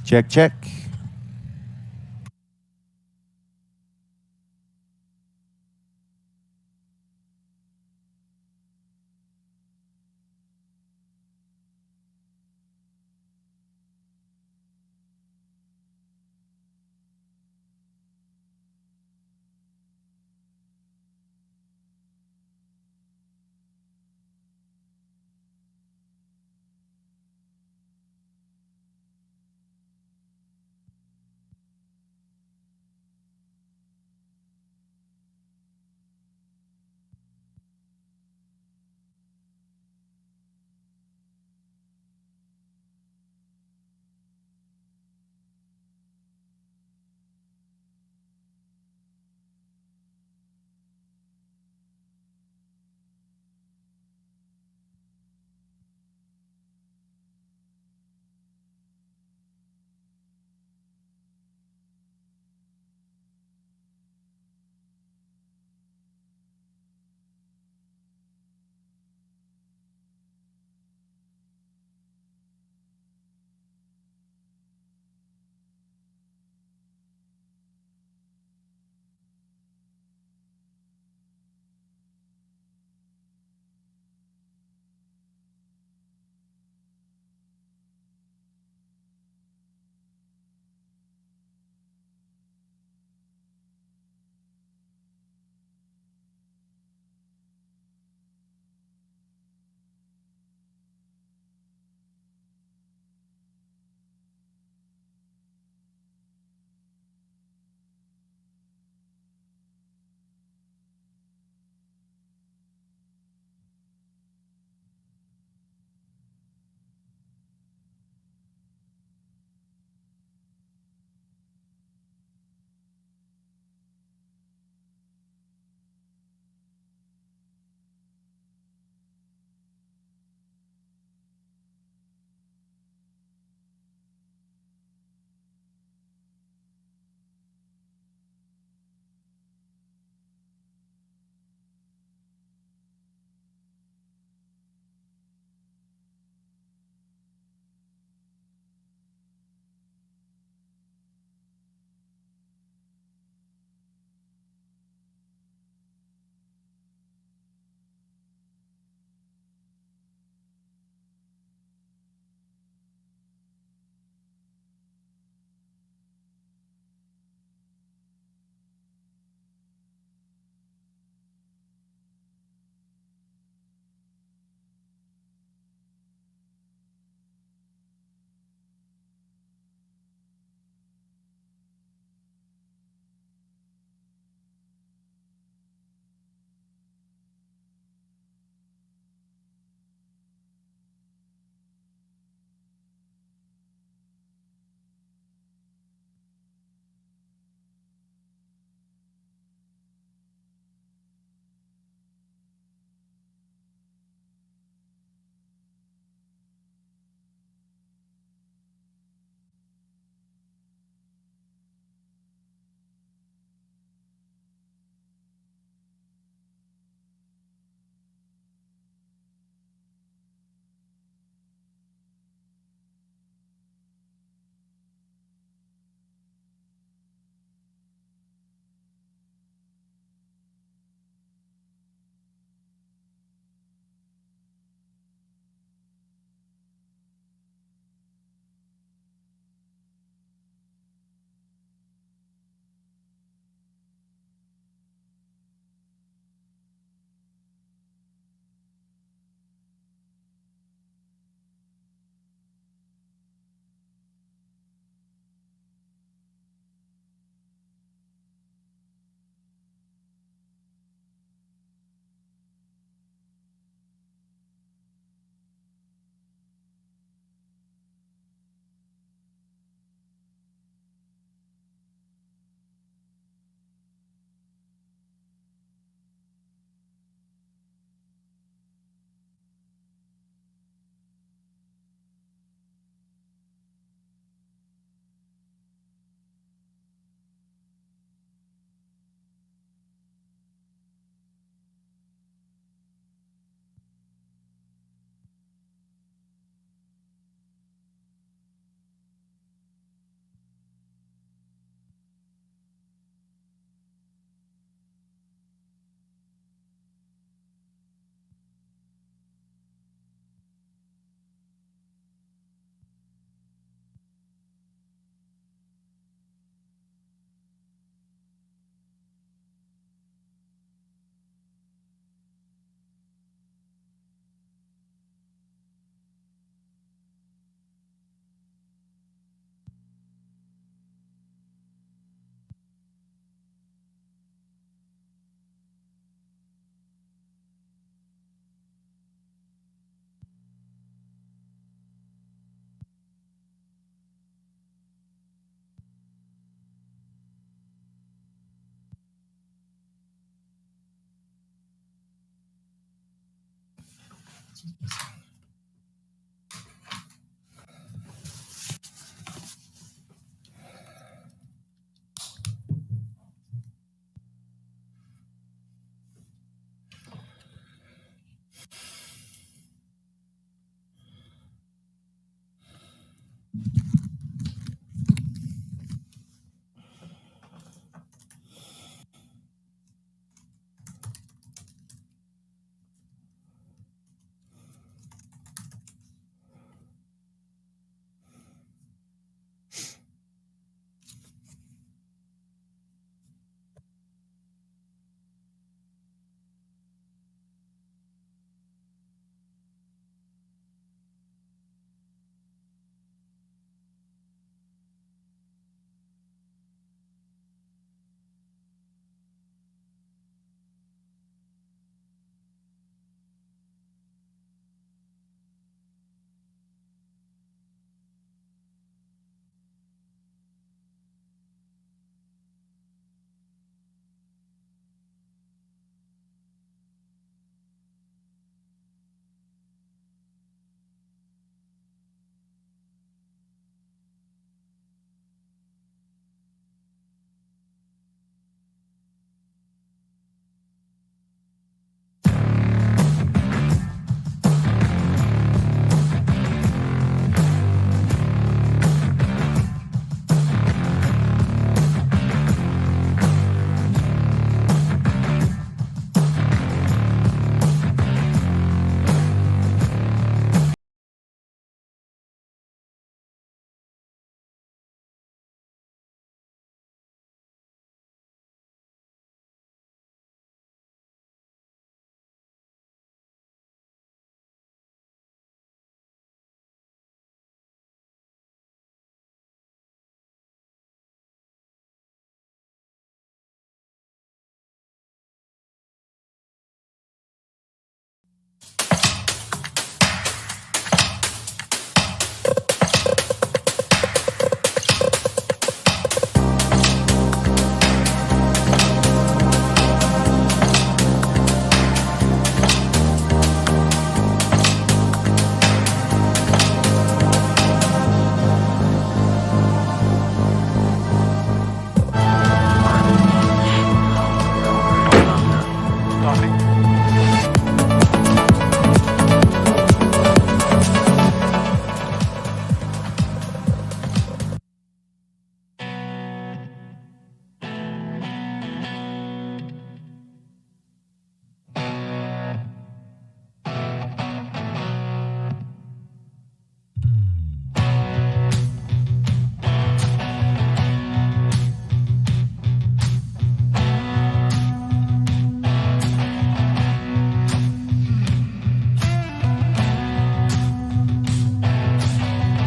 Check, check.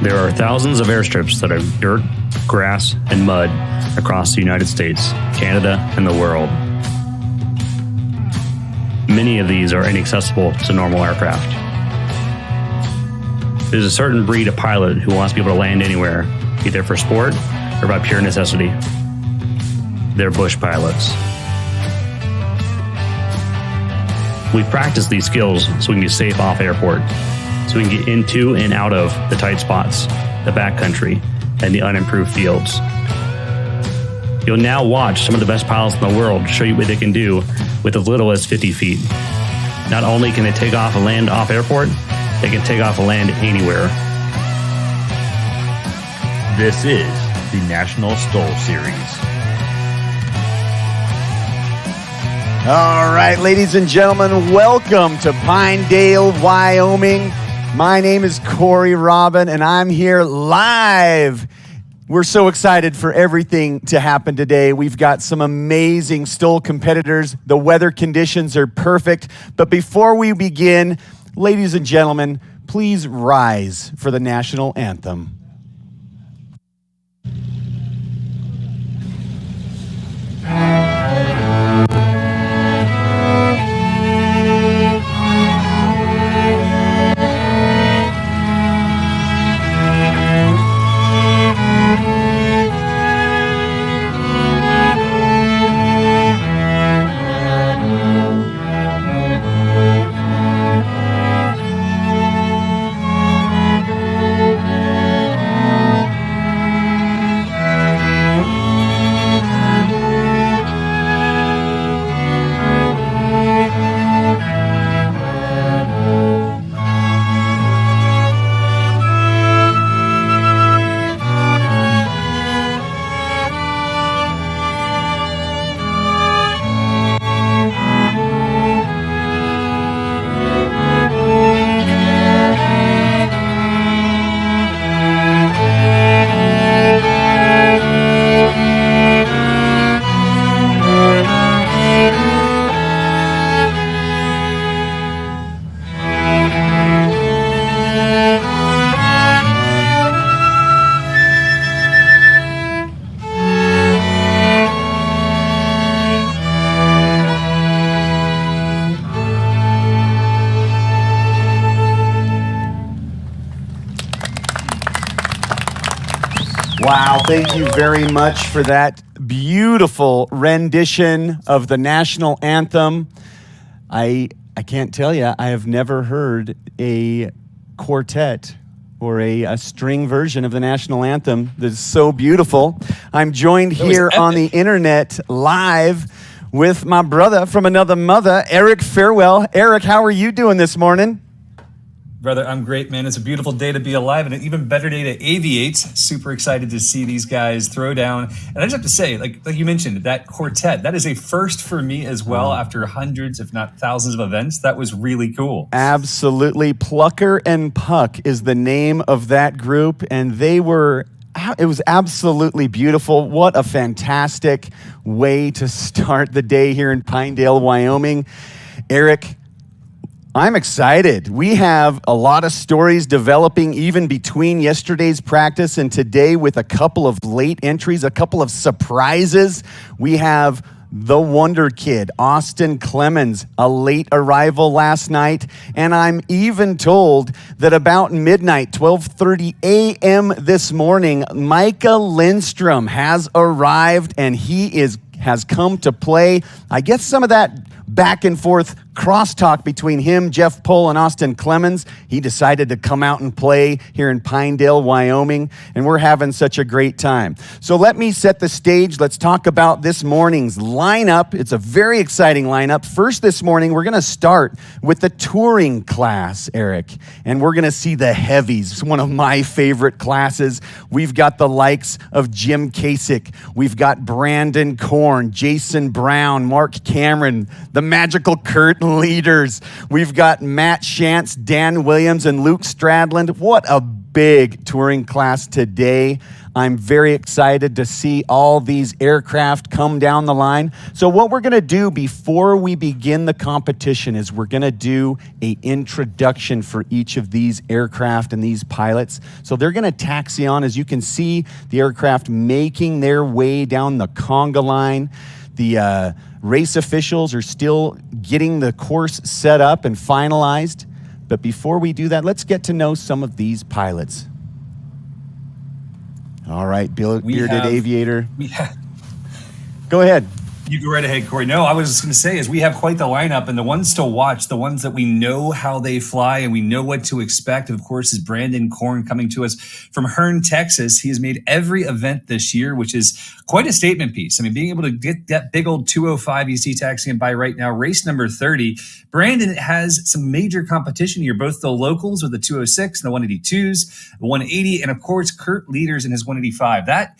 There are thousands of airstrips that are dirt, grass, and mud across the United States, Canada, and the world. Many of these are inaccessible to normal aircraft. There's a certain breed of pilot who wants to be able to land anywhere, either for sport or by pure necessity. They're bush pilots. We practice these skills so we can be safe off airport, so we can get into and out of the tight spots, the backcountry, and the unimproved fields. You'll now watch some of the best pilots in the world show you what they can do with as little as 50 feet. Not only can they take off and land off airport, they can take off and land anywhere. This is the National STOL Series. All right, ladies and gentlemen, welcome to Pinedale, Wyoming. My name is Corey Robin, and I'm here live. We're so excited for everything to happen today. We've got some amazing STOL competitors. The weather conditions are perfect. But before we begin, ladies and gentlemen, please rise for the national anthem. Wow, thank you very much for that beautiful rendition of the national anthem. I can't tell you, I have never heard a quartet or a string version of the national anthem that is so beautiful. I'm joined here on the internet live with my brother from another mother, Eric Farewell. Eric, how are you doing this morning? Brother, I'm great, man. It's a beautiful day to be alive and an even better day to aviate. Super excited to see these guys throw down. And I just have to say, like you mentioned, that quartet, that is a first for me as well after hundreds, if not thousands of events. That was really cool. Absolutely. Plucker and Puck is the name of that group, and it was absolutely beautiful. What a fantastic way to start the day here in Pinedale, Wyoming. Eric, I'm excited. We have a lot of stories developing even between yesterday's practice and today with a couple of late entries, a couple of surprises. We have the Wonder Kid, Austin Clemens, a late arrival last night. And I'm even told that about midnight, 12:30 a.m. this morning, Micah Lindstrom has arrived and he has come to play. I guess some of that back and forth crosstalk between him, Jeff Pohl, and Austin Clemens. He decided to come out and play here in Pinedale, Wyoming, and we're having such a great time. So let me set the stage. Let's talk about this morning's lineup. It's a very exciting lineup. First this morning, we're going to start with the touring class, Eric, and we're going to see the heavies. It's one of my favorite classes. We've got the likes of Jim Kasich. We've got Brandon Korn, Jason Brown, Mark Cameron, the magical Kurt leaders. We've got Matt Shantz, Dan Williams, and Luke Stradland. What a big touring class today. I'm very excited to see all these aircraft come down the line. So what we're going to do before we begin the competition is we're going to do an introduction for each of these aircraft and these pilots. So they're going to taxi on. As you can see, the aircraft making their way down the conga line. The race officials are still getting the course set up and finalized. But before we do that, let's get to know some of these pilots. All right, bearded aviator. Go ahead. You go right ahead, Corey. No, I was just going to say is we have quite the lineup, and the ones to watch, the ones that we know how they fly and we know what to expect, of course, is Brandon Korn coming to us from Hearne, Texas. He has made every event this year, which is quite a statement piece. I mean, being able to get that big old 205 you see taxiing by right now, race number 30. Brandon has some major competition here, both the locals with the 206 and the 182s, the 180, and of course, Kurt leaders in his 185. That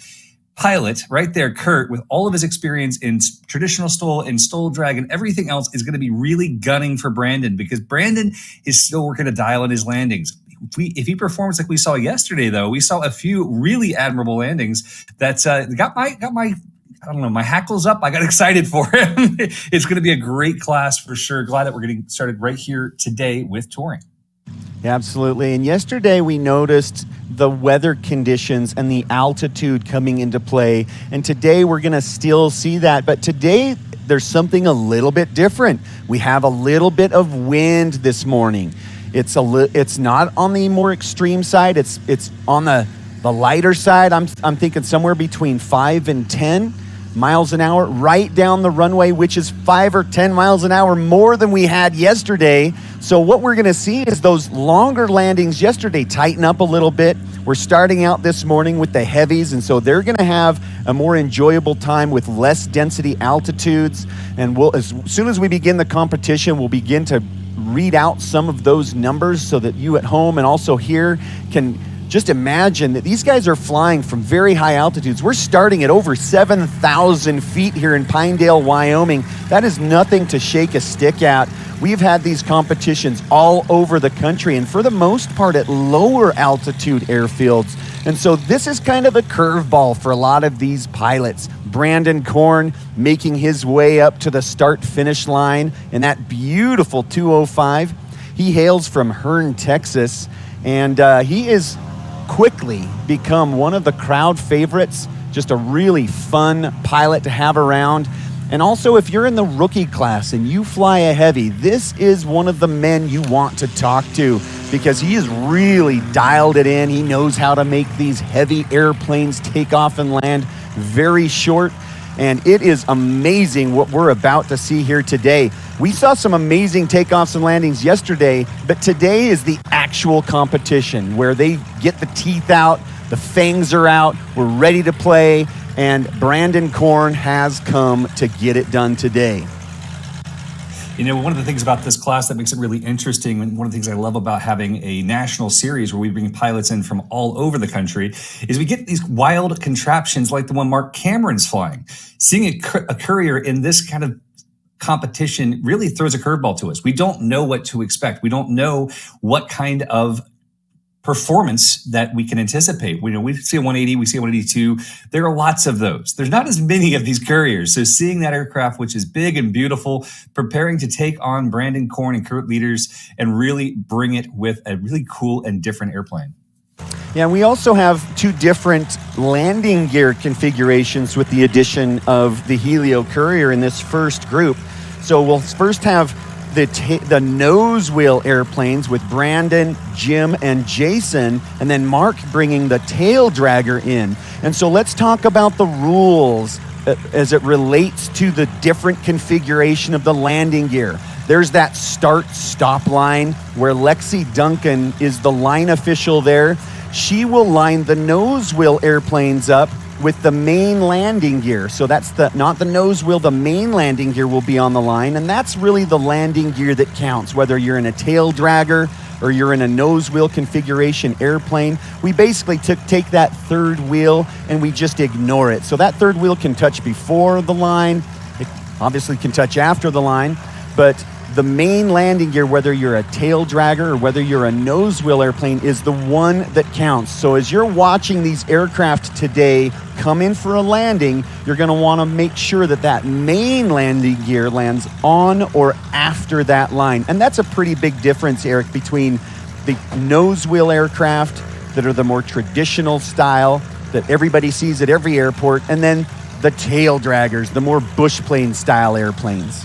pilot right there, Kurt, with all of his experience in traditional STOL and STOL drag and everything else, is going to be really gunning for Brandon because Brandon is still working to dial in his landings. If he performs like we saw yesterday, though, we saw a few really admirable landings that got my I don't know, my hackles up. I got excited for him. It's going to be a great class for sure. Glad that we're getting started right here today with touring. Absolutely. And yesterday we noticed the weather conditions and the altitude coming into play. And today we're going to still see that. But today there's something a little bit different. We have a little bit of wind this morning. It's not on the more extreme side. It's on the lighter side. I'm thinking somewhere between 5 and 10 miles an hour right down the runway, which is 5 or 10 miles an hour more than we had yesterday. So what we're going to see is those longer landings yesterday tighten up a little bit. We're starting out this morning with the heavies, and so they're going to have a more enjoyable time with less density altitudes. And as soon as we begin the competition, we'll begin to read out some of those numbers so that you at home and also here can just imagine that these guys are flying from very high altitudes. We're starting at over 7,000 feet here in Pinedale, Wyoming. That is nothing to shake a stick at. We've had these competitions all over the country, and for the most part at lower altitude airfields. And so this is kind of a curveball for a lot of these pilots. Brandon Korn making his way up to the start-finish line in that beautiful 205. He hails from Hearne, Texas, and he is quickly become one of the crowd favorites. Just a really fun pilot to have around. And also, if you're in the rookie class and you fly a heavy, this is one of the men you want to talk to. because he has really dialed it in. He knows how to make these heavy airplanes take off and land very short. And it is amazing what we're about to see here today. We saw some amazing takeoffs and landings yesterday, but today is the actual competition where they get the teeth out, the fangs are out, we're ready to play, and Brandon Korn has come to get it done today. You know, one of the things about this class that makes it really interesting, and one of the things I love about having a national series where we bring pilots in from all over the country, is we get these wild contraptions like the one Mark Cameron's flying. Seeing a courier in this kind of competition really throws a curveball to us. We don't know what to expect. We don't know what kind of performance that we can anticipate. We see a 180, we see a 182. There are lots of those. There's not as many of these couriers. So seeing that aircraft, which is big and beautiful, preparing to take on Brandon Korn and Kurt Leaders and really bring it with a really cool and different airplane. Yeah, we also have two different landing gear configurations with the addition of the Helio Courier in this first group. So we'll first have the nose wheel airplanes with Brandon, Jim, and Jason, and then Mark bringing the tail dragger in. And so let's talk about the rules as it relates to the different configuration of the landing gear. There's that start-stop line where Lexi Duncan is the line official there. She will line the nose wheel airplanes up with the main landing gear. So that's not the nose wheel, the main landing gear will be on the line, and that's really the landing gear that counts, whether you're in a tail dragger or you're in a nose wheel configuration airplane. We basically take that third wheel and we just ignore it. So that third wheel can touch before the line, it obviously can touch after the line, but the main landing gear, whether you're a tail dragger or whether you're a nose wheel airplane, is the one that counts. So as you're watching these aircraft today come in for a landing, you're going to want to make sure that that main landing gear lands on or after that line. And that's a pretty big difference, Eric, between the nose wheel aircraft that are the more traditional style that everybody sees at every airport, and then the tail draggers, the more bush plane style airplanes.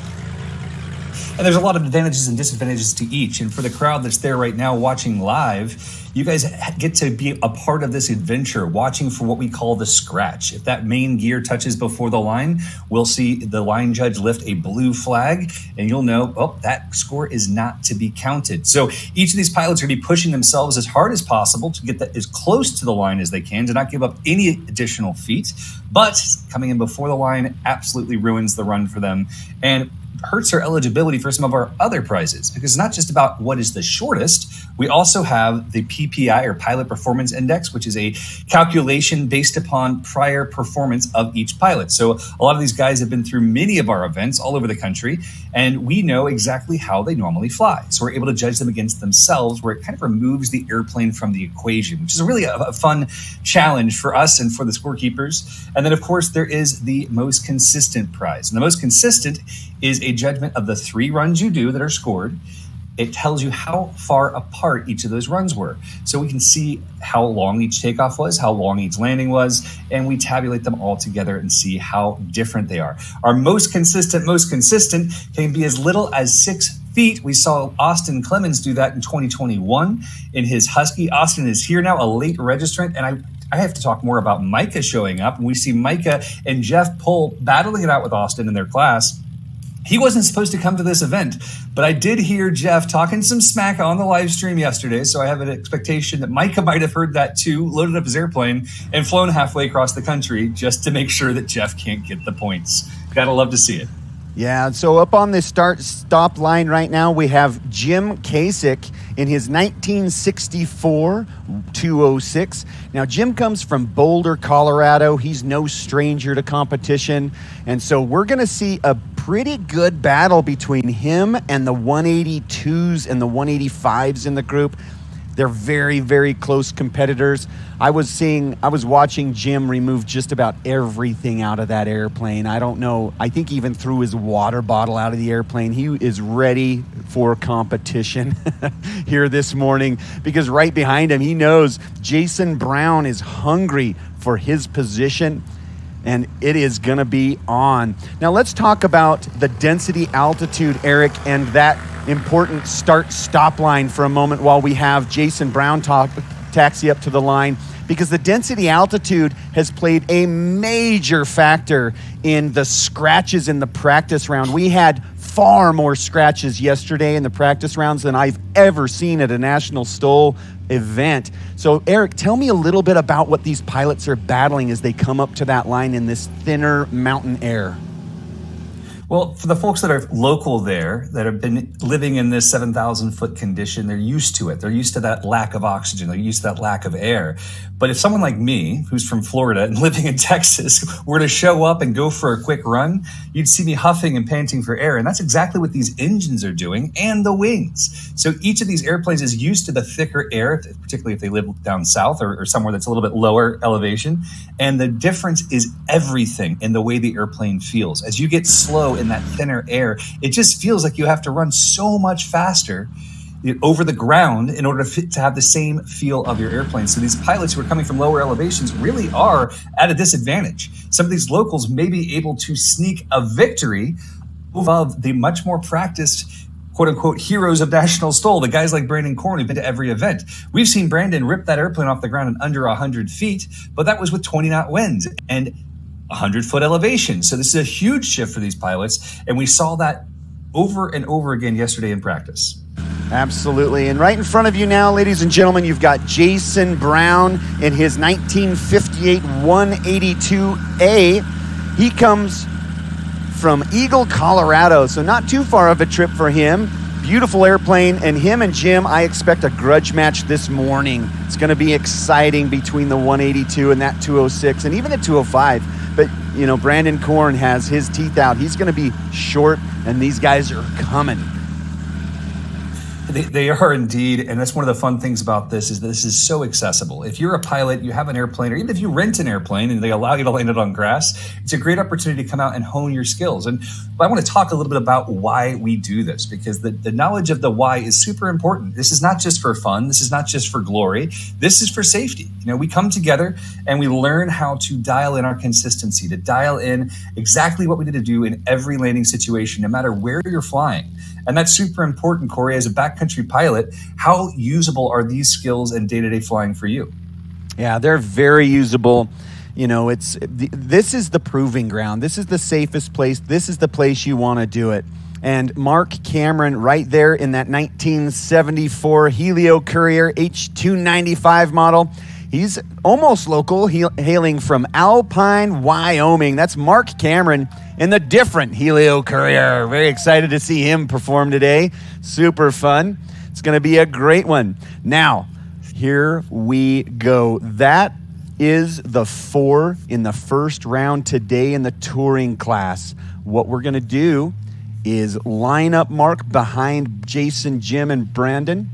And there's a lot of advantages and disadvantages to each. And for the crowd that's there right now watching live, you guys get to be a part of this adventure, watching for what we call the scratch. If that main gear touches before the line, we'll see the line judge lift a blue flag, and you'll know, oh, that score is not to be counted. So each of these pilots are going to be pushing themselves as hard as possible to get that as close to the line as they can, to not give up any additional feet. But coming in before the line absolutely ruins the run for them, and hurts our eligibility for some of our other prizes, because it's not just about what is the shortest. We also have the PPI, or Pilot Performance Index, which is a calculation based upon prior performance of each pilot. So a lot of these guys have been through many of our events all over the country, and we know exactly how they normally fly. So we're able to judge them against themselves, where it kind of removes the airplane from the equation, which is really a fun challenge for us and for the scorekeepers. And then, of course, there is the most consistent prize. And the most consistent is a judgment of the 3 runs you do that are scored. It tells you how far apart each of those runs were. So we can see how long each takeoff was, how long each landing was, and we tabulate them all together and see how different they are. Our most consistent can be as little as 6 feet. We saw Austin Clemens do that in 2021 in his Husky. Austin is here now, a late registrant, and I have to talk more about Micah showing up. And we see Micah and Jeff Pohl battling it out with Austin in their class. He wasn't supposed to come to this event, but I did hear Jeff talking some smack on the live stream yesterday, so I have an expectation that Micah might have heard that too, loaded up his airplane, and flown halfway across the country just to make sure that Jeff can't get the points. Gotta love to see it. Yeah, so up on this start-stop line right now, we have Jim Kasich in his 1964 206. Now, Jim comes from Boulder, Colorado. He's no stranger to competition. And so we're going to see a pretty good battle between him and the 182s and the 185s in the group. They're very, very close competitors. I was watching Jim remove just about everything out of that airplane. I don't know. I think he even threw his water bottle out of the airplane. He is ready for competition here this morning, because right behind him, he knows Jason Brown is hungry for his position. and it is going to be on. Now let's talk about the density altitude, Eric, and that important start-stop line for a moment while we have Jason Brown taxi up to the line, because the density altitude has played a major factor in the scratches in the practice round. We had far more scratches yesterday in the practice rounds than I've ever seen at a National STOL event. So Eric, tell me a little bit about what these pilots are battling as they come up to that line in this thinner mountain air. Well, for the folks that are local there, that have been living in this 7,000 foot condition, they're used to it. They're used to that lack of oxygen. They're used to that lack of air. But if someone like me, who's from Florida and living in Texas, were to show up and go for a quick run, you'd see me huffing and panting for air. And that's exactly what these engines are doing, and the wings. So each of these airplanes is used to the thicker air, particularly if they live down south or somewhere that's a little bit lower elevation. And the difference is everything in the way the airplane feels. As you get slow in that thinner air, it just feels like you have to run so much faster over the ground in order to have the same feel of your airplane. So these pilots who are coming from lower elevations really are at a disadvantage. Some of these locals may be able to sneak a victory above the much more practiced quote unquote heroes of National STOL, the guys like Brandon Korn who've been to every event. We've seen Brandon rip that airplane off the ground in under 100 feet, but that was with 20 knot winds and 100-foot elevation. So this is a huge shift for these pilots, and we saw that over and over again yesterday in practice. Absolutely. And right in front of you now, ladies and gentlemen, you've got Jason Brown in his 1958 182A. He comes from Eagle, Colorado, so not too far of a trip for him. Beautiful airplane, and him and Jim, I expect a grudge match this morning. It's going to be exciting between the 182 and that 206 and even the 205. But, you know, Brandon Korn has his teeth out. He's going to be short, and these guys are coming. They are indeed, and that's one of the fun things about this is that this is so accessible. If you're a pilot, you have an airplane, or even if you rent an airplane and they allow you to land it on grass, it's a great opportunity to come out and hone your skills. And I want to talk a little bit about why we do this, because the knowledge of the why is super important. This is not just for fun. This is not just for glory. This is for safety. You know, we come together and we learn how to dial in our consistency, to dial in exactly what we need to do in every landing situation, no matter where you're flying. And that's super important, Corey, as a backcountry pilot. How usable are these skills in day-to-day flying for you? Yeah, they're very usable. You know, this is the proving ground. This is the safest place. This is the place you want to do it. And Mark Cameron, right there in that 1974 Helio Courier H295 model, he's almost local, hailing from Alpine, Wyoming. That's Mark Cameron in the different Helio Courier. Very excited to see him perform today. Super fun. It's going to be a great one. Now, here we go. That is the 4 in the first round today in the touring class. What we're going to do is line up Mark behind Jason, Jim, and Brandon.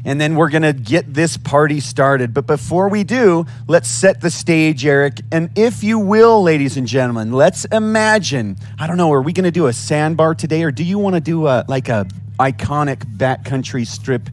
And then we're going to get this party started. But before we do, let's set the stage, Eric. And if you will, ladies and gentlemen, let's imagine, I don't know, are we going to do a sandbar today? Or do you want to do a iconic backcountry strip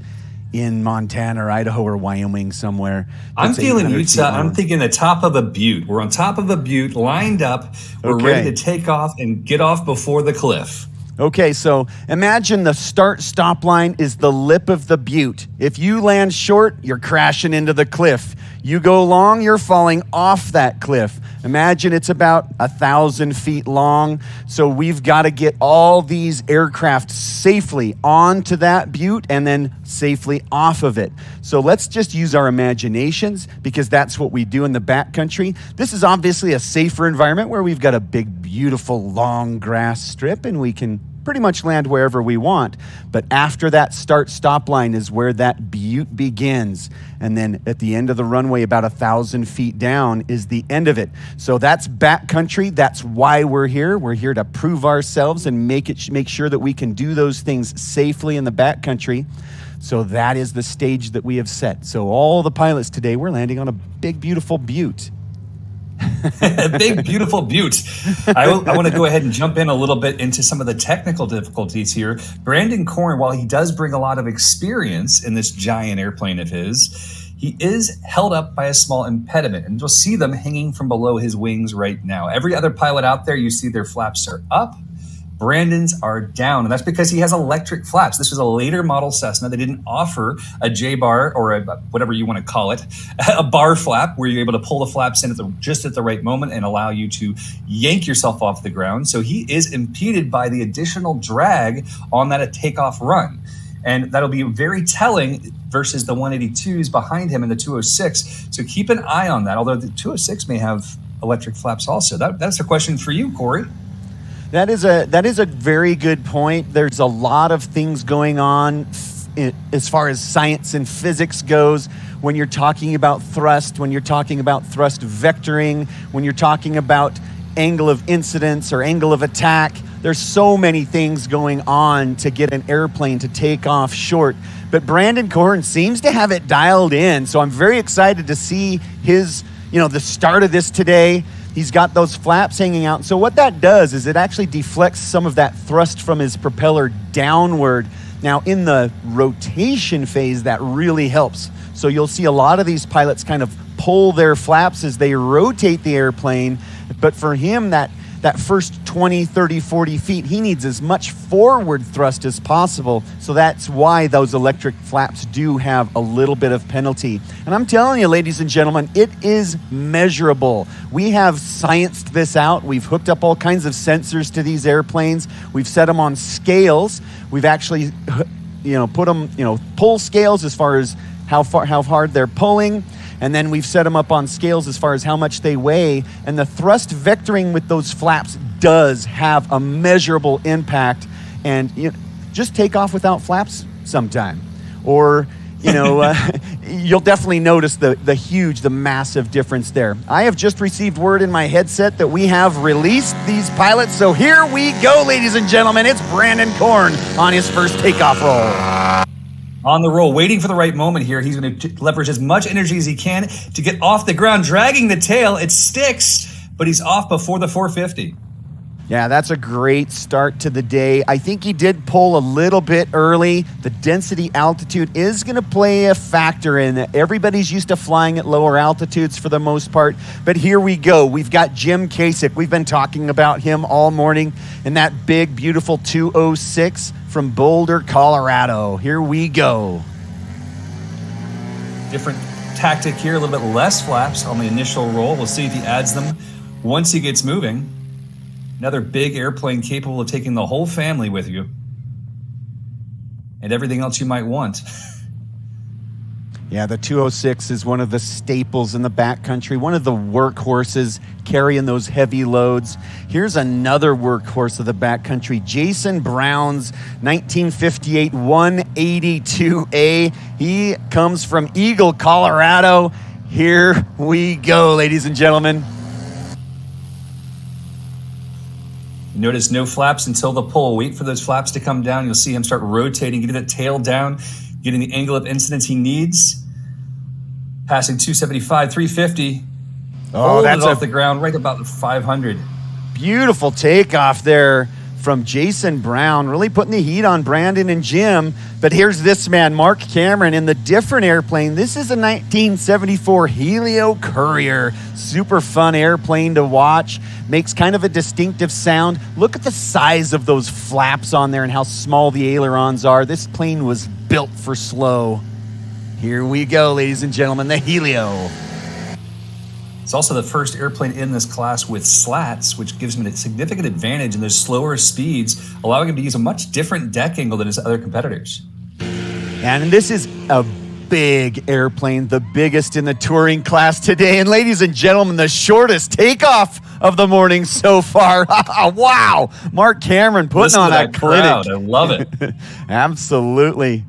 in Montana or Idaho or Wyoming somewhere? I'm feeling Utah. I'm thinking the top of a butte. We're on top of a butte, lined up. We're ready to take off and get off before the cliff. Okay, so imagine the start-stop line is the lip of the butte. If you land short, you're crashing into the cliff. You go long, you're falling off that cliff. Imagine it's about 1,000 feet long. So we've got to get all these aircraft safely onto that butte and then safely off of it. So let's just use our imaginations, because that's what we do in the backcountry. This is obviously a safer environment where we've got a big, beautiful, long grass strip and we can pretty much land wherever we want. But after that start-stop line is where that butte begins. And then at the end of the runway, about 1,000 feet down, is the end of it. So that's backcountry. That's why we're here. We're here to prove ourselves and make sure that we can do those things safely in the backcountry. So that is the stage that we have set. So all the pilots today, we're landing on a big, beautiful butte. A big, beautiful butte. I want to go ahead and jump in a little bit into some of the technical difficulties here. Brandon Korn, while he does bring a lot of experience in this giant airplane of his, he is held up by a small impediment, and you'll see them hanging from below his wings right now. Every other pilot out there, you see their flaps are up. Brandon's are down, and that's because he has electric flaps. This was a later model Cessna. They didn't offer a J-bar or whatever you want to call it, a bar flap where you're able to pull the flaps in just at the right moment and allow you to yank yourself off the ground. So he is impeded by the additional drag on that takeoff run. And that'll be very telling versus the 182s behind him in the 206. So keep an eye on that, although the 206 may have electric flaps also. That's a question for you, Corey. That is a very good point. There's a lot of things going on as far as science and physics goes when you're talking about thrust, when you're talking about thrust vectoring, when you're talking about angle of incidence or angle of attack. There's so many things going on to get an airplane to take off short. But Brandon Korn seems to have it dialed in. So I'm very excited to see his, the start of this today. He's got those flaps hanging out. So what that does is it actually deflects some of that thrust from his propeller downward. Now in the rotation phase, that really helps. So you'll see a lot of these pilots kind of pull their flaps as they rotate the airplane. But for him, that first 20, 30, 40 feet, he needs as much forward thrust as possible. So that's why those electric flaps do have a little bit of penalty. And I'm telling you, ladies and gentlemen, it is measurable. We have scienced this out. We've hooked up all kinds of sensors to these airplanes. We've set them on scales. We've actually, put them, pull scales as far as how hard they're pulling. And then we've set them up on scales as far as how much they weigh. And the thrust vectoring with those flaps does have a measurable impact. And just take off without flaps sometime. Or, you'll definitely notice the massive difference there. I have just received word in my headset that we have released these pilots. So here we go, ladies and gentlemen. It's Brandon Korn on his first takeoff roll. On the roll, waiting for the right moment here. He's going to leverage as much energy as he can to get off the ground, dragging the tail. It sticks, but he's off before the 450. Yeah, that's a great start to the day. I think he did pull a little bit early. The density altitude is going to play a factor in it. Everybody's used to flying at lower altitudes for the most part. But here we go. We've got Jim Kasich. We've been talking about him all morning in that big, beautiful 206 from Boulder, Colorado. Here we go. Different tactic here, a little bit less flaps on the initial roll. We'll see if he adds them once he gets moving. Another big airplane capable of taking the whole family with you and everything else you might want. Yeah, the 206 is one of the staples in the backcountry, one of the workhorses carrying those heavy loads. Here's another workhorse of the backcountry, Jason Brown's 1958 182A. He comes from Eagle, Colorado. Here we go, ladies and gentlemen. Notice no flaps until the pull. Wait for those flaps to come down. You'll see him start rotating, getting that tail down, getting the angle of incidence he needs. Passing 275, 350. Oh, that's off the ground right about the 500. Beautiful takeoff there from Jason Brown, really putting the heat on Brandon and Jim. But here's this man, Mark Cameron, in the different airplane. This is a 1974 Helio Courier. Super fun airplane to watch. Makes kind of a distinctive sound. Look at the size of those flaps on there and how small the ailerons are. This plane was built for slow. Here we go, ladies and gentlemen, the Helio. It's also the first airplane in this class with slats, which gives him a significant advantage in those slower speeds, allowing him to use a much different deck angle than his other competitors. And this is a big airplane, the biggest in the touring class today. And ladies and gentlemen, the shortest takeoff of the morning so far. Wow. Mark Cameron putting Listen on to a clinic. crowd. I love it. Absolutely.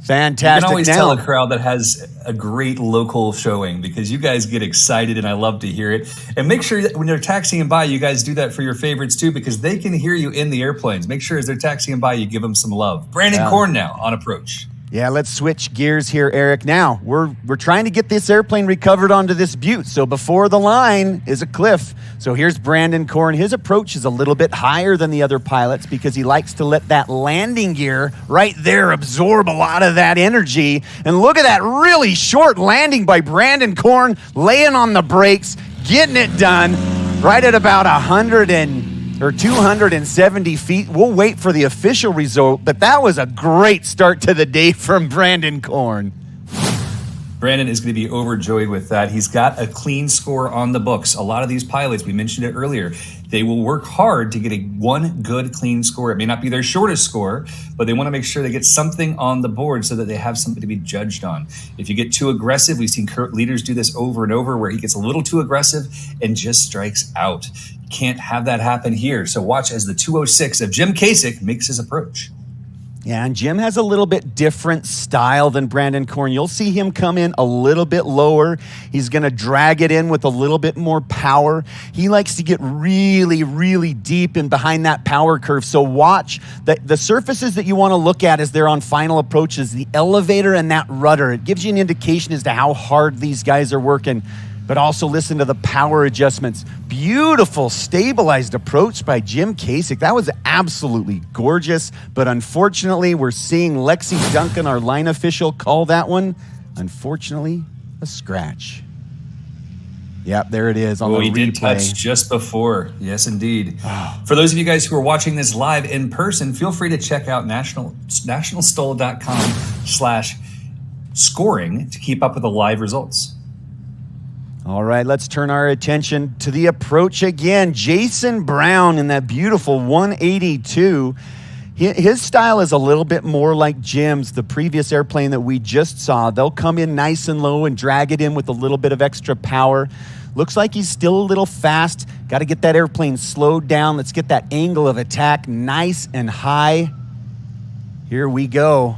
Fantastic. You can always tell a crowd that has a great local showing because you guys get excited and I love to hear it. And make sure that when they're taxiing by, you guys do that for your favorites too because they can hear you in the airplanes. Make sure as they're taxiing by, you give them some love. Brandon Korn now on approach. Yeah, let's switch gears here, Eric. Now, we're trying to get this airplane recovered onto this butte. So before the line is a cliff. So here's Brandon Korn. His approach is a little bit higher than the other pilots because he likes to let that landing gear right there absorb a lot of that energy. And look at that really short landing by Brandon Korn, laying on the brakes, getting it done right at about 270 feet. We'll wait for the official result, but that was a great start to the day from Brandon Korn. Brandon is going to be overjoyed with that. He's got a clean score on the books. A lot of these pilots, we mentioned it earlier, they will work hard to get one good clean score. It may not be their shortest score, but they want to make sure they get something on the board so that they have something to be judged on. If you get too aggressive, we've seen leaders do this over and over where he gets a little too aggressive and just strikes out. You can't have that happen here. So watch as the 206 of Jim Kasich makes his approach. Yeah, and Jim has a little bit different style than Brandon Korn. You'll see him come in a little bit lower. He's going to drag it in with a little bit more power. He likes to get really, really deep in behind that power curve. So watch the surfaces that you want to look at as they're on final approaches, the elevator and that rudder. It gives you an indication as to how hard these guys are working. But also listen to the power adjustments. Beautiful, stabilized approach by Jim Kasich. That was absolutely gorgeous. But unfortunately, we're seeing Lexi Duncan, our line official, call that one, unfortunately, a scratch. Yep, there it is on the replay. He did touch just before. Yes, indeed. For those of you guys who are watching this live in person, feel free to check out nationalstol.com/scoring to keep up with the live results. All right, let's turn our attention to the approach again. Jason Brown in that beautiful 182. His style is a little bit more like Jim's, the previous airplane that we just saw. They'll come in nice and low and drag it in with a little bit of extra power. Looks like he's still a little fast. Got to get that airplane slowed down. Let's get that angle of attack nice and high. Here we go.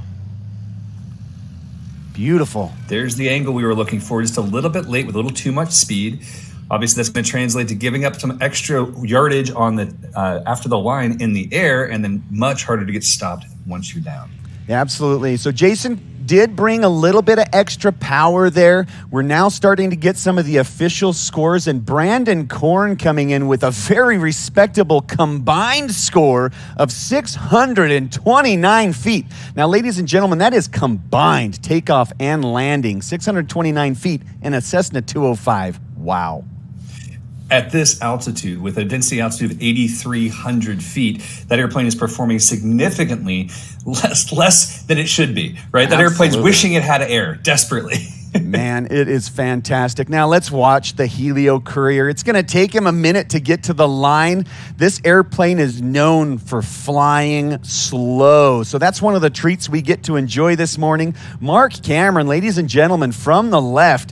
Beautiful. There's the angle we were looking for, just a little bit late with a little too much speed. Obviously, that's going to translate to giving up some extra yardage on the after the line in the air, and then much harder to get stopped once you're down. Yeah, absolutely. So Jason did bring a little bit of extra power there. We're now starting to get some of the official scores, and Brandon Korn coming in with a very respectable combined score of 629 feet. Now, ladies and gentlemen, that is combined takeoff and landing, 629 feet in a Cessna 205. Wow. At this altitude, with a density altitude of 8,300 feet, that airplane is performing significantly less than it should be, right? That airplane's wishing it had air desperately. Man, it is fantastic. Now let's watch the Helio Courier. It's going to take him a minute to get to the line. This airplane is known for flying slow. So that's one of the treats we get to enjoy this morning. Mark Cameron, ladies and gentlemen, from the left.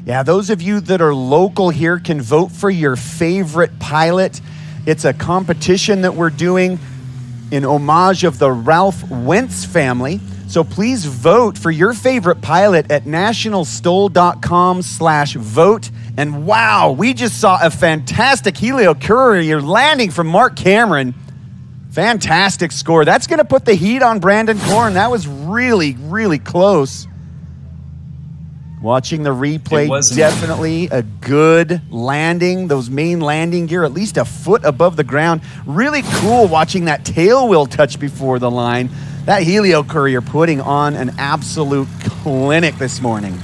Yeah, those of you that are local here can vote for your favorite pilot. It's a competition that we're doing in homage of the Ralph Wentz family. So please vote for your favorite pilot at nationalstol.com/vote. And wow, we just saw a fantastic Helio Courier landing from Mark Cameron. Fantastic score. That's going to put the heat on Brandon Korn. That was really, really close. Watching the replay, definitely a good landing. Those main landing gear, at least a foot above the ground. Really cool watching that tail wheel touch before the line. That Helio Courier putting on an absolute clinic this morning.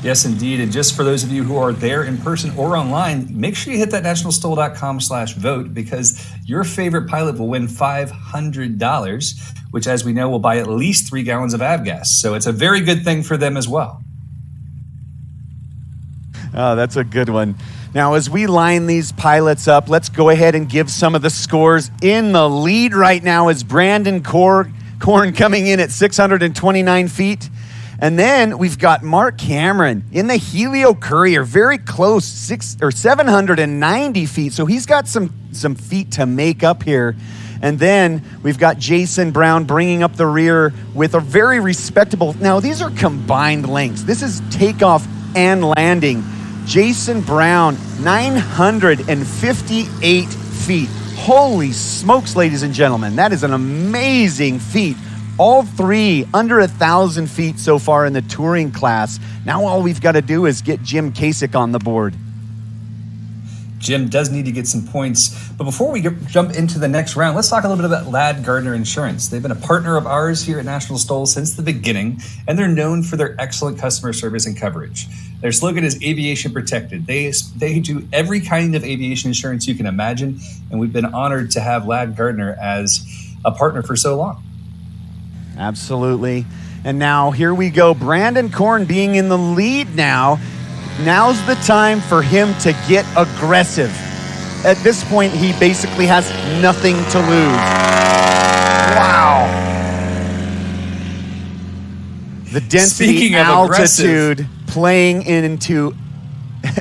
Yes, indeed. And just for those of you who are there in person or online, make sure you hit that nationalstol.com/vote because your favorite pilot will win $500, which, as we know, will buy at least 3 gallons of avgas. So it's a very good thing for them as well. Oh, that's a good one. Now, as we line these pilots up, let's go ahead and give some of the scores. In the lead right now is Brandon Korn coming in at 629 feet. And then we've got Mark Cameron in the Helio Courier, very close, 790 feet. So he's got some feet to make up here. And then we've got Jason Brown bringing up the rear with a very respectable. Now, these are combined lengths. This is takeoff and landing. Jason Brown, 958 feet. Holy smokes, ladies and gentlemen. That is an amazing feat. All three under 1,000 feet so far in the touring class. Now all we've got to do is get Jim Kasich on the board. Jim does need to get some points. But before we jump into the next round, let's talk a little bit about Ladd Gardner Insurance. They've been a partner of ours here at National STOL since the beginning, and they're known for their excellent customer service and coverage. Their slogan is Aviation Protected. They do every kind of aviation insurance you can imagine, and we've been honored to have Ladd Gardner as a partner for so long. Absolutely. And now here we go. Brandon Korn being in the lead now. Now's the time for him to get aggressive. At this point, he basically has nothing to lose. Wow. The density, altitude playing into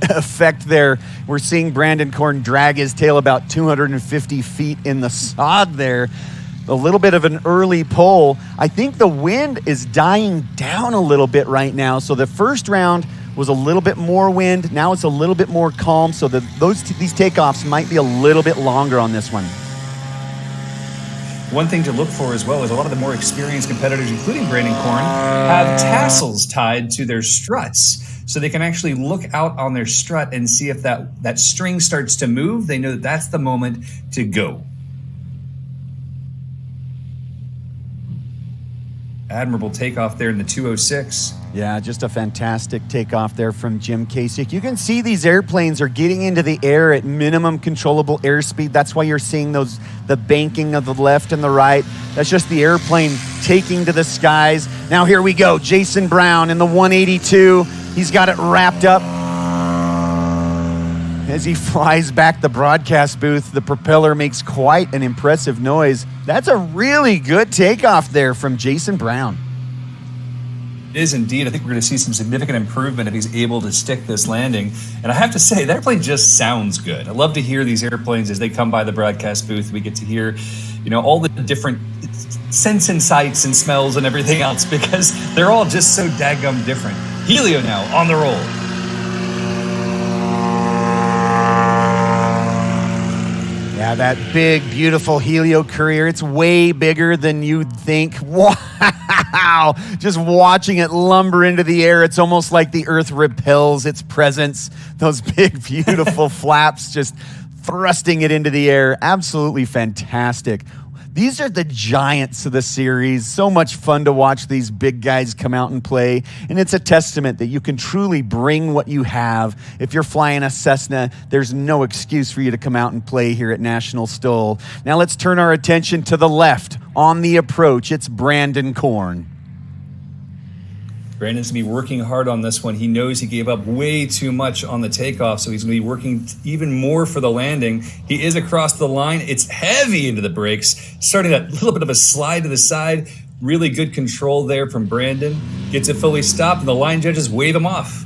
effect there. We're seeing Brandon Korn drag his tail about 250 feet in the sod there. A little bit of an early pull. I think the wind is dying down a little bit right now. So the first round was a little bit more wind. Now it's a little bit more calm. So these takeoffs might be a little bit longer on this one. One thing to look for as well is a lot of the more experienced competitors, including Brandon Korn, have tassels tied to their struts. So they can actually look out on their strut and see if that string starts to move. They know that that's the moment to go. Admirable takeoff there in the 206. Yeah, just a fantastic takeoff there from Jim Kasich. You can see these airplanes are getting into the air at minimum controllable airspeed. That's why you're seeing the banking of the left and the right. That's just the airplane taking to the skies. Now here we go. Jason Brown in the 182. He's got it wrapped up. As he flies back the broadcast booth, the propeller makes quite an impressive noise. That's a really good takeoff there from Jason Brown. It is indeed. I think we're going to see some significant improvement if he's able to stick this landing. And I have to say, that airplane just sounds good. I love to hear these airplanes as they come by the broadcast booth. We get to hear, all the different scents and sights and smells and everything else because they're all just so daggum different. Helio now on the roll. Yeah, that big, beautiful Helio Courier. It's way bigger than you'd think. Wow! Just watching it lumber into the air, it's almost like the Earth repels its presence. Those big, beautiful flaps just thrusting it into the air. Absolutely fantastic. These are the giants of the series. So much fun to watch these big guys come out and play. And it's a testament that you can truly bring what you have. If you're flying a Cessna, there's no excuse for you to come out and play here at National STOL. Now let's turn our attention to the left. On the approach, it's Brandon Korn. Brandon's going to be working hard on this one. He knows he gave up way too much on the takeoff, so he's going to be working even more for the landing. He is across the line. It's heavy into the brakes, starting that little bit of a slide to the side. Really good control there from Brandon. Gets it fully stopped, and the line judges wave him off.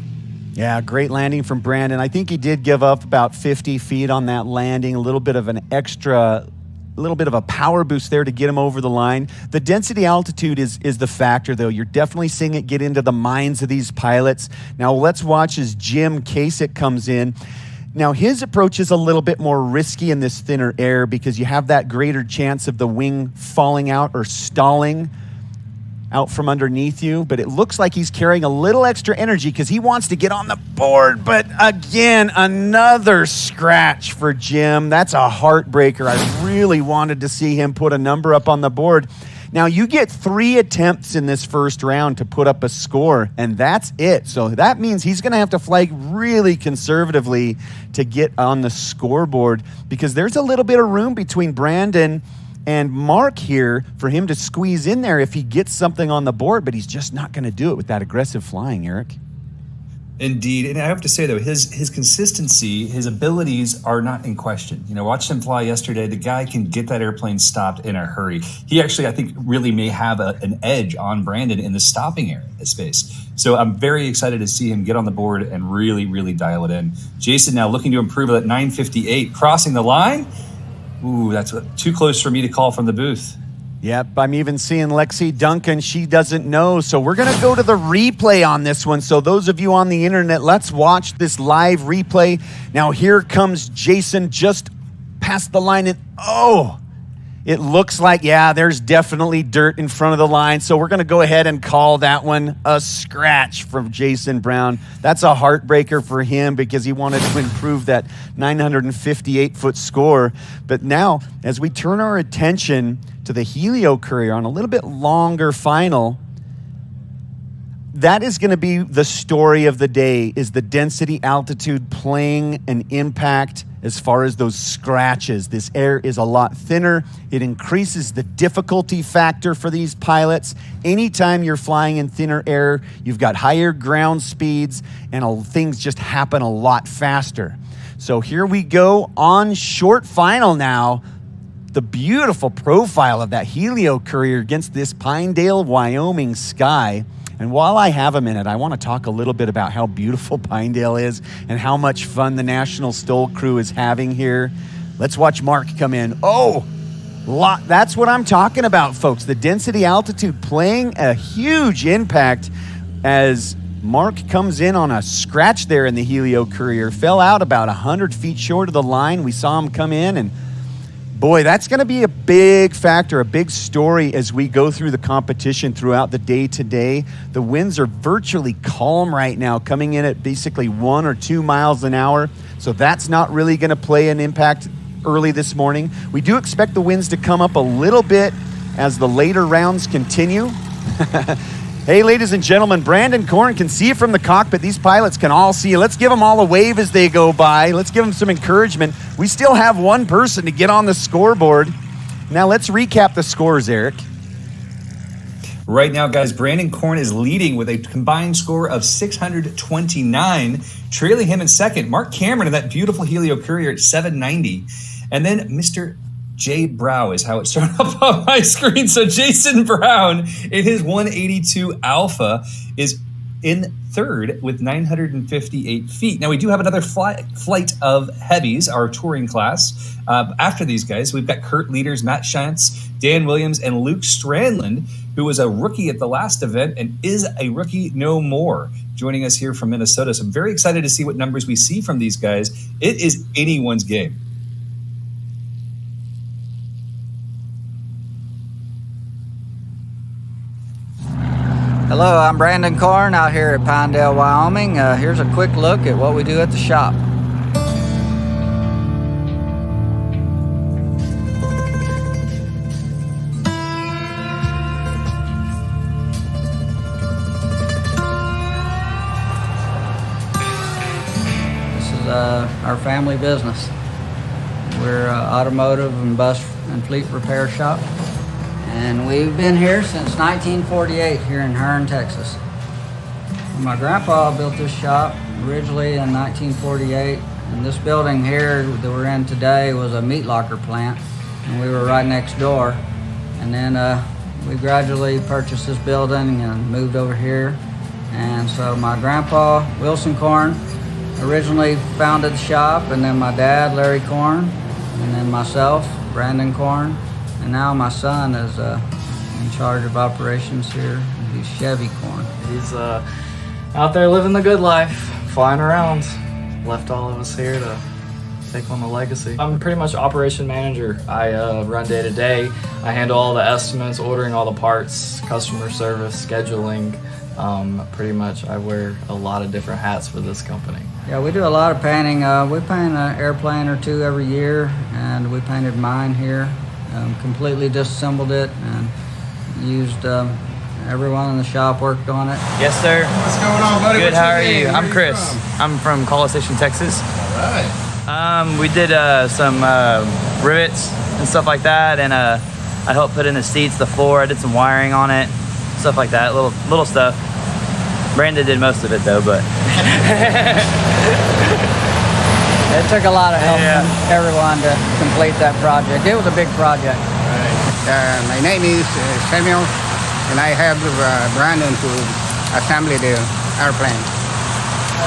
Yeah, great landing from Brandon. I think he did give up about 50 feet on that landing, a little bit of a power boost there to get him over the line. The density altitude is the factor, though. You're definitely seeing it get into the minds of these pilots. Now let's watch as Jim Kasich comes in. Now his approach is a little bit more risky in this thinner air because you have that greater chance of the wing falling out or stalling out from underneath you, but it looks like he's carrying a little extra energy because he wants to get on the board. But again, another scratch for Jim. That's a heartbreaker. I really wanted to see him put a number up on the board. Now you get 3 attempts in this first round to put up a score, and that's it. So that means he's going to have to fly really conservatively to get on the scoreboard because there's a little bit of room between Brandon and Mark here for him to squeeze in there if he gets something on the board, but he's just not going to do it with that aggressive flying, Eric. Indeed. And I have to say, though, his consistency, his abilities are not in question. Watched him fly yesterday. The guy can get that airplane stopped in a hurry. He actually, I think, really may have an edge on Brandon in the stopping area space. So I'm very excited to see him get on the board and really, really dial it in. Jason now looking to improve at 958, crossing the line. Ooh, that's too close for me to call from the booth. Yep, I'm even seeing Lexi Duncan. She doesn't know. So we're going to go to the replay on this one. So those of you on the internet, let's watch this live replay. Now here comes Jason just past the line. And it looks like, yeah, there's definitely dirt in front of the line. So we're going to go ahead and call that one a scratch from Jason Brown. That's a heartbreaker for him because he wanted to improve that 958-foot score. But now, as we turn our attention to the Helio Courier on a little bit longer final, that is going to be the story of the day, is the density altitude playing an impact as far as those scratches. This air is a lot thinner. It increases the difficulty factor for these pilots. Anytime you're flying in thinner air, you've got higher ground speeds and things just happen a lot faster. So here we go on short final now. The beautiful profile of that Helio Courier against this Pinedale, Wyoming sky. And while I have a minute, I want to talk a little bit about how beautiful Pinedale is and how much fun the National STOL crew is having here. Let's watch Mark come in. That's what I'm talking about, folks. The density altitude playing a huge impact as Mark comes in on a scratch there in the Helio Courier. Fell out about 100 feet short of the line. We saw him come in, and boy, that's going to be a big factor, a big story as we go through the competition throughout the day today. The winds are virtually calm right now, coming in at basically 1 or 2 miles an hour. So that's not really going to play an impact early this morning. We do expect the winds to come up a little bit as the later rounds continue. Hey, ladies and gentlemen, Brandon Korn can see you from the cockpit. These pilots can all see you. Let's give them all a wave as they go by. Let's give them some encouragement. We still have one person to get on the scoreboard. Now let's recap the scores, Eric. Right now, guys, Brandon Korn is leading with a combined score of 629. Trailing him in second, Mark Cameron in that beautiful Helio Courier at 790. And then Mr. Jay Brow is how it started up on my screen. So Jason Brown in his 182 Alpha is in third with 958 feet. Now we do have another flight of heavies, our touring class. After these guys, we've got Kurt Leaders, Matt Shantz, Dan Williams, and Luke Strandland, who was a rookie at the last event and is a rookie no more, joining us here from Minnesota. So I'm very excited to see what numbers we see from these guys. It is anyone's game. Hello, I'm Brandon Korn out here at Pinedale, Wyoming. Here's a quick look at what we do at the shop. This is our family business. We're an automotive and bus and fleet repair shop. And we've been here since 1948 here in Hearne, Texas. My grandpa built this shop originally in 1948, and this building here that we're in today was a meat locker plant, and we were right next door. And then we gradually purchased this building and moved over here. And so my grandpa, Wilson Korn, originally founded the shop, and then my dad, Larry Korn, and then myself, Brandon Korn. And now my son is in charge of operations here. He's Chevy Korn. He's out there living the good life, flying around. Left all of us here to take on the legacy. I'm pretty much operation manager. I run day to day. I handle all the estimates, ordering all the parts, customer service, scheduling. Pretty much I wear a lot of different hats for this company. Yeah, we do a lot of painting. We paint an airplane or two every year, and we painted mine here. Completely disassembled it and used everyone in the shop worked on it. Yes, sir. What's going on, buddy? Good. What's How are your name? you? Where I'm you Chris. from? I'm from College Station, Texas. All right. We did some rivets and stuff like that, and I helped put in the seats, the floor. I did some wiring on it, stuff like that. Little stuff. Brandon did most of it though, but It took a lot of help from everyone to complete that project. It was a big project. My name is Samuel, and I have Brandon to assemble the airplane.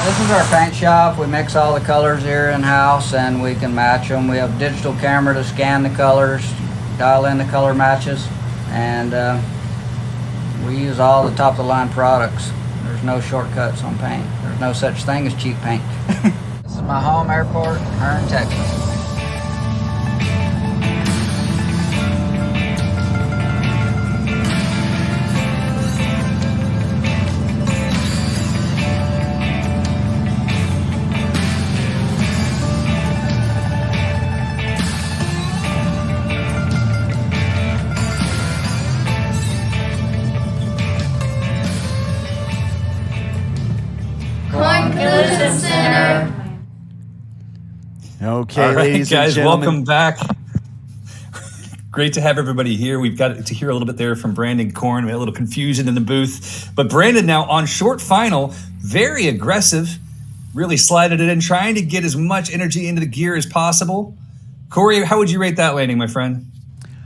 This is our paint shop. We mix all the colors here in-house, and we can match them. We have a digital camera to scan the colors, dial in the color matches, And we use all the top-of-the-line products. There's no shortcuts on paint. There's no such thing as cheap paint. This is my home airport, Hearn, Texas. Okay, All right, ladies guys, and gentlemen. welcome back. Great to have everybody here. We've got to hear a little bit there from Brandon Korn. We had a little confusion in the booth. But Brandon now on short final, very aggressive, really slided it in, trying to get as much energy into the gear as possible. Corey, how would you rate that landing, my friend?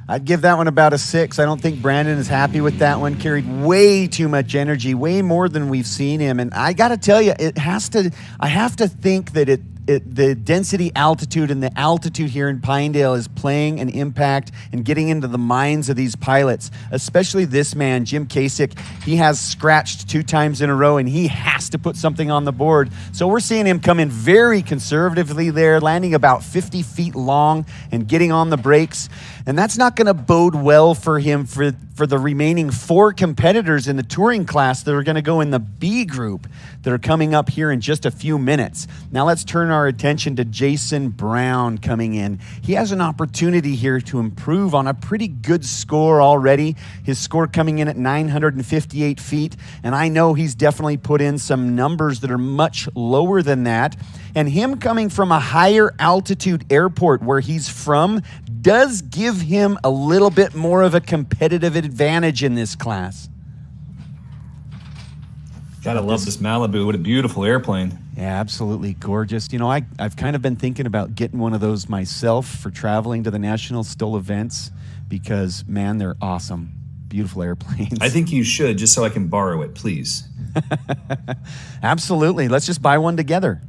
I'd give that one about a 6. I don't think Brandon is happy with that one. Carried way too much energy, way more than we've seen him. And I got to tell you, I have to think that the density altitude and the altitude here in Pinedale is playing an impact and getting into the minds of these pilots, especially this man, Jim Kasich. He has scratched 2 times in a row, and he has to put something on the board. So we're seeing him come in very conservatively there, landing about 50 feet long and getting on the brakes. And that's not going to bode well for him for the remaining 4 competitors in the touring class that are going to go in the B group that are coming up here in just a few minutes. Now let's turn our attention to Jason Brown coming in. He has an opportunity here to improve on a pretty good score already. His score coming in at 958 feet, and I know he's definitely put in some numbers that are much lower than that. And him coming from a higher altitude airport where he's from does give him a little bit more of a competitive advantage in this class. Gotta love this Malibu. What a beautiful airplane. Yeah, absolutely gorgeous. You know, I've kind of been thinking about getting one of those myself for traveling to the National STOL events because, man, they're awesome. Beautiful airplanes. I think you should, just so I can borrow it, please. Absolutely. Let's just buy one together.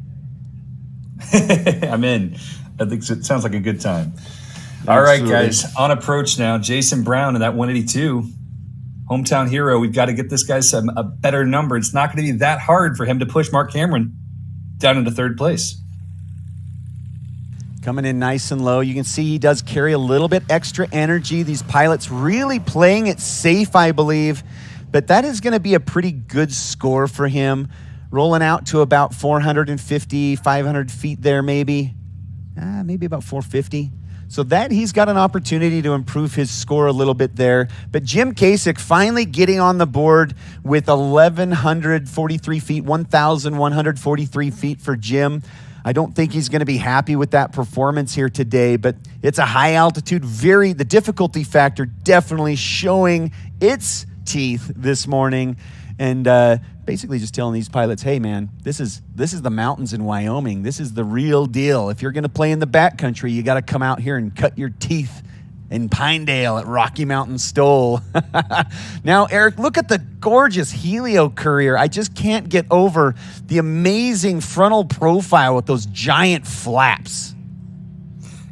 I'm in. I think it sounds like a good time. All right, guys, on approach now. Jason Brown in that 182. Hometown hero. We've got to get this guy a better number. It's not going to be that hard for him to push Mark Cameron down into 3rd place. Coming in nice and low. You can see he does carry a little bit extra energy. These pilots really playing it safe, I believe. But that is going to be a pretty good score for him. Rolling out to about 450, 500 feet there maybe. Maybe about 450. So that he's got an opportunity to improve his score a little bit there. But Jim Kasich finally getting on the board with 1,143 feet, 1,143 feet for Jim. I don't think he's going to be happy with that performance here today, but it's a high altitude, the difficulty factor definitely showing its teeth this morning. And basically just telling these pilots, hey, man, this is the mountains in Wyoming. This is the real deal. If you're going to play in the backcountry, you got to come out here and cut your teeth in Pinedale at Rocky Mountain STOL. Now, Eric, look at the gorgeous Helio Courier. I just can't get over the amazing frontal profile with those giant flaps.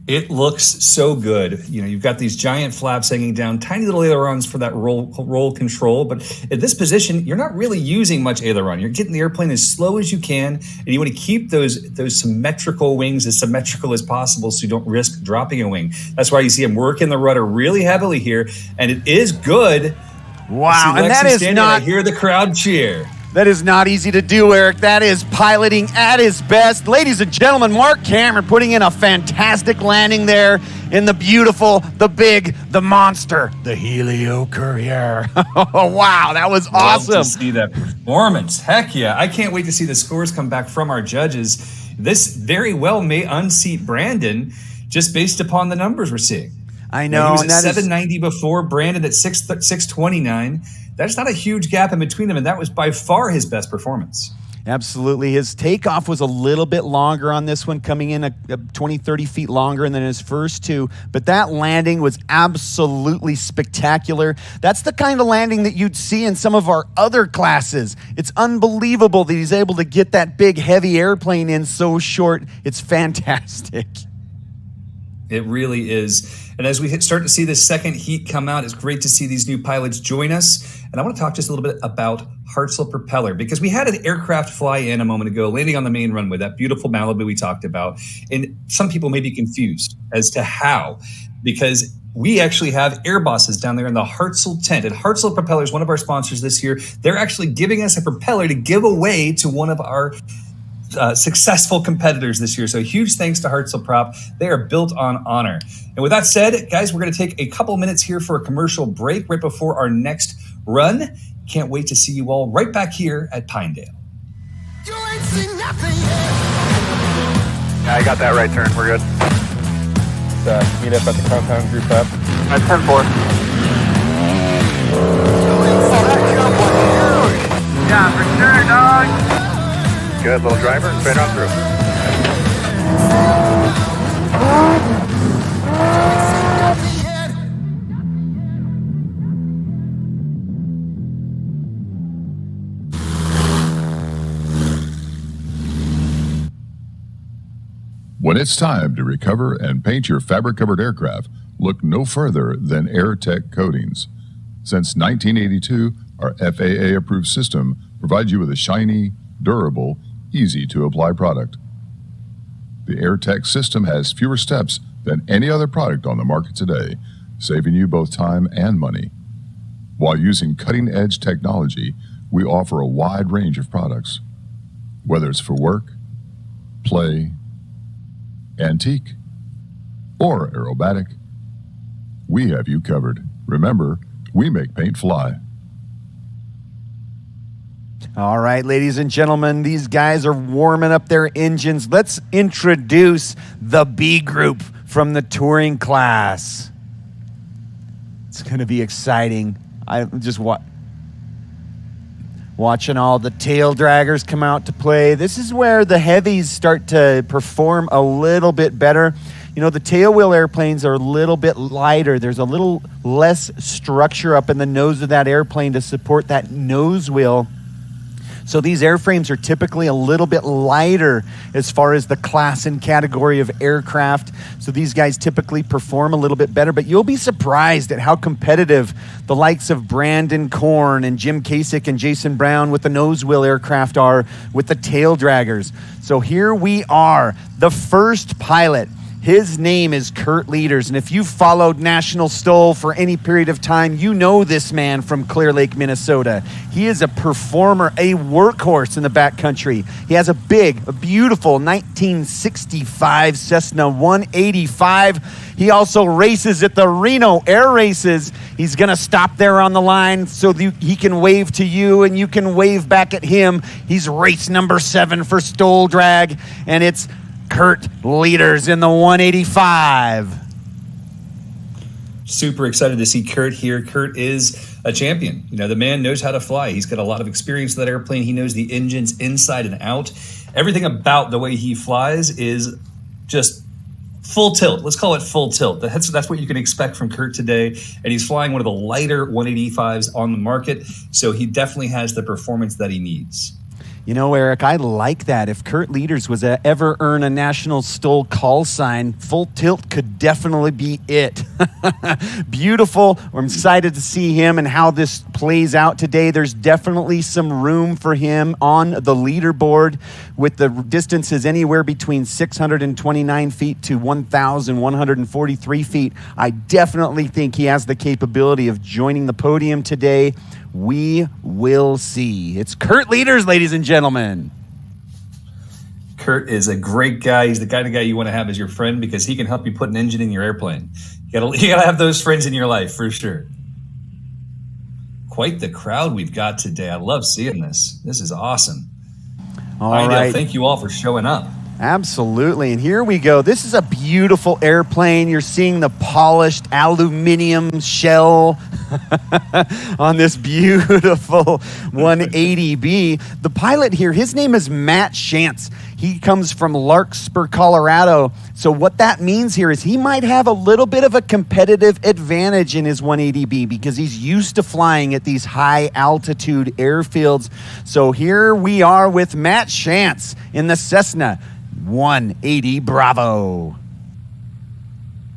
It looks so good. You know, you've got these giant flaps hanging down, tiny little ailerons for that roll control. But at this position, you're not really using much aileron. You're getting the airplane as slow as you can, and you want to keep those symmetrical wings as symmetrical as possible so you don't risk dropping a wing. That's why you see him working the rudder really heavily here, and it is good. Wow, and that is not... I hear the crowd cheer. That is not easy to do, Eric. That is piloting at his best. Ladies and gentlemen, Mark Cameron putting in a fantastic landing there in the beautiful, the big, the monster, the Helio Courier. Wow, that was awesome. Love to see that performance. Heck yeah. I can't wait to see the scores come back from our judges. This very well may unseat Brandon just based upon the numbers we're seeing. I know. He was at 790 before, Brandon at 629. That's not a huge gap in between them, and that was by far his best performance. Absolutely. His takeoff was a little bit longer on this one, coming in 20, 30 feet longer than his first 2. But that landing was absolutely spectacular. That's the kind of landing that you'd see in some of our other classes. It's unbelievable that he's able to get that big, heavy airplane in so short. It's fantastic. It really is. And as we start to see this second heat come out, it's great to see these new pilots join us. And I want to talk just a little bit about Hartzell Propeller, because we had an aircraft fly in a moment ago, landing on the main runway, that beautiful Malibu we talked about. And some people may be confused as to how, because we actually have air bosses down there in the Hartzell tent. And Hartzell Propeller is one of our sponsors this year. They're actually giving us a propeller to give away to one of our successful competitors this year. So huge thanks to Hartzell Prop. They are built on honor. And with that said, guys, we're going to take a couple minutes here for a commercial break right before our next run. Can't wait to see you all right back here at Pinedale. You ain't seen nothing yet. I got that right turn. We're good. Let's meet up at the compound group up. At 10-4. Yeah, for sure, dog. Good, little driver, straight on through. When it's time to recover and paint your fabric-covered aircraft, look no further than AirTech Coatings. Since 1982, our FAA-approved system provides you with a shiny, durable, easy-to-apply product. The AirTech system has fewer steps than any other product on the market today, saving you both time and money. While using cutting-edge technology, we offer a wide range of products. Whether it's for work, play, antique, or aerobatic, we have you covered. Remember, we make paint fly. All right, ladies and gentlemen, these guys are warming up their engines. Let's introduce the B group from the touring class. It's going to be exciting. I'm just watching all the tail draggers come out to play. This is where the heavies start to perform a little bit better. You know, the tailwheel airplanes are a little bit lighter. There's a little less structure up in the nose of that airplane to support that nose wheel. So these airframes are typically a little bit lighter as far as the class and category of aircraft. So these guys typically perform a little bit better, but you'll be surprised at how competitive the likes of Brandon Korn and Jim Kasich and Jason Brown with the nose wheel aircraft are with the tail draggers. So here we are, the first pilot. His name is Kurt Leaders, and if you've followed National STOL for any period of time, you know this man from Clear Lake, Minnesota. He is a performer, a workhorse in the backcountry. He has a beautiful 1965 Cessna 185. He also races at the Reno Air Races. He's going to stop there on the line so he can wave to you and you can wave back at him. He's race number 7 for STOL Drag, and it's Kurt Leaders in the 185. Super excited to see Kurt here. Kurt is a champion. You know, the man knows how to fly. He's got a lot of experience with that airplane. He knows the engines inside and out. Everything about the way he flies is just full tilt. Let's call it full tilt. That's what you can expect from Kurt today. And he's flying one of the lighter 185s on the market. So he definitely has the performance that he needs. You know, Eric, I like that. If Kurt Leaders was to ever earn a National STOL call sign, full tilt could definitely be it. Beautiful. I'm excited to see him and how this plays out today. There's definitely some room for him on the leaderboard with the distances anywhere between 629 feet to 1,143 feet. I definitely think he has the capability of joining the podium today. We will see. It's Kurt Leaders, ladies and gentlemen. Kurt is a great guy. He's the kind of guy you want to have as your friend because he can help you put an engine in your airplane. You gotta have those friends in your life for sure. Quite the crowd we've got today. I love seeing this. This is awesome. All right. Thank you all for showing up. Absolutely. And here we go. This is a beautiful airplane. You're seeing the polished aluminum shell on this beautiful 180B. The pilot here, his name is Matt Shantz. He comes from Larkspur, Colorado. So what that means here is he might have a little bit of a competitive advantage in his 180B because he's used to flying at these high altitude airfields. So here we are with Matt Shantz in the Cessna 180 Bravo.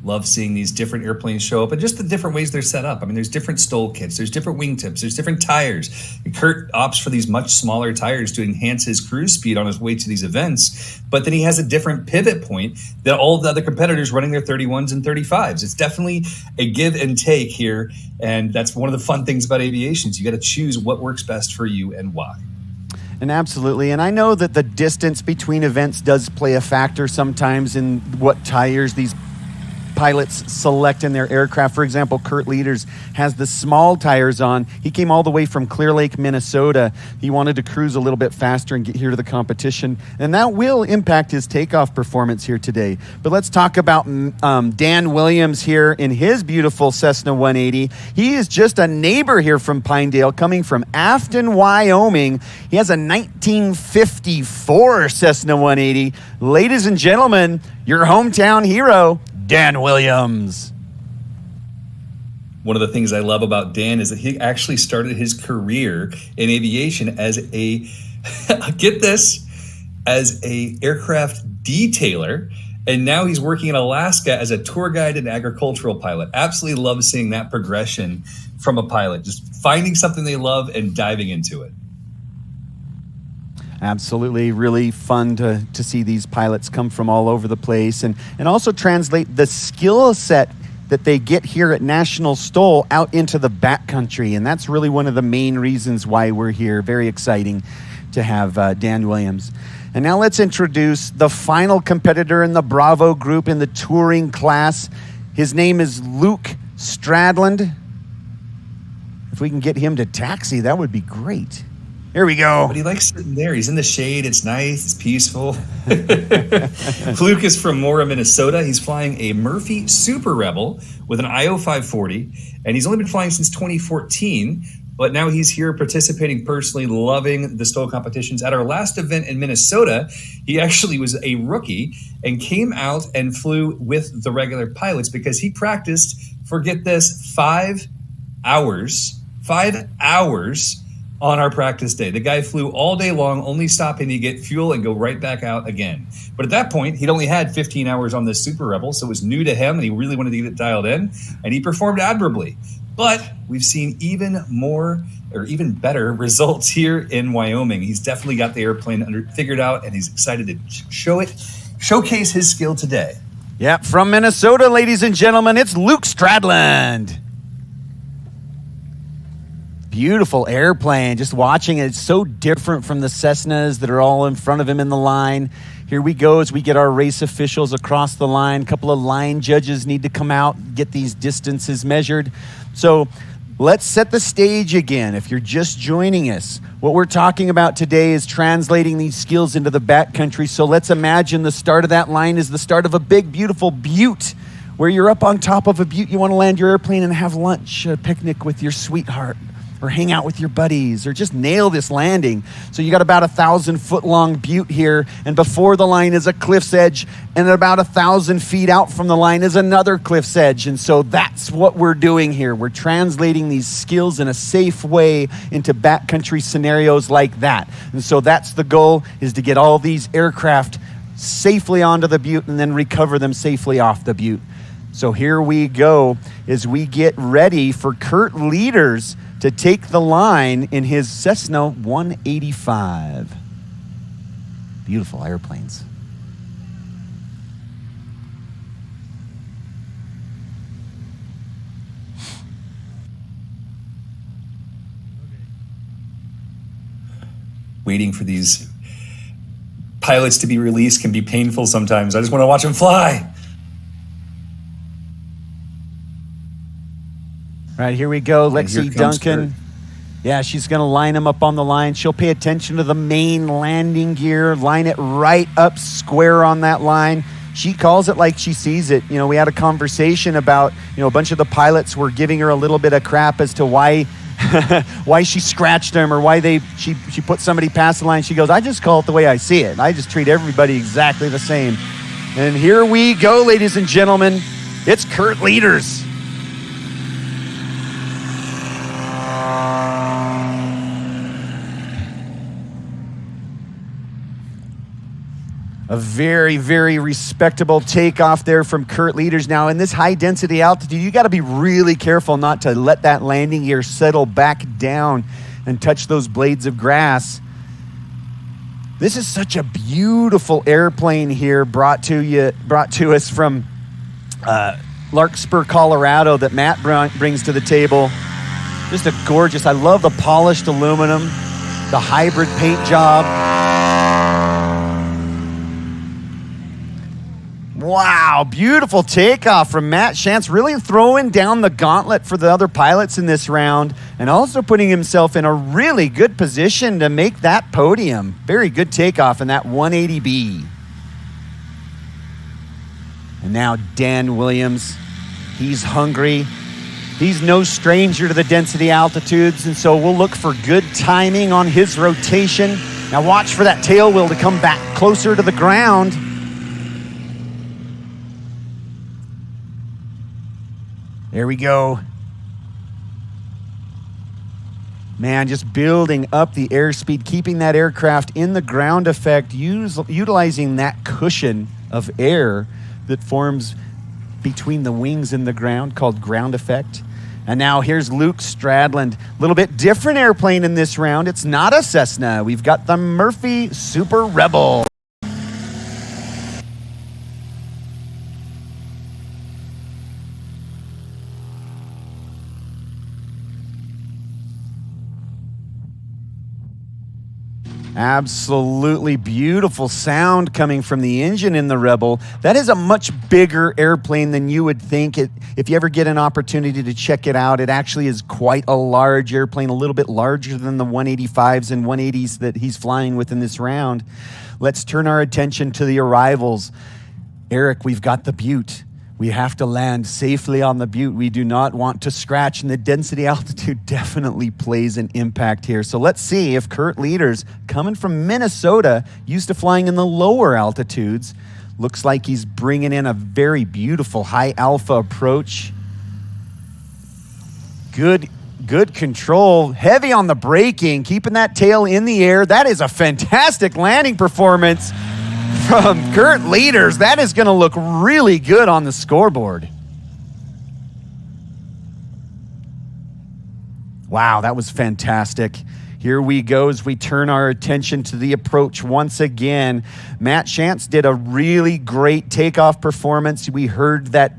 Love seeing these different airplanes show up and just the different ways they're set up. I mean, there's different STOL kits, there's different wingtips, there's different tires. And Kurt opts for these much smaller tires to enhance his cruise speed on his way to these events. But then he has a different pivot point than all the other competitors running their 31s and 35s. It's definitely a give and take here. And that's one of the fun things about aviation. You got to choose what works best for you and why. And absolutely. And I know that the distance between events does play a factor sometimes in what tires these pilots select in their aircraft. For example, Kurt Leaders has the small tires on. He came all the way from Clear Lake, Minnesota. He wanted to cruise a little bit faster and get here to the competition. And that will impact his takeoff performance here today. But let's talk about Dan Williams here in his beautiful Cessna 180. He is just a neighbor here from Pinedale, coming from Afton, Wyoming. He has a 1954 Cessna 180. Ladies and gentlemen, your hometown hero, Dan Williams. One of the things I love about Dan is that he actually started his career in aviation as a, get this, as a aircraft detailer. And now he's working in Alaska as a tour guide and agricultural pilot. Absolutely love seeing that progression from a pilot, just finding something they love and diving into it. Absolutely, really fun to see these pilots come from all over the place and also translate the skill set that they get here at National STOL out into the backcountry. And that's really one of the main reasons why we're here. Very exciting to have Dan Williams. And now let's introduce the final competitor in the Bravo group in the touring class. His name is Luke Stradland. If we can get him to taxi, that would be great. Here we go. But he likes sitting there. He's in the shade. It's nice. It's peaceful. Luke is from Mora, Minnesota. He's flying a Murphy Super Rebel with an IO 540, and he's only been flying since 2014. But now he's here participating personally, loving the STOL competitions. At our last event in Minnesota, he actually was a rookie and came out and flew with the regular pilots because he practiced, forget this, 5 hours on our practice day. The guy flew all day long, only stopping to get fuel and go right back out again. But at that point, he'd only had 15 hours on this Super Rebel, so it was new to him, and he really wanted to get it dialed in, and he performed admirably. But we've seen even more or even better results here in Wyoming. He's definitely got the airplane figured out, and he's excited to showcase his skill today. Yep, from Minnesota, ladies and gentlemen, it's Luke Stradland. Beautiful airplane. Just watching it, it's so different from the Cessnas that are all in front of him in the line. Here we go as we get our race officials across the line. A couple of line judges need to come out, get these distances measured. So let's set the stage again. If you're just joining us, what we're talking about today is translating these skills into the backcountry. So let's imagine the start of that line is the start of a big, beautiful butte where you're up on top of a butte. You want to land your airplane and have lunch, a picnic with your sweetheart, or hang out with your buddies, or just nail this landing. So you got about 1,000-foot long butte here, and before the line is a cliff's edge, and about 1,000 feet out from the line is another cliff's edge. And so that's what we're doing here. We're translating these skills in a safe way into backcountry scenarios like that. And so that's the goal, is to get all these aircraft safely onto the butte and then recover them safely off the butte. So here we go as we get ready for Kurt Leaders to take the line in his Cessna 185. Beautiful airplanes. Waiting for these pilots to be released can be painful sometimes. I just want to watch them fly. All right, here we go. Lexi Duncan. Kurt. Yeah, she's going to line them up on the line. She'll pay attention to the main landing gear, line it right up square on that line. She calls it like she sees it. You know, we had a conversation about, a bunch of the pilots were giving her a little bit of crap as to why why she scratched them or why she put somebody past the line. She goes, I just call it the way I see it. I just treat everybody exactly the same. And here we go, ladies and gentlemen. It's Kurt Leaders. A very, very respectable takeoff there from Kurt Leaders. Now, in this high-density altitude, you got to be really careful not to let that landing gear settle back down and touch those blades of grass. This is such a beautiful airplane here, brought to us from Larkspur, Colorado, that Matt brings to the table. Just a gorgeous. I love the polished aluminum, the hybrid paint job. Wow, beautiful takeoff from Matt Shantz, really throwing down the gauntlet for the other pilots in this round and also putting himself in a really good position to make that podium. Very good takeoff in that 180B. And now Dan Williams, he's hungry. He's no stranger to the density altitudes, and so we'll look for good timing on his rotation. Now watch for that tail wheel to come back closer to the ground. There we go. Man, just building up the airspeed, keeping that aircraft in the ground effect, utilizing that cushion of air that forms between the wings and the ground called ground effect. And now here's Luke Stradland. A little bit different airplane in this round. It's not a Cessna. We've got the Murphy Super Rebel. Absolutely beautiful sound coming from the engine in the Rebel. That is a much bigger airplane than you would think. If you ever get an opportunity to check it out, it actually is quite a large airplane, a little bit larger than the 185s and 180s that he's flying with in this round. Let's turn our attention to the arrivals. Eric, we've got the Butte. We have to land safely on the Butte. We do not want to scratch, and the density altitude definitely plays an impact here. So let's see if Kurt Leaders, coming from Minnesota, used to flying in the lower altitudes, looks like he's bringing in a very beautiful high alpha approach. Good control, heavy on the braking, keeping that tail in the air. That is a fantastic landing performance from Kurt Leaders. That is going to look really good on the scoreboard. Wow, that was fantastic. Here we go as we turn our attention to the approach once again. Matt Shantz did a really great takeoff performance. We heard that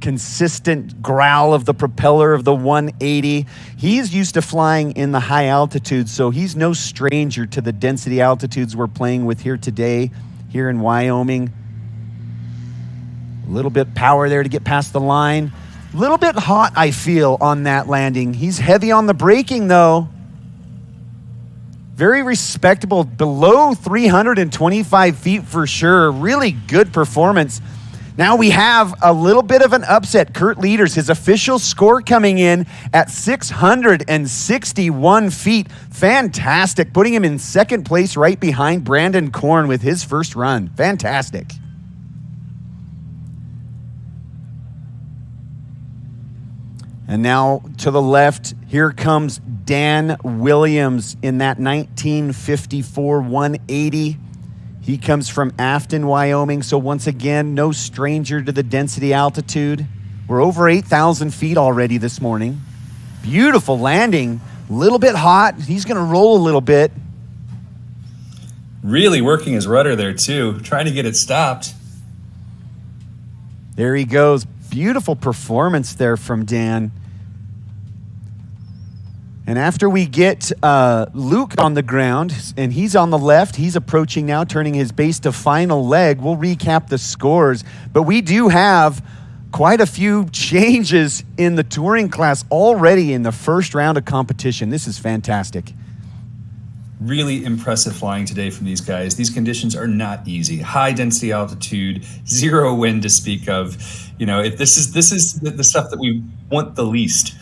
consistent growl of the propeller of the 180. He's used to flying in the high altitudes, so he's no stranger to the density altitudes we're playing with here today, here in Wyoming. A little bit power there to get past the line. A little bit hot, I feel, on that landing. He's heavy on the braking, though. Very respectable, below 325 feet for sure. Really good performance. Now we have a little bit of an upset. Kurt Leaders, his official score coming in at 661 feet. Fantastic. Putting him in second place right behind Brandon Korn with his first run. Fantastic. And now to the left, here comes Dan Williams in that 1954 180. He comes from Afton, Wyoming, so once again, no stranger to the density altitude. We're over 8,000 feet already this morning. Beautiful landing, a little bit hot. He's going to roll a little bit. Really working his rudder there too, trying to get it stopped. There he goes. Beautiful performance there from Dan. And after we get Luke on the ground, and he's on the left, he's approaching now, turning his base to final leg. We'll recap the scores, but we do have quite a few changes in the touring class already in the first round of competition. This is fantastic. Really impressive flying today from these guys. These conditions are not easy. High density altitude, zero wind to speak of. You know, this is the stuff that we want the least.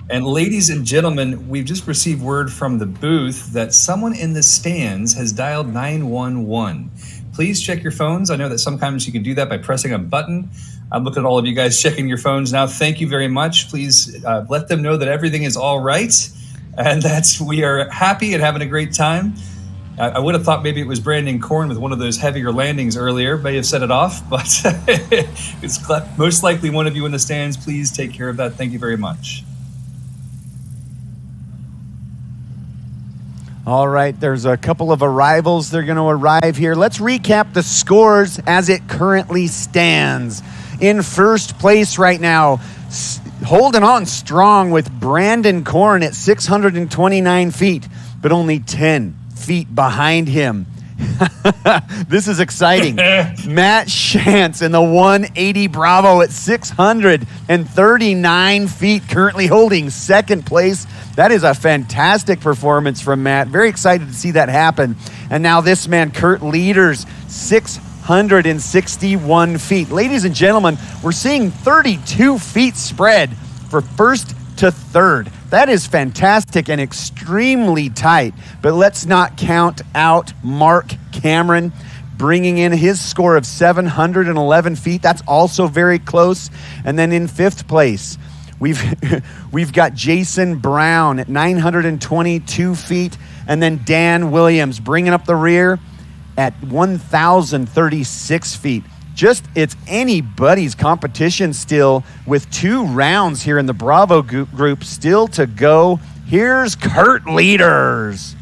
And ladies and gentlemen, we've just received word from the booth that someone in the stands has dialed 911. Please check your phones. I know that sometimes you can do that by pressing a button. I'm looking at all of you guys checking your phones now. Thank you very much. Please let them know that everything is all right. And we are happy and having a great time. I would have thought maybe it was Brandon Korn with one of those heavier landings earlier, may have set it off, but it's most likely one of you in the stands. Please take care of that. Thank you very much. All right, there's a couple of arrivals. They're going to arrive here. Let's recap the scores as it currently stands. In first place right now, holding on strong with Brandon Korn at 629 feet, but only 10 feet behind him. This is exciting. Matt Shantz in the 180 Bravo at 639 feet, currently holding second place. That is a fantastic performance from Matt. Very excited to see that happen. And now this man, Kurt Leaders, 661 feet. Ladies and gentlemen, we're seeing 32 feet spread for first to third. That is fantastic and extremely tight. But let's not count out Mark Cameron, bringing in his score of 711 feet. That's also very close. And then in fifth place, we've got Jason Brown at 922 feet. And then Dan Williams bringing up the rear at 1,036 feet. It's anybody's competition still, with 2 rounds here in the Bravo group still to go. Here's Kurt Leaders.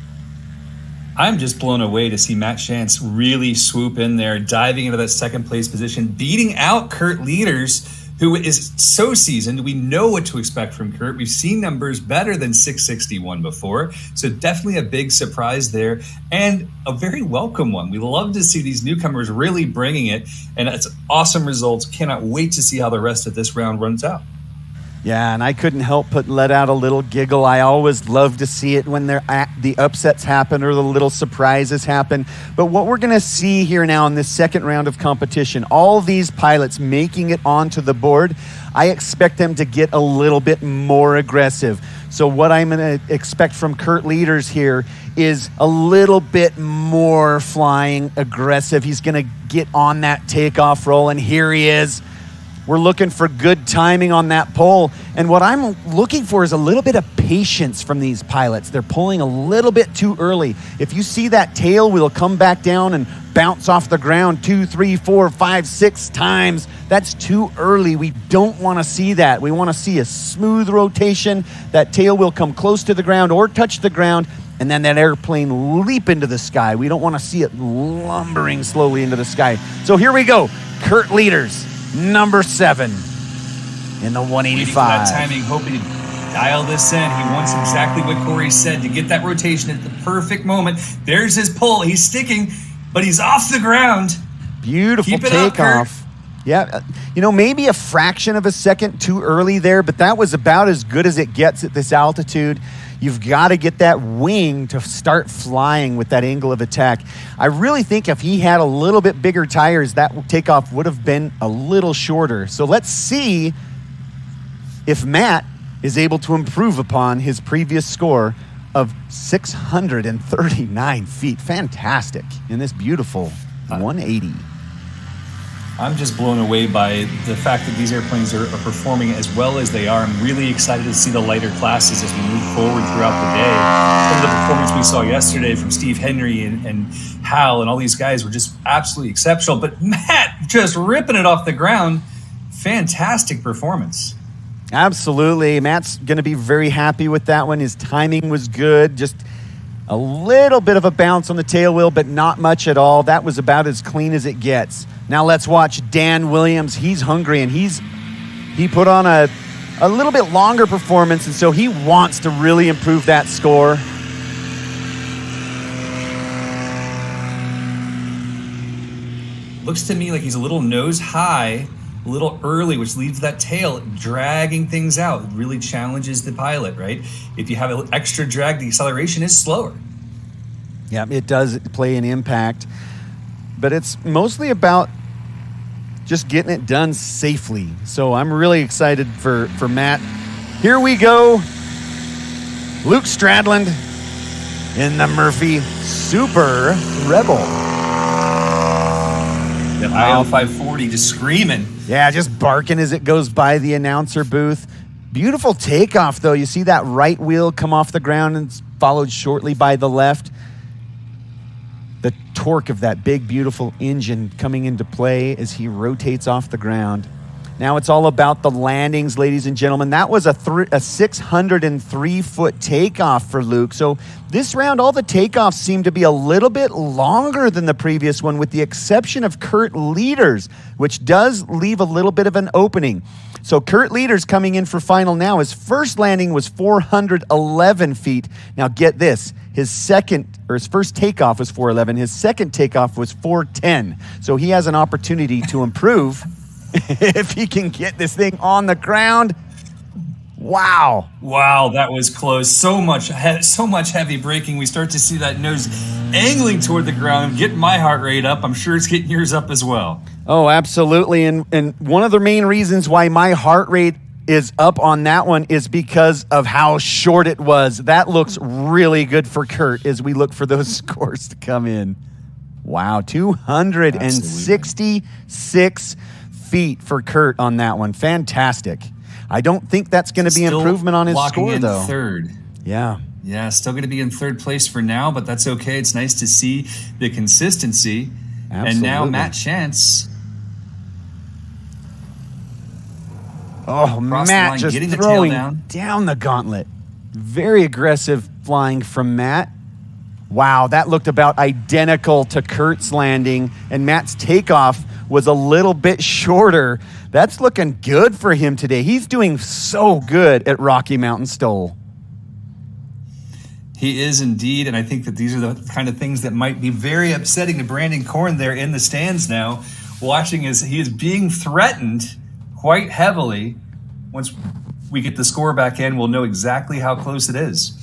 I'm just blown away to see Matt Shantz really swoop in there, diving into that second place position, beating out Kurt Leaders, who is so seasoned. We know what to expect from Kurt. We've seen numbers better than 661 before. So definitely a big surprise there, and a very welcome one. We love to see these newcomers really bringing it, and it's awesome results. Cannot wait to see how the rest of this round runs out. Yeah, and I couldn't help but let out a little giggle. I always love to see it when the upsets happen or the little surprises happen. But what we're going to see here now in this second round of competition, all these pilots making it onto the board, I expect them to get a little bit more aggressive. So what I'm going to expect from Kurt Leaders here is a little bit more flying aggressive. He's going to get on that takeoff roll, and here he is. We're looking for good timing on that pole. And what I'm looking for is a little bit of patience from these pilots. They're pulling a little bit too early. If you see that tail wheel come back down and bounce off the ground 2, 3, 4, 5, 6 times, that's too early. We don't want to see that. We want to see a smooth rotation. That tail wheel come close to the ground or touch the ground, and then that airplane leap into the sky. We don't want to see it lumbering slowly into the sky. So here we go. Kurt Leaders, number 7 in the 185. Waiting for that timing, hoping to dial this in. He wants exactly what Corey said, to get that rotation at the perfect moment. There's his pull. He's sticking, but he's off the ground. Beautiful takeoff. Yeah, maybe a fraction of a second too early there, but that was about as good as it gets at this altitude. You've got to get that wing to start flying with that angle of attack. I really think if he had a little bit bigger tires, that takeoff would have been a little shorter. So let's see if Matt is able to improve upon his previous score of 639 feet. Fantastic in this beautiful 180. I'm just blown away by the fact that these airplanes are performing as well as they are. I'm really excited to see the lighter classes as we move forward throughout the day. Some of the performance we saw yesterday from Steve Henry and Hal and all these guys were just absolutely exceptional. But Matt just ripping it off the ground. Fantastic performance. Absolutely. Matt's going to be very happy with that one. His timing was good. Just a little bit of a bounce on the tail wheel, but not much at all. That was about as clean as it gets. Now let's watch Dan Williams. He's hungry, and he put on a little bit longer performance, and so he wants to really improve that score. Looks to me like he's a little nose high, a little early, which leaves that tail dragging things out. It really challenges the pilot, right? If you have an extra drag, the acceleration is slower. Yeah, it does play an impact, but it's mostly about just getting it done safely. So I'm really excited for Matt. Here we go. Luke Stradland in the Murphy Super Rebel. The IL 540 just screaming. Yeah, just barking as it goes by the announcer booth. Beautiful takeoff, though. You see that right wheel come off the ground and it's followed shortly by the left. The torque of that big, beautiful engine coming into play as he rotates off the ground. Now it's all about the landings, ladies and gentlemen. That was a 603-foot takeoff for Luke. So this round, all the takeoffs seem to be a little bit longer than the previous one, with the exception of Kurt Leaders, which does leave a little bit of an opening. So Kurt Leaders coming in for final now. His first landing was 411 feet. Now get this. His first takeoff was 411. His second takeoff was 410. So he has an opportunity to improve if he can get this thing on the ground. Wow. Wow, that was close. So much heavy braking. We start to see that nose angling toward the ground, getting my heart rate up. I'm sure it's getting yours up as well. Oh, absolutely. And one of the main reasons why my heart rate is up on that one is because of how short it was. That looks really good for Kurt as we look for those scores to come in. Wow, 266 feet for Kurt on that one. Fantastic. I don't think that's going to be improvement on his score, though. Third. Yeah. Yeah, still going to be in third place for now, but that's okay. It's nice to see the consistency. Absolutely. And now Matt Chance. Oh, Matt just throwing down the gauntlet. Very aggressive flying from Matt. Wow, that looked about identical to Kurt's landing, and Matt's takeoff was a little bit shorter. That's looking good for him today. He's doing so good at Rocky Mountain STOL. He is indeed, and I think that these are the kind of things that might be very upsetting to Brandon Korn there in the stands now, watching as he is being threatened quite heavily. Once we get the score back in, we'll know exactly how close it is.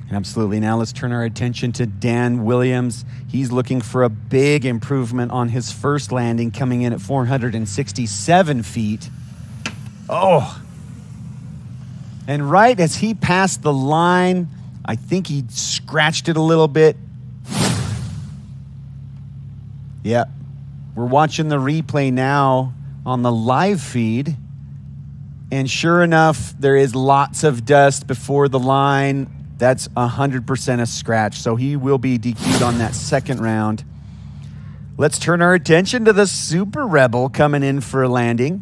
Absolutely. Now let's turn our attention to Dan Williams. He's looking for a big improvement on his first landing, coming in at 467 feet. Oh. And right as he passed the line, I think he scratched it a little bit. Yeah. We're watching the replay now on the live feed. And sure enough, there is lots of dust before the line. That's 100% a scratch. So he will be DQ'd on that second round. Let's turn our attention to the Super Rebel coming in for a landing.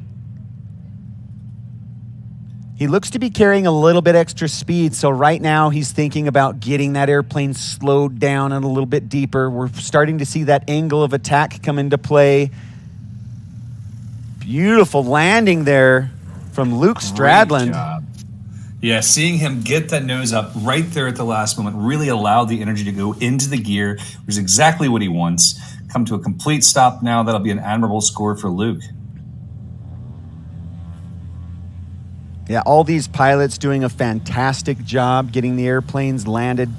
He looks to be carrying a little bit extra speed. So right now he's thinking about getting that airplane slowed down and a little bit deeper. We're starting to see that angle of attack come into play. Beautiful landing there from Luke Stradland. Great job. Yeah, seeing him get that nose up right there at the last moment really allowed the energy to go into the gear, which is exactly what he wants. Come to a complete stop now. That'll be an admirable score for Luke. Yeah, all these pilots doing a fantastic job getting the airplanes landed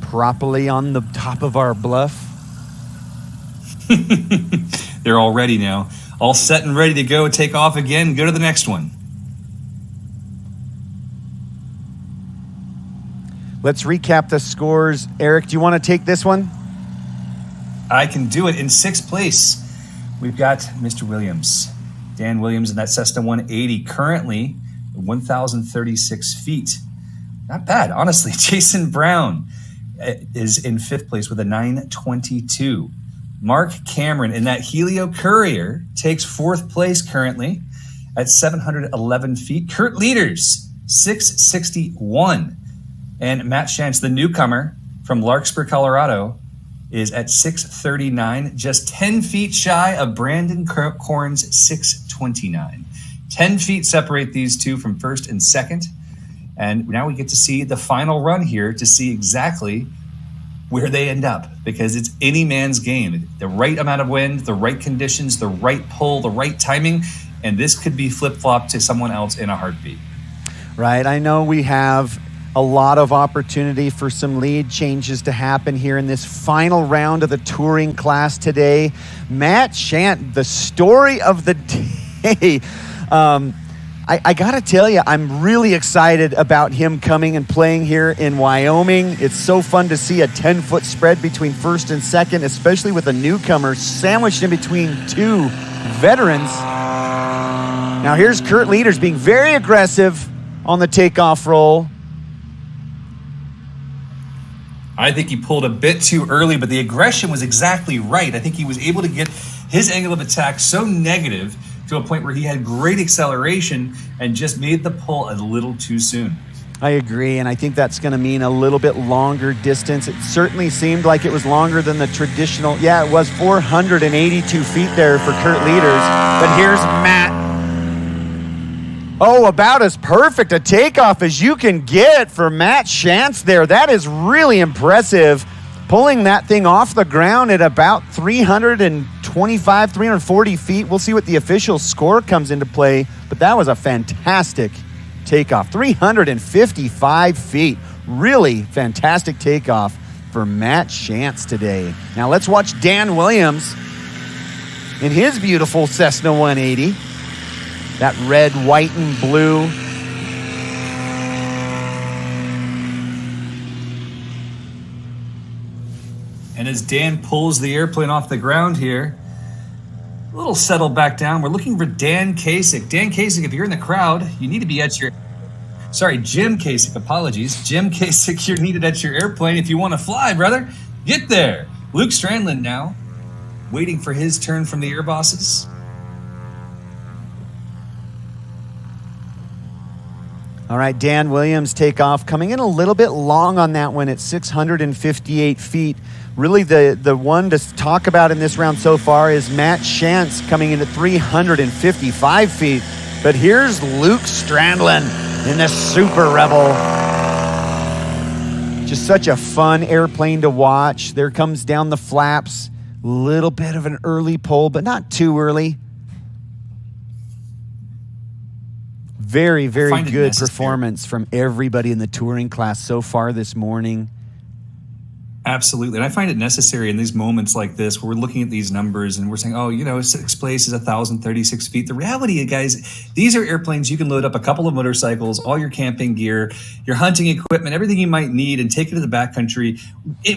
properly on the top of our bluff. They're all ready now. All set and ready to go. Take off again. Go to the next one. Let's recap the scores. Eric, do you want to take this one? I can do it. In sixth place, we've got Mr. Williams. Dan Williams in that Cessna 180, currently 1,036 feet. Not bad, honestly. Jason Brown is in fifth place with a 922. Mark Cameron in that Helio Courier takes fourth place currently at 711 feet. Kurt Leaders, 661. And Matt Chance, the newcomer from Larkspur, Colorado, is at 639, just 10 feet shy of Brandon Korn's 629. 10 feet separate these two from first and second. And now we get to see the final run here to see exactly where they end up, because it's any man's game. The right amount of wind, the right conditions, the right pull, the right timing, and this could be flip-flopped to someone else in a heartbeat. Right. I know we have a lot of opportunity for some lead changes to happen here in this final round of the touring class today. Matt Chant, the story of the day. I got to tell you, I'm really excited about him coming and playing here in Wyoming. It's so fun to see a 10-foot spread between first and second, especially with a newcomer sandwiched in between two veterans. Now here's Kurt Leaders being very aggressive. on the takeoff roll. I think he pulled a bit too early, but the aggression was exactly right. I think he was able to get his angle of attack so negative to a point where he had great acceleration and just made the pull a little too soon. I agree, and I think that's going to mean a little bit longer distance. It certainly seemed like it was longer than the traditional. Yeah, it was 482 feet there for Kurt Leaders, but here's Matt. Oh, about as perfect a takeoff as you can get for Matt Shantz there. That is really impressive. Pulling that thing off the ground at about 325, 340 feet. We'll see what the official score comes into play, but that was a fantastic takeoff. 355 feet. Really fantastic takeoff for Matt Shantz today. Now let's watch Dan Williams in his beautiful Cessna 180. That red, white, and blue. And as Dan pulls the airplane off the ground here, a little settled back down. We're looking for Dan Kasich. Dan Kasich, if you're in the crowd, you need to be at your... Sorry, Jim Kasich, apologies. Jim Kasich, you're needed at your airplane. If you want to fly, brother, get there. Luke Strandland now, waiting for his turn from the air bosses. All right, Dan Williams takeoff coming in a little bit long on that one at 658 feet. Really the one to talk about in this round so far is Matt Shantz coming in at 355 feet. But here's Luke Strandland in the Super Rebel. Just such a fun airplane to watch. There comes down the flaps. Little bit of an early pull, but not too early. Very, very good performance from everybody in the touring class so far this morning. Absolutely. And I find it necessary in these moments like this where we're looking at these numbers and we're saying, oh, you know, sixth place is 1,036 feet. The reality, guys, these are airplanes you can load up a couple of motorcycles, all your camping gear, your hunting equipment, everything you might need, and take it to the backcountry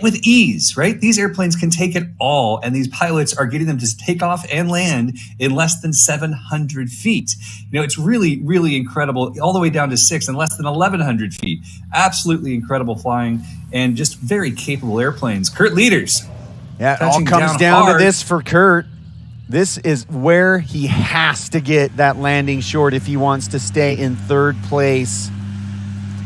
with ease, right? These airplanes can take it all, and these pilots are getting them to take off and land in less than 700 feet. You know, it's really, really incredible, all the way down to 6 and less than 1,100 feet. Absolutely incredible flying. And just very capable airplanes. Kurt Leaders. Yeah, it all comes down to this for Kurt. This is where he has to get that landing short if he wants to stay in third place.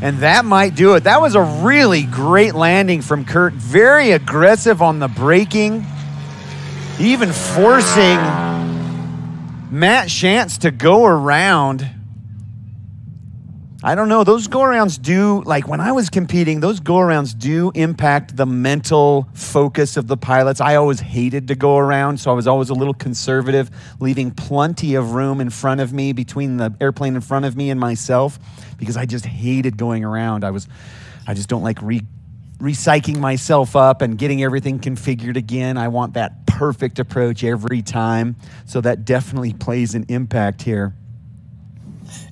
And that might do it. That was a really great landing from Kurt. Very aggressive on the braking. Even forcing Matt Shantz to go around. I don't know, those go-arounds do, like when I was competing, those go-arounds do impact the mental focus of the pilots. I always hated to go around, so I was always a little conservative, leaving plenty of room in front of me, between the airplane in front of me and myself, because I just hated going around. I just don't like recycling myself up and getting everything configured again. I want that perfect approach every time, so that definitely plays an impact here.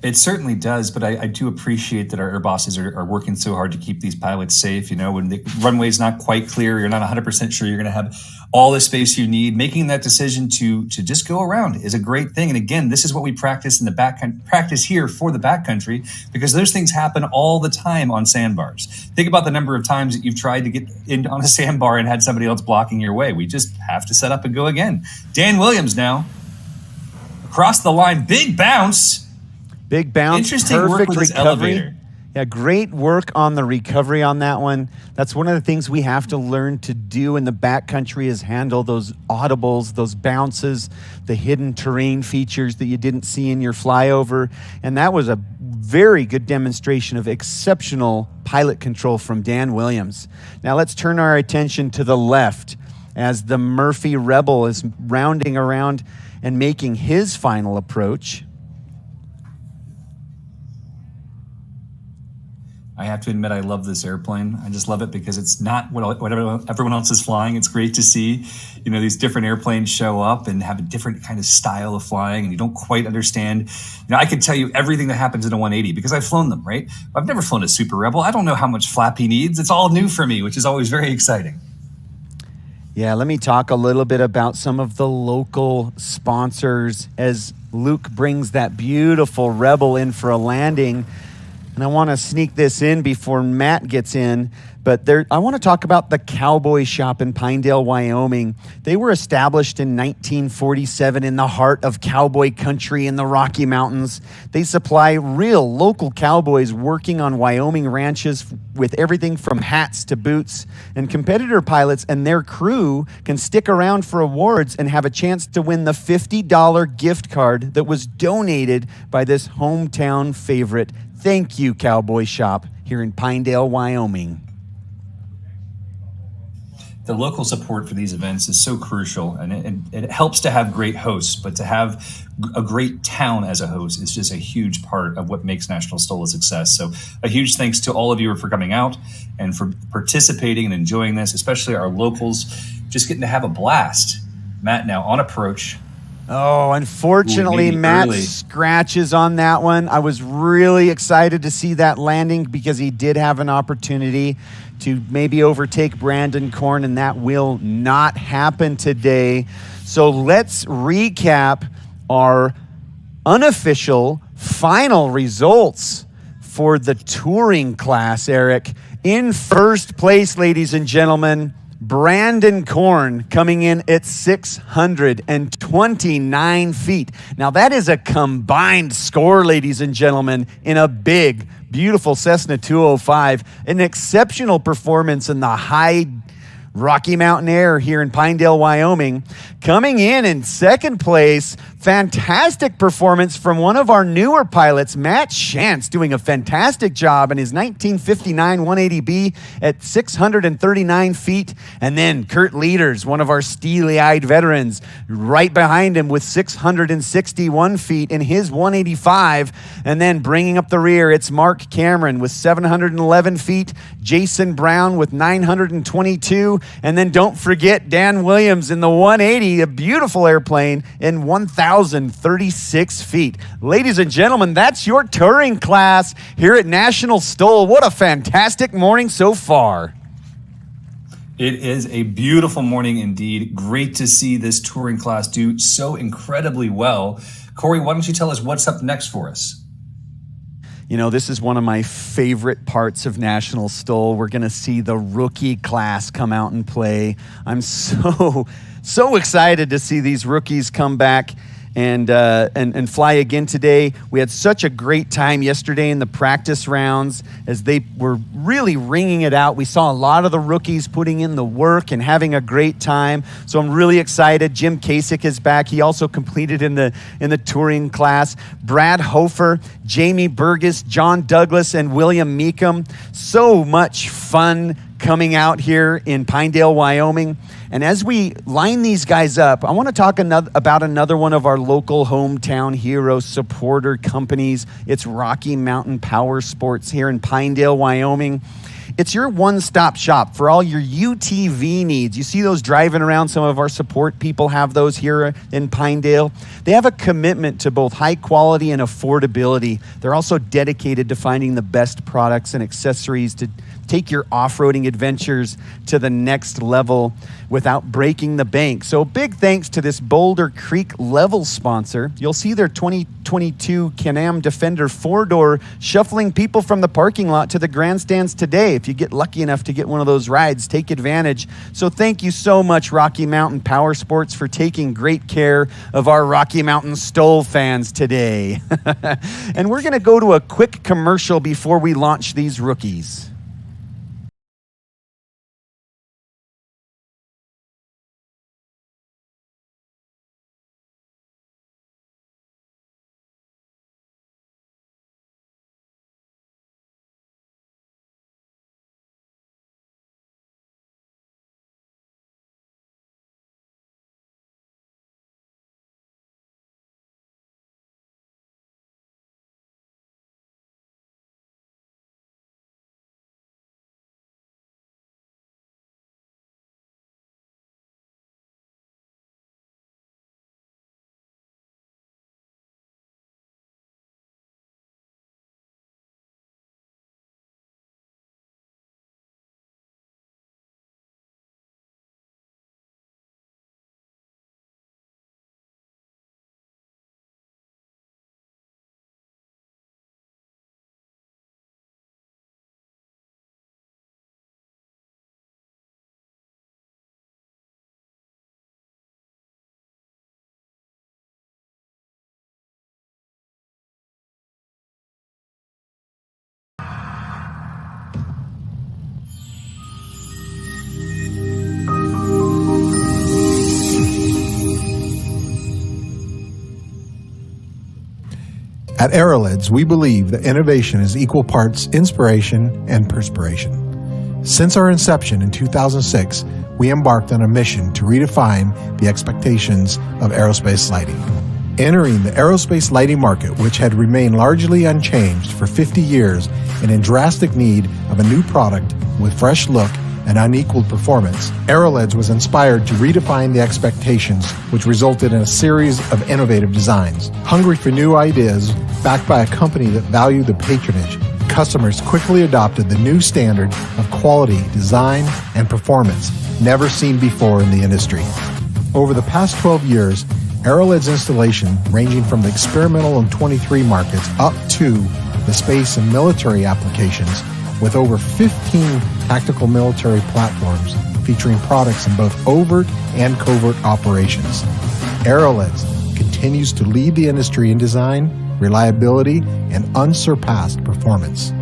It certainly does, but I do appreciate that our air bosses are working so hard to keep these pilots safe. You know, when the runway's not quite clear, you're not 100% sure you're going to have all the space you need. Making that decision to just go around is a great thing. And again, this is what we practice in the practice here for the backcountry, because those things happen all the time on sandbars. Think about the number of times that you've tried to get in on a sandbar and had somebody else blocking your way. We just have to set up and go again. Dan Williams now across the line, big bounce. Big bounce, interesting perfect work with this recovery. elevator. Yeah, great work on the recovery on that one. That's one of the things we have to learn to do in the backcountry, is handle those audibles, those bounces, the hidden terrain features that you didn't see in your flyover. And that was a very good demonstration of exceptional pilot control from Dan Williams. Now let's turn our attention to the left as the Murphy Rebel is rounding around and making his final approach. I have to admit, I love this airplane. I just love it because it's not what everyone else is flying. It's great to see, you know, these different airplanes show up and have a different kind of style of flying, and you don't quite understand. You know, I can tell you everything that happens in a 180 because I've flown them, right? I've never flown a Super Rebel. I don't know how much flap he needs. It's all new for me, which is always very exciting. Yeah, let me talk a little bit about some of the local sponsors as Luke brings that beautiful Rebel in for a landing. And I want to sneak this in before Matt gets in, but I want to talk about the Cowboy Shop in Pinedale, Wyoming. They were established in 1947 in the heart of cowboy country in the Rocky Mountains. They supply real local cowboys working on Wyoming ranches with everything from hats to boots. And competitor pilots and their crew can stick around for awards and have a chance to win the $50 gift card that was donated by this hometown favorite. Thank you, Cowboy Shop, here in Pinedale, Wyoming. The local support for these events is so crucial, and it helps to have great hosts, but to have a great town as a host is just a huge part of what makes National STOL a success. So a huge thanks to all of you for coming out and for participating and enjoying this, especially our locals, just getting to have a blast. Matt now on approach. Oh, unfortunately, Matt scratches on that one. I was really excited to see that landing because he did have an opportunity to maybe overtake Brandon Korn, and that will not happen today. So let's recap our unofficial final results for the touring class, Eric. In first place, ladies and gentlemen, Brandon Korn coming in at 629 feet. Now that is a combined score, ladies and gentlemen, in a big, beautiful Cessna 205. An exceptional performance in the high Rocky Mountain air here in Pinedale, Wyoming. Coming in second place, fantastic performance from one of our newer pilots, Matt Shantz, doing a fantastic job in his 1959 180B at 639 feet. And then Kurt Leaders, one of our steely-eyed veterans, right behind him with 661 feet in his 185. And then bringing up the rear, it's Mark Cameron with 711 feet, Jason Brown with 922, and then don't forget Dan Williams in the 180, a beautiful airplane, in 1,036 feet. Ladies and gentlemen, that's your touring class here at National STOL. What a fantastic morning so far. It is a beautiful morning indeed. Great to see this touring class do so incredibly well. Corey, why don't you tell us what's up next for us? You know, this is one of my favorite parts of National STOL. We're going to see the rookie class come out and play. I'm so excited to see these rookies come back and fly again today. We had such a great time yesterday in the practice rounds as they were really ringing it out. We saw a lot of the rookies putting in the work and having a great time. So I'm really excited. Jim Kasich is back. He also completed in the touring class. Brad Hofer, Jamie Burgess, John Douglas, and William Meekum. So much fun coming out here in Pinedale, Wyoming. And as we line these guys up, I want to talk about another one of our local hometown hero supporter companies. It's Rocky Mountain Power Sports here in Pinedale, Wyoming. It's your one-stop shop for all your UTV needs. You see those driving around. Some of our support people have those here in Pinedale. They have a commitment to both high quality and affordability. They're also dedicated to finding the best products and accessories to take your off-roading adventures to the next level without breaking the bank. So big thanks to this Boulder Creek Level sponsor. You'll see their 2022 Can-Am Defender 4-door shuffling people from the parking lot to the grandstands today. If you get lucky enough to get one of those rides, take advantage. So thank you so much, Rocky Mountain Power Sports, for taking great care of our Rocky Mountain STOL fans today. And we're going to go to a quick commercial before we launch these rookies. At Aerolids, we believe that innovation is equal parts inspiration and perspiration. Since our inception in 2006, we embarked on a mission to redefine the expectations of aerospace lighting. Entering the aerospace lighting market, which had remained largely unchanged for 50 years and in drastic need of a new product with fresh look and unequaled performance, Aerolids was inspired to redefine the expectations, which resulted in a series of innovative designs. Hungry for new ideas, backed by a company that valued the patronage, customers quickly adopted the new standard of quality, design, and performance never seen before in the industry. Over the past 12 years, Aerolids installation, ranging from the experimental and 23 markets up to the space and military applications, with over 15 tactical military platforms featuring products in both overt and covert operations. Aerolids continues to lead the industry in design, reliability, and unsurpassed performance.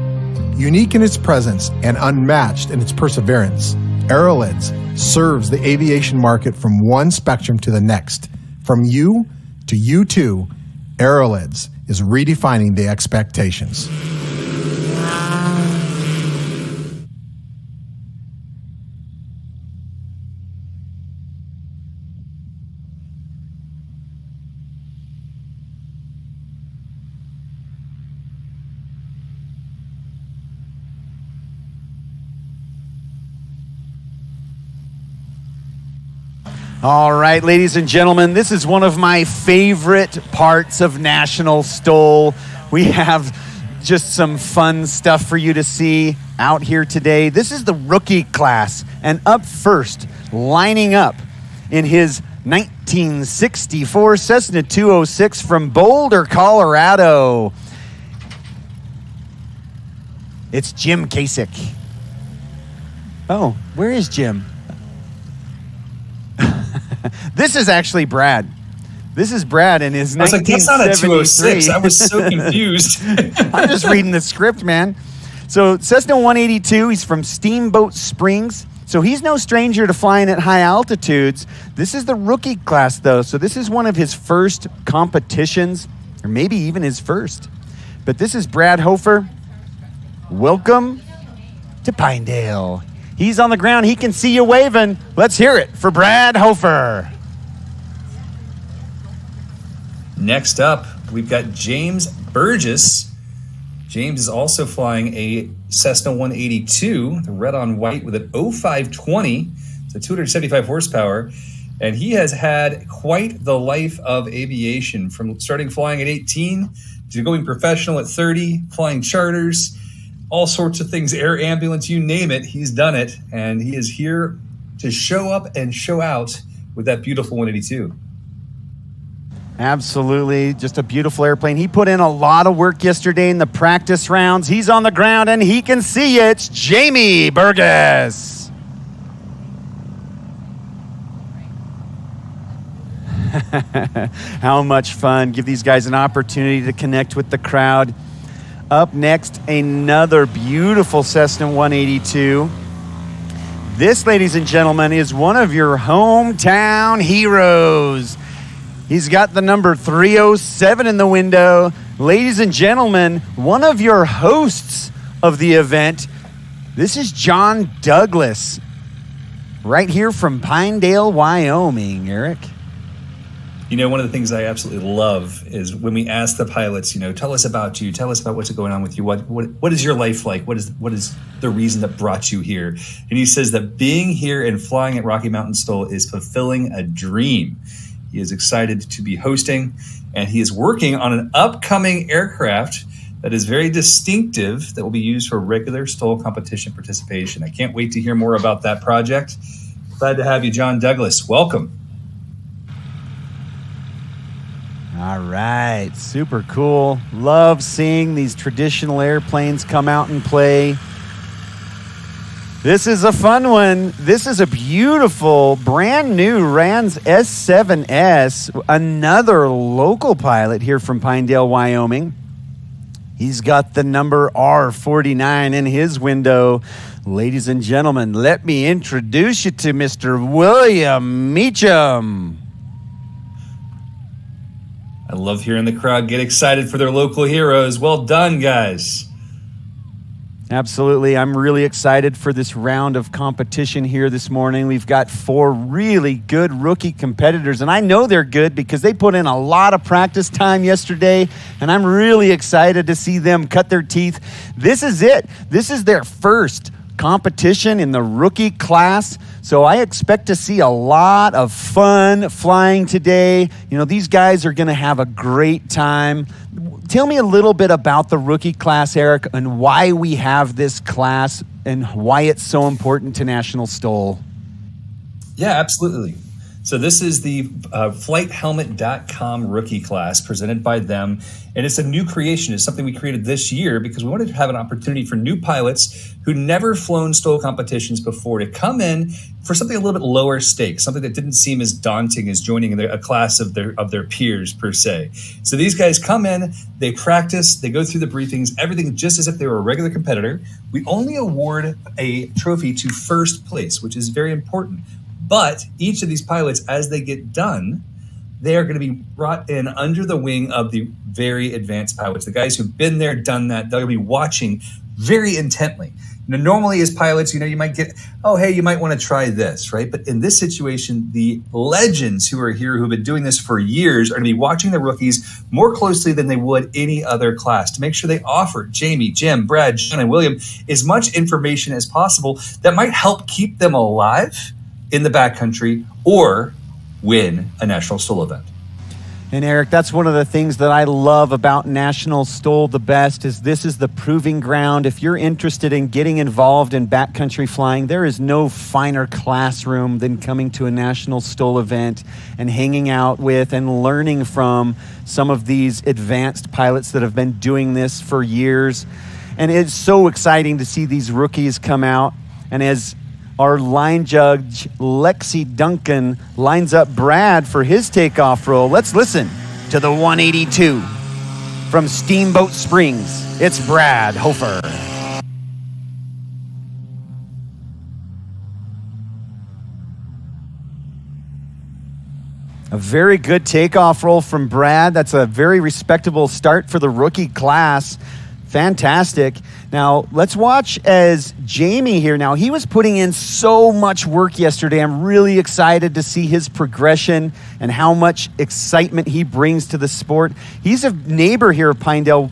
Unique in its presence and unmatched in its perseverance, Aerolids serves the aviation market from one spectrum to the next. From you to you too, Aerolids is redefining the expectations. All right, ladies and gentlemen, this is one of my favorite parts of National STOL. We have just some fun stuff for you to see out here today. This is the rookie class, and up first, lining up in his 1964 Cessna 206 from Boulder, Colorado. It's Jim Kasich. Oh, where is Jim? This is actually Brad. This is Brad in his 1973. I was like, that's not a 206. I was so confused. I'm just reading the script, man. So Cessna 182, he's from Steamboat Springs. So he's no stranger to flying at high altitudes. This is the rookie class, though. So this is one of his first competitions, or maybe even his first. But this is Brad Hofer. Welcome to Pinedale. He's on the ground. He can see you waving. Let's hear it for Brad Hofer. Next up, we've got James Burgess. James is also flying a Cessna 182, the red on white with an 0520, so 275 horsepower. And he has had quite the life of aviation, from starting flying at 18 to going professional at 30, flying charters, all sorts of things, air ambulance, you name it, he's done it. And he is here to show up and show out with that beautiful 182. Absolutely. Just a beautiful airplane. He put in a lot of work yesterday in the practice rounds. He's on the ground and he can see you. It's Jamie Burgess. How much fun. Give these guys an opportunity to connect with the crowd. Up next, another beautiful Cessna 182. This, ladies and gentlemen, is one of your hometown heroes. He's got the number 307 in the window. Ladies and gentlemen, one of your hosts of the event, this is John Douglas, right here from Pinedale, Wyoming. Eric? You know, one of the things I absolutely love is when we ask the pilots, you know, tell us about you, tell us about what's going on with you. What is your life like? What is the reason that brought you here? And he says that being here and flying at Rocky Mountain STOL is fulfilling a dream. He is excited to be hosting, and he is working on an upcoming aircraft that is very distinctive that will be used for regular STOL competition participation. I can't wait to hear more about that project. Glad to have you, John Douglas. Welcome. All right, super cool. Love seeing these traditional airplanes come out and play. This is a fun one. This is a beautiful, brand new Rans S7S, another local pilot here from Pinedale, Wyoming. He's got the number R49 in his window. Ladies and gentlemen, let me introduce you to Mr. William Meacham. I love hearing the crowd get excited for their local heroes. Well done, guys. Absolutely. I'm really excited for this round of competition here this morning. We've got 4 really good rookie competitors, and I know they're good because they put in a lot of practice time yesterday, and I'm really excited to see them cut their teeth. This is it. This is their first competition in the rookie class, so I expect to see a lot of fun flying today. You know, these guys are going to have a great time. Tell me a little bit about the rookie class, Eric, and why we have this class and why it's so important to National STOL. Yeah, absolutely. So this is the flighthelmet.com rookie class presented by them. And it's a new creation. It's something we created this year because we wanted to have an opportunity for new pilots who never flown STOL competitions before to come in for something a little bit lower stakes, something that didn't seem as daunting as joining a class of their peers per se. So these guys come in, they practice, they go through the briefings, everything just as if they were a regular competitor. We only award a trophy to first place, which is very important. But each of these pilots, as they get done, they are going to be brought in under the wing of the very advanced pilots, the guys who've been there, done that. They'll be watching very intently. Now, normally as pilots, you might get, oh, hey, you might want to try this, right? But in this situation, the legends who are here, who've been doing this for years, are going to be watching the rookies more closely than they would any other class to make sure they offer Jamie, Jim, Brad, John, and William as much information as possible that might help keep them alive in the backcountry or win a National STOL event. And Eric, that's one of the things that I love about National STOL the best is this is the proving ground. If you're interested in getting involved in backcountry flying, there is no finer classroom than coming to a National STOL event and hanging out with and learning from some of these advanced pilots that have been doing this for years. And it's so exciting to see these rookies come out. And as our line judge, Lexi Duncan, lines up Brad for his takeoff roll, let's listen to the 182 from Steamboat Springs. It's Brad Hofer. A very good takeoff roll from Brad. That's a very respectable start for the rookie class. Fantastic. Now, let's watch as Jamie here. Now, he was putting in so much work yesterday. I'm really excited to see his progression and how much excitement he brings to the sport. He's a neighbor here of Pinedale,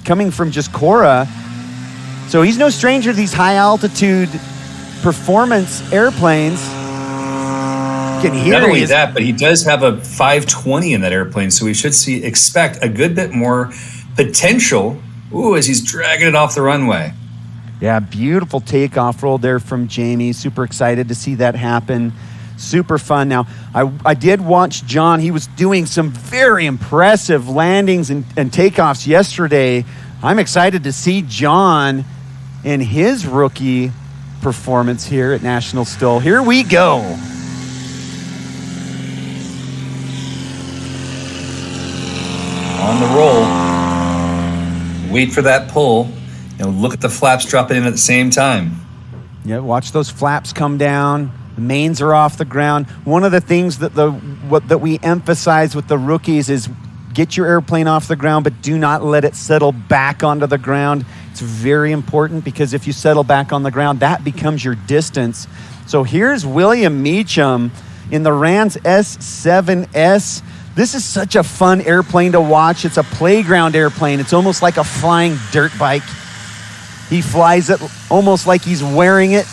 coming from just Cora. So he's no stranger to these high-altitude performance airplanes. You can hear Not only that, but he does have a 520 in that airplane, so we should expect a good bit more potential as he's dragging it off the runway. Yeah, beautiful takeoff roll there from Jamie. Super excited to see that happen. Super fun. Now, I did watch John. He was doing some very impressive landings and takeoffs yesterday. I'm excited to see John in his rookie performance here at National STOL. Here we go. On the roll. Wait for that pull. Look at the flaps dropping in at the same time. Yeah, watch those flaps come down. The mains are off the ground. One of the things that we emphasize with the rookies is get your airplane off the ground, but do not let it settle back onto the ground. It's very important because if you settle back on the ground, that becomes your distance. So here's William Meacham in the Rans S7S. This is such a fun airplane to watch. It's a playground airplane. It's almost like a flying dirt bike. He flies it almost like he's wearing it.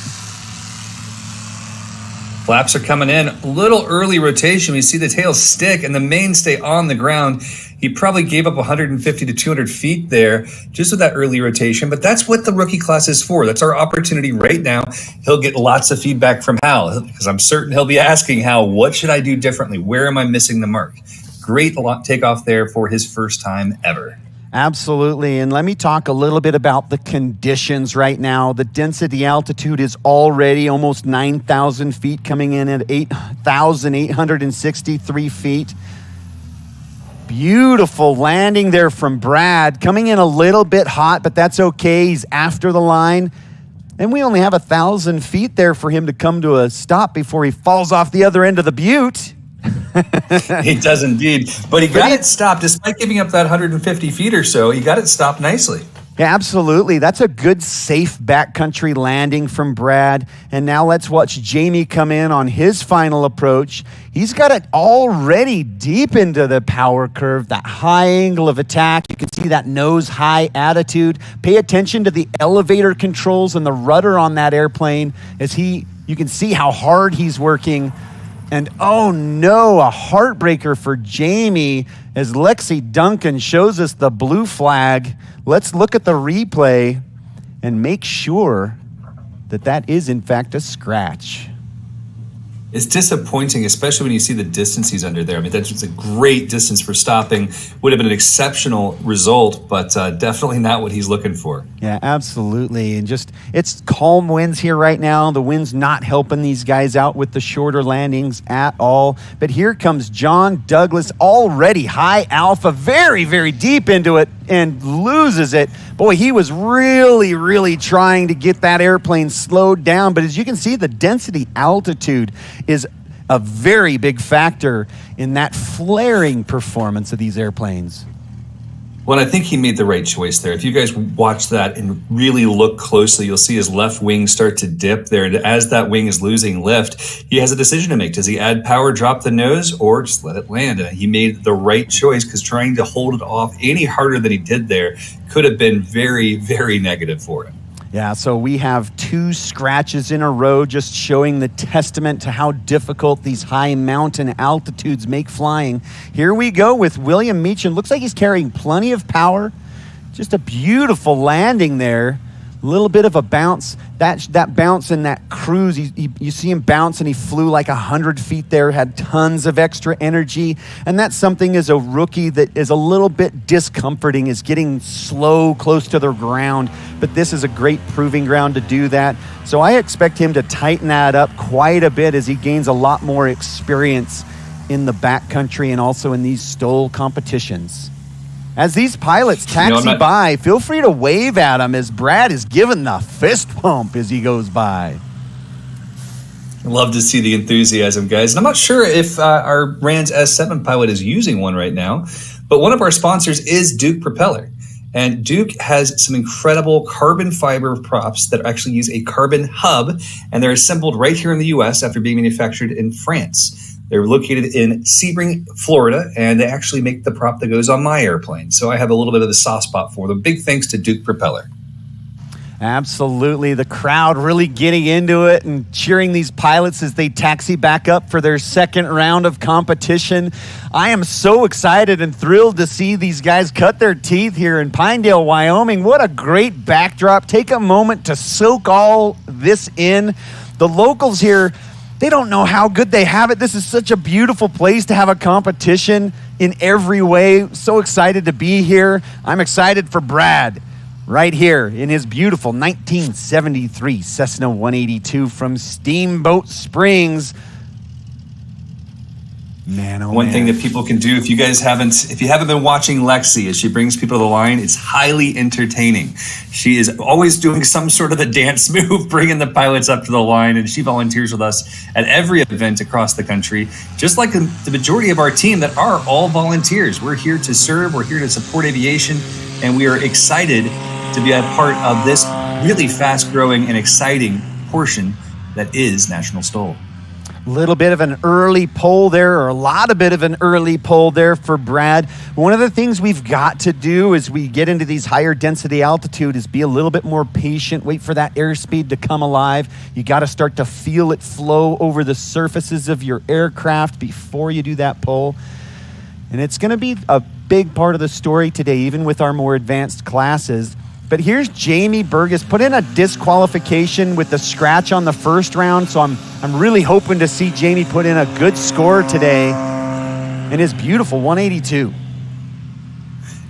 Flaps are coming in. A little early rotation. We see the tail stick and the main stay on the ground. He probably gave up 150 to 200 feet there just with that early rotation, but that's what the rookie class is for. That's our opportunity right now. He'll get lots of feedback from Hal because I'm certain he'll be asking Hal, what should I do differently? Where am I missing the mark? Great takeoff there for his first time ever. Absolutely. And let me talk a little bit about the conditions right now. The density altitude is already almost 9,000 feet, coming in at 8,863 feet. Beautiful landing there from Brad, coming in a little bit hot, but that's okay. He's after the line. And we only have 1,000 feet there for him to come to a stop before he falls off the other end of the butte. He does indeed. But he got it stopped, despite giving up that 150 feet or so. He got it stopped nicely. Yeah, absolutely. That's a good, safe backcountry landing from Brad. And now let's watch Jamie come in on his final approach. He's got it already deep into the power curve, that high angle of attack. You can see that nose high attitude. Pay attention to the elevator controls and the rudder on that airplane as you can see how hard he's working. And oh no, a heartbreaker for Jamie as Lexi Duncan shows us the blue flag. Let's look at the replay and make sure that is in fact a scratch. It's disappointing, especially when you see the distance he's under there. I mean, that's a great distance for stopping. Would have been an exceptional result, but definitely not what he's looking for. Yeah, absolutely. And it's calm winds here right now. The wind's not helping these guys out with the shorter landings at all. But here comes John Douglas, already high alpha, very, very deep into it, and loses it. Boy, he was really, really trying to get that airplane slowed down. But as you can see, the density altitude is a very big factor in that flaring performance of these airplanes. Well, I think he made the right choice there. If you guys watch that and really look closely, you'll see his left wing start to dip there. And as that wing is losing lift, he has a decision to make. Does he add power, drop the nose, or just let it land? And he made the right choice, because trying to hold it off any harder than he did there could have been very, very negative for him. Yeah, so we have 2 scratches in a row, just showing the testament to how difficult these high mountain altitudes make flying. Here we go with William Meacham. Looks like he's carrying plenty of power. Just a beautiful landing there. A little bit of a bounce. That bounce in that cruise, you see him bounce, and he flew like 100 feet there, had tons of extra energy. And that's something as a rookie that is a little bit discomforting, is getting slow close to the ground. But this is a great proving ground to do that. So I expect him to tighten that up quite a bit as he gains a lot more experience in the backcountry and also in these STOL competitions. As these pilots taxi by, feel free to wave at them as Brad is giving the fist pump as he goes by. Love to see the enthusiasm, guys. And I'm not sure if our Rand's S7 pilot is using one right now, but one of our sponsors is Duke Propeller. And Duke has some incredible carbon fiber props that actually use a carbon hub, and they're assembled right here in the U.S. after being manufactured in France. They're located in Sebring, Florida, and they actually make the prop that goes on my airplane. So I have a little bit of a soft spot for them. Big thanks to Duke Propeller. Absolutely. The crowd really getting into it and cheering these pilots as they taxi back up for their second round of competition. I am so excited and thrilled to see these guys cut their teeth here in Pinedale, Wyoming. What a great backdrop. Take a moment to soak all this in. The locals here, they don't know how good they have it. This is such a beautiful place to have a competition in every way. So excited to be here. I'm excited for Brad right here in his beautiful 1973 Cessna 182 from Steamboat Springs. Man, oh One man. thing that people can do, if you haven't been watching Lexi as she brings people to the line, it's highly entertaining. She is always doing some sort of a dance move, bringing the pilots up to the line, and she volunteers with us at every event across the country, just like the majority of our team that are all volunteers. We're here to serve, we're here to support aviation, and we are excited to be a part of this really fast-growing and exciting portion that is National STOL. Little bit of an early pull there, or a lot of bit of an early pull there for Brad. One of the things we've got to do as we get into these higher density altitude is be a little bit more patient, wait for that airspeed to come alive. You got to start to feel it flow over the surfaces of your aircraft before you do that pull. And it's going to be a big part of the story today, even with our more advanced classes. But here's Jamie Burgess, put in a disqualification with the scratch on the first round. So I'm really hoping to see Jamie put in a good score today in his beautiful 182.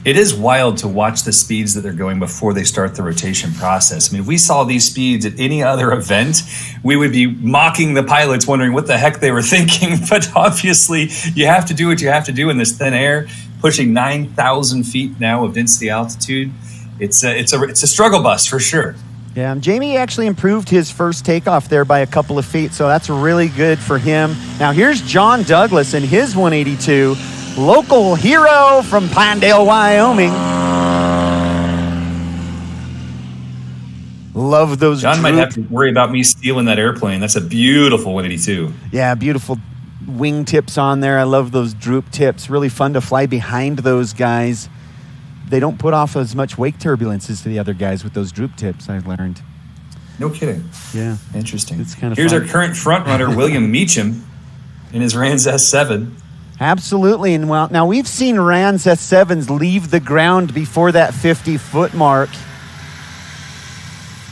It is wild to watch the speeds that they're going before they start the rotation process. I mean, if we saw these speeds at any other event, we would be mocking the pilots, wondering what the heck they were thinking. But obviously, you have to do what you have to do in this thin air, pushing 9,000 feet now of density altitude. It's a struggle bus for sure. Yeah, and Jamie actually improved his first takeoff there by a couple of feet, so that's really good for him. Now here's John Douglas and his 182, local hero from Pinedale, Wyoming. Love those. John might have to worry about me stealing that airplane. That's a beautiful 182. Yeah, beautiful wing tips on there. I love those droop tips. Really fun to fly behind those guys. They don't put off as much wake turbulence as the other guys with those droop tips, I've learned. No kidding. Yeah. Interesting. It's kind of Here's fun. our current front runner, William Meacham, in his Rans S7. Absolutely. And well, now we've seen Rans S7s leave the ground before that 50-foot mark.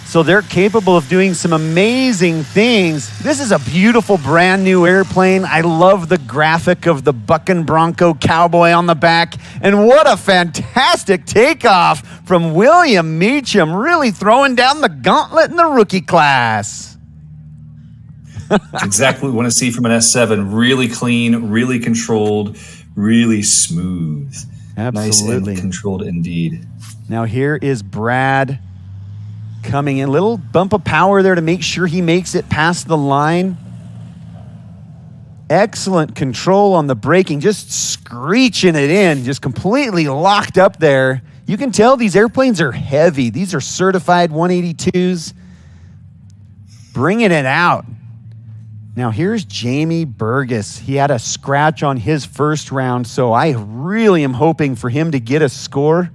So they're capable of doing some amazing things. This is a beautiful brand new airplane. I love the graphic of the bucking bronco cowboy on the back. And what a fantastic takeoff from William Meacham, really throwing down the gauntlet in the rookie class. That's exactly what we want to see from an S7. Really clean, really controlled, really smooth. Absolutely. Nice and controlled indeed. Now here is Brad coming in. Little bump of power there to make sure he makes it past the line. Excellent control on the braking, just screeching it in, just completely locked up there. You can tell these airplanes are heavy. These are certified 182s. Bringing it out. Now here's Jamie Burgess. He had a scratch on his first round, so I really am hoping for him to get a score.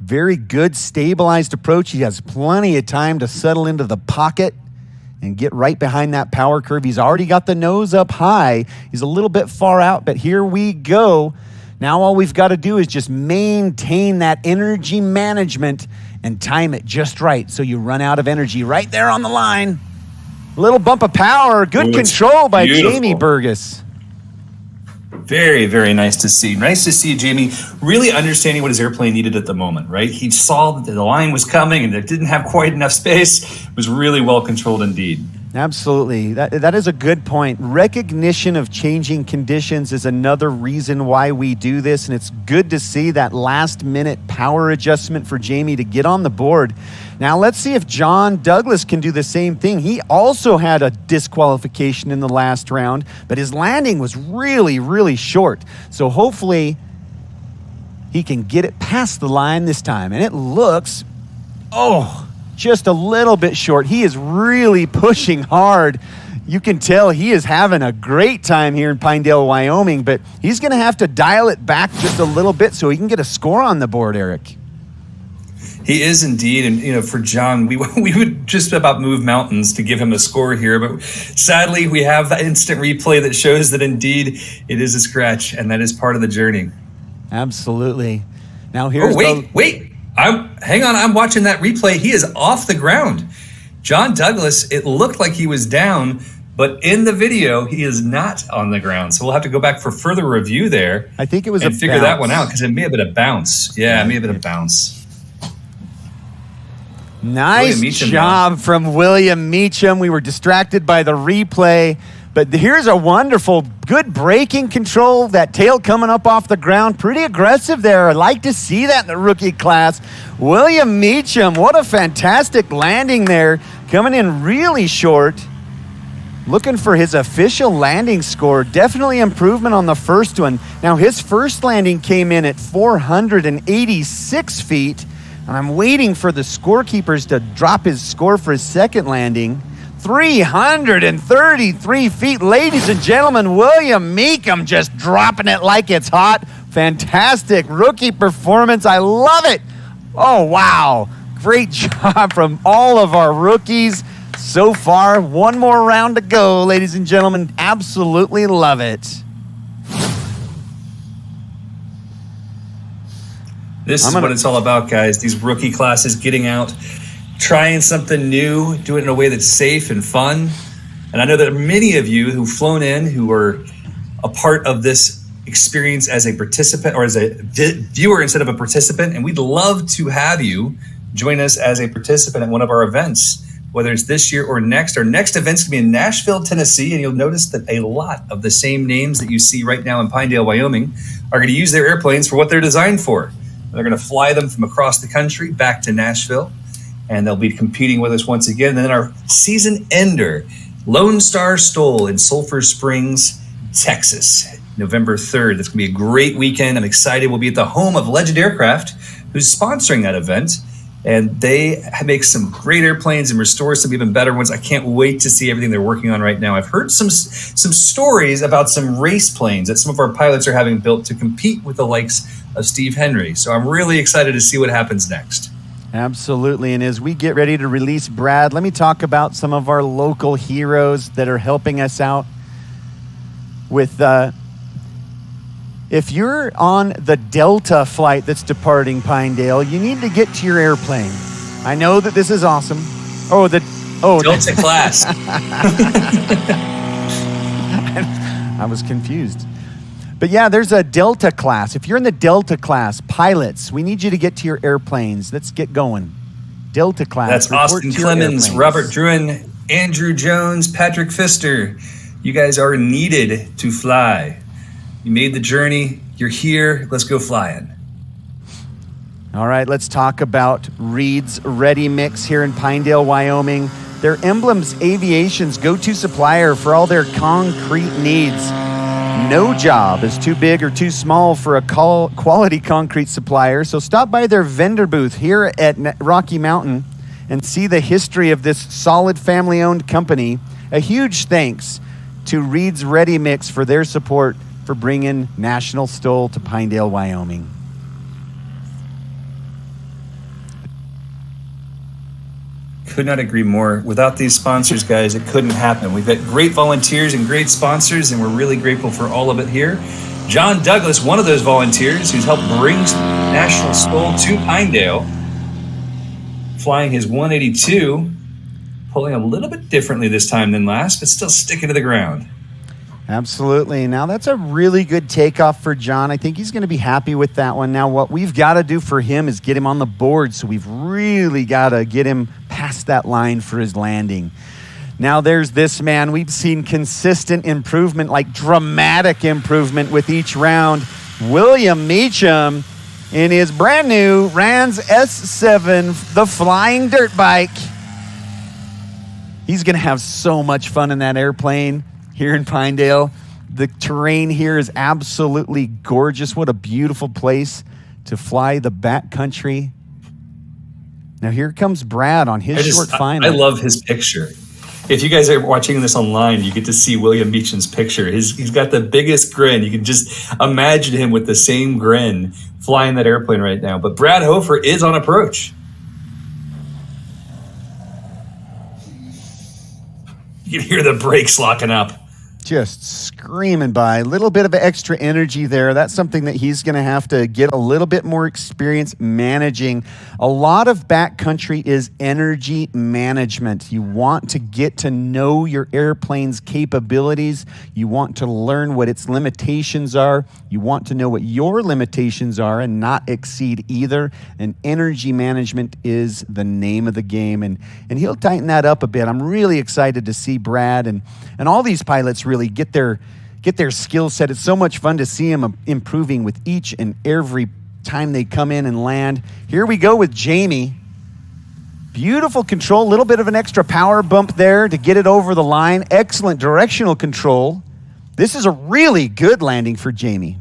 Very good, stabilized approach. He has plenty of time to settle into the pocket and get right behind that power curve. He's already got the nose up high. He's a little bit far out, but here we go. Now all we've got to do is just maintain that energy management and time it just right so you run out of energy right there on the line. Little bump of power. Good control by Jamie Burgess. Very, very nice to see. Nice to see Jamie really understanding what his airplane needed at the moment, right? He saw that the line was coming and it didn't have quite enough space. It was really well controlled indeed. Absolutely. That is a good point. Recognition of changing conditions is another reason why we do this, and it's good to see that last-minute power adjustment for Jamie to get on the board. Now, let's see if John Douglas can do the same thing. He also had a disqualification in the last round, but his landing was really, really short. So hopefully he can get it past the line this time, and it looks, just a little bit short. He is really pushing hard. You can tell he is having a great time here in Pinedale, Wyoming, but he's going to have to dial it back just a little bit so he can get a score on the board, Eric. He is indeed, and for John, we would just about move mountains to give him a score here, but sadly we have the instant replay that shows that indeed it is a scratch, and that is part of the journey. Absolutely. Now here's wait. Hang on, I'm watching that replay. He is off the ground. John Douglas, it looked like he was down, but in the video, he is not on the ground. So we'll have to go back for further review there. I think it was and figure that one out because it may have been a bounce. Yeah, it may have been a bounce. Nice job from William Meacham. We were distracted by the replay, but here's a wonderful, good braking control. That tail coming up off the ground, pretty aggressive there. I'd like to see that in the rookie class. William Meacham, what a fantastic landing there, coming in really short. Looking for his official landing score. Definitely improvement on the first one. Now his first landing came in at 486 feet. And I'm waiting for the scorekeepers to drop his score for his second landing. 333 feet. Ladies and gentlemen, William Meacham just dropping it like it's hot. Fantastic rookie performance. I love it. Oh, wow. Great job from all of our rookies so far. One more round to go, ladies and gentlemen. Absolutely love it. This is what it's all about, guys. These rookie classes, getting out, trying something new, doing it in a way that's safe and fun. And I know that many of you who've flown in, who are a part of this experience as a participant or as a viewer instead of a participant, and we'd love to have you join us as a participant at one of our events, whether it's this year or next. Our next event's going to be in Nashville, Tennessee, and you'll notice that a lot of the same names that you see right now in Pinedale, Wyoming, are going to use their airplanes for what they're designed for. They're going to fly them from across the country back to Nashville. and they'll be competing with us once again. And then our season ender, Lone Star STOL in Sulphur Springs, Texas, November 3rd. That's going to be a great weekend. I'm excited. We'll be at the home of Legend Aircraft, who's sponsoring that event. And they make some great airplanes and restore some even better ones. I can't wait to see everything they're working on right now. I've heard some stories about some race planes that some of our pilots are having built to compete with the likes of Steve Henry. So I'm really excited to see what happens next. Absolutely. And as we get ready to release Brad, let me talk about some of our local heroes that are helping us out with if you're on the Delta flight that's departing Pinedale, you need to get to your airplane. I know that this is awesome. Delta class. I was confused. But yeah, there's a Delta class. If you're in the Delta class, pilots, we need you to get to your airplanes. Let's get going. Delta class. That's Austin Clemens, Robert Druin, Andrew Jones, Patrick Pfister. You guys are needed to fly. You made the journey. You're here. Let's go flying. All right, let's talk about Reed's Ready Mix here in Pinedale, Wyoming. They're Emblems Aviation's go-to supplier for all their concrete needs. No job is too big or too small for a quality concrete supplier, so stop by their vendor booth here at Rocky Mountain and see the history of this solid family-owned company. A huge thanks to Reed's Ready Mix for their support for bringing National STOL to Pinedale, Wyoming. Could not agree more. Without these sponsors, guys, it couldn't happen. We've got great volunteers and great sponsors, and we're really grateful for all of it here. John Douglas, one of those volunteers who's helped bring National STOL to Pinedale, flying his 182, pulling a little bit differently this time than last, but still sticking to the ground. Absolutely. Now, that's a really good takeoff for John. I think he's going to be happy with that one. Now, what we've got to do for him is get him on the board, so we've really got to get him past that line for his landing. Now, there's this man. We've seen consistent improvement, like dramatic improvement with each round. William Meacham in his brand new Rans S7, the flying dirt bike. He's going to have so much fun in that airplane here in Pinedale. The terrain here is absolutely gorgeous. What a beautiful place to fly the backcountry. Now here comes Brad on his short final. I love his picture. If you guys are watching this online, you get to see William Meacham's picture. He's got the biggest grin. You can just imagine him with the same grin flying that airplane right now. But Brad Hofer is on approach. You can hear the brakes locking up. Just screaming by. A little bit of extra energy there. That's something that he's going to have to get a little bit more experience managing. A lot of backcountry is energy management. You want to get to know your airplane's capabilities. You want to learn what its limitations are. You want to know what your limitations are and not exceed either. And energy management is the name of the game. And he'll tighten that up a bit. I'm really excited to see Brad and all these pilots really get their skill set. It's so much fun to see them improving with each and every time they come in and land. Here we go with Jamie. Beautiful control, a little bit of an extra power bump there to get it over the line. Excellent directional control. This is a really good landing for Jamie.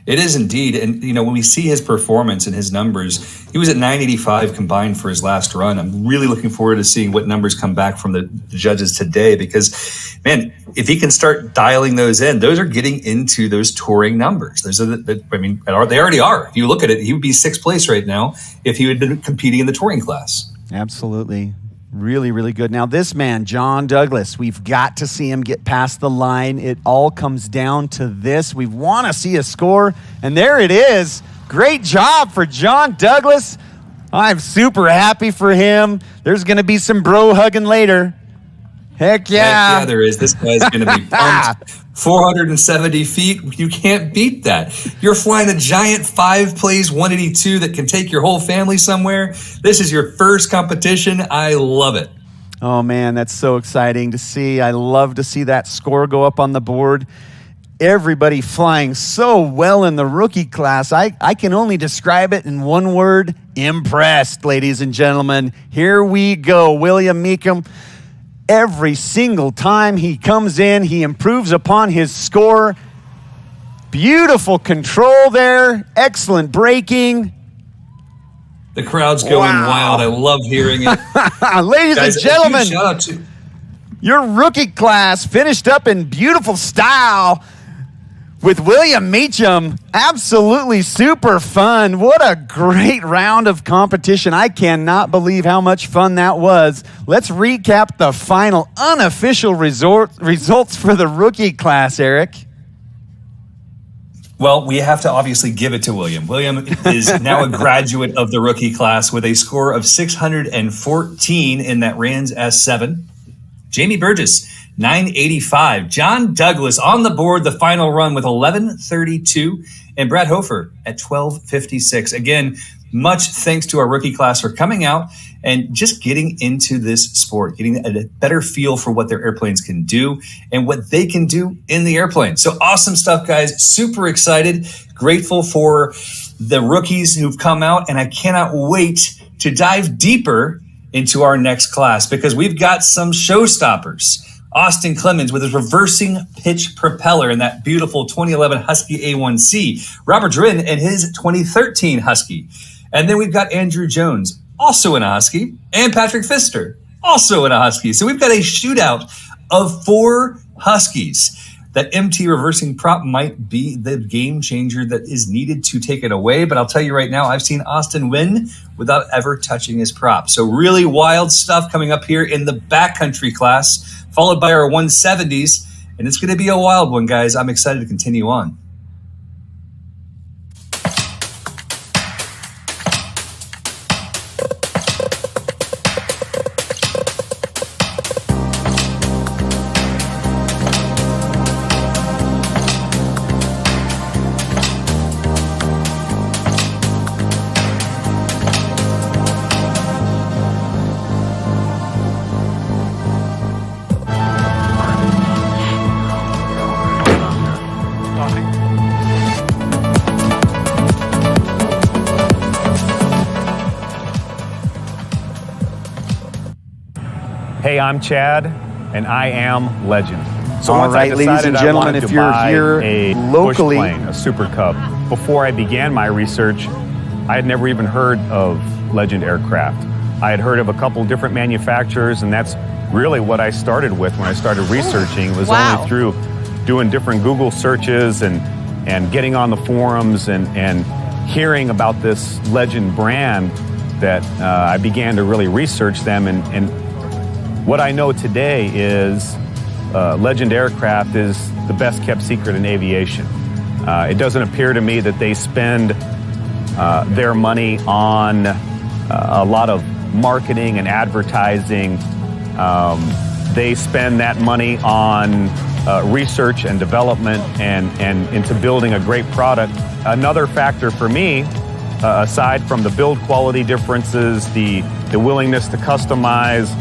It is indeed. And, you know, when we see his performance and his numbers, he was at 985 combined for his last run. I'm really looking forward to seeing what numbers come back from the judges today because, man, if he can start dialing those in, those are getting into those touring numbers. Those are they already are. If you look at it, he would be sixth place right now if he had been competing in the touring class. Absolutely. Really, really good. Now, this man, John Douglas, we've got to see him get past the line. It all comes down to this. We want to see a score, and there it is. Great job for John Douglas. I'm super happy for him. There's going to be some bro hugging later. Heck yeah. Heck yeah, there is. This guy's going to be pumped. 470 feet. You can't beat that. You're flying a giant 5-place 182 that can take your whole family somewhere. This is your first competition. I love it. Oh, man, that's so exciting to see. I love to see that score go up on the board. Everybody flying so well in the rookie class. I can only describe it in one word: impressed, ladies and gentlemen. Here we go. William Meekum, every single time he comes in, he improves upon his score. Beautiful control there. Excellent braking. The crowd's going wild. I love hearing it. Ladies Guys, and gentlemen, a huge shout out to your rookie class finished up in beautiful style with William Meacham. Absolutely super fun. What a great round of competition. I cannot believe how much fun that was. Let's recap the final unofficial results for the rookie class, Eric. Well, we have to obviously give it to William. William is now a graduate of the rookie class with a score of 614 in that Rands S7. Jamie Burgess, 985. John Douglas on the board, the final run with 1132. And Brad Hofer at 1256. Again, much thanks to our rookie class for coming out and just getting into this sport, getting a better feel for what their airplanes can do and what they can do in the airplane. So awesome stuff, guys. Super excited. Grateful for the rookies who've come out. And I cannot wait to dive deeper into our next class because we've got some showstoppers. Austin Clemens with his reversing pitch propeller in that beautiful 2011 Husky A1C. Robert Drin and his 2013 Husky. And then we've got Andrew Jones, also in a Husky, and Patrick Pfister, also in a Husky. So we've got a shootout of 4 Huskies. That MT reversing prop might be the game changer that is needed to take it away. But I'll tell you right now, I've seen Austin win without ever touching his prop. So really wild stuff coming up here in the backcountry class, followed by our 170s. And it's going to be a wild one, guys. I'm excited to continue on. Hey, I'm Chad, and I am Legend. So All once right, I ladies decided and I gentlemen, wanted if to you're buy here a locally- push plane, a Super Cub, before I began my research, I had never even heard of Legend aircraft. I had heard of a couple different manufacturers, and that's really what I started with when I started researching. It was only through doing different Google searches and getting on the forums and hearing about this Legend brand that I began to really research them. And what I know today is Legend aircraft is the best kept secret in aviation. It doesn't appear to me that they spend their money on a lot of marketing and advertising. They spend that money on research and development and into building a great product. Another factor for me, aside from the build quality differences, the willingness to customize,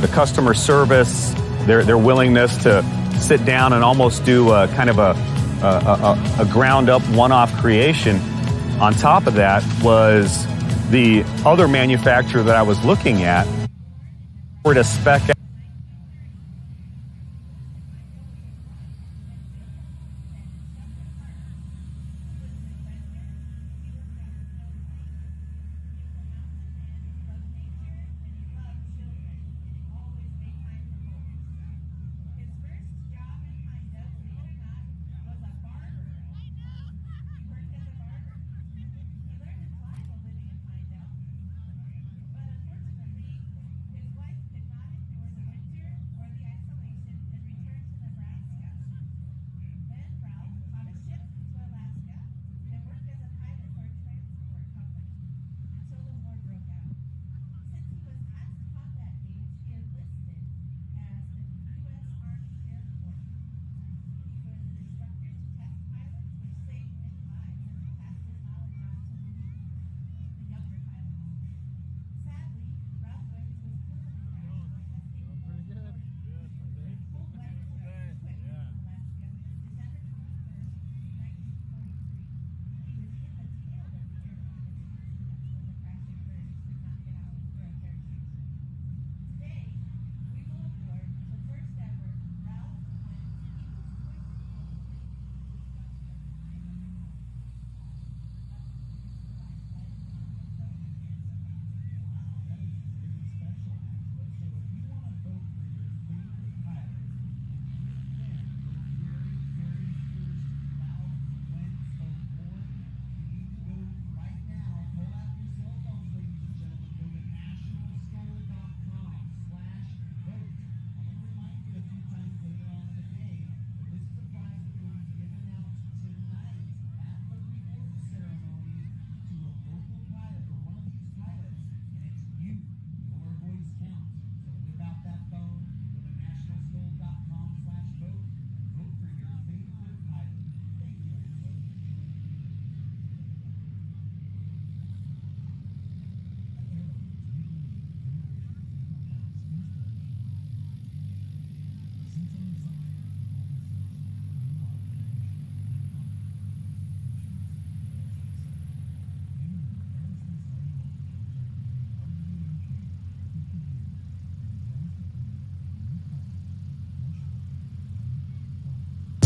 the customer service, their willingness to sit down and almost do a kind of a ground up one-off creation. On top of that was the other manufacturer that I was looking at were to spec out.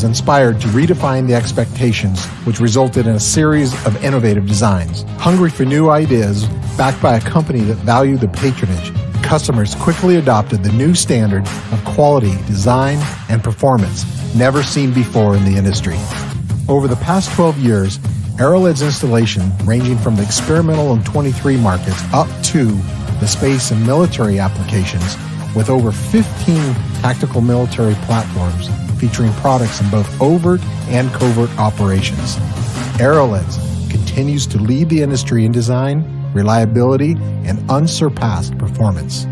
Inspired to redefine the expectations, which resulted in a series of innovative designs. Hungry for new ideas, backed by a company that valued the patronage, customers quickly adopted the new standard of quality, design, and performance never seen before in the industry. Over the past 12 years, Arrowhead's installation, ranging from the experimental and 23 markets up to the space and military applications, with over 15 tactical military platforms featuring products in both overt and covert operations. Arrowheads continues to lead the industry in design, reliability, and unsurpassed performance.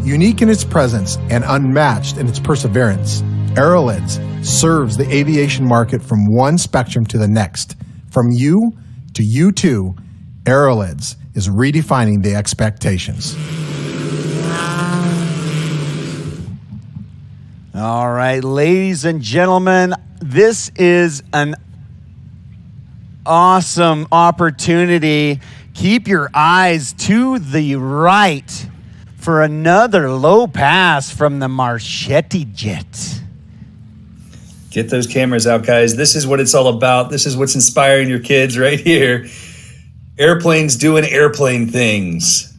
Unique in its presence and unmatched in its perseverance, Arrowheads serves the aviation market from one spectrum to the next. From you to you too, Arrowheads is redefining the expectations. All right, ladies and gentlemen, this is an awesome opportunity. Keep your eyes to the right for another low pass from the Marchetti jet. Get those cameras out, guys. This is what it's all about. This is what's inspiring your kids right here. Airplanes doing airplane things.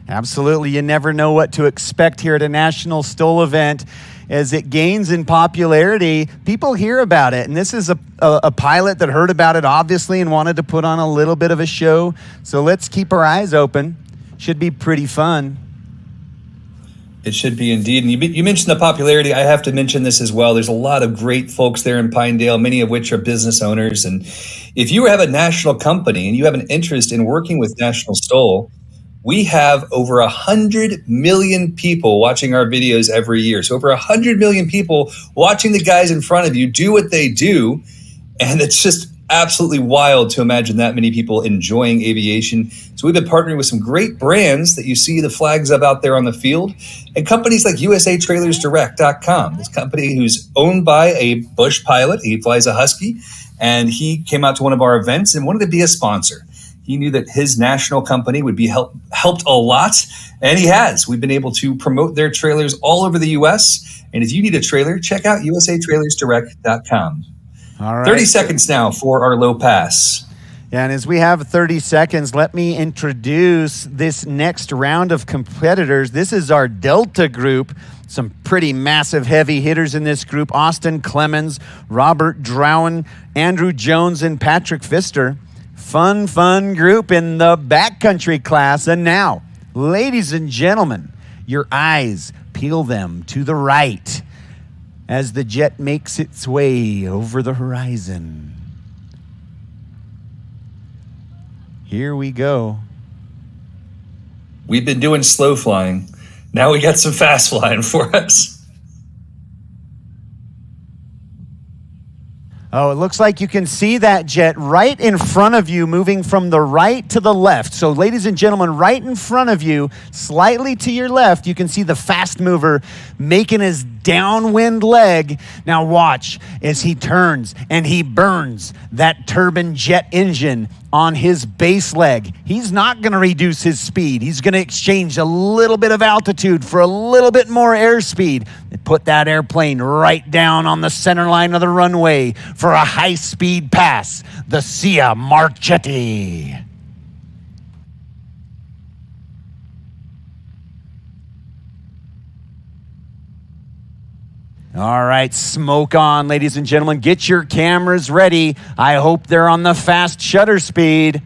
Absolutely. You never know what to expect here at a National STOL event. As it gains in popularity, people hear about it. And this is a pilot that heard about it, obviously, and wanted to put on a little bit of a show. So let's keep our eyes open. Should be pretty fun. It should be indeed. And you mentioned the popularity. I have to mention this as well. There's a lot of great folks there in Pinedale, many of which are business owners. And if you have a national company and you have an interest in working with National STOL, we have over 100 million people watching our videos every year. So over 100 million people watching the guys in front of you do what they do. And it's just absolutely wild to imagine that many people enjoying aviation. So we've been partnering with some great brands that you see the flags of out there on the field, and companies like USATrailersDirect.com, this company who's owned by a Bush pilot. He flies a Husky, and he came out to one of our events and wanted to be a sponsor. He knew that his national company would be helped a lot, and he has. We've been able to promote their trailers all over the U.S., and if you need a trailer, check out USATrailersDirect.com. All right. 30 seconds now for our low pass. Yeah, and as we have 30 seconds, let me introduce this next round of competitors. This is our Delta group. Some pretty massive heavy hitters in this group. Austin Clemens, Robert Drowan, Andrew Jones, and Patrick Pfister. Fun group in the backcountry class. And now, ladies and gentlemen, your eyes, peel them to the right as the jet makes its way over the horizon. Here we go. We've been doing slow flying. Now we got some fast flying for us. Oh, it looks like you can see that jet right in front of you, moving from the right to the left. So, ladies and gentlemen, right in front of you, slightly to your left, you can see the fast mover making his downwind leg. Now watch as he turns and he burns that turbine jet engine on his base leg. He's not going to reduce his speed. He's going to exchange a little bit of altitude for a little bit more airspeed and put that airplane right down on the center line of the runway for a high-speed pass, the Sia Marchetti. All right, smoke on, ladies and gentlemen. Get your cameras ready. I hope they're on the fast shutter speed.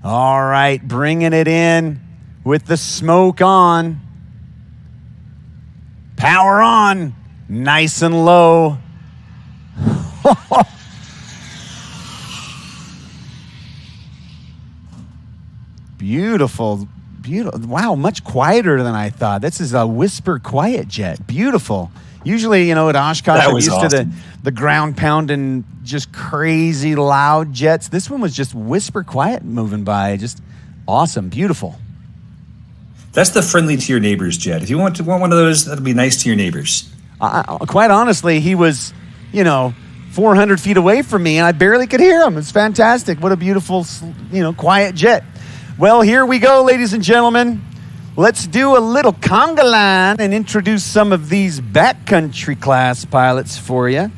All right, bringing it in with the smoke on. Power on. Nice and low. Beautiful Beautiful. Wow, much quieter than I thought. This is a whisper quiet jet. Beautiful. Usually, at Oshkosh, I'm used to the ground pounding, just crazy loud jets. This one was just whisper quiet moving by. Just awesome. Beautiful. That's the friendly to your neighbors jet. If you want one of those, that'll be nice to your neighbors. Quite honestly, he was, 400 feet away from me, and I barely could hear him. It's fantastic. What a beautiful, quiet jet. Well, here we go, ladies and gentlemen. Let's do a little conga line and introduce some of these backcountry class pilots for you.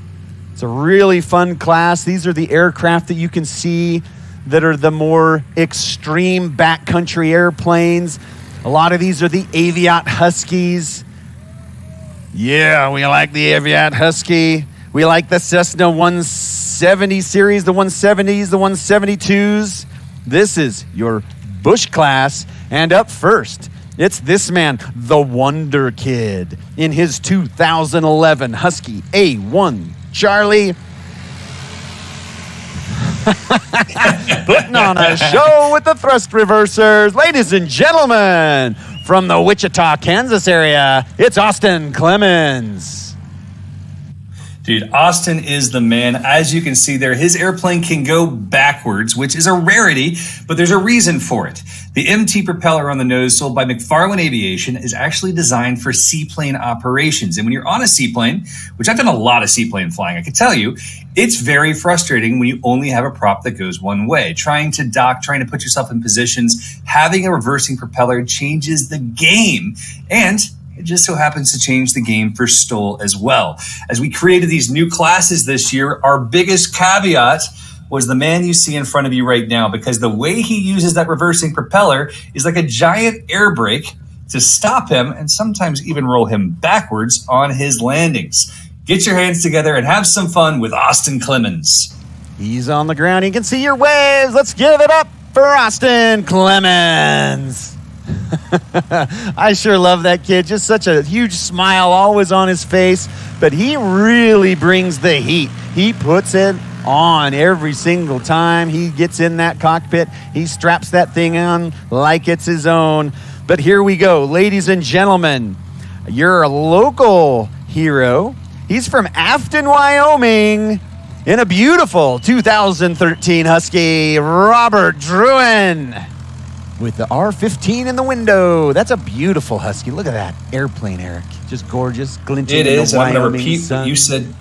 It's a really fun class. These are the aircraft that you can see that are the more extreme backcountry airplanes. A lot of these are the Aviat Huskies. Yeah, we like the Aviat Husky. We like the Cessna 170 series, the 170s, the 172s. This is your Bush class. And up first, it's this man, the Wonder Kid, in his 2011 Husky A1 Charlie. Putting on a show with the thrust reversers. Ladies and gentlemen, from the Wichita, Kansas area, it's Austin Clemens. Dude, Austin is the man. As you can see there, his airplane can go backwards, which is a rarity, but there's a reason for it. The MT propeller on the nose, sold by McFarlane Aviation, is actually designed for seaplane operations. And when you're on a seaplane, which I've done a lot of seaplane flying, I can tell you, it's very frustrating when you only have a prop that goes one way. Trying to dock, trying to put yourself in positions, having a reversing propeller changes the game. And it just so happens to change the game for STOL as well. As we created these new classes this year, our biggest caveat was the man you see in front of you right now, because the way he uses that reversing propeller is like a giant air brake to stop him and sometimes even roll him backwards on his landings. Get your hands together and have some fun with Austin Clemens. He's on the ground. You can see your waves. Let's give it up for Austin Clemens. I sure love that kid. Just such a huge smile always on his face. But he really brings the heat. He puts it on every single time he gets in that cockpit. He straps that thing on like it's his own. But here we go. Ladies and gentlemen, you're a local hero. He's from Afton, Wyoming, in a beautiful 2013 Husky, Robert Druin, with the R15 in the window. That's a beautiful Husky. Look at that airplane, Eric. Just gorgeous, glinting in the Wyoming sun. I'm going to repeat what you said.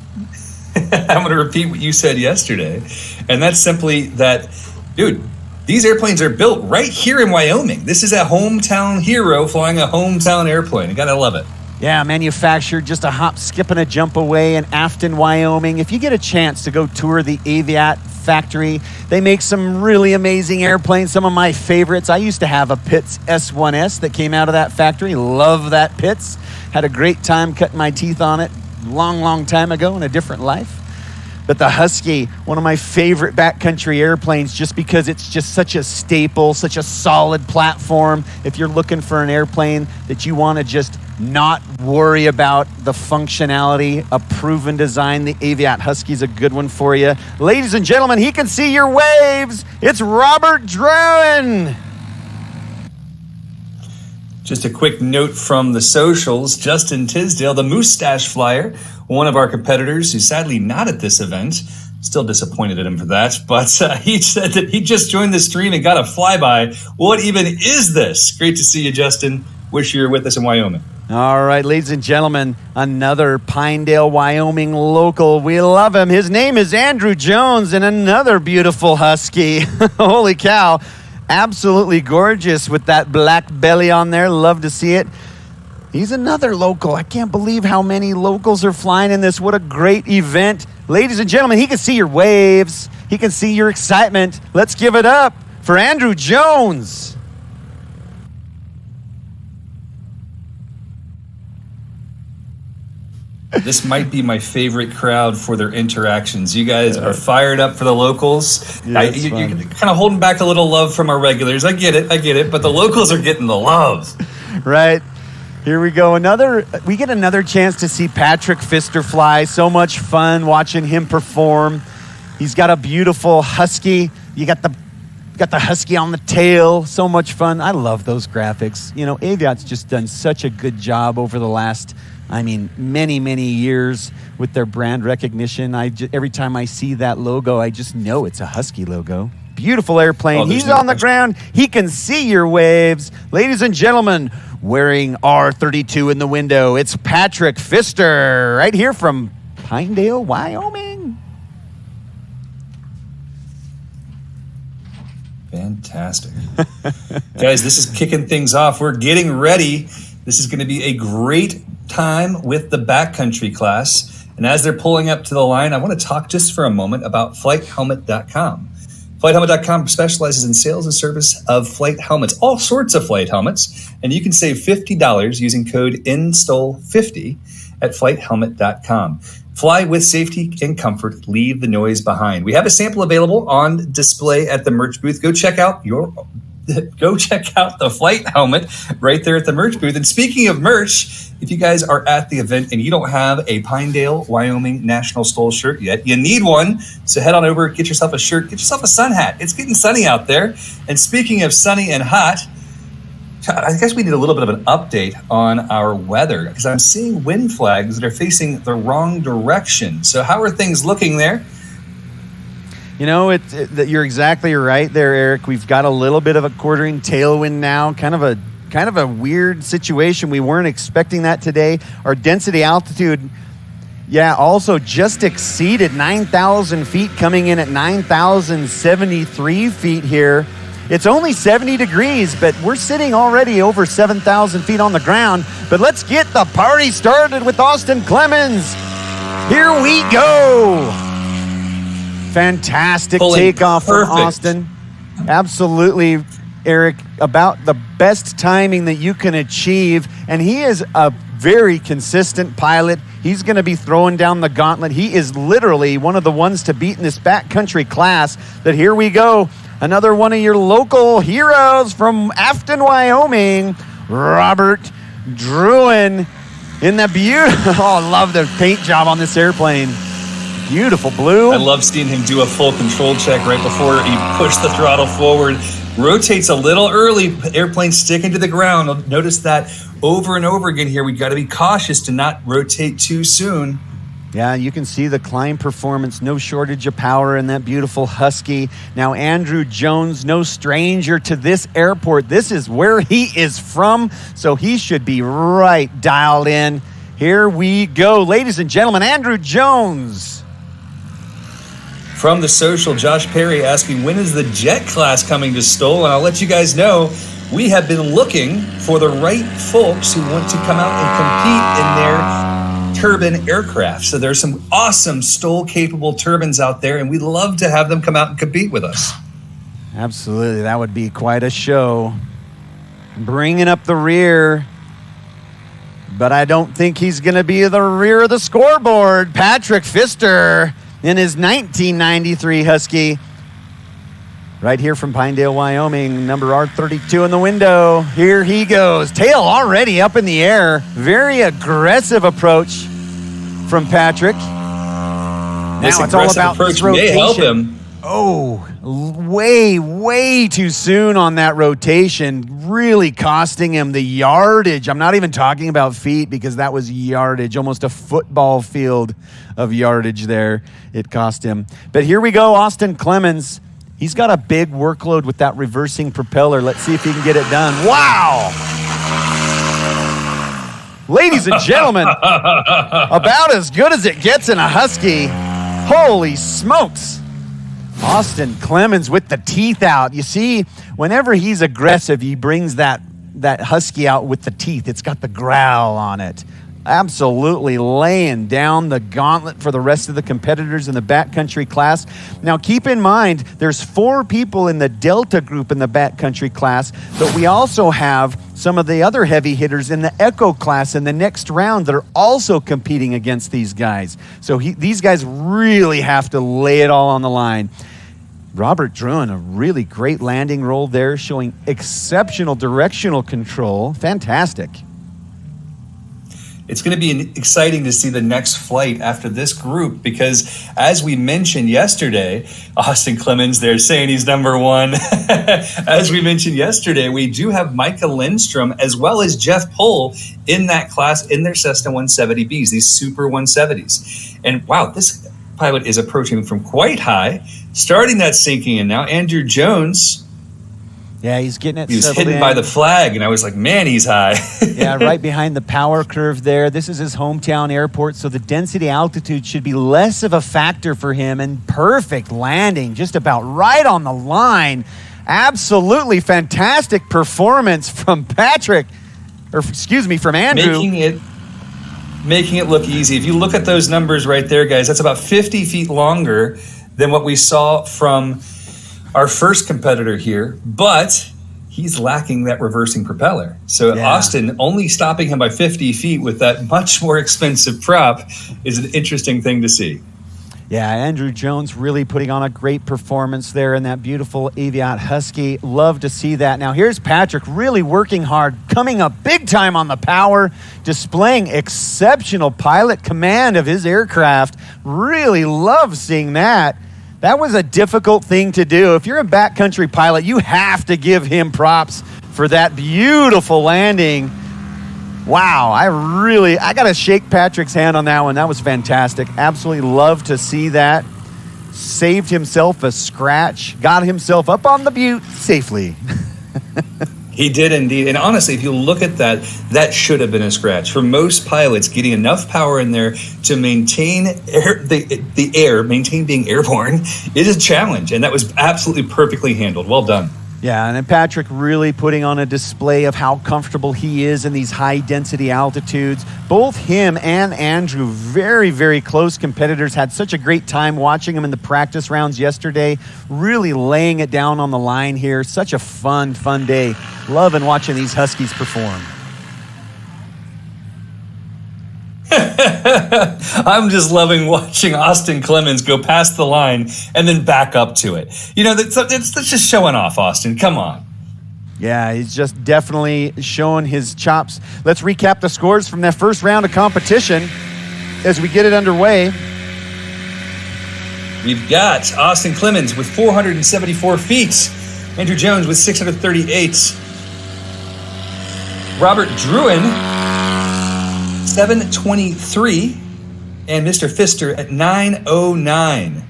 I'm going to repeat what you said yesterday. And that's simply that, dude, these airplanes are built right here in Wyoming. This is a hometown hero flying a hometown airplane. You got to love it. Yeah, manufactured just a hop, skip, and a jump away in Afton, Wyoming. If you get a chance to go tour the Aviat factory, they make some really amazing airplanes, some of my favorites. I used to have a Pitts S1S that came out of that factory. Love that Pitts. Had a great time cutting my teeth on it long time ago in a different life. But the Husky, one of my favorite backcountry airplanes, just because it's just such a staple, such a solid platform. If you're looking for an airplane that you want to just not worry about the functionality, a proven design, the Aviat Husky's a good one for you. Ladies and gentlemen, he can see your waves. It's Robert Druin. Just a quick note from the socials. Justin Tisdale, the Moustache Flyer, one of our competitors who's sadly not at this event. Still disappointed at him for that. But he said that he just joined the stream and got a flyby. What even is this? Great to see you, Justin. Wish you were with us in Wyoming. All right, ladies and gentlemen, another Pinedale, Wyoming local. We love him. His name is Andrew Jones, and another beautiful Husky. Holy cow. Absolutely gorgeous with that black belly on there. Love to see it. He's another local. I can't believe how many locals are flying in this. What a great event. Ladies and gentlemen, he can see your waves. He can see your excitement. Let's give it up for Andrew Jones. This might be my favorite crowd for their interactions. You guys are fired up for the locals. Yeah, you're kind of holding back a little love from our regulars. I get it. But the locals are getting the love. Right. Here we go. We get another chance to see Patrick Pfister fly. So much fun watching him perform. He's got a beautiful Husky. You got the Got the husky on the tail. So much fun. I love those graphics. You know, Aviat's just done such a good job over the last, many, many years with their brand recognition. Every time I see that logo, I just know it's a Husky logo. Beautiful airplane. Oh, He's on the ground. He can see your waves. Ladies and gentlemen, wearing R32 in the window, it's Patrick Pfister right here from Pinedale, Wyoming. Fantastic. Guys, this is kicking things off. We're getting ready. This is going to be a great time with the backcountry class. And as they're pulling up to the line, I want to talk just for a moment about flighthelmet.com. Flighthelmet.com specializes in sales and service of flight helmets, all sorts of flight helmets. And you can save $50 using code INSTOL50 at flighthelmet.com. Fly with safety and comfort. Leave the noise behind. We have a sample available on display at the merch booth. Go check out the flight helmet right there at the merch booth. And speaking of merch, if you guys are at the event and you don't have a Pinedale, Wyoming National STOL shirt yet, you need one. So head on over, get yourself a shirt, get yourself a sun hat. It's getting sunny out there. And speaking of sunny and hot, I guess we need a little bit of an update on our weather because I'm seeing wind flags that are facing the wrong direction. So how are things looking there? You know, you're exactly right there, Eric. We've got a little bit of a quartering tailwind now, kind of a weird situation. We weren't expecting that today. Our density altitude, also just exceeded 9,000 feet, coming in at 9,073 feet here. It's only 70 degrees, but we're sitting already over 7,000 feet on the ground. But let's get the party started with Austin Clemens. Here we go. Fantastic takeoff from Austin. Absolutely, Eric, about the best timing that you can achieve. And he is a very consistent pilot. He's going to be throwing down the gauntlet. He is literally one of the ones to beat in this backcountry class. But here we go. Another one of your local heroes from Afton, Wyoming, Robert Druin in the beautiful, I love the paint job on this airplane. Beautiful blue. I love seeing him do a full control check right before he pushed the throttle forward. Rotates a little early, airplane sticking to the ground. Notice that over and over again here. We got to be cautious to not rotate too soon. Yeah, you can see the climb performance, no shortage of power in that beautiful Husky. Now, Andrew Jones, no stranger to this airport. This is where he is from, so he should be right dialed in. Here we go. Ladies and gentlemen, Andrew Jones. From the social, Josh Perry asking, when is the jet class coming to STOL? And I'll let you guys know, we have been looking for the right folks who want to come out and compete in their turbine aircraft. So there's some awesome STOL-capable turbines out there, and we'd love to have them come out and compete with us. Absolutely. That would be quite a show. Bringing up the rear, but I don't think he's going to be the rear of the scoreboard. Patrick Pfister in his 1993 Husky. Right here from Pinedale, Wyoming, number R32 in the window. Here he goes. Tail already up in the air. Very aggressive approach from Patrick. This now it's all about approach this rotation. May help him. Oh, way too soon on that rotation. Really costing him the yardage. I'm not even talking about feet because that was yardage. Almost a football field of yardage there it cost him. But here we go, Austin Clemens. He's got a big workload with that reversing propeller. Let's see if he can get it done. Wow! Ladies and gentlemen, about as good as it gets in a Husky. Holy smokes. Austin Clemens with the teeth out. You see, whenever he's aggressive, he brings that Husky out with the teeth. It's got the growl on it. Absolutely laying down the gauntlet for the rest of the competitors in the backcountry class. Now, keep in mind, there's 4 people in the Delta group in the backcountry class, but we also have some of the other heavy hitters in the Echo class in the next round that are also competing against these guys. So these guys really have to lay it all on the line. Robert Druin, a really great landing roll there, showing exceptional directional control. Fantastic. it's going to be exciting to see the next flight after this group, because as we mentioned yesterday, Austin Clemens, they're saying he's number one. As we mentioned yesterday, we do have Micah Lindstrom as well as Jeff Pohl in that class in their Cessna 170Bs, these Super 170s. And wow, this pilot is approaching from quite high, starting that sinking in now. Andrew Jones. Yeah, he's getting it. He was hidden by the flag, and I was like, man, he's high. Yeah, right behind the power curve there. This is his hometown airport, so the density altitude should be less of a factor for him, and perfect landing, just about right on the line. Absolutely fantastic performance from Patrick, from Andrew. Making it look easy. If you look at those numbers right there, guys, that's about 50 feet longer than what we saw from our first competitor here, but he's lacking that reversing propeller. So Yeah. Austin only stopping him by 50 feet with that much more expensive prop is an interesting thing to see. Yeah, Andrew Jones really putting on a great performance there in that beautiful Aviat Husky. Love to see that. Now here's Patrick really working hard, coming up big time on the power, displaying exceptional pilot command of his aircraft. Really love seeing that. That was a difficult thing to do. If you're a backcountry pilot, you have to give him props for that beautiful landing. Wow, I got to shake Patrick's hand on that one. That was fantastic. Absolutely love to see that. Saved himself a scratch, got himself up on the butte safely. He did indeed. And honestly, if you look at that, that should have been a scratch. For most pilots, getting enough power in there to maintain the air, maintain being airborne, is a challenge. And that was absolutely perfectly handled. Well done. Yeah, and then Patrick really putting on a display of how comfortable he is in these high density altitudes. Both him and Andrew, very, very close competitors. Had such a great time watching them in the practice rounds yesterday. Really laying it down on the line here. Such a fun day. Loving watching these Huskies perform. I'm just loving watching Austin Clemens go past the line and then back up to it. You know, that's just showing off, Austin. Come on. Yeah, he's just definitely showing his chops. Let's recap the scores from that first round of competition as we get it underway. We've got Austin Clemens with 474 feet. Andrew Jones with 638. Robert Druin, 723, and Mr. Pfister at 909.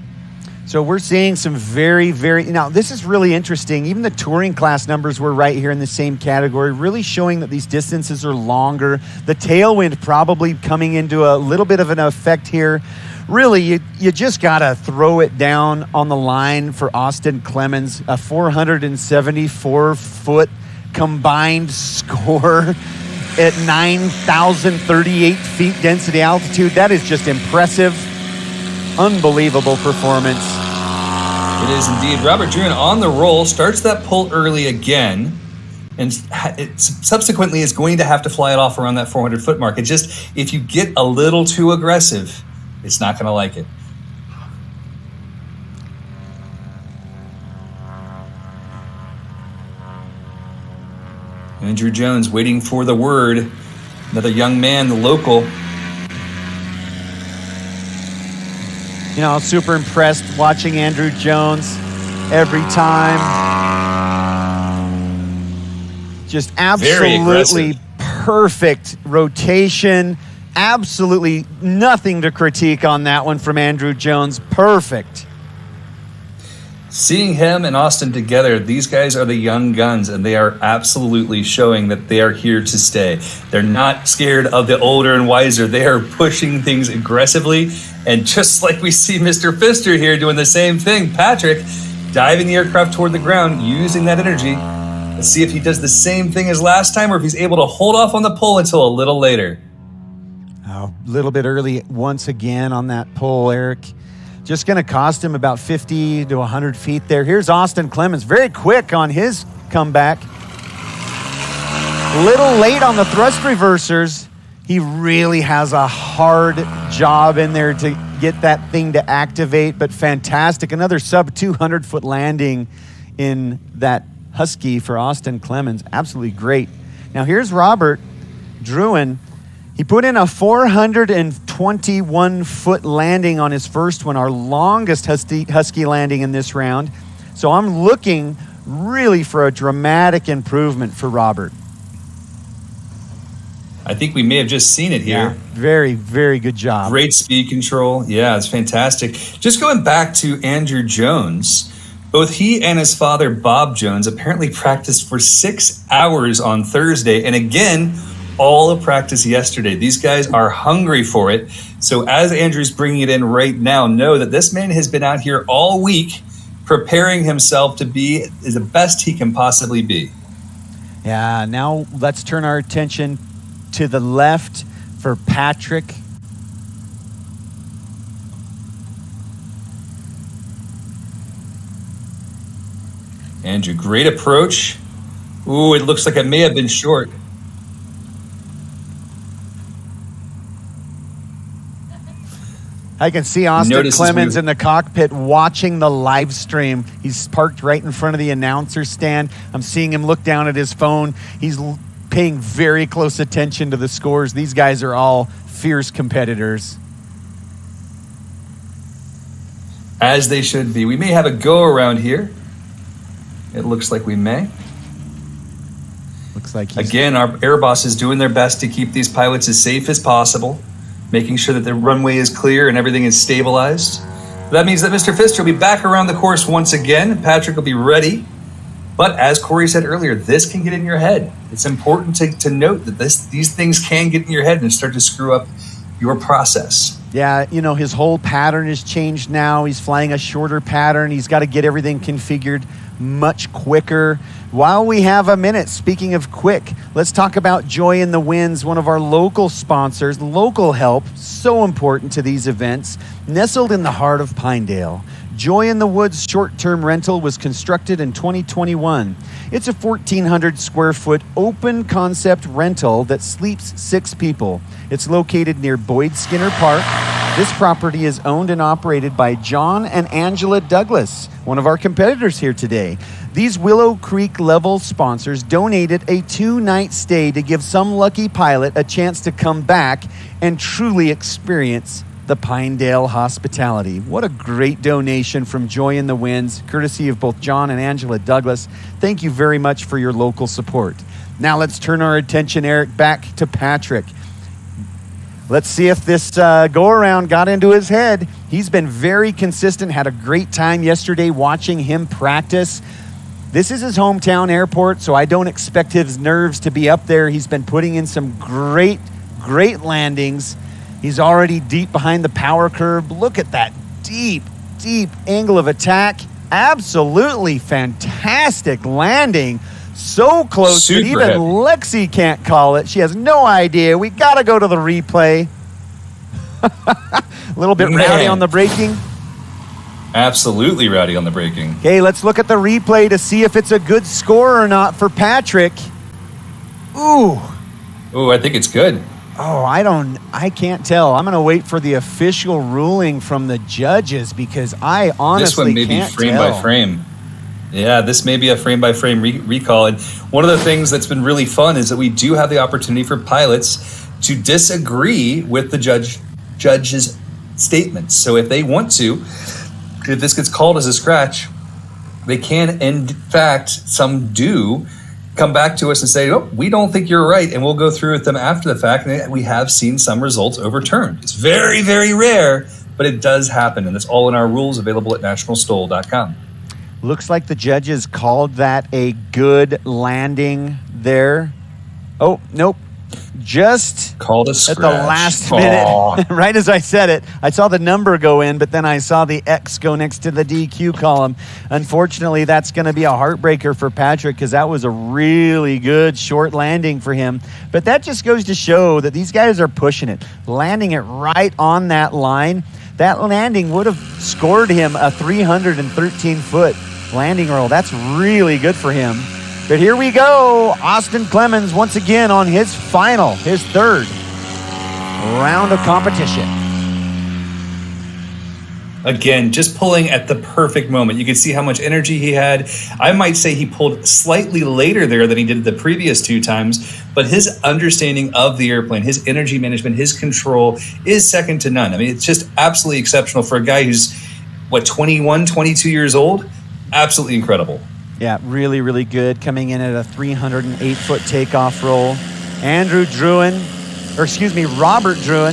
So we're seeing some very, now this is really interesting. Even the touring class numbers were right here in the same category, really showing that these distances are longer. The tailwind probably coming into a little bit of an effect here. Really, you just got to throw it down on the line for Austin Clemens, a 474-foot combined score at 9,038 feet density altitude. That is just impressive. Unbelievable performance. It is indeed. Robert Druin on the roll, starts that pull early again, and it subsequently is going to have to fly it off around that 400-foot mark. It just, if you get a little too aggressive, it's not going to like it. Andrew Jones waiting for the word. Another young man, the local. You know, super impressed watching Andrew Jones every time. Just absolutely perfect rotation. Absolutely nothing to critique on that one from Andrew Jones. Perfect. Seeing him and Austin together, these guys are the young guns, and they are absolutely showing that they are here to stay. They're not scared of the older and wiser. They are pushing things aggressively, and just like we see Mr. Pfister here doing the same thing, Patrick diving the aircraft toward the ground, using that energy. Let's see if he does the same thing as last time, or if he's able to hold off on the pull until a little later. A little bit early once again on that pull, Eric. Just going to cost him about 50 to 100 feet there. Here's Austin Clemens, very quick on his comeback. Little late on the thrust reversers. He really has a hard job in there to get that thing to activate, but fantastic. Another sub 200-foot landing in that Husky for Austin Clemens. Absolutely great. Now here's Robert Druin. He put in a 421-foot landing on his first one, our longest husky landing in this round. So I'm looking really for a dramatic improvement for Robert. I think we may have just seen it here. Yeah, very, very good job. Great speed control. Yeah, it's fantastic. Just going back to Andrew Jones, both he and his father, Bob Jones, apparently practiced for 6 hours on Thursday. And again, all of practice yesterday. These guys are hungry for it. So as Andrew's bringing it in right now, know that this man has been out here all week preparing himself to be the best he can possibly be. Yeah, now let's turn our attention to the left for Patrick. Andrew, great approach. Ooh, it looks like it may have been short. I can see Austin Clemens in the cockpit watching the live stream. He's parked right in front of the announcer stand. I'm seeing him look down at his phone. He's paying very close attention to the scores. These guys are all fierce competitors. As they should be. We may have a go around here. It looks like we may. Looks like again, our air boss is doing their best to keep these pilots as safe as possible, making sure that the runway is clear and everything is stabilized. That means that Mr. Pfister will be back around the course once again. Patrick will be ready. But as Corey said earlier, this can get in your head. It's important to note that these things can get in your head and start to screw up your process. Yeah, you know, his whole pattern has changed now. He's flying a shorter pattern. He's got to get everything configured much quicker. While we have a minute, speaking of quick, let's talk about Joy in the Winds, one of our local sponsors. Local help, so important to these events. Nestled in the heart of Pinedale, Joy in the Woods short-term rental was constructed in 2021. It's a 1,400 square foot open concept rental that sleeps 6 people. It's located near Boyd Skinner Park. This property is owned and operated by John and Angela Douglas, one of our competitors here today. These Willow Creek level sponsors donated a 2-night stay to give some lucky pilot a chance to come back and truly experience the Pinedale hospitality. What a great donation from Joy in the Winds, courtesy of both John and Angela Douglas. Thank you very much for your local support. Now let's turn our attention, Eric, back to Patrick. Let's see if this go-around got into his head. He's been very consistent, had a great time yesterday watching him practice. This is his hometown airport, so I don't expect his nerves to be up there. He's been putting in some great landings. He's already deep behind the power curve. Look at that deep angle of attack. Absolutely fantastic landing. So close that even heavy. Lexi can't call it. She has no idea. We got to go to the replay. A little bit rowdy on the braking. Absolutely rowdy on the braking. Okay, let's look at the replay to see if it's a good score or not for Patrick. Ooh, I think it's good. Oh, I can't tell. I'm going to wait for the official ruling from the judges because I honestly can't tell. This one may be frame by frame. Yeah, this may be a frame by frame recall. And one of the things that's been really fun is that we do have the opportunity for pilots to disagree with the judge's statements. So if they want to, if this gets called as a scratch, they can, and in fact, some do come back to us and say, oh, we don't think you're right, and we'll go through with them after the fact, and we have seen some results overturned. It's very, very rare, but it does happen, and it's all in our rules available at nationalstol.com. Looks like the judges called that a good landing there. Oh, nope. Just called a at scratch. the last minute, right as I said it, I saw the number go in, but then I saw the X go next to the DQ column. Unfortunately, that's going to be a heartbreaker for Patrick because that was a really good short landing for him. But that just goes to show that these guys are pushing it, landing it right on that line. That landing would have scored him a 313-foot landing roll. That's really good for him. But here we go. Austin Clemens once again on his third round of competition. Again, just pulling at the perfect moment. You can see how much energy he had. I might say he pulled slightly later there than he did the previous 2 times, but his understanding of the airplane, his energy management, his control is second to none. I mean, it's just absolutely exceptional for a guy who's, 21, 22 years old? Absolutely incredible. Yeah, really, really good. Coming in at a 308-foot takeoff roll. Robert Druin.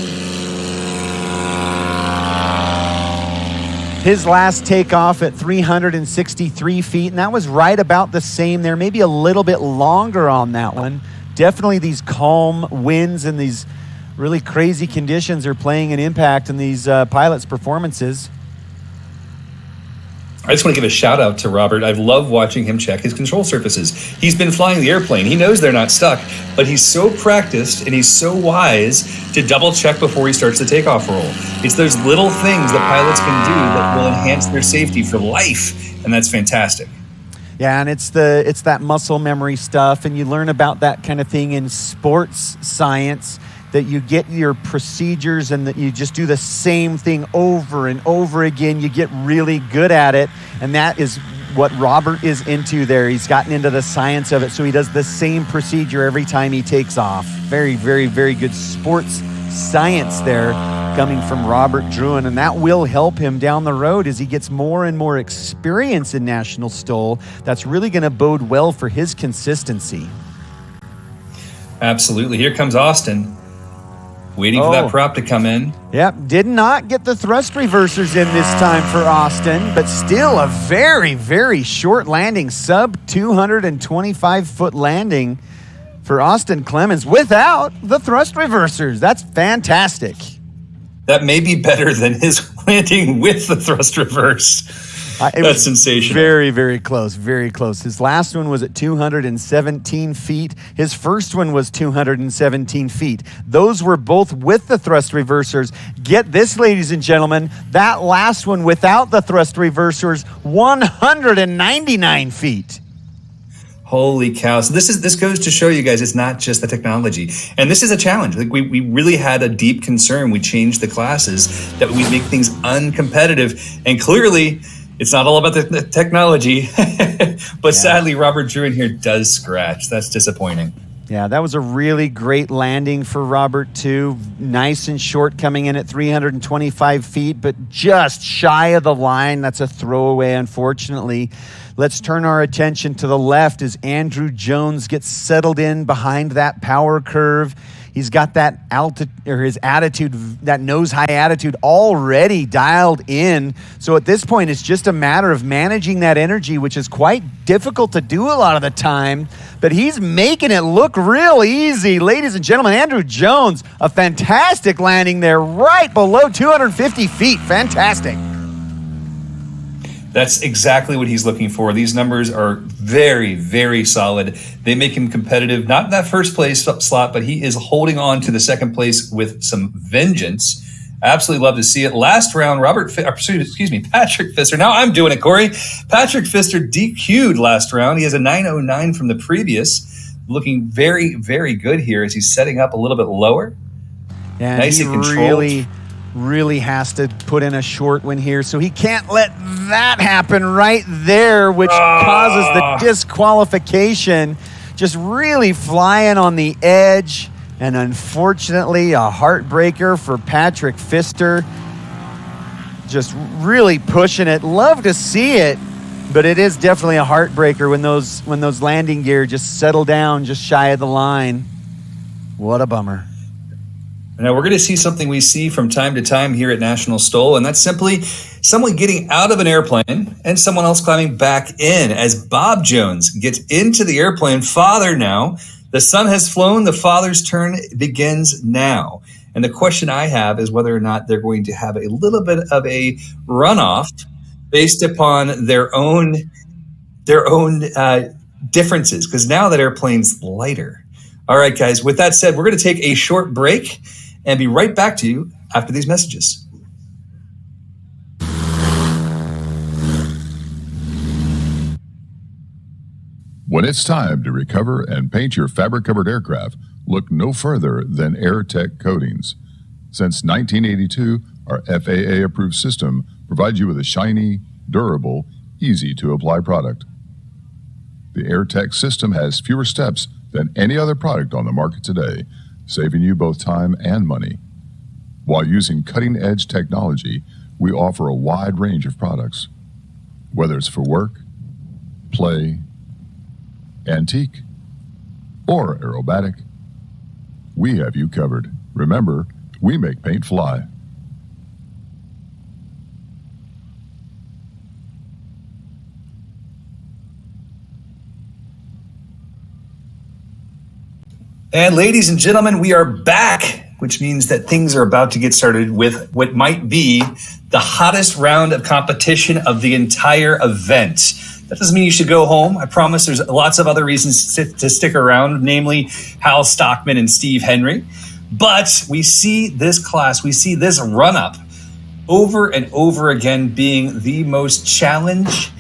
His last takeoff at 363 feet, and that was right about the same there, maybe a little bit longer on that one. Definitely these calm winds and these really crazy conditions are playing an impact in these pilots' performances. I just want to give a shout out to Robert. I love watching him check his control surfaces. He's been flying the airplane. He knows they're not stuck, but he's so practiced and he's so wise to double check before he starts the takeoff roll. It's those little things that pilots can do that will enhance their safety for life, and that's fantastic. Yeah, and it's that muscle memory stuff, and you learn about that kind of thing in sports science, that you get your procedures and that you just do the same thing over and over again. You get really good at it, and that is what Robert is into there. He's gotten into the science of it, so he does the same procedure every time he takes off. Very, very, very good sports science there coming from Robert Druin, and that will help him down the road as he gets more and more experience in National STOL. That's really going to bode well for his consistency. Absolutely. Here comes Austin. Waiting for that prop to come in. Yep, did not get the thrust reversers in this time for Austin, but still a very, very short landing, sub 225-foot landing for Austin Clemens without the thrust reversers. That's fantastic. That may be better than his landing with the thrust reverse. That's sensational. Very, very close, very close. His last one was at 217 feet. His first one was 217 feet. Those were both with the thrust reversers. Get this, ladies and gentlemen, that last one without the thrust reversers, 199 feet. Holy cow. So this goes to show you guys it's not just the technology. And this is a challenge. Like we really had a deep concern. We changed the classes that we make things uncompetitive. And clearly, it's not all about the technology. But sadly, Robert Druin here does scratch. That's disappointing. Yeah, that was a really great landing for Robert, too. Nice and short, coming in at 325 feet, but just shy of the line. That's a throwaway, unfortunately. Let's turn our attention to the left as Andrew Jones gets settled in behind that power curve. He's got that his attitude, that nose high attitude already dialed in. So at this point, it's just a matter of managing that energy, which is quite difficult to do a lot of the time. But he's making it look real easy. Ladies and gentlemen, Andrew Jones, a fantastic landing there right below 250 feet. Fantastic. That's exactly what he's looking for. These numbers are very, very solid. They make him competitive, not in that first place slot, but he is holding on to the second place with some vengeance. Absolutely love to see it. Last round, Patrick Pfister. Now I'm doing it, Corey. Patrick Pfister DQ'd last round. He has a 909 from the previous. Looking very, very good here as he's setting up a little bit lower. Yeah, nice and controlled. Really has to put in a short one here, so he can't let that happen right there, which causes the disqualification. Just really flying on the edge, and unfortunately a heartbreaker for Patrick Pfister. Just really pushing it. Love to see it, but it is definitely a heartbreaker when those landing gear just settle down just shy of the line. What a bummer. Now, we're going to see something we see from time to time here at National STOL, and that's simply someone getting out of an airplane and someone else climbing back in as Bob Jones gets into the airplane. Father now. The son has flown. The father's turn begins now. And the question I have is whether or not they're going to have a little bit of a runoff based upon their own differences, because now that airplane's lighter. All right, guys, with that said, we're going to take a short break and be right back to you after these messages. When it's time to recover and paint your fabric-covered aircraft, look no further than AirTech Coatings. Since 1982, our FAA-approved system provides you with a shiny, durable, easy-to-apply product. The AirTech system has fewer steps than any other product on the market today, saving you both time and money. While using cutting-edge technology, we offer a wide range of products. Whether it's for work, play, antique, or aerobatic, we have you covered. Remember, we make paint fly. And ladies and gentlemen, we are back, which means that things are about to get started with what might be the hottest round of competition of the entire event. That doesn't mean you should go home. I promise there's lots of other reasons to stick around, namely Hal Stockman and Steve Henry. But we see this class, we see this run-up over and over again being the most challenge.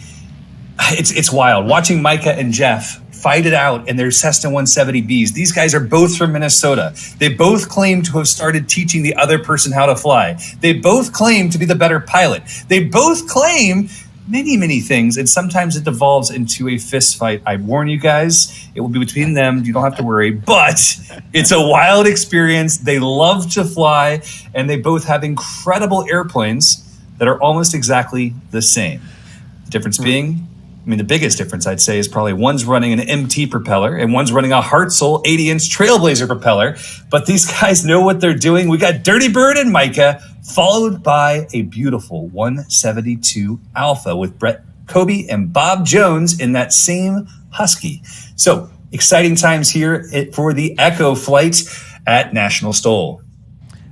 It's wild. Watching Micah and Jeff fight it out in their Cessna 170Bs. These guys are both from Minnesota. They both claim to have started teaching the other person how to fly. They both claim to be the better pilot. They both claim many, many things, and sometimes it devolves into a fist fight. I warn you guys, it will be between them. You don't have to worry, but it's a wild experience. They love to fly, and they both have incredible airplanes that are almost exactly the same. The difference being, the biggest difference I'd say is probably one's running an MT propeller and one's running a Hartzell 80-inch Trailblazer propeller. But these guys know what they're doing. We got Dirty Bird and Micah, followed by a beautiful 172 Alpha with Brett Kobe and Bob Jones in that same Husky. So exciting times here for the Echo flight at National STOL.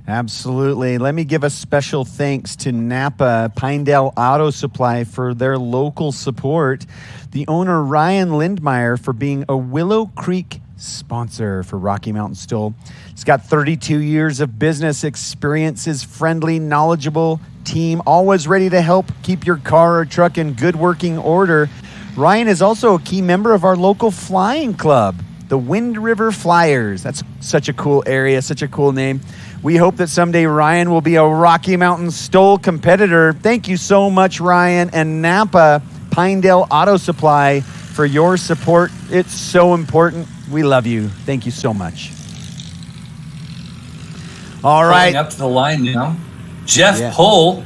Absolutely. Let me give a special thanks to Napa Pinedale Auto Supply for their local support. The owner, Ryan Lindmeyer, for being a Willow Creek sponsor for Rocky Mountain STOL. He's got 32 years of business experience, his friendly, knowledgeable team, always ready to help keep your car or truck in good working order. Ryan is also a key member of our local flying club, the Wind River Flyers. That's such a cool area, such a cool name. We hope that someday Ryan will be a Rocky Mountain STOL competitor. Thank you so much, Ryan, and Napa Pinedale Auto Supply for your support. It's so important. We love you. Thank you so much. All right. Pulling up to the line now, Jeff Pohl.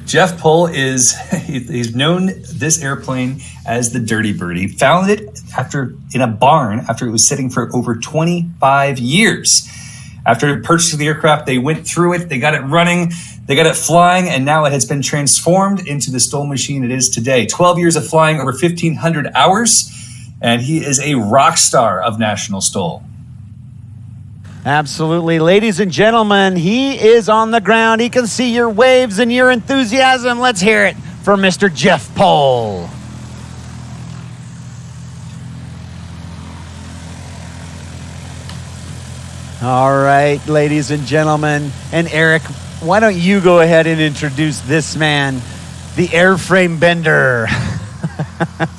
Jeff Pohl he's known this airplane as the Dirty Bird. He found it in a barn after it was sitting for over 25 years. After purchasing the aircraft, they went through it, they got it running, they got it flying, and now it has been transformed into the STOL machine it is today. 12 years of flying, over 1,500 hours, and he is a rock star of National STOL. Absolutely. Ladies and gentlemen, he is on the ground. He can see your waves and your enthusiasm. Let's hear it for Mr. Jeff Pohl. All right, ladies and gentlemen. And Eric, why don't you go ahead and introduce this man, the airframe bender.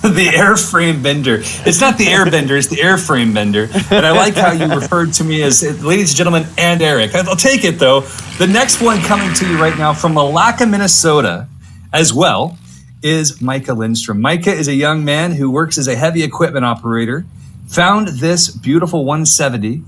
The airframe bender. It's not the airbender, it's the airframe bender. And I like how you referred to me as ladies and gentlemen and Eric. I'll take it, though. The next one coming to you right now from Malacca, Minnesota, as well, is Micah Lindstrom. Micah is a young man who works as a heavy equipment operator, found this beautiful 170,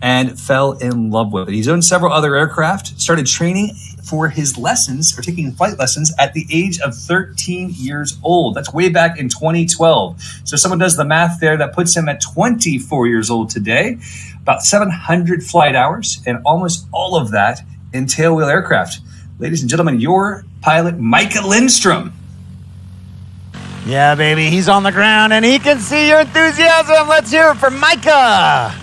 and fell in love with it. He's owned several other aircraft, started training for his lessons or taking flight lessons at the age of 13 years old. That's way back in 2012. So someone does the math there, that puts him at 24 years old today, about 700 flight hours, and almost all of that in tailwheel aircraft. Ladies and gentlemen, your pilot, Micah Lindstrom. Yeah, baby, he's on the ground and he can see your enthusiasm. Let's hear it for Micah.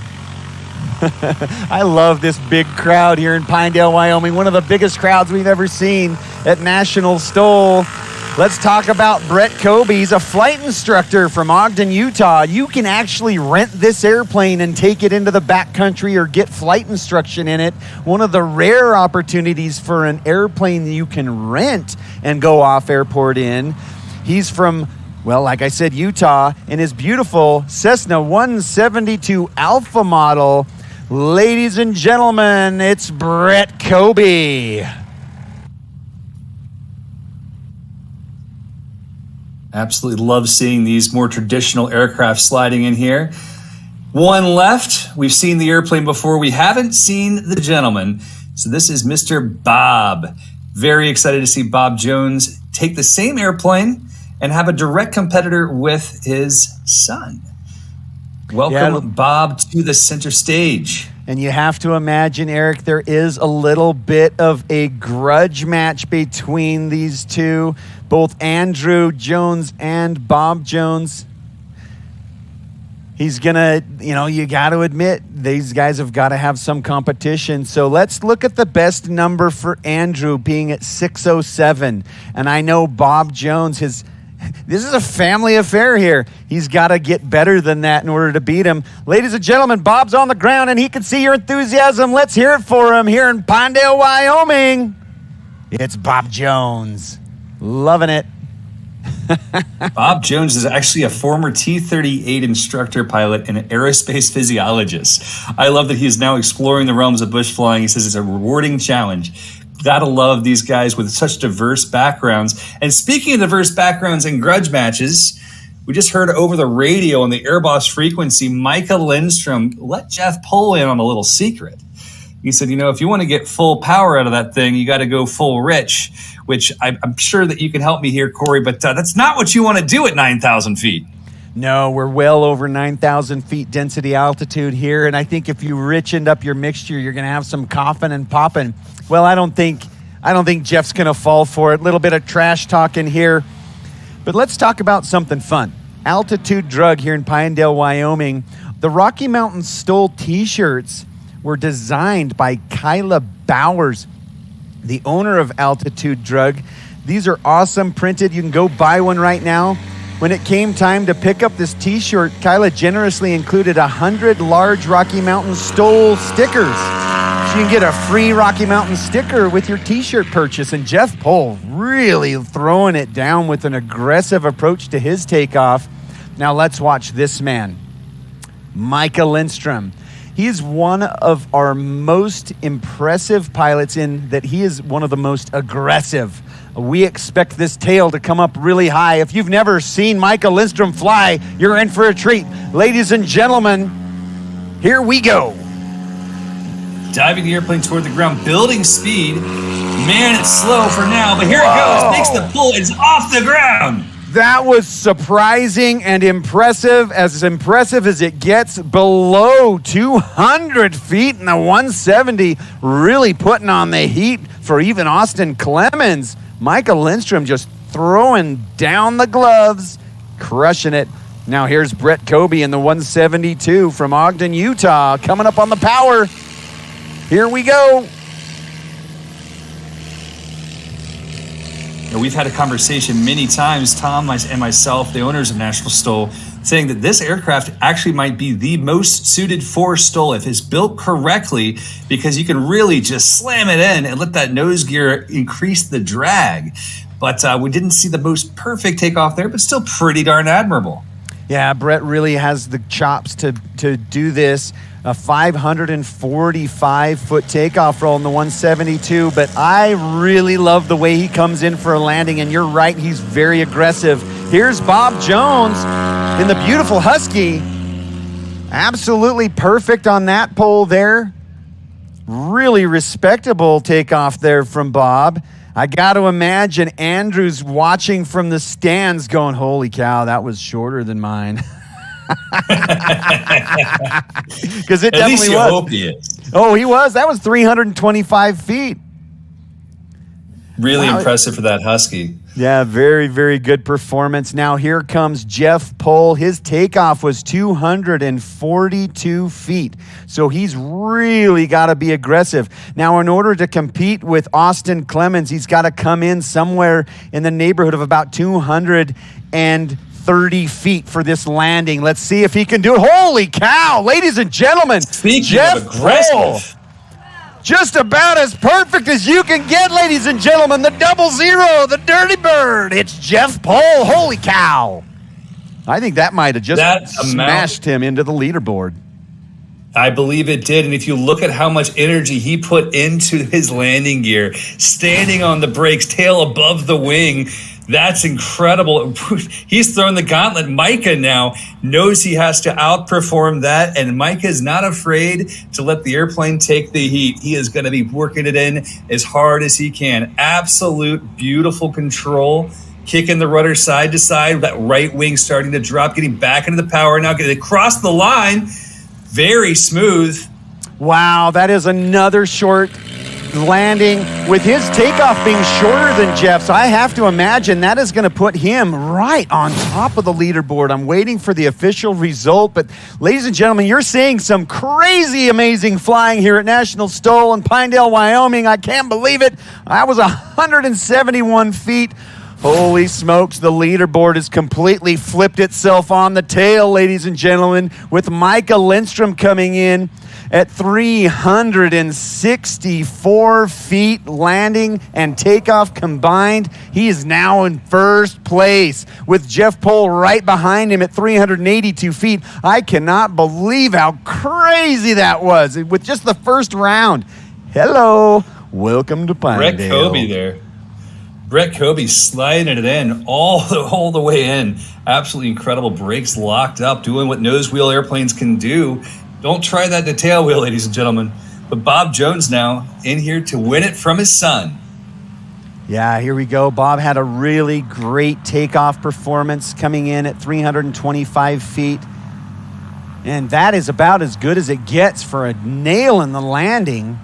I love this big crowd here in Pinedale, Wyoming. One of the biggest crowds we've ever seen at National STOL. Let's talk about Brett Kobe. He's a flight instructor from Ogden, Utah. You can actually rent this airplane and take it into the backcountry or get flight instruction in it. One of the rare opportunities for an airplane that you can rent and go off airport in. He's from, well, like I said, Utah, and his beautiful Cessna 172 Alpha model. Ladies and gentlemen, it's Brett Kobe. Absolutely love seeing these more traditional aircraft sliding in here. One left. We've seen the airplane before. We haven't seen the gentleman. So this is Mr. Bob. Very excited to see Bob Jones take the same airplane and have a direct competitor with his son. Welcome, Bob, to the center stage. And you have to imagine, Eric, there is a little bit of a grudge match between these two, both Andrew Jones and Bob Jones. He's going to, you got to admit, these guys have got to have some competition. So let's look at the best number for Andrew being at 607. And I know Bob Jones, this is a family affair here. He's got to get better than that in order to beat him. Ladies and gentlemen, Bob's on the ground and he can see your enthusiasm. Let's hear it for him here in Pinedale, Wyoming. It's Bob Jones. Loving it. Bob Jones is actually a former T-38 instructor pilot and an aerospace physiologist. I love that he is now exploring the realms of bush flying. He says it's a rewarding challenge. Gotta love these guys with such diverse backgrounds. And speaking of diverse backgrounds and grudge matches, we just heard over the radio on the Airboss frequency, Micah Lindstrom let Jeff Pohl in on a little secret. He said, if you want to get full power out of that thing, you got to go full rich, which I'm sure that you can help me here, Corey, but that's not what you want to do at 9,000 feet. No, we're well over 9,000 feet density altitude here, and I think if you richened up your mixture, you're going to have some coughing and popping. Well, I don't think Jeff's going to fall for it. A little bit of trash talk in here. But let's talk about something fun. Altitude Drug here in Pinedale, Wyoming. The Rocky Mountain STOL t-shirts were designed by Kyla Bowers, the owner of Altitude Drug. These are awesome, printed. You can go buy one right now. When it came time to pick up this t-shirt, Kyla generously included 100 large Rocky Mountain STOL stickers. So you can get a free Rocky Mountain sticker with your t-shirt purchase. And Jeff Pohl really throwing it down with an aggressive approach to his takeoff. Now let's watch this man, Micah Lindstrom. He is one of our most impressive pilots in that he is one of the most aggressive. We expect this tail to come up really high. If you've never seen Micah Lindstrom fly, you're in for a treat. Ladies and gentlemen, here we go. Diving the airplane toward the ground, building speed. Man, it's slow for now, but here it goes. Makes the pull. It's off the ground. That was surprising and impressive as it gets, below 200 feet in the 170, really putting on the heat for even Austin Clemens. Micah Lindstrom just throwing down the gloves, crushing it. Now here's Brett Kobe in the 172 from Ogden, Utah, coming up on the power. Here we go. We've had a conversation many times, Tom and myself, the owners of National STOL, saying that this aircraft actually might be the most suited for STOL if it's built correctly, because you can really just slam it in and let that nose gear increase the drag. But we didn't see the most perfect takeoff there, but still pretty darn admirable. Yeah, Brett really has the chops to do this. A 545-foot takeoff roll in the 172, but I really love the way he comes in for a landing, and you're right, he's very aggressive. Here's Bob Jones in the beautiful Husky. Absolutely perfect on that pole there. Really respectable takeoff there from Bob. I got to imagine Andrew's watching from the stands going, holy cow, that was shorter than mine. Because it At definitely least you was. hope he is. Oh, he was. That was 325 feet. Really impressive for that Husky. Yeah, very, very good performance. Now here comes Jeff Pohl. His takeoff was 242 feet. So he's really got to be aggressive. Now, in order to compete with Austin Clemens, he's got to come in somewhere in the neighborhood of about 230 feet for this landing. Let's see if he can do it. Holy cow, ladies and gentlemen. Jeff Pohl. Just about as perfect as you can get, ladies and gentlemen. The 00, the Dirty Bird. It's Jeff Pohl. Holy cow. I think that might have just smashed him into the leaderboard. I believe it did. And if you look at how much energy he put into his landing gear, standing on the brakes, tail above the wing, that's incredible. He's thrown the gauntlet. Micah now knows he has to outperform that, and Micah is not afraid to let the airplane take the heat. He is going to be working it in as hard as he can. Absolute beautiful control. Kicking the rudder side to side, that right wing starting to drop, getting back into the power now, getting across the line. Very smooth. Wow, that is another short landing with his takeoff being shorter than Jeff's. I have to imagine that is going to put him right on top of the leaderboard. I'm waiting for the official result, but ladies and gentlemen, you're seeing some crazy amazing flying here at National STOL in Pinedale, Wyoming. I can't believe it. I was 171 feet. Holy smokes, the leaderboard has completely flipped itself on the tail, ladies and gentlemen, with Micah Lindstrom coming in at 364 feet landing and takeoff combined. He is now in first place with Jeff Pohl right behind him at 382 feet. I cannot believe how crazy that was with just the first round. Hello, welcome to Pinedale. Brett Kobe there. Brett Kobe sliding it in all the way in. Absolutely incredible. Brakes locked up, doing what nose wheel airplanes can do. Don't try that to tail wheel, ladies and gentlemen. But Bob Jones now in here to win it from his son. Yeah, here we go. Bob had a really great takeoff performance coming in at 325 feet. And that is about as good as it gets for a nail in the landing.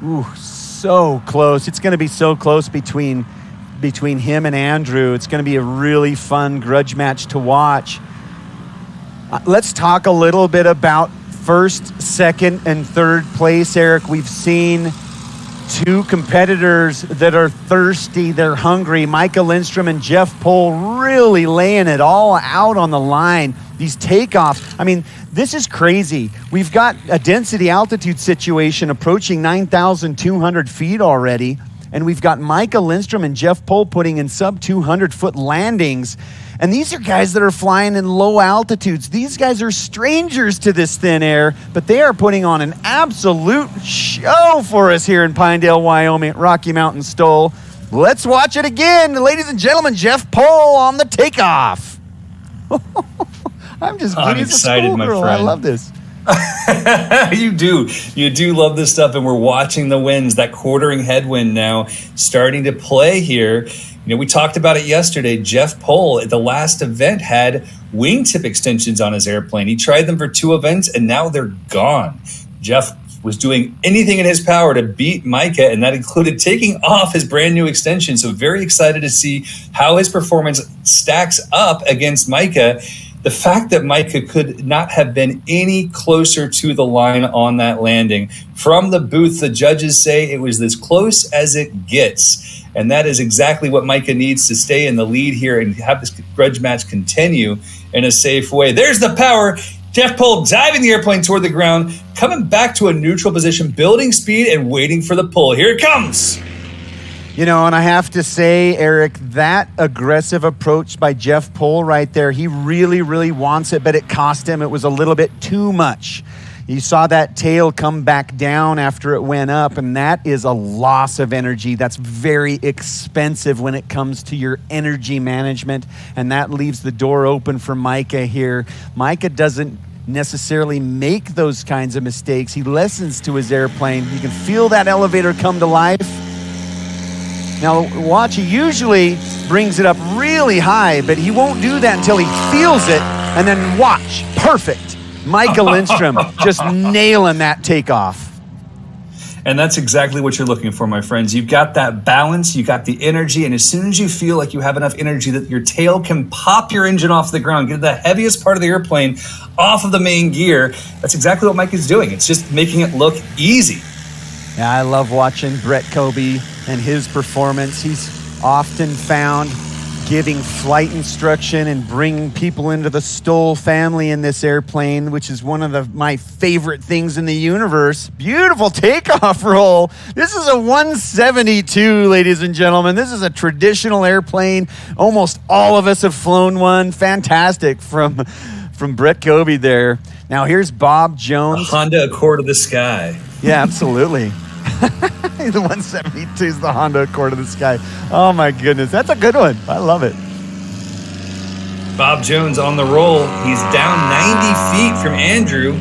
Ooh, so close. It's going to be so close between him and Andrew. It's going to be a really fun grudge match to watch. Let's talk a little bit about first, second, and third place, Eric. We've seen two competitors that are thirsty. They're hungry. Micah Lindstrom and Jeff Pohl really laying it all out on the line. These takeoffs, I mean, this is crazy. We've got a density altitude situation approaching 9,200 feet already, and we've got Micah Lindstrom and Jeff Pohl putting in sub 200-foot landings. And these are guys that are flying in low altitudes. These guys are strangers to this thin air, but they are putting on an absolute show for us here in Pinedale, Wyoming at Rocky Mountain STOL. Let's watch it again. Ladies and gentlemen, Jeff Pohl on the takeoff. I'm excited, my friend. I love this. You do love this stuff, and we're watching the winds, that quartering headwind now starting to play here. You know, we talked about it yesterday. Jeff Pohl at the last event had wingtip extensions on his airplane. He tried them for 2 events, and now they're gone. Jeff was doing anything in his power to beat Micah, and that included taking off his brand new extension. So very excited to see how his performance stacks up against Micah. The fact that Micah could not have been any closer to the line on that landing. From the booth, the judges say it was as close as it gets. And that is exactly what Micah needs to stay in the lead here and have this grudge match continue in a safe way. There's the power. Jeff Pohl diving the airplane toward the ground, coming back to a neutral position, building speed and waiting for the pull. Here it comes. You know, and I have to say, Eric, that aggressive approach by Jeff Pohl right there, he really, really wants it, but it cost him. It was a little bit too much. You saw that tail come back down after it went up, and that is a loss of energy. That's very expensive when it comes to your energy management, and that leaves the door open for Micah here. Micah doesn't necessarily make those kinds of mistakes. He listens to his airplane. You can feel that elevator come to life. Now, watch, he usually brings it up really high, but he won't do that until he feels it, and then watch, perfect. Micah Lindstrom just nailing that takeoff. And that's exactly what you're looking for, my friends. You've got that balance, you got the energy, and as soon as you feel like you have enough energy that your tail can pop your engine off the ground, get the heaviest part of the airplane off of the main gear, that's exactly what Micah's doing. It's just making it look easy. Yeah, I love watching Brett Kobe and his performance. He's often found giving flight instruction and bringing people into the STOL family in this airplane, which is one of my favorite things in the universe. Beautiful takeoff roll. This is a 172, ladies and gentlemen. This is a traditional airplane. Almost all of us have flown one. Fantastic from from Brett Kobe there. Now here's Bob A Jones. Honda Accord of the Sky. Yeah, absolutely. The 172 is the Honda Accord of the Sky. Oh my goodness, that's a good one. I love it. Bob Jones on the roll. He's down 90 feet from Andrew.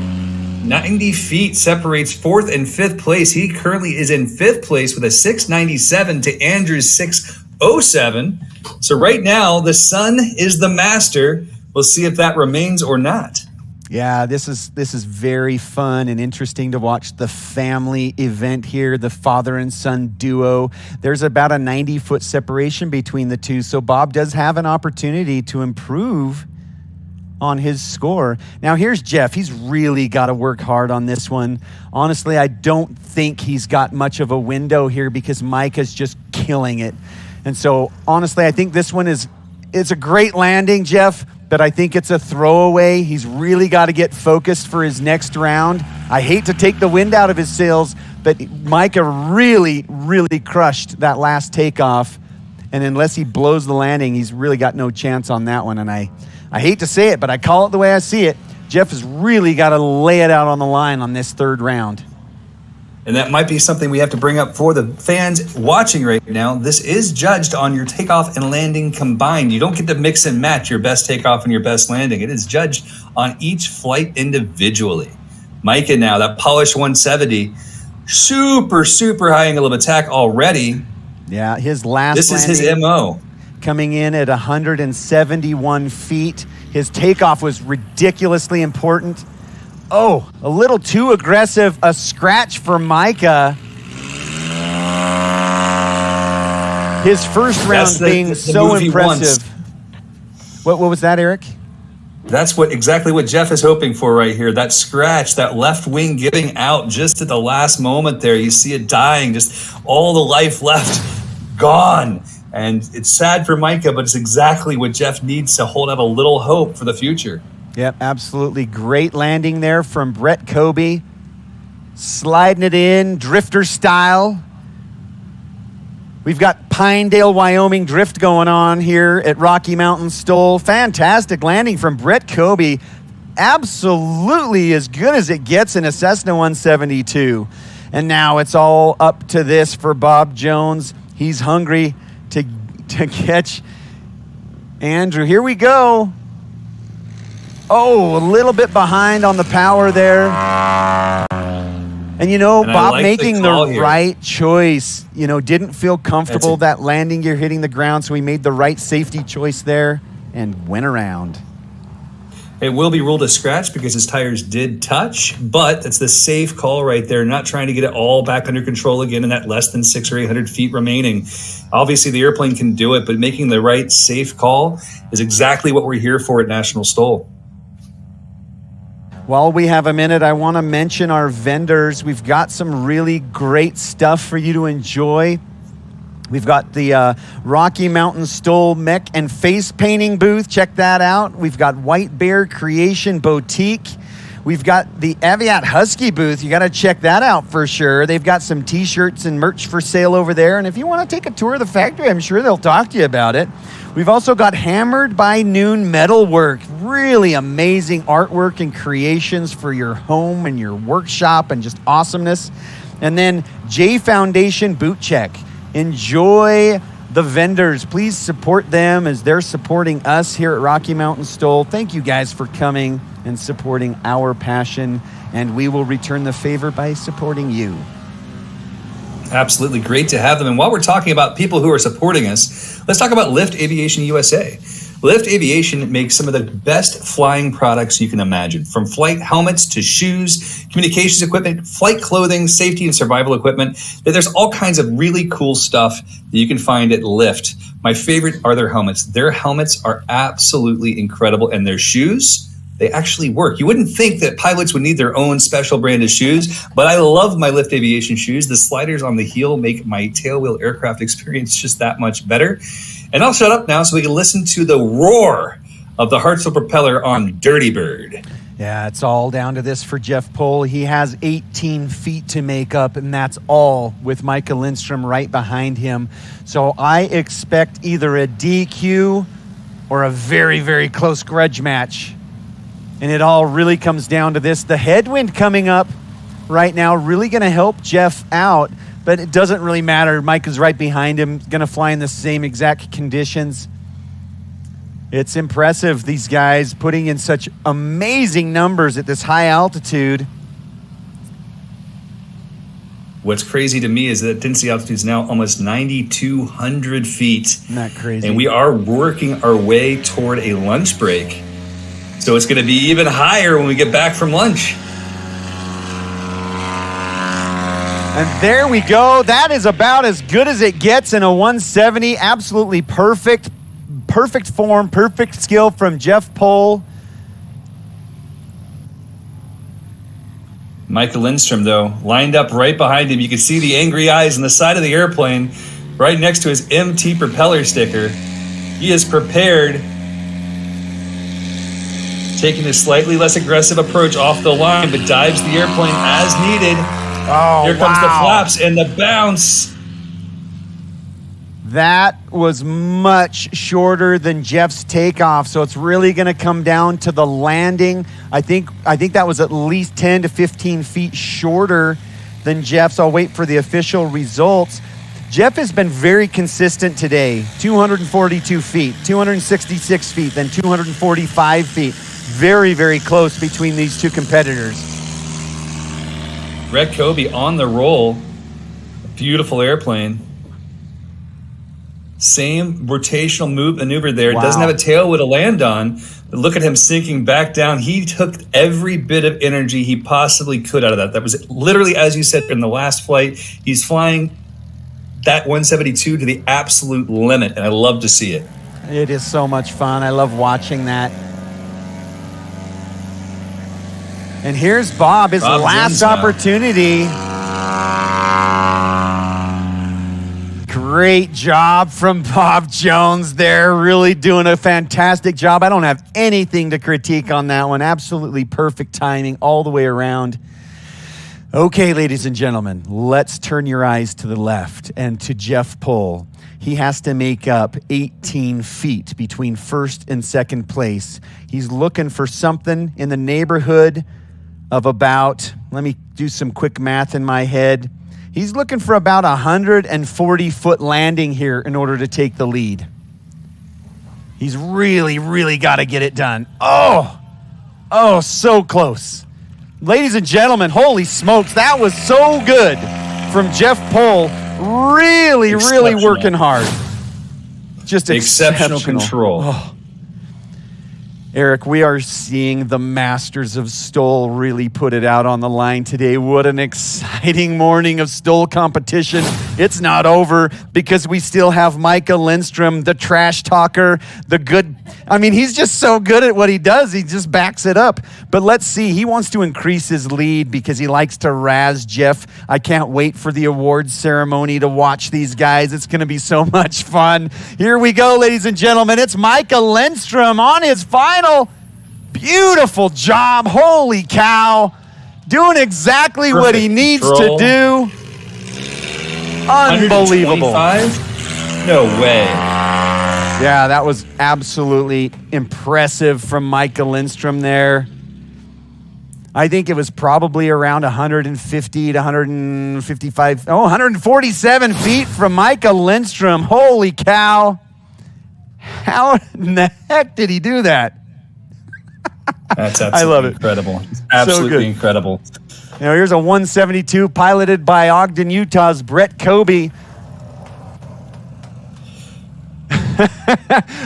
90 feet separates fourth and fifth place. He currently is in fifth place with a 697 to Andrew's 607. So right now, the sun is the master. We'll see if that remains or not. Yeah, this is very fun and interesting to watch the family event here, the father and son duo. There's about a 90-foot separation between the two, so Bob does have an opportunity to improve on his score. Now here's Jeff. He's really got to work hard on this one. Honestly, I don't think he's got much of a window here because Micah's just killing it. And so honestly, I think this one it's a great landing, Jeff, but I think it's a throwaway. He's really got to get focused for his next round. I hate to take the wind out of his sails, but Micah really, really crushed that last takeoff. And unless he blows the landing, he's really got no chance on that one. And I hate to say it, but I call it the way I see it. Jeff has really got to lay it out on the line on this third round. And that might be something we have to bring up for the fans watching right now. This is judged on your takeoff and landing combined. You don't get to mix and match your best takeoff and your best landing. It is judged on each flight individually. Micah now, that polished 170, super, super high angle of attack already. Yeah, his last This is his MO. Coming in at 171 feet. His takeoff was ridiculously important. Oh, a little too aggressive. A scratch for Micah. His first round being so impressive. What was that, Eric? That's exactly what Jeff is hoping for right here. That scratch, that left wing giving out just at the last moment there. You see it dying, just all the life left gone. And it's sad for Micah, but it's exactly what Jeff needs to hold out a little hope for the future. Yep, absolutely. Great landing there from Brett Kobe. Sliding it in, drifter style. We've got Pinedale, Wyoming drift going on here at Rocky Mountain STOL. Fantastic landing from Brett Kobe. Absolutely as good as it gets in a Cessna 172. And now it's all up to this for Bob Jones. He's hungry to catch Andrew. Here we go. Oh, a little bit behind on the power there. And Bob making the right choice. Didn't feel comfortable that landing gear hitting the ground, so he made the right safety choice there and went around. It will be ruled a scratch because his tires did touch, but that's the safe call right there, not trying to get it all back under control again in that less than 600 or 800 feet remaining. Obviously, the airplane can do it, but making the right safe call is exactly what we're here for at National STOL. While we have a minute, I want to mention our vendors. We've got some really great stuff for you to enjoy. We've got the Rocky Mountain STOL mech and face painting booth. Check that out. We've got White Bear Creation Boutique. We've got the Aviat Husky booth. You got to check that out for sure. They've got some t-shirts and merch for sale over there. And if you want to take a tour of the factory, I'm sure they'll talk to you about it. We've also got Hammered by Noon Metalwork. Really amazing artwork and creations for your home and your workshop and just awesomeness. And then J Foundation Boot Check. Enjoy the vendors. Please support them as they're supporting us here at Rocky Mountain STOL. Thank you guys for coming and supporting our passion, and we will return the favor by supporting you. Absolutely great to have them. And while we're talking about people who are supporting us, let's talk about Lift Aviation USA. Lift Aviation makes some of the best flying products you can imagine, from flight helmets to shoes, communications equipment, flight clothing, safety and survival equipment. There's all kinds of really cool stuff that you can find at Lift. My favorite are their helmets. Their helmets are absolutely incredible, and their shoes, they actually work. You wouldn't think that pilots would need their own special brand of shoes, but I love my Lift Aviation shoes. The sliders on the heel make my tailwheel aircraft experience just that much better. And I'll shut up now so we can listen to the roar of the Hartzell propeller on Dirty Bird. Yeah, it's all down to this for Jeff Pohl. He has 18 feet to make up, and that's all with Micah Lindstrom right behind him. So I expect either a DQ or a very, very close grudge match And it all really comes down to this. The headwind coming up right now really going to help Jeff out, but it doesn't really matter. Mike is right behind him, going to fly in the same exact conditions. It's impressive, these guys putting in such amazing numbers at this high altitude. What's crazy to me is that density altitude is now almost 9,200 feet. Isn't that crazy? And we are working our way toward a lunch break. So it's going to be even higher when we get back from lunch. And there we go. That is about as good as it gets in a 170. Absolutely perfect. Perfect form, perfect skill from Jeff Pohl. Michael Lindstrom, though, lined up right behind him. You can see the angry eyes on the side of the airplane right next to his MT propeller sticker. He is prepared, taking a slightly less aggressive approach off the line, but dives the airplane as needed. Oh, here comes the flaps and the bounce. That was much shorter than Jeff's takeoff, so it's really going to come down to the landing. I think that was at least 10 to 15 feet shorter than Jeff's. I'll wait for the official results. Jeff has been very consistent today. 242 feet, 266 feet, then 245 feet. Very, very close between these two competitors. Brett Kobe on the roll. Beautiful airplane. Same rotational maneuver there. Wow. Doesn't have a tailwheel to land on. But look at him sinking back down. He took every bit of energy he possibly could out of that. That was literally, as you said, in the last flight. He's flying that 172 to the absolute limit, and I love to see it. It is so much fun. I love watching that. And here's Bob, his last opportunity. Great job from Bob Jones there. Really doing a fantastic job. I don't have anything to critique on that one. Absolutely perfect timing all the way around. Okay, ladies and gentlemen, let's turn your eyes to the left and to Jeff Pohl. He has to make up 18 feet between first and second place. He's looking for something in the neighborhood of about, let me do some quick math in my head. He's looking for about 140-foot landing here in order to take the lead. He's really, really got to get it done. Oh, so close. Ladies and gentlemen, holy smokes, that was so good from Jeff Pohl. Really, really working hard. Just exceptional control. Oh. Eric, we are seeing the masters of STOL really put it out on the line today. What an exciting morning of STOL competition. It's not over because we still have Micah Lindstrom, the trash talker, he's just so good at what he does. He just backs it up. But let's see, he wants to increase his lead because he likes to razz Jeff. I can't wait for the awards ceremony to watch these guys. It's going to be so much fun. Here we go, ladies and gentlemen. It's Micah Lindstrom on his final. Beautiful job. Holy cow. Doing exactly what he needs to do. Unbelievable. No way. Yeah, that was absolutely impressive from Micah Lindstrom there. I think it was probably around 150 to 155. 147 feet from Micah Lindstrom. Holy cow. How in the heck did he do that? That's absolutely I love it. Incredible. Absolutely incredible. Here's a 172 piloted by Ogden, Utah's Brett Kobe.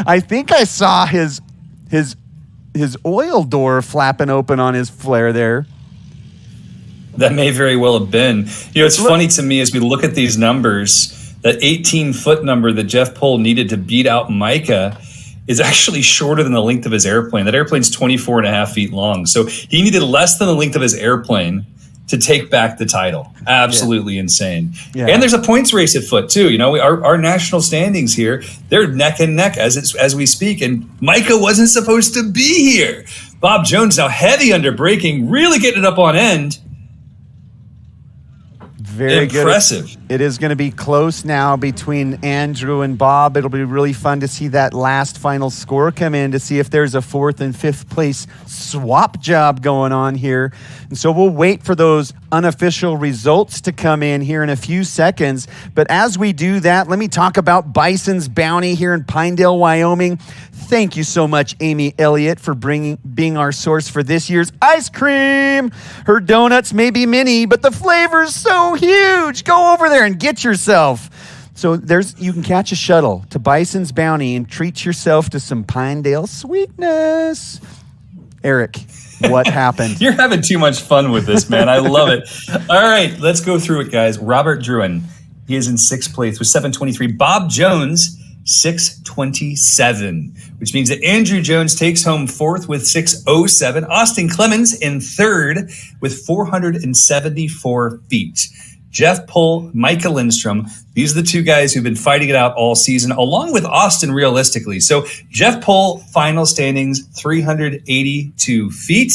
I think I saw his oil door flapping open on his flare there. That may very well have been. It's funny to me as we look at these numbers, that 18-foot number that Jeff Pohl needed to beat out Micah is actually shorter than the length of his airplane. That airplane's 24 and a half feet long. So he needed less than the length of his airplane to take back the title. Absolutely insane. Yeah. And there's a points race at foot too. Our national standings here, they're neck and neck as we speak. And Micah wasn't supposed to be here. Bob Jones now heavy under braking, really getting it up on end. Very Impressive. good. It is going to be close now between Andrew and Bob. It'll be really fun to see that last final score come in to see if there's a 4th and 5th place swap job going on here. And so we'll wait for those unofficial results to come in here in a few seconds. But as we do that, let me talk about Bison's Bounty here in Pinedale, Wyoming. Thank you so much, Amy Elliott, for being our source for this year's ice cream. Her donuts may be mini, but the flavor's so huge. Go over there and get yourself. So you can catch a shuttle to Bison's Bounty and treat yourself to some Pinedale sweetness. Eric, what happened? You're having too much fun with this, man. I love it. All right, let's go through it, guys. Robert Druin, he is in 6th place with 723. Bob Jones, 627, which means that Andrew Jones takes home 4th with 607. Austin Clemens in 3rd with 474 feet. Jeff Pohl, Micah Lindstrom, these are the two guys who've been fighting it out all season, along with Austin realistically. So Jeff Pohl, final standings, 382 feet.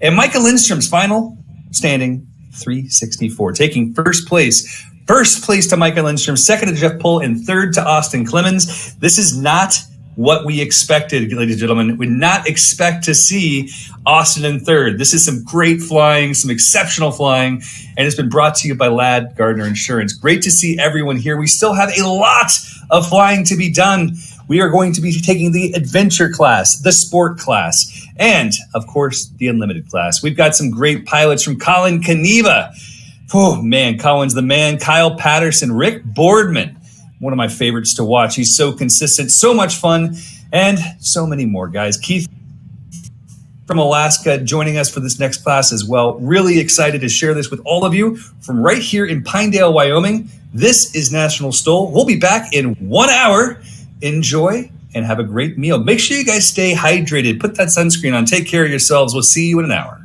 And Micah Lindstrom's final standing, 364, taking first place. First place to Micah Lindstrom, second to Jeff Pohl, and third to Austin Clemens. This is not what we expected, ladies and gentlemen. We did not expect to see Austin in third. This is some great flying, some exceptional flying, and it's been brought to you by Ladd Gardner Insurance. Great to see everyone here. We still have a lot of flying to be done. We are going to be taking the adventure class, the sport class, and, of course, the unlimited class. We've got some great pilots from Colin Kaniva. Oh, man, Colin's the man. Kyle Patterson, Rick Boardman, one of my favorites to watch. He's so consistent, so much fun, and so many more, guys. Keith from Alaska joining us for this next class as well. Really excited to share this with all of you from right here in Pinedale, Wyoming. This is National STOL. We'll be back in 1 hour. Enjoy and have a great meal. Make sure you guys stay hydrated. Put that sunscreen on. Take care of yourselves. We'll see you in an hour.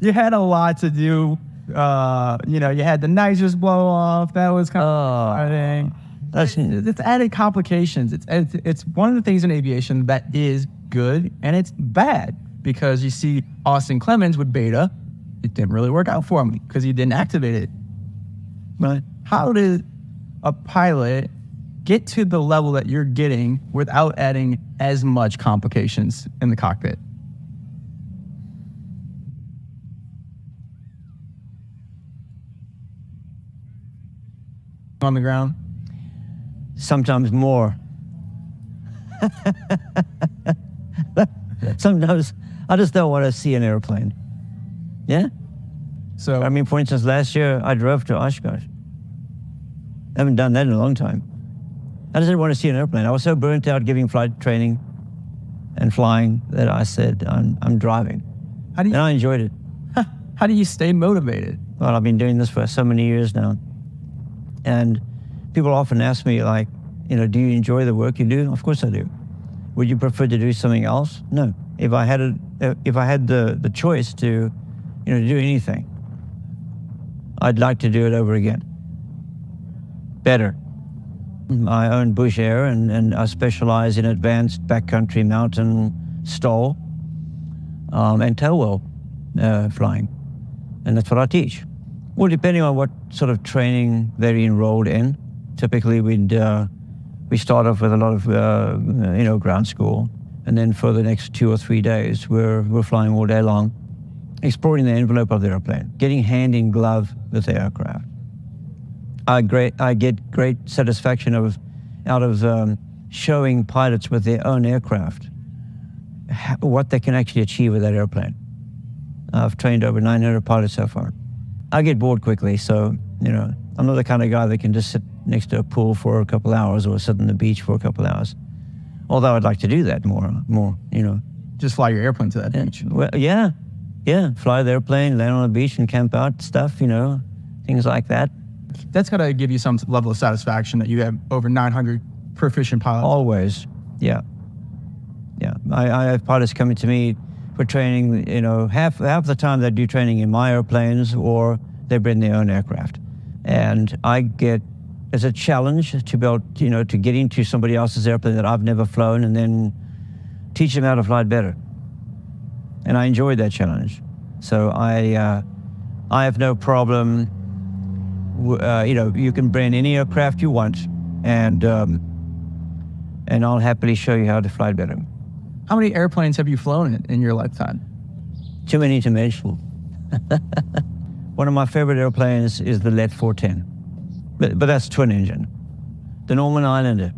You had a lot to do. You had the nitrous blow off. That was kind of exciting. It's added complications. It's one of the things in aviation that is good and it's bad because you see Austin Clemens with beta. It didn't really work out for him because he didn't activate it. But how did a pilot get to the level that you're getting without adding as much complications in the cockpit? On the ground. sometimes more. Sometimes I just don't want to see an airplane. Yeah? So, I mean, for instance, last year I drove to Oshkosh. I haven't done that in a long time. I just didn't want to see an airplane. I was so burnt out giving flight training and flying that I said, I'm driving. And I enjoyed it. How do you stay motivated? Well, I've been doing this for so many years now. And people often ask me, like, you know, do you enjoy the work you do? Of course I do. Would you prefer to do something else? No. If I had the choice to, you know, do anything, I'd like to do it over again. Better. I own Bush Air, and I specialize in advanced backcountry mountain STOL and tailwheel flying. And that's what I teach. Well, depending on what sort of training they're enrolled in, typically we start off with a lot of you know, ground school, and then for the next 2 or 3 days, we're flying all day long, exploring the envelope of the airplane, getting hand in glove with the aircraft. I get great satisfaction out of showing pilots with their own aircraft what they can actually achieve with that airplane. I've trained over 900 pilots so far. I get bored quickly, so, you know, I'm not the kind of guy that can just sit next to a pool for a couple hours or sit on the beach for a couple hours. Although I'd like to do that more, you know. Just fly your airplane to that beach. Well, yeah. Fly the airplane, land on the beach and camp out stuff, you know, things like that. That's got to give you some level of satisfaction that you have over 900 proficient pilots. Always, yeah. I have pilots coming to me for training, you know, half the time they do training in my airplanes or they bring their own aircraft. And I get, as a challenge to be able, you know, to get into somebody else's airplane that I've never flown and then teach them how to fly it better. And I enjoy that challenge. So I have no problem. You know, you can bring any aircraft you want, and I'll happily show you how to fly it better. How many airplanes have you flown in your lifetime? Too many to mention. One of my favorite airplanes is the Let 410, but that's twin engine. The Norman Islander,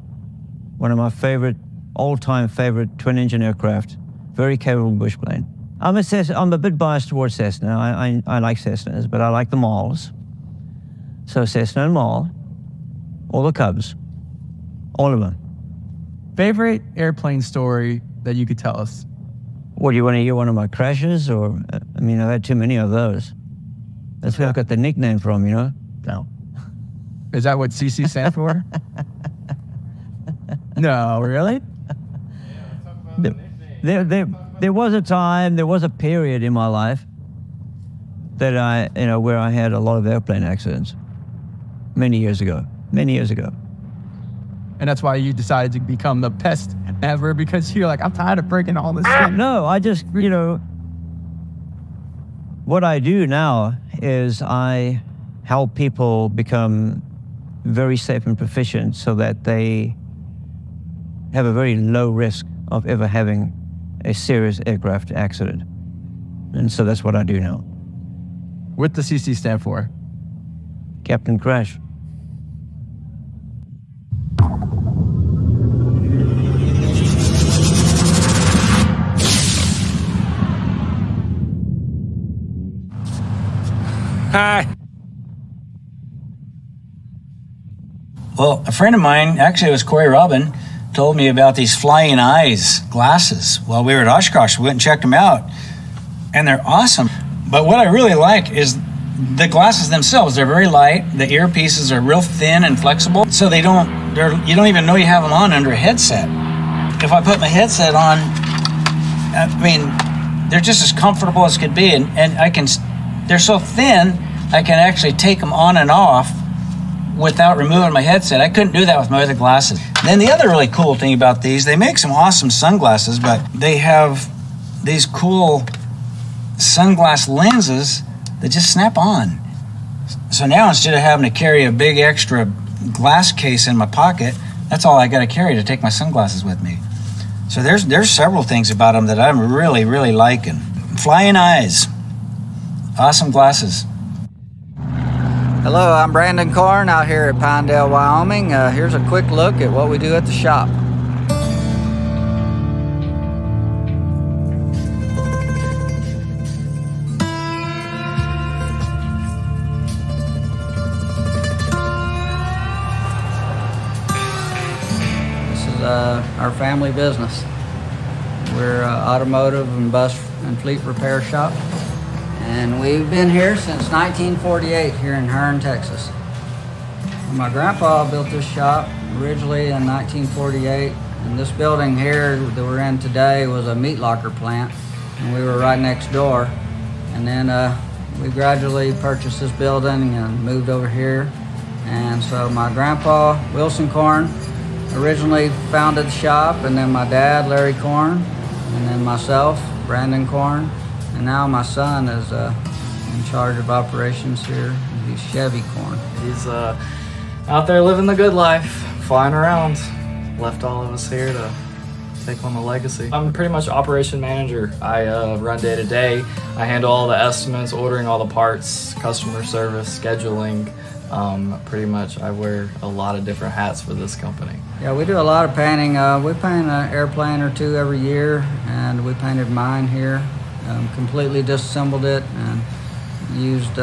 one of my favorite, all-time favorite twin engine aircraft, very capable bush plane. I'm a bit biased towards Cessna. I like Cessnas, but I like the Mauls. So Cessna and Maul, all the Cubs, all of them. Favorite airplane story that you could tell us? What, do you want to hear one of my crashes? Or, I mean, I've had too many of those. That's where I got the nickname from, you know? No. Is that what CC stands for? No, really? There was a time, there was a period in my life that where I had a lot of airplane accidents. Many years ago. And that's why you decided to become the best ever, because you're like, I'm tired of breaking all this shit. No, I just, you know, what I do now is I help people become very safe and proficient so that they have a very low risk of ever having a serious aircraft accident. And so that's what I do now. What does CC stand for? Captain Crash. Hi. Well, a friend of mine, actually it was Corey Robin, told me about these flying eyes glasses while we were at Oshkosh. We went and checked them out, and they're awesome. But what I really like is the glasses themselves. They're very light. The earpieces are real thin and flexible, so you don't even know you have them on under a headset. If I put my headset on, I mean, they're just as comfortable as could be, and they're so thin, I can actually take them on and off without removing my headset. I couldn't do that with my other glasses. Then the other really cool thing about these, they make some awesome sunglasses, but they have these cool sunglass lenses that just snap on. So now instead of having to carry a big extra glass case in my pocket, that's all I got to carry to take my sunglasses with me. So there's several things about them that I'm really, really liking. Flying eyes. Awesome glasses. Hello, I'm Brandon Korn out here at Pinedale, Wyoming. Here's a quick look at what we do at the shop. This is our family business. We're an automotive and bus and fleet repair shop. And we've been here since 1948 here in Hearne, Texas. My grandpa built this shop originally in 1948, and this building here that we're in today was a meat locker plant, and we were right next door. And then we gradually purchased this building and moved over here. And so my grandpa, Wilson Korn, originally founded the shop, and then my dad, Larry Korn, and then myself, Brandon Korn. And now my son is in charge of operations here. He's Chevy Korn. He's out there living the good life, flying around. Left all of us here to take on the legacy. I'm pretty much operation manager. I run day to day. I handle all the estimates, ordering all the parts, customer service, scheduling. Pretty much I wear a lot of different hats for this company. Yeah, we do a lot of painting. We paint an airplane or two every year, and we painted mine here. Completely disassembled it and used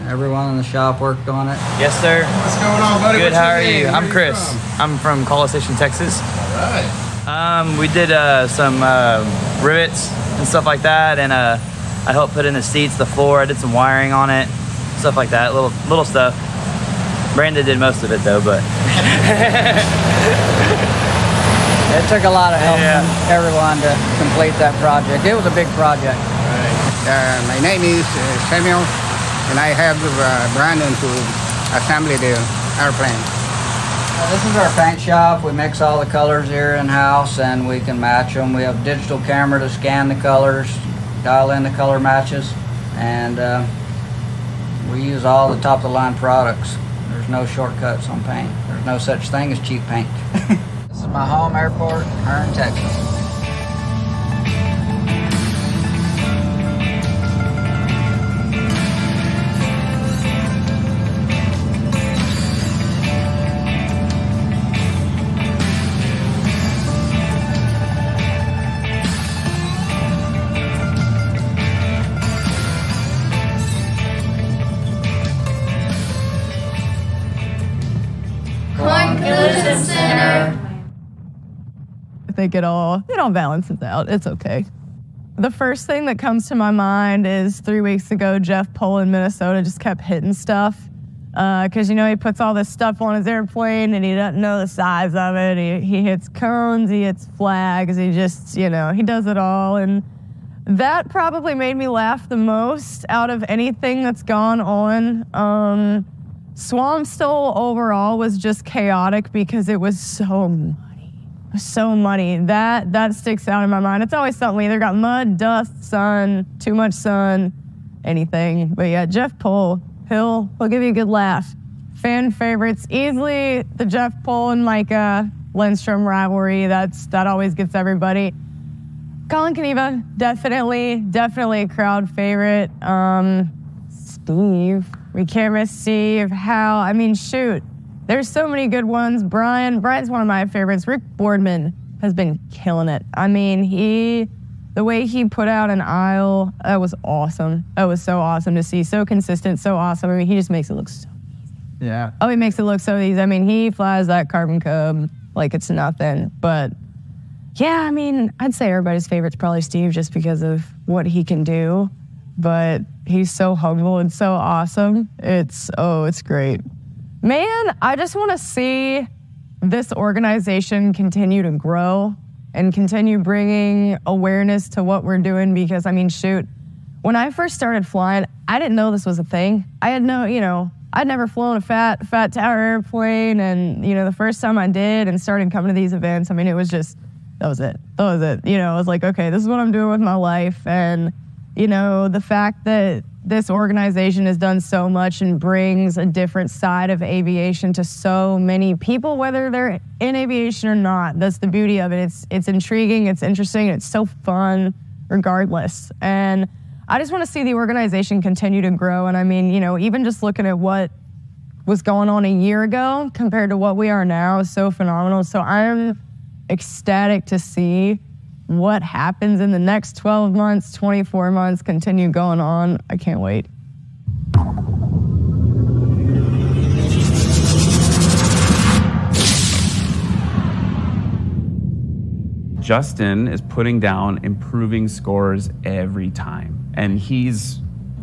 everyone in the shop worked on it. Yes, sir. What's going on, buddy? Good. What's How your are name? you? Where I'm you Chris. from? I'm from College Station, Texas. All right. We did some rivets and stuff like that, and I helped put in the seats, the floor. I did some wiring on it, stuff like that, little stuff. Brandon did most of it though, but it took a lot of help from everyone to complete that project. It was a big project. My name is Samuel, and I have Brandon to assemble the airplane. This is our paint shop. We mix all the colors here in-house, and we can match them. We have a digital camera to scan the colors, dial in the color matches, and we use all the top-of-the-line products. There's no shortcuts on paint. There's no such thing as cheap paint. This is my home airport, Hearne, Texas. I think it all balances out. It's okay. The first thing that comes to my mind is 3 weeks ago, Jeff Pohl in Minnesota just kept hitting stuff. Because, he puts all this stuff on his airplane and he doesn't know the size of it. He hits cones, he hits flags, he just, he does it all. And that probably made me laugh the most out of anything that's gone on. Swamp Stoll overall was just chaotic because it was so muddy. That sticks out in my mind. It's always something. We either got mud, dust, sun, too much sun, anything. But yeah, Jeff Pohl, he'll give you a good laugh. Fan favorites, easily the Jeff Pohl and Micah Lindstrom rivalry. That always gets everybody. Colin Kaniva, definitely a crowd favorite. Steve, we can't miss Steve. Shoot. There's so many good ones. Brian's one of my favorites. Rick Boardman has been killing it. The way he put out an aisle, that was awesome. That was so awesome to see. So consistent, so awesome. He just makes it look so easy. Yeah. Oh, he makes it look so easy. He flies that Carbon Cub like it's nothing. But yeah, I'd say everybody's favorite's probably Steve just because of what he can do. But he's so humble and so awesome. It's great. Man, I just want to see this organization continue to grow and continue bringing awareness to what we're doing because, shoot, when I first started flying, I didn't know this was a thing. I had I'd never flown a fat tower airplane, and, the first time I did and started coming to these events, it was just, that was it. I was like, okay, this is what I'm doing with my life, and, the fact that this organization has done so much and brings a different side of aviation to so many people, whether they're in aviation or not. That's the beauty of it. It's intriguing, it's interesting, it's so fun regardless. And I just want to see the organization continue to grow. And even just looking at what was going on a year ago compared to what we are now is so phenomenal. So I'm ecstatic to see what happens in the next 12 months, 24 months, continue going on. I can't wait. Justin is putting down improving scores every time, and he's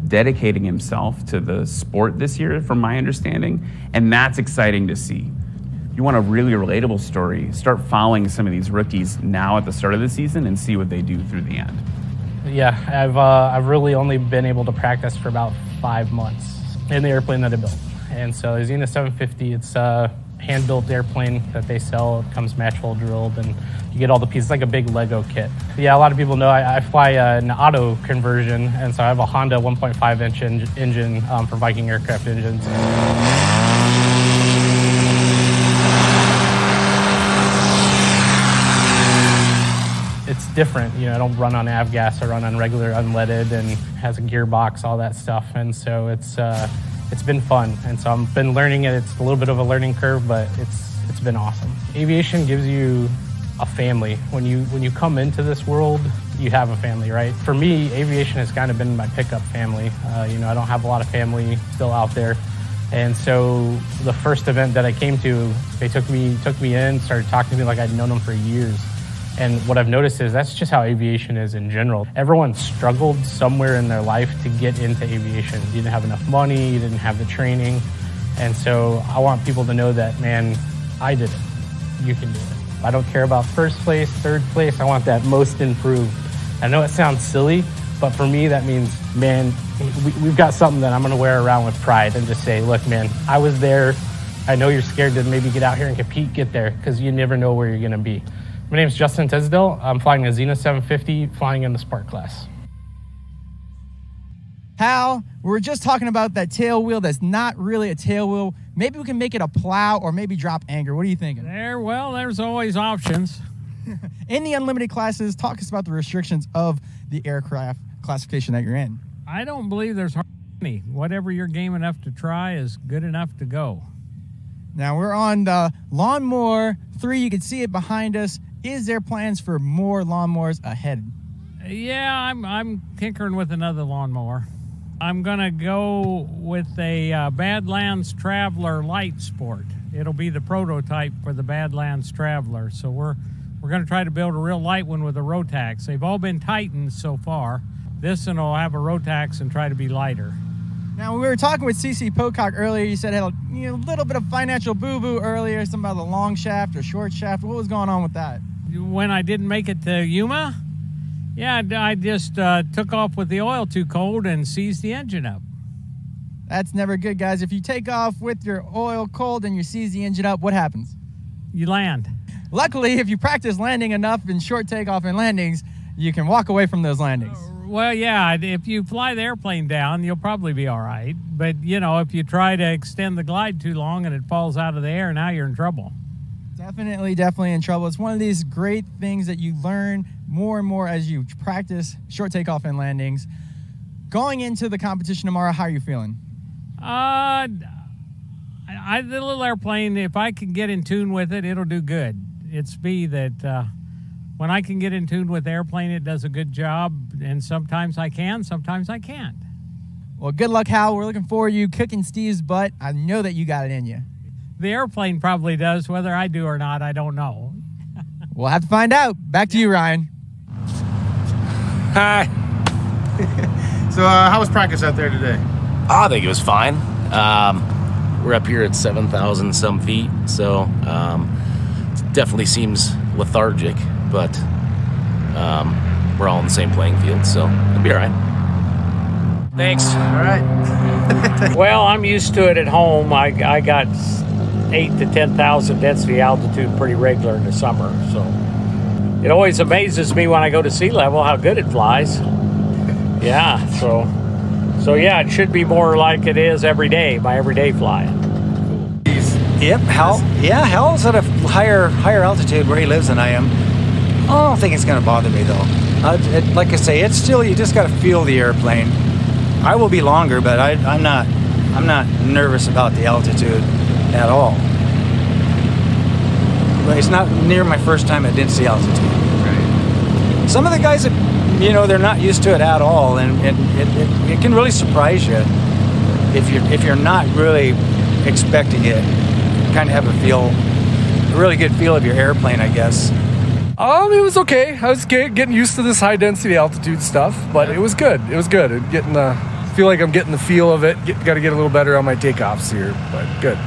dedicating himself to the sport this year, from my understanding, and that's exciting to see. You want a really relatable story, start following some of these rookies now at the start of the season and see what they do through the end. Yeah, I've really only been able to practice for about 5 months in the airplane that I built. And so the Xena 750, it's a hand-built airplane that they sell. It comes match hole drilled, and you get all the pieces, like a big Lego kit. Yeah, a lot of people know I fly an auto conversion, and so I have a Honda 1.5-inch engine for Viking aircraft engines. It's different, I don't run on avgas, I run on regular unleaded and has a gearbox, all that stuff, and so it's been fun, and so I've been learning it. It's a little bit of a learning curve, but it's been awesome. Aviation gives you a family. When you come into this world, you have a family, right? For me, aviation has kind of been my pickup family. I don't have a lot of family still out there, and so the first event that I came to, they took me in, started talking to me like I'd known them for years. And what I've noticed is that's just how aviation is in general. Everyone struggled somewhere in their life to get into aviation. You didn't have enough money, you didn't have the training. And so I want people to know that, man, I did it. You can do it. I don't care about first place, third place. I want that most improved. I know it sounds silly, but for me, that means, man, we've got something that I'm going to wear around with pride and just say, look, man, I was there. I know you're scared to maybe get out here and compete, get there, because you never know where you're going to be. My name is Justin Tisdale. I'm flying a Xena 750, flying in the Spark class. Hal, we're just talking about that tail wheel that's not really a tail wheel. Maybe we can make it a plow or maybe drop anchor. What are you thinking? There's always options. In the unlimited classes, talk us about the restrictions of the aircraft classification that you're in. I don't believe there's hardly any. Whatever you're game enough to try is good enough to go. Now we're on the Lawnmower 3. You can see it behind us. Is there plans for more lawnmowers ahead? Yeah, I'm tinkering with another lawnmower. I'm gonna go with a Badlands Traveler Light Sport. It'll be the prototype for the Badlands Traveler. So we're gonna try to build a real light one with a Rotax. They've all been Titans so far. This one will have a Rotax and try to be lighter. Now, we were talking with CC Pocock earlier. You said had a little bit of financial boo-boo earlier, something about the long shaft or short shaft. What was going on with that? When I didn't make it to Yuma, I just took off with the oil too cold and seized the engine up. That's never good, guys. If you take off with your oil cold and you seize the engine up, what happens? You land. Luckily, if you practice landing enough in short takeoff and landings, you can walk away from those landings. Well, yeah, if you fly the airplane down, you'll probably be all right. But, if you try to extend the glide too long and it falls out of the air, now you're in trouble. Definitely in trouble. It's one of these great things that you learn more and more as you practice short takeoff and landings. Going into the competition tomorrow, how are you feeling? The little airplane, if I can get in tune with it, it'll do good. It's me that... when I can get in tune with the airplane, it does a good job, and sometimes I can, sometimes I can't. Well, good luck, Hal. We're looking forward to you kicking Steve's butt. I know that you got it in you. The airplane probably does. Whether I do or not, I don't know. We'll have to find out. Back to you, Ryan. Hi. So, how was practice out there today? I think it was fine. We're up here at 7,000 some feet, so it definitely seems lethargic. But we're all in the same playing field, so it'll be all right. Thanks. All right. Well, I'm used to it at home. I got 8 to 10,000 density altitude pretty regular in the summer, so it always amazes me when I go to sea level how good it flies. Yeah, so yeah, it should be more like it is every day, my everyday flying. Yep, Hal's at a higher altitude where he lives than I am. I don't think it's going to bother me, though. Like I say, it's still, you just got to feel the airplane. I will be longer, but I'm not I'm not nervous about the altitude at all. But it's not near my first time at density altitude. Right. Some of the guys that, they're not used to it at all, and it can really surprise you if you're not really expecting it. You kind of have a really good feel of your airplane, I guess. It was okay. I was getting used to this high density altitude stuff, but it was good. It was good. Feel like I'm getting the feel of it. Got to get a little better on my takeoffs here, but good.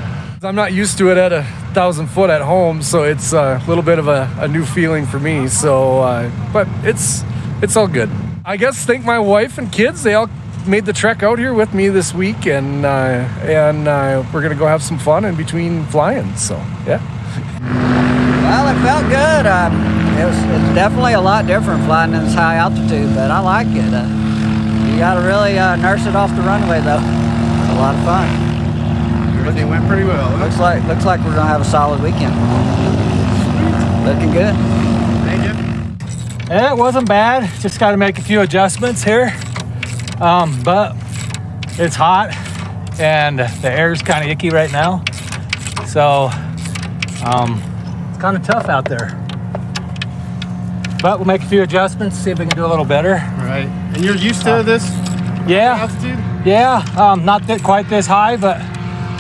I'm not used to it at 1,000 foot at home, so it's a little bit of a new feeling for me. So, but it's all good. I guess thank my wife and kids. They all made the trek out here with me this week, and we're gonna go have some fun in between flying. So, yeah. Well, it felt good. It's definitely a lot different flying in this high altitude, but I like it. You got to really nurse it off the runway, though. It's a lot of fun. Everything went pretty well. Huh? Looks like we're gonna have a solid weekend. Looking good. Yeah, it wasn't bad. Just got to make a few adjustments here, but it's hot and the air's kind of icky right now, so it's kind of tough out there. But we'll make a few adjustments, see if we can do a little better. Right. And you're used to this altitude? Yeah, not quite this high, but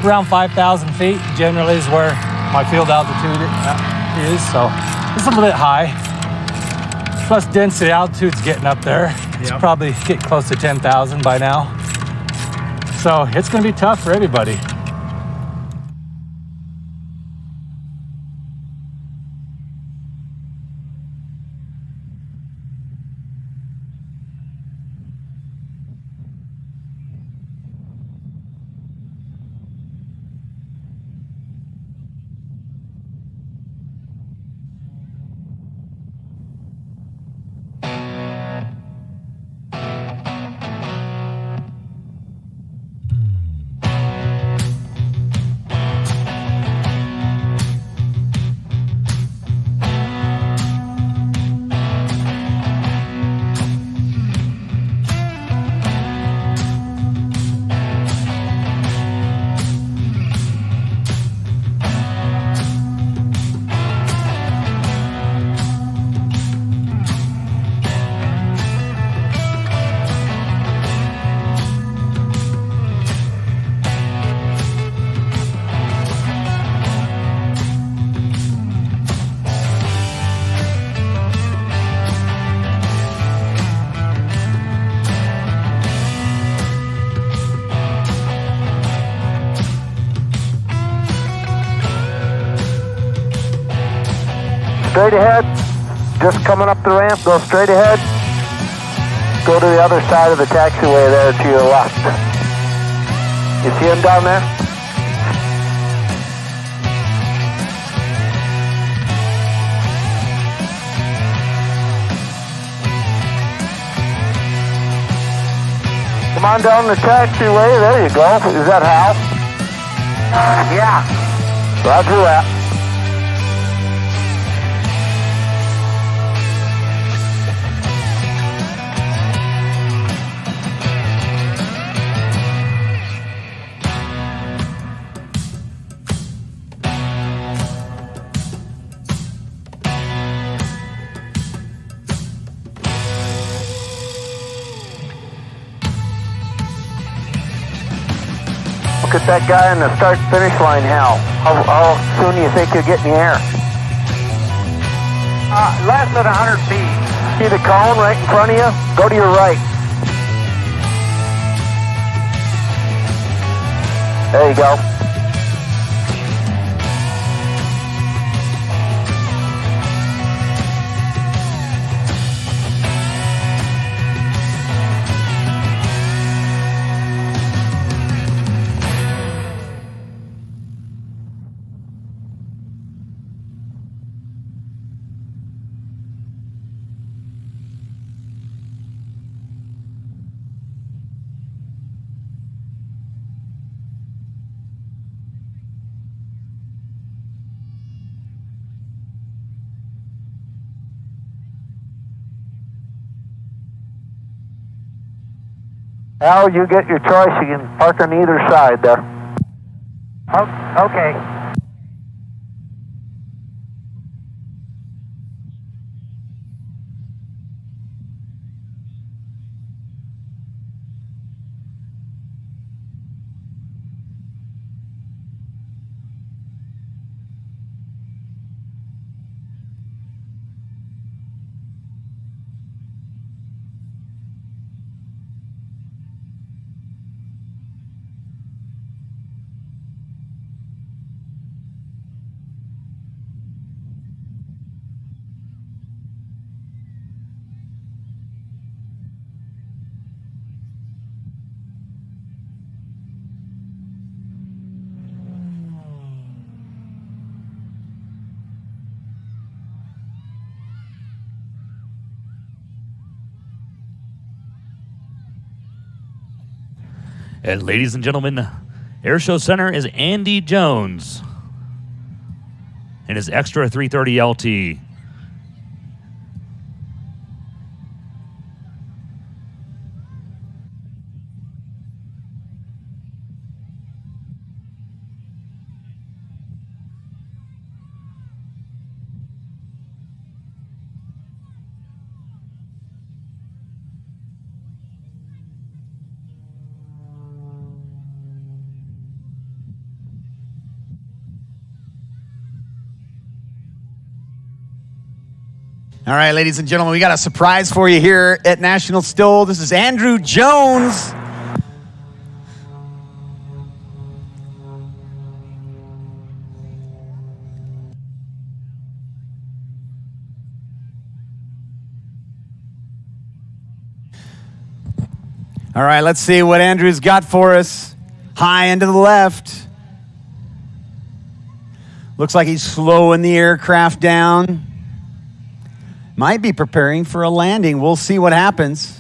around 5,000 feet generally is where my field altitude is, so it's a little bit high. Plus density altitude's getting up there. It's probably getting close to 10,000 by now. So it's gonna be tough for everybody. Straight ahead, just coming up the ramp, go straight ahead. Go to the other side of the taxiway there to your left. You see him down there? Come on down the taxiway, there you go. Is that Hal? Yeah. Roger that. Look at that guy on the start-finish line, Hal. How soon do you think you'll get in the air? Less than 100 feet. See the cone right in front of you? Go to your right. There you go. Al, you get your choice. You can park on either side there. Okay. And ladies and gentlemen, Air Show Center is Andy Jones and his extra 330 LT. All right, ladies and gentlemen, we got a surprise for you here at National STOL. This is Andrew Jones. All right, let's see what Andrew's got for us. High and to the left. Looks like he's slowing the aircraft down. Might be preparing for a landing. We'll see what happens.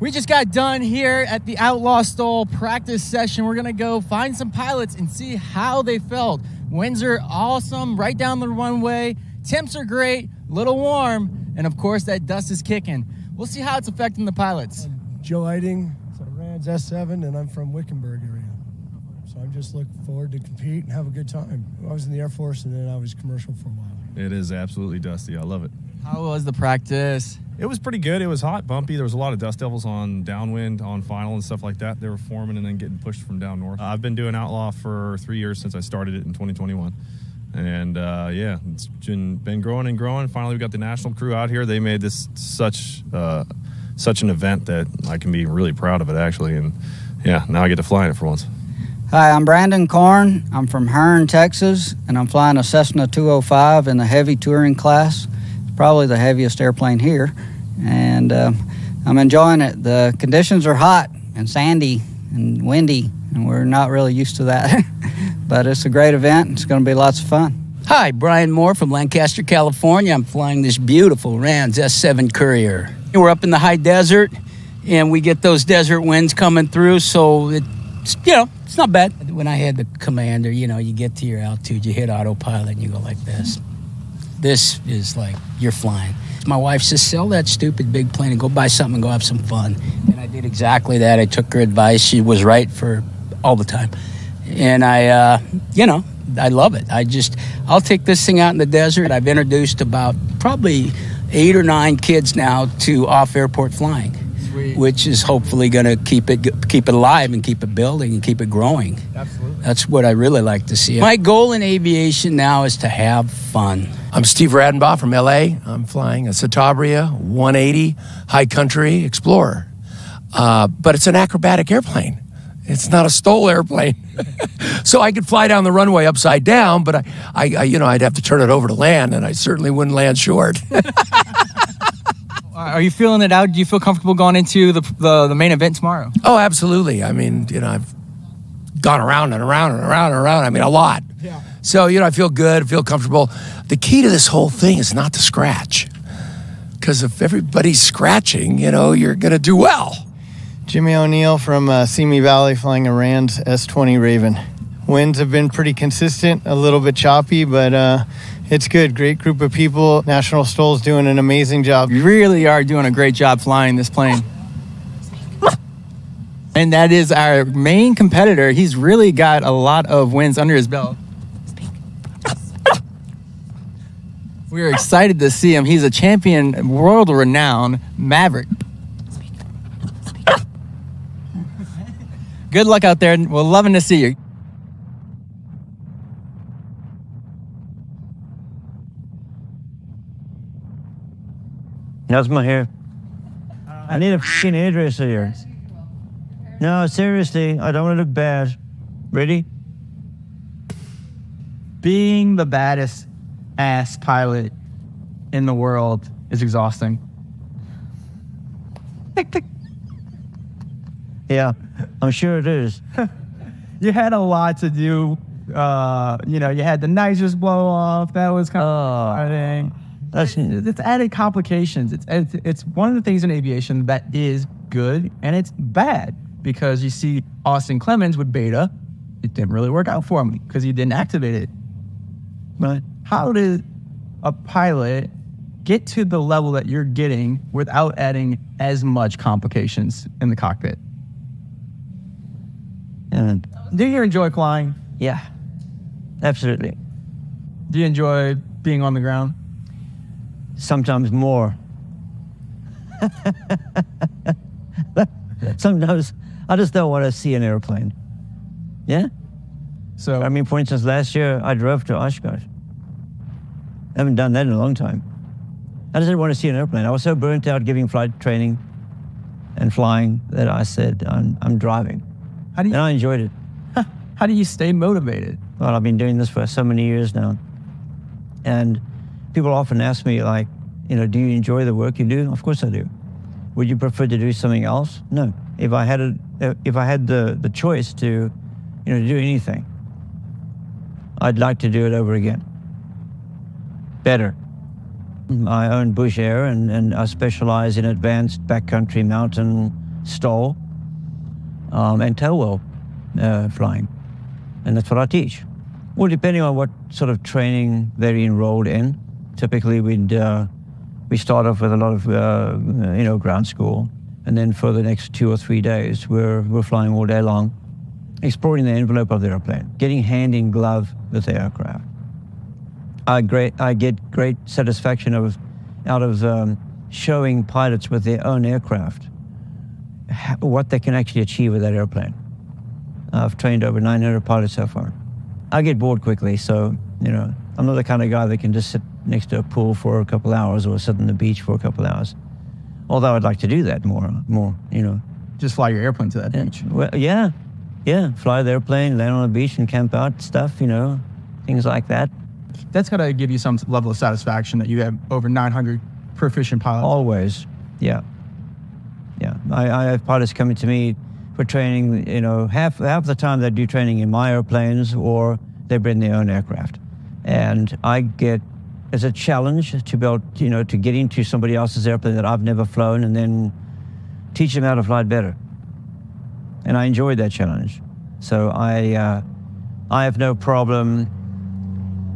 We just got done here at the Outlaw STOL practice session. We're gonna go find some pilots and see how they felt. Winds are awesome right down the runway. Temps are great, a little warm, and of course that dust is kicking. We'll see how it's affecting the pilots. Joe Eiding, it's a Rans S7, and I'm from Wickenburg area. So I'm just looking forward to compete and have a good time. I was in the Air Force, and then I was commercial for a while. It is absolutely dusty. I love it. How was the practice? It was pretty good. It was hot, bumpy. There was a lot of dust devils on downwind, on final and stuff like that. They were forming and then getting pushed from down north. I've been doing Outlaw for 3 years since I started it in 2021. And yeah, it's been growing and growing. Finally, we got the national crew out here. They made this such an event that I can be really proud of it, actually. And yeah, now I get to fly in it for once. Hi, I'm Brandon Korn. I'm from Hearn, Texas, and I'm flying a Cessna 205 in the heavy touring class. It's probably the heaviest airplane here, and I'm enjoying it. The conditions are hot and sandy and windy, and we're not really used to that. But it's a great event. It's going to be lots of fun. Hi, Brian Moore from Lancaster, California. I'm flying this beautiful Rans S7 Courier. We're up in the high desert, and we get those desert winds coming through, so it's not bad. When I had the commander, you get to your altitude, you hit autopilot, and you go like this. This is like you're flying. My wife says, sell that stupid big plane and go buy something and go have some fun. And I did exactly that. I took her advice. She was right for all the time. And I love it. I'll take this thing out in the desert. I've introduced about probably 8 or 9 kids now to off-airport flying. Sweet. Which is hopefully going to keep it alive and keep it building and keep it growing. Absolutely. That's what I really like to see. My goal in aviation now is to have fun. I'm Steve Radenbaugh from LA. I'm flying a Citabria 180 High Country Explorer. But it's an acrobatic airplane. It's not a STOL airplane. So I could fly down the runway upside down, but I'd have to turn it over to land, and I certainly wouldn't land short. Are you feeling it out? Do you feel comfortable going into the main event tomorrow? Oh, absolutely. I mean, I've gone around and around and around and around. I mean, a lot. Yeah. So, I feel good, I feel comfortable. The key to this whole thing is not to scratch. Because if everybody's scratching, you're going to do well. Jimmy O'Neill from Simi Valley flying a Rans S20 Raven. Winds have been pretty consistent, a little bit choppy, but it's good. Great group of people. National STOL's doing an amazing job. You really are doing a great job flying this plane. And that is our main competitor. He's really got a lot of wins under his belt. We're excited to see him. He's a champion, world-renowned Maverick. Good luck out there. We're loving to see you. That's my hair. I need a fucking hairdresser here. No, seriously, I don't want to look bad. Ready? Being the baddest ass pilot in the world is exhausting. Tick, tick. Yeah, I'm sure it is. You had a lot to do. You had the nitrous blow off. That was kind of exciting. It's added complications. It's one of the things in aviation that is good, and it's bad because you see Austin Clemens with Beta. It didn't really work out for him because he didn't activate it. But how did a pilot get to the level that you're getting without adding as much complications in the cockpit? And do you enjoy flying? Yeah, absolutely. Do you enjoy being on the ground? Sometimes more. Sometimes I just don't want to see an airplane. Yeah? So, I mean, for instance, last year I drove to Oshkosh. I haven't done that in a long time. I just didn't want to see an airplane. I was so burnt out giving flight training and flying that I said, I'm driving. And I enjoyed it. How do you stay motivated? Well, I've been doing this for so many years now. And people often ask me, like, do you enjoy the work you do? Of course I do. Would you prefer to do something else? No. If I had the choice to, do anything, I'd like to do it over again. Better. I own Bush Air, and I specialize in advanced backcountry mountain STOL, and tail wheel flying. And that's what I teach. Well, depending on what sort of training they're enrolled in, typically we start off with a lot of ground school, and then for the next 2 or 3 days, we're flying all day long, exploring the envelope of the airplane, getting hand in glove with the aircraft. I get great satisfaction out of showing pilots with their own aircraft what they can actually achieve with that airplane. I've trained over 900 pilots so far. I get bored quickly, so I'm not the kind of guy that can just sit next to a pool for a couple hours or sit on the beach for a couple hours. Although I'd like to do that more. Just fly your airplane to that beach. Well, yeah, fly the airplane, land on the beach, and camp out stuff. Things like that. That's got to give you some level of satisfaction that you have over 900 proficient pilots. Always, yeah. I have pilots coming to me for training. Half the time they do training in my airplanes, or they bring their own aircraft, and I get as a challenge to be able, to get into somebody else's airplane that I've never flown, and then teach them how to fly it better. And I enjoy that challenge. So I have no problem.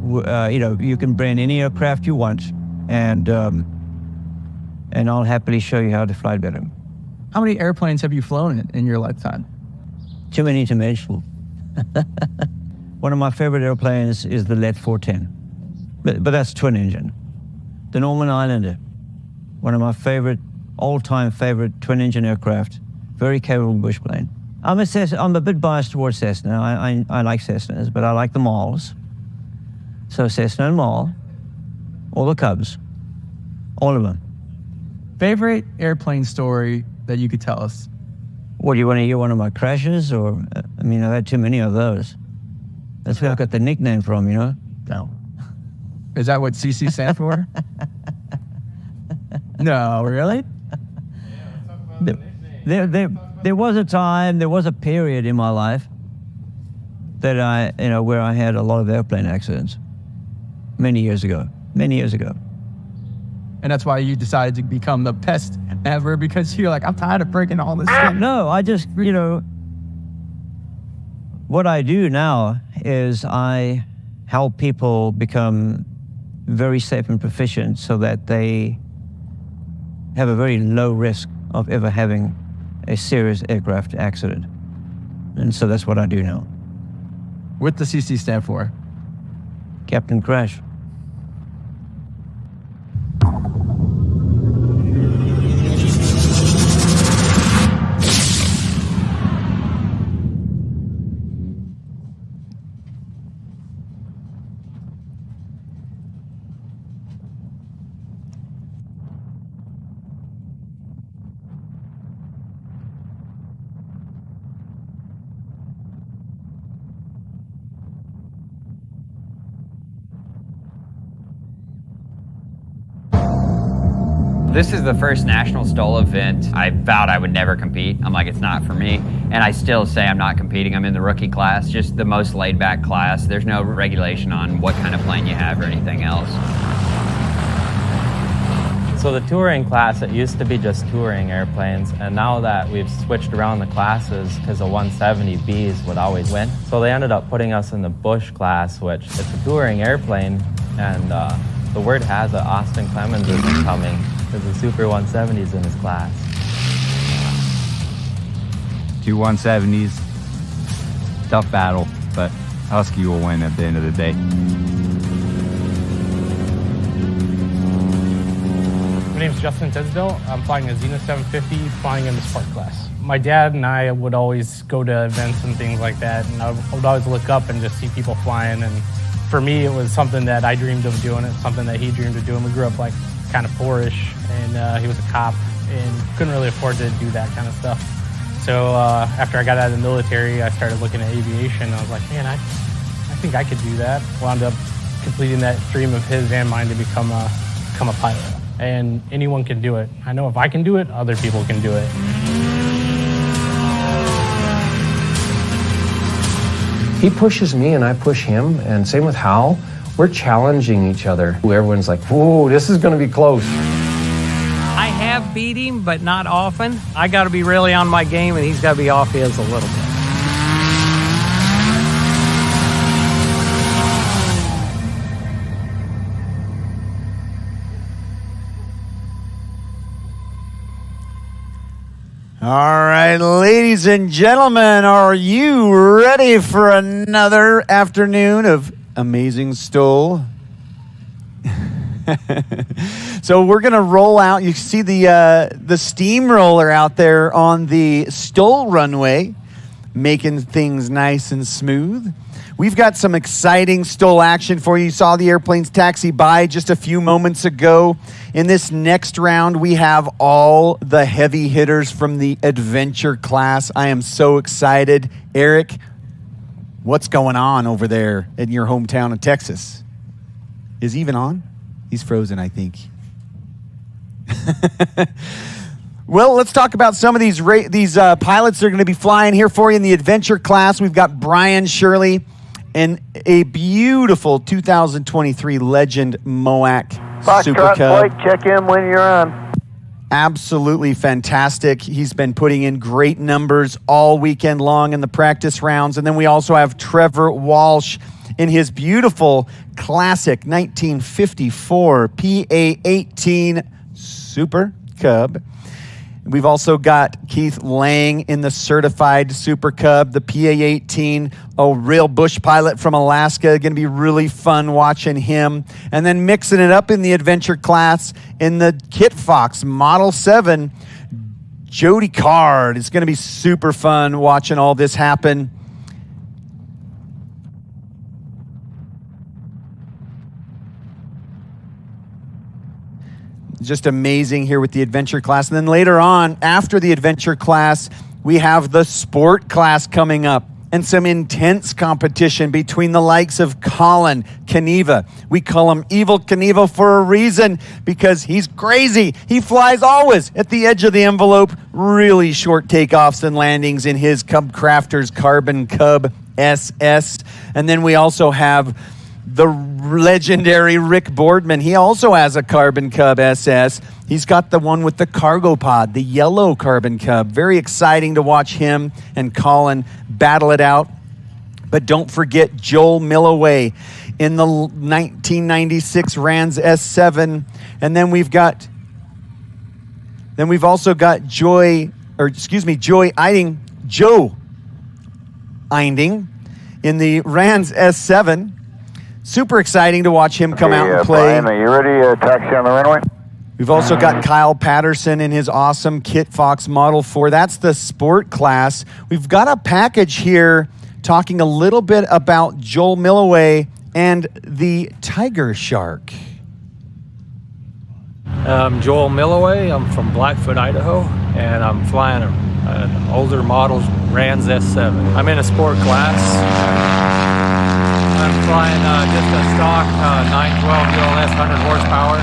You can bring any aircraft you want, and I'll happily show you how to fly it better. How many airplanes have you flown in your lifetime? Too many to mention. One of my favorite airplanes is the Let 410, but that's twin engine. The Norman Islander, one of my all-time favorite twin engine aircraft, very capable bush plane. I'm a bit biased towards Cessna. I like Cessnas, but I like the Mauls. So Cessna and Maul, all the Cubs, all of them. Favorite airplane story that you could tell us? What, do you want to hear one of my crashes? Or, I've had too many of those. That's where I got the nickname from, No. Is that what CC stands for? No, really? There was a time, there was a period in my life that where I had a lot of airplane accidents. Many years ago. And that's why you decided to become the best ever, because you're like, I'm tired of breaking all this shit. No, I just, what I do now is I help people become very safe and proficient so that they have a very low risk of ever having a serious aircraft accident. And so that's what I do now. What does CC stand for? Captain Crash. This is the first national STOL event. I vowed I would never compete. I'm like, it's not for me. And I still say I'm not competing. I'm in the rookie class, just the most laid back class. There's no regulation on what kind of plane you have or anything else. So the touring class, it used to be just touring airplanes, and now that we've switched around the classes, because the 170Bs would always win, so they ended up putting us in the Bush class, which it's a touring airplane, and the word has it, Austin Clemens is coming, because the Super 170's in his class. 2 170s, tough battle, but Husky will win at the end of the day. My name's Justin Tisdale. I'm flying a Zenith 750, flying in the Spark class. My dad and I would always go to events and things like that, and I would always look up and just see people flying. And for me, it was something that I dreamed of doing. It's something that he dreamed of doing. We grew up like kind of poorish, and he was a cop and couldn't really afford to do that kind of stuff. So after I got out of the military, I started looking at aviation. I was like, man, I think I could do that. Wound up completing that dream of his and mine to become a pilot. And anyone can do it. I know if I can do it, other people can do it. He pushes me and I push him, and same with Hal. We're challenging each other. Everyone's like, whoa, this is gonna be close. I have have beat him, but not often. I got to be really on my game, and he's got to be off his a little bit. All right, ladies and gentlemen, are you ready for another afternoon of amazing STOL? So we're going to roll out. You see the steamroller out there on the STOL runway, making things nice and smooth. We've got some exciting STOL action for you. You saw the airplanes taxi by just a few moments ago. In this next round, we have all the heavy hitters from the adventure class. I am so excited. Eric, what's going on over there in your hometown of Texas? Is he even on? He's frozen, I think. Well, let's talk about some of these pilots that are going to be flying here for you in the adventure class. We've got Brian Shirley and a beautiful 2023 Legend MOAC Super Cub. Check in when you're on. Absolutely fantastic. He's been putting in great numbers all weekend long in the practice rounds. And then we also have Trevor Walsh in his beautiful classic 1954 PA-18 Super Cub. We've also got Keith Lang in the certified Super Cub, the PA-18, a real bush pilot from Alaska. Going to be really fun watching him. And then mixing it up in the adventure class in the Kit Fox Model 7, Jody Card. It's going to be super fun watching all this happen. Just amazing here with the adventure class. And then later on, after the adventure class, we have the sport class coming up and some intense competition between the likes of Colin Kaniva. We call him Evil Kaniva for a reason, because he's crazy. He flies always at the edge of the envelope, really short takeoffs and landings in his Cub Crafters Carbon Cub SS. And then we also have the legendary Rick Boardman. He also has a Carbon Cub SS. He's got the one with the cargo pod, the yellow Carbon Cub. Very exciting to watch him and Colin battle it out. But don't forget Joel Milloway in the 1996 Rans S7. And then we've also got Joe Einding in the Rans S7. Super exciting to watch him come out and play. Brian, are you ready to taxi on the runway? We've also got Kyle Patterson in his awesome Kit Fox Model 4. That's the sport class. We've got a package here talking a little bit about Joel Milloway and the Tiger Shark. I'm Joel Milloway. I'm from Blackfoot, Idaho, and I'm flying an older model Rans S7. I'm in a sport class. I'm flying just a stock 912 ULS 100 horsepower,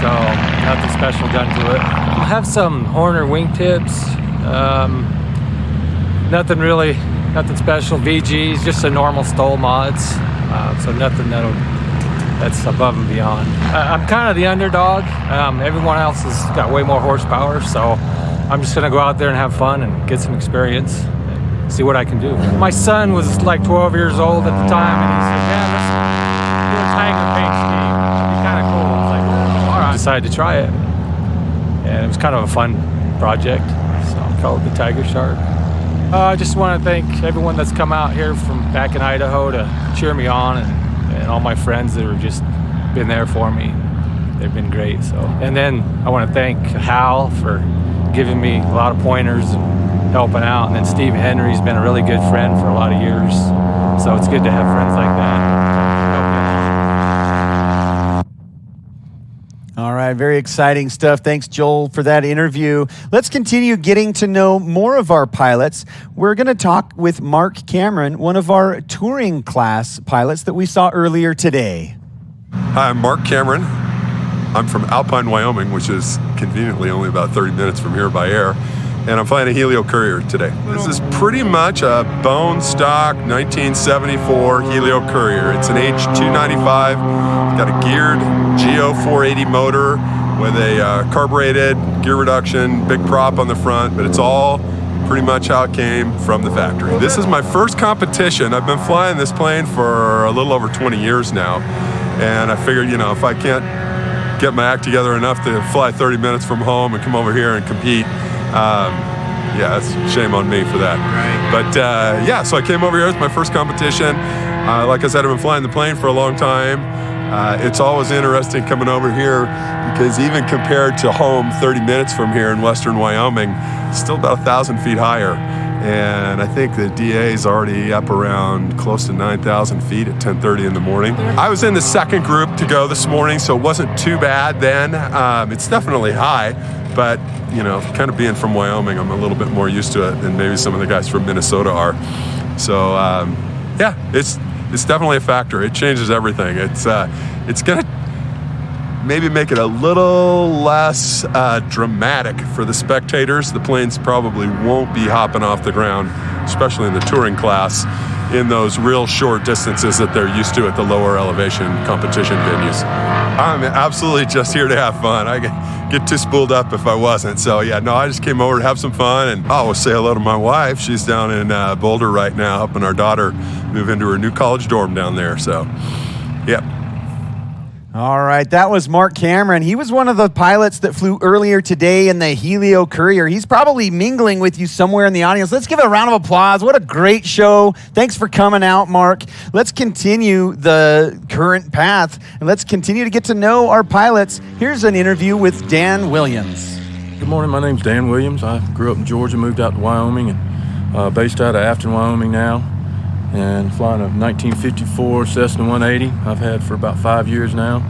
so nothing special done to it. I have some Horner wingtips, nothing special. VGs, just the normal STOL mods, so nothing that's above and beyond. I'm kind of the underdog. Everyone else has got way more horsepower, so I'm just gonna go out there and have fun and get some experience. See what I can do. My son was like 12 years old at the time, and he said, "Yeah, let's do a Tiger paint scheme. It'd be kind of cool." I was like, "Well, all right." I decided to try it, and it was kind of a fun project, so I called it the Tiger Shark. I just want to thank everyone that's come out here from back in Idaho to cheer me on, and all my friends that have just been there for me. They've been great. So, and then I want to thank Hal for giving me a lot of pointers and helping out. And then Steve Henry's been a really good friend for a lot of years. So it's good to have friends like that. All right, very exciting stuff. Thanks, Joel, for that interview. Let's continue getting to know more of our pilots. We're going to talk with Mark Cameron, one of our touring class pilots that we saw earlier today. Hi, I'm Mark Cameron. I'm from Alpine, Wyoming, which is conveniently only about 30 minutes from here by air. And I'm flying a Helio Courier today. This is pretty much a bone stock 1974 Helio Courier. It's an H295, got a geared GO480 motor with a carbureted gear reduction, big prop on the front, but it's all pretty much how it came from the factory. This is my first competition. I've been flying this plane for a little over 20 years now, and I figured, if I can't get my act together enough to fly 30 minutes from home and come over here and compete, it's shame on me for that. Right. But so I came over here. It's my first competition. Like I said, I've been flying the plane for a long time. It's always interesting coming over here because even compared to home 30 minutes from here in western Wyoming, it's still about 1,000 feet higher. And I think the DA is already up around close to 9,000 feet at 10:30 in the morning. I was in the second group to go this morning, so it wasn't too bad then. It's definitely high, but kind of being from Wyoming, I'm a little bit more used to it than maybe some of the guys from Minnesota are. So it's definitely a factor. It changes everything. It's gonna maybe make it a little less dramatic for the spectators. The planes probably won't be hopping off the ground, especially in the touring class, in those real short distances that they're used to at the lower elevation competition venues. I'm absolutely just here to have fun. I get too spooled up if I wasn't. So I just came over to have some fun, and we'll say hello to my wife. She's down in Boulder right now, helping our daughter move into her new college dorm down there. So, yeah. All right, that was Mark Cameron. He was one of the pilots that flew earlier today in the Helio Courier. He's probably mingling with you somewhere in the audience. Let's give a round of applause. What a great show. Thanks for coming out, Mark. Let's continue the current path, and let's continue to get to know our pilots. Here's an interview with Dan Williams. Good morning, my name's Dan Williams. I grew up in Georgia, moved out to Wyoming, and based out of Afton, Wyoming now. And flying a 1954 Cessna 180 I've had for about 5 years now,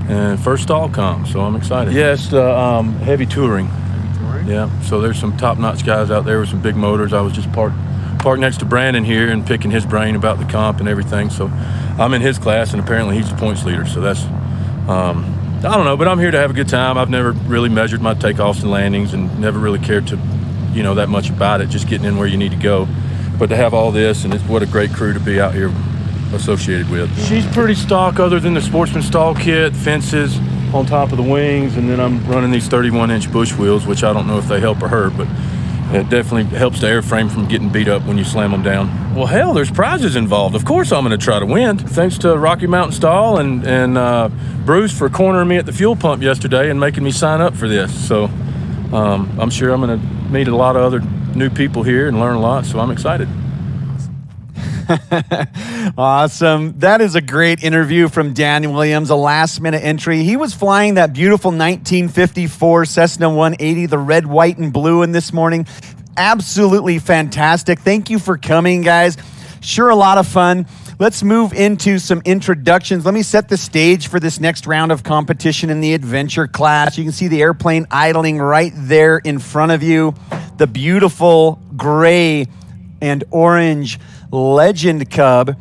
and first stall comp, so I'm excited. Yeah, it's heavy touring. Yeah, so there's some top-notch guys out there with some big motors. I was just parked next to Brandon here and picking his brain about the comp and everything, so I'm in his class, and apparently he's the points leader, so that's I don't know, but I'm here to have a good time. I've never really measured my takeoffs and landings and never really cared to that much about it, just getting in where you need to go. But to have all this, and it's what a great crew to be out here associated with. She's pretty stock other than the Sportsman stall kit, fences on top of the wings, and then I'm running these 31-inch bush wheels, which I don't know if they help or hurt, but it definitely helps the airframe from getting beat up when you slam them down. Well, hell, there's prizes involved. Of course I'm going to try to win. Thanks to Rocky Mountain STOL and Bruce for cornering me at the fuel pump yesterday and making me sign up for this. So I'm sure I'm going to meet a lot of other new people here and learn a lot, so I'm excited. Awesome. That is a great interview from Dan Williams, a last-minute entry. He was flying that beautiful 1954 Cessna 180, the red, white, and blue in this morning. Absolutely fantastic. Thank you for coming, guys. Sure, a lot of fun. Let's move into some introductions. Let me set the stage for this next round of competition in the adventure class. You can see the airplane idling right there in front of you. The beautiful gray and orange Legend Cub.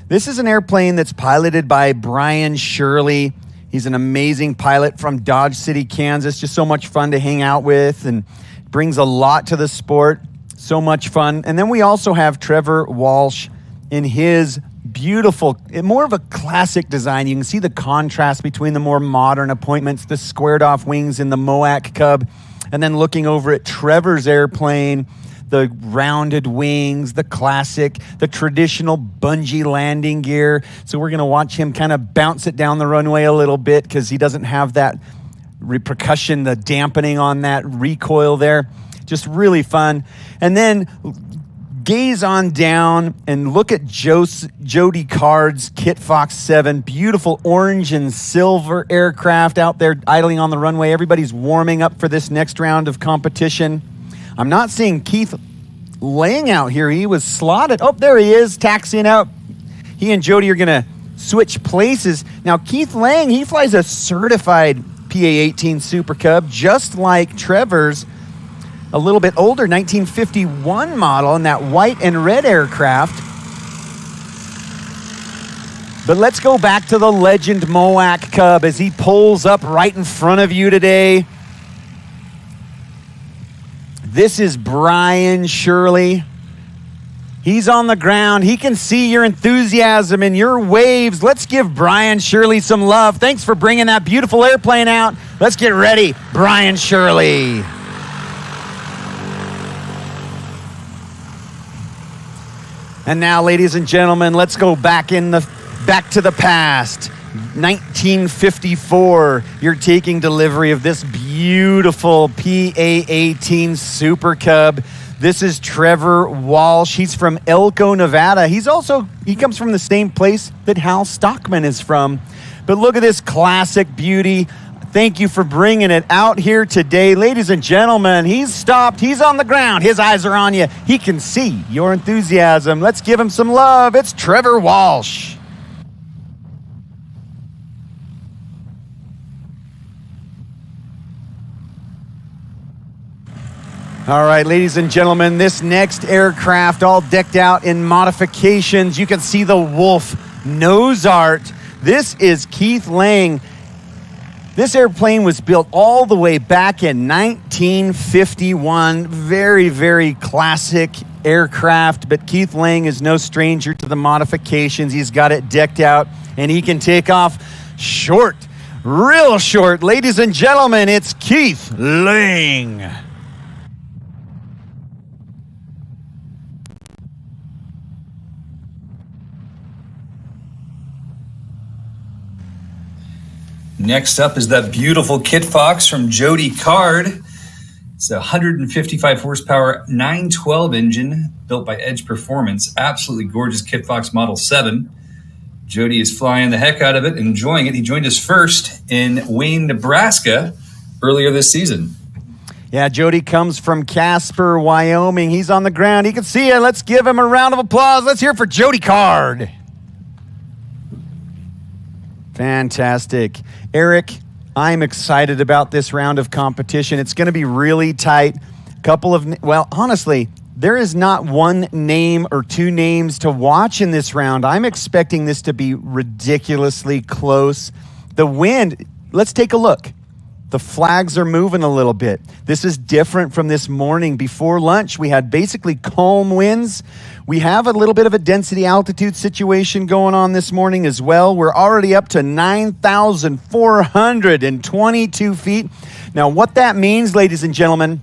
This is an airplane that's piloted by Brian Shirley. He's an amazing pilot from Dodge City, Kansas. Just so much fun to hang out with and brings a lot to the sport. So much fun. And then we also have Trevor Walsh in his beautiful, more of a classic design. You can see the contrast between the more modern appointments, the squared off wings in the Moac Cub, and then looking over at Trevor's airplane, the rounded wings, the classic, the traditional bungee landing gear. So we're going to watch him kind of bounce it down the runway a little bit because he doesn't have that repercussion, the dampening on that recoil there. Just really fun. And then gaze on down and look at Jody Card's Kit Fox 7, beautiful orange and silver aircraft out there idling on the runway. Everybody's warming up for this next round of competition. I'm not seeing Keith Lang out here. He was slotted. Oh, there he is, taxiing out. He and Jody are going to switch places. Now, Keith Lang, he flies a certified PA-18 Super Cub, just like Trevor's, a little bit older, 1951 model in that white and red aircraft. But let's go back to the Legend Moac Cub as he pulls up right in front of you today. This is Brian Shirley. He's on the ground. He can see your enthusiasm and your waves. Let's give Brian Shirley some love. Thanks for bringing that beautiful airplane out. Let's get ready, Brian Shirley. And now, ladies and gentlemen, let's go back to the past. 1954, you're taking delivery of this beautiful PA-18 Super Cub. This is Trevor Walsh. He's from Elko, Nevada. He comes from the same place that Hal Stockman is from. But look at this classic beauty. Thank you for bringing it out here today. Ladies and gentlemen, he's stopped. He's on the ground. His eyes are on you. He can see your enthusiasm. Let's give him some love. It's Trevor Walsh. All right, ladies and gentlemen, this next aircraft all decked out in modifications. You can see the Wolf nose art. This is Keith Lang. This airplane was built all the way back in 1951. Very, very classic aircraft, but Keith Lang is no stranger to the modifications. He's got it decked out, and he can take off short, real short. Ladies and gentlemen, it's Keith Lang. Next up is that beautiful Kit Fox from Jody Card. It's a 155 horsepower 912 engine built by Edge Performance. Absolutely gorgeous Kit Fox Model 7. Jody is flying the heck out of it, enjoying it. He joined us first in Wayne, Nebraska earlier this season. Yeah, Jody comes from Casper, Wyoming. He's on the ground. He can see it. Let's give him a round of applause. Let's hear it for Jody Card. Fantastic. Eric, I'm excited about this round of competition. It's going to be really tight. Honestly, there is not one name or two names to watch in this round. I'm expecting this to be ridiculously close. The wind, let's take a look. The flags are moving a little bit. This is different from this morning. Before lunch, we had basically calm winds. We have a little bit of a density altitude situation going on this morning as well. We're already up to 9,422 feet. Now, what that means, ladies and gentlemen,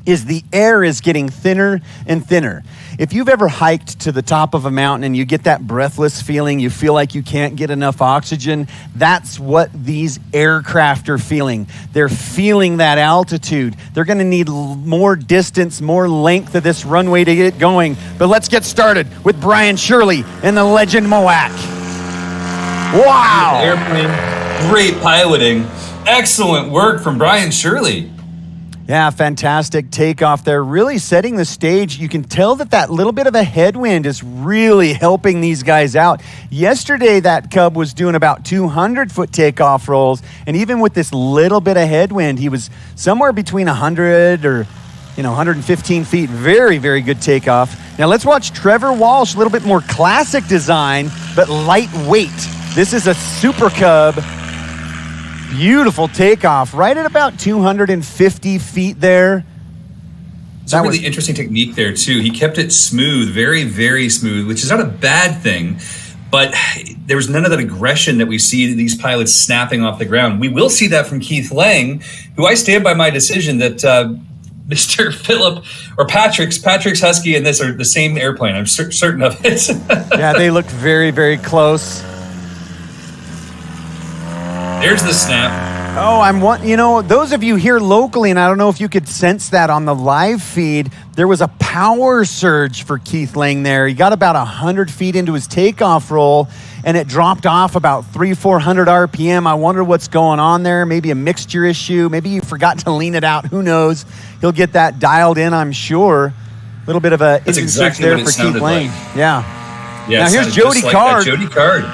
is the air is getting thinner and thinner. If you've ever hiked to the top of a mountain and you get that breathless feeling, you feel like you can't get enough oxygen, that's what these aircraft are feeling. They're feeling that altitude. They're going to need more distance, more length of this runway to get going. But let's get started with Brian Shirley and the Legend Moac. Wow! Airplane, great piloting. Excellent work from Brian Shirley. Yeah, fantastic takeoff there. Really setting the stage. You can tell that little bit of a headwind is really helping these guys out. Yesterday, that Cub was doing about 200-foot takeoff rolls, and even with this little bit of headwind, he was somewhere between 100 or 115 feet. Very, very good takeoff. Now let's watch Trevor Walsh, a little bit more classic design, but lightweight. This is a Super Cub. Beautiful takeoff, right at about 250 feet there. It's a really interesting technique there, too. He kept it smooth, very, very smooth, which is not a bad thing. But there was none of that aggression that we see these pilots snapping off the ground. We will see that from Keith Lang, who I stand by my decision that Mr. Philip or Patrick's Husky and this are the same airplane. I'm certain of it. Yeah, they look very, very close. There's the snap. Oh, those of you here locally, and I don't know if you could sense that on the live feed, there was a power surge for Keith Lang there. He got about 100 feet into his takeoff roll, and it dropped off about 300-400 RPM. I wonder what's going on there. Maybe a mixture issue. Maybe you forgot to lean it out. Who knows? He'll get that dialed in, I'm sure. A little bit of a That's exactly there what for it sounded Keith Lang. like. Yeah. Yeah. Now here's Jody Card. Jody Card.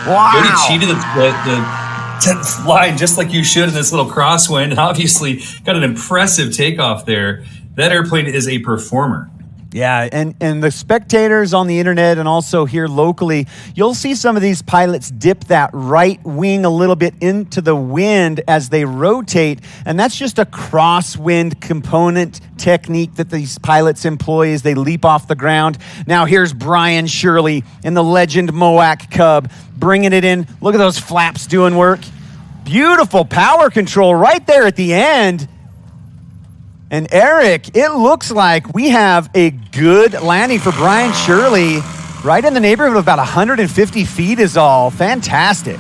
Wow. Jody cheated the 10th line just like you should in this little crosswind, and obviously got an impressive takeoff there. That airplane is a performer. Yeah, and the spectators on the internet and also here locally, you'll see some of these pilots dip that right wing a little bit into the wind as they rotate, and that's just a crosswind component technique that these pilots employ as they leap off the ground. Now here's Brian Shirley in the Legend Moac Cub, bringing it in. Look at those flaps doing work. Beautiful power control right there at the end. And Eric, it looks like we have a good landing for Brian Shirley. Right in the neighborhood of about 150 feet is all. Fantastic.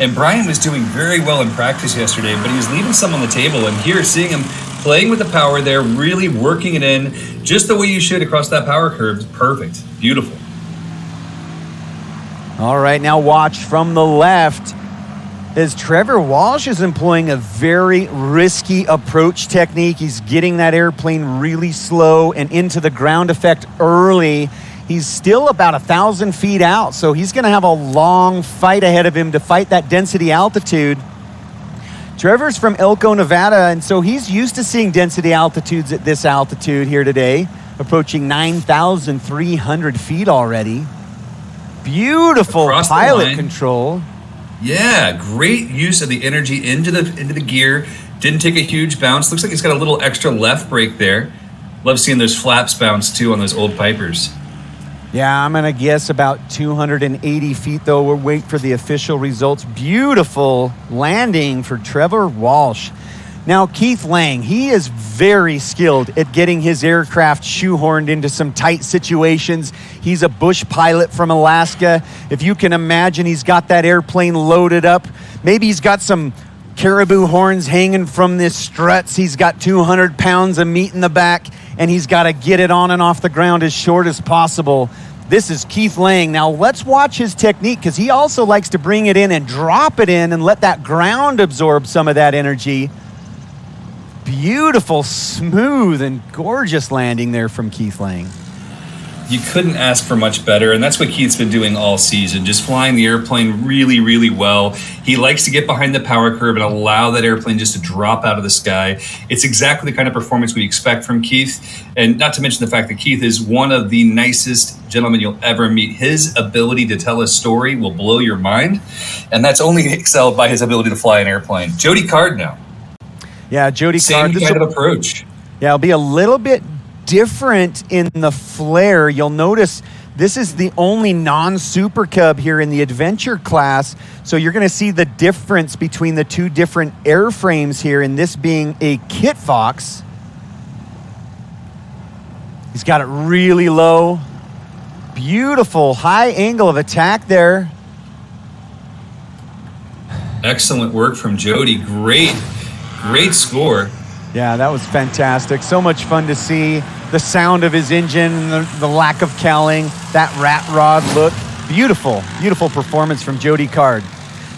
And Brian was doing very well in practice yesterday, but he was leaving some on the table. And here, seeing him playing with the power there, really working it in just the way you should across that power curve. Perfect. Beautiful. All right, now watch from the left as Trevor Walsh is employing a very risky approach technique. He's getting that airplane really slow and into the ground effect early. He's still about 1,000 feet out, so he's going to have a long fight ahead of him to fight that density altitude. Trevor's from Elko, Nevada, and so he's used to seeing density altitudes at this altitude here today, approaching 9,300 feet already. Beautiful pilot control. Yeah, great use of the energy into the gear. Didn't take a huge bounce. Looks like he's got a little extra left brake there. Love seeing those flaps bounce too on those old Pipers. Yeah, I'm going to guess about 280 feet, though. We'll wait for the official results. Beautiful landing for Trevor Walsh. Now, Keith Lang, he is very skilled at getting his aircraft shoehorned into some tight situations. He's a bush pilot from Alaska. If you can imagine, he's got that airplane loaded up. Maybe he's got some caribou horns hanging from this struts. He's got 200 pounds of meat in the back, and he's got to get it on and off the ground as short as possible. This is Keith Lang. Now, let's watch his technique, because he also likes to bring it in and drop it in and let that ground absorb some of that energy. Beautiful, smooth, and gorgeous landing there from Keith Lang. You couldn't ask for much better, and that's what Keith's been doing all season, just flying the airplane really, really well. He likes to get behind the power curve and allow that airplane just to drop out of the sky. It's exactly the kind of performance we expect from Keith, and not to mention the fact that Keith is one of the nicest gentlemen you'll ever meet. His ability to tell a story will blow your mind, and that's only excelled by his ability to fly an airplane. Jody Card now. Yeah, Jody Card. Same kind of approach. Yeah, it'll be a little bit different in the flare. You'll notice this is the only non-Super Cub here in the adventure class. So you're going to see the difference between the two different airframes here, and this being a Kit Fox. He's got it really low. Beautiful high angle of attack there. Excellent work from Jody. Great score. Yeah, that was fantastic. So much fun to see. The sound of his engine and the lack of cowling, that rat rod look. Beautiful, beautiful performance from Jody Card.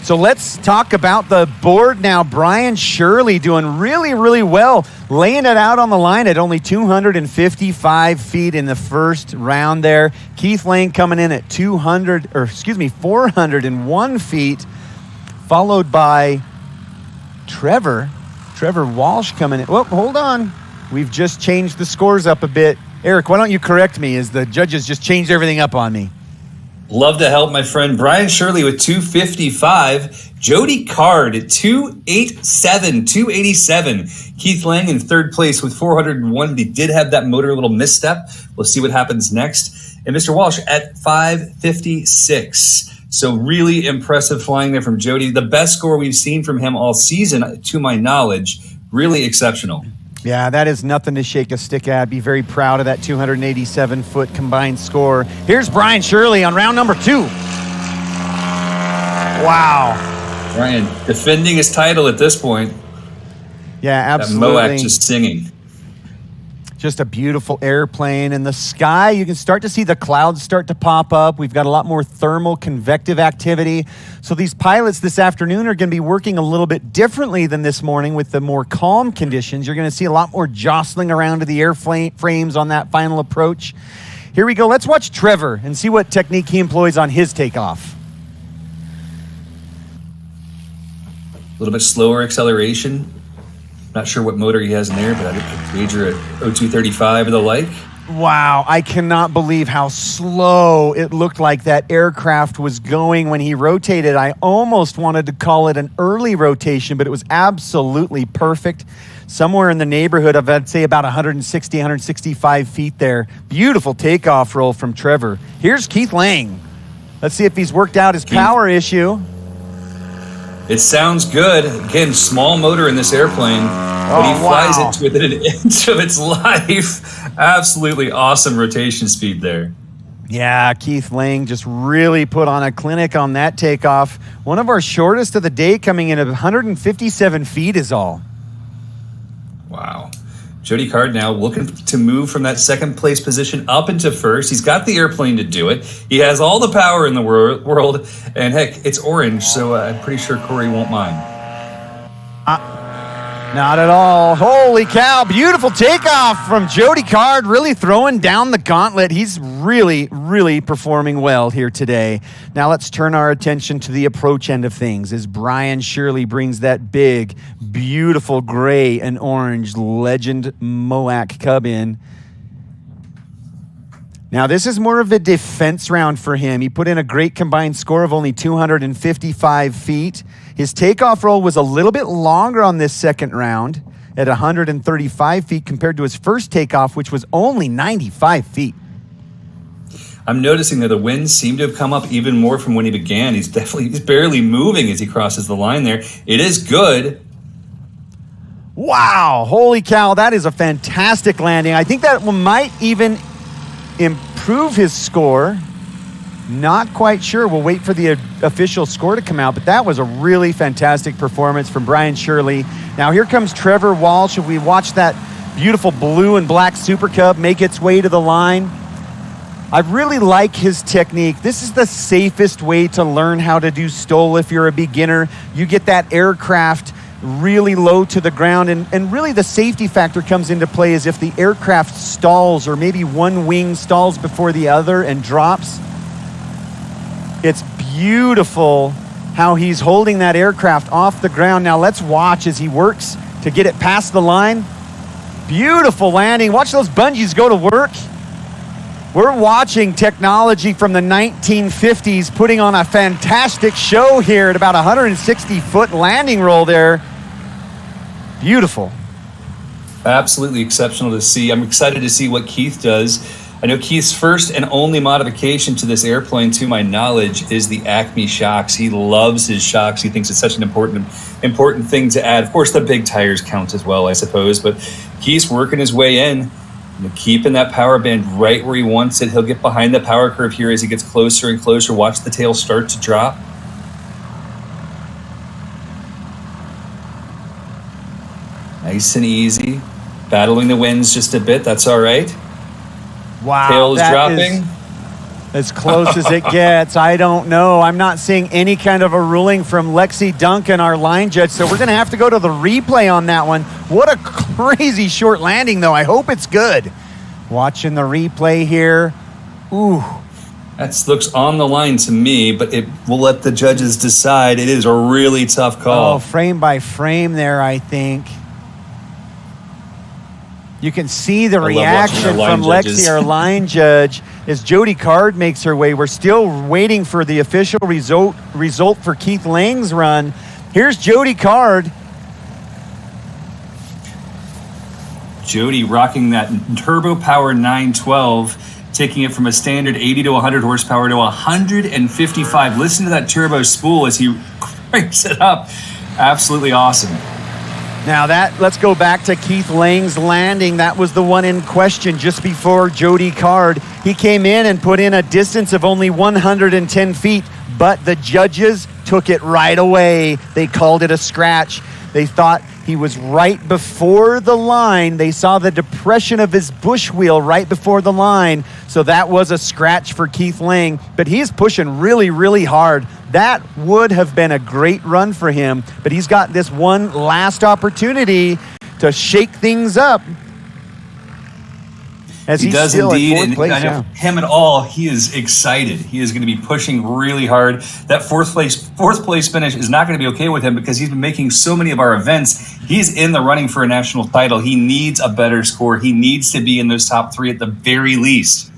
So let's talk about the board now. Brian Shirley doing really, really well, laying it out on the line at only 255 feet in the first round there. Keith Lang coming in at 401 feet, followed by Trevor Walsh coming in. Well, hold on. We've just changed the scores up a bit. Eric, why don't you correct me as the judges just changed everything up on me? Love to help, my friend. Brian Shirley with 255. Jody Card at 287. Keith Lang in third place with 401. He did have that motor little misstep. We'll see what happens next. And Mr. Walsh at 556. So really impressive flying there from Jody. The best score we've seen from him all season, to my knowledge. Really exceptional. Yeah, that is nothing to shake a stick at. Be very proud of that 287-foot combined score. Here's Brian Shirley on round number 2. Wow. Brian defending his title at this point. Yeah, absolutely. That Moac just singing. Just a beautiful airplane. In the sky, you can start to see the clouds start to pop up. We've got a lot more thermal convective activity. So these pilots this afternoon are going to be working a little bit differently than this morning with the more calm conditions. You're going to see a lot more jostling around to the airframes on that final approach. Here we go. Let's watch Trevor and see what technique he employs on his takeoff. A little bit slower acceleration. Not sure what motor he has in there, but I think wager at 0235 or the like. Wow, I cannot believe how slow it looked like that aircraft was going when he rotated. I almost wanted to call it an early rotation, but it was absolutely perfect. Somewhere in the neighborhood of, I'd say, about 160, 165 feet there. Beautiful takeoff roll from Trevor. Here's Keith Lang. Let's see if he's worked out his power issue. It sounds good. Again, small motor in this airplane, but he flies it within an inch of its life. Absolutely awesome rotation speed there. Yeah, Keith Lang just really put on a clinic on that takeoff. One of our shortest of the day, coming in at 157 feet is all. Wow. Jody Card now looking to move from that second place position up into first. He's got the airplane to do it. He has all the power in the world. And heck, it's orange, so I'm pretty sure Corey won't mind. Not at all. Holy cow. Beautiful takeoff from Jody Card, really throwing down the gauntlet. He's really, really performing well here today. Now let's turn our attention to the approach end of things as Brian Shirley brings that big, beautiful gray and orange Legend Moac Cub in. Now, this is more of a defense round for him. He put in a great combined score of only 255 feet. His takeoff roll was a little bit longer on this second round at 135 feet compared to his first takeoff, which was only 95 feet. I'm noticing that the winds seem to have come up even more from when he began. He's barely moving as he crosses the line there. It is good. Wow, holy cow, that is a fantastic landing. I think that might even improve his score. Not quite sure. We'll wait for the official score to come out, but that was a really fantastic performance from Brian Shirley. Now here comes Trevor Walsh. If we watch that beautiful blue and black Super Cub make its way to the line, I really like his technique. This is the safest way to learn how to do STOL if you're a beginner. You get that aircraft really low to the ground, and really the safety factor comes into play is if the aircraft stalls or maybe one wing stalls before the other and drops. It's beautiful how he's holding that aircraft off the ground. Now let's watch as he works to get it past the line. Beautiful landing. Watch those bungees go to work. We're watching technology from the 1950s putting on a fantastic show here at about 160-foot landing roll there. Beautiful. Absolutely exceptional to see. I'm excited to see what Keith does. I know Keith's first and only modification to this airplane, to my knowledge, is the Acme shocks. He loves his shocks. He thinks it's such an important thing to add. Of course, the big tires count as well, I suppose, but Keith's working his way in, keeping that power band right where he wants it. He'll get behind the power curve here as he gets closer and closer. Watch the tail start to drop. Nice and easy. Battling the winds just a bit. That's all right. Wow. Tail is dropping. Is as close as it gets. I don't know. I'm not seeing any kind of a ruling from Lexi Duncan, our line judge, so we're going to have to go to the replay on that one. What a crazy short landing, though. I hope it's good. Watching the replay here. Ooh. That looks on the line to me, but we'll let the judges decide. It is a really tough call. Oh, frame by frame there, I think. You can see the reaction from Lexi, our line judge, as Jody Card makes her way. We're still waiting for the official result for Keith Lang's run. Here's Jody Card. Jody rocking that Turbo Power 912, taking it from a standard 80 to 100 horsepower to 155. Listen to that turbo spool as he cranks it up. Absolutely awesome. Now let's go back to Keith Lang's landing. That was the one in question just before Jody Card. He came in and put in a distance of only 110 feet, but the judges took it right away. They called it a scratch. They thought he was right before the line. They saw the depression of his bush wheel right before the line. So that was a scratch for Keith Lang, but he's pushing really, really hard. That would have been a great run for him, but he's got this one last opportunity to shake things up. As he he's does still indeed. in fourth And place, I know him at all, he is excited. He is going to be pushing really hard. That fourth place finish is not going to be okay with him because he's been making so many of our events. He's in the running for a national title. He needs a better score. He needs to be in those top 3 at the very least.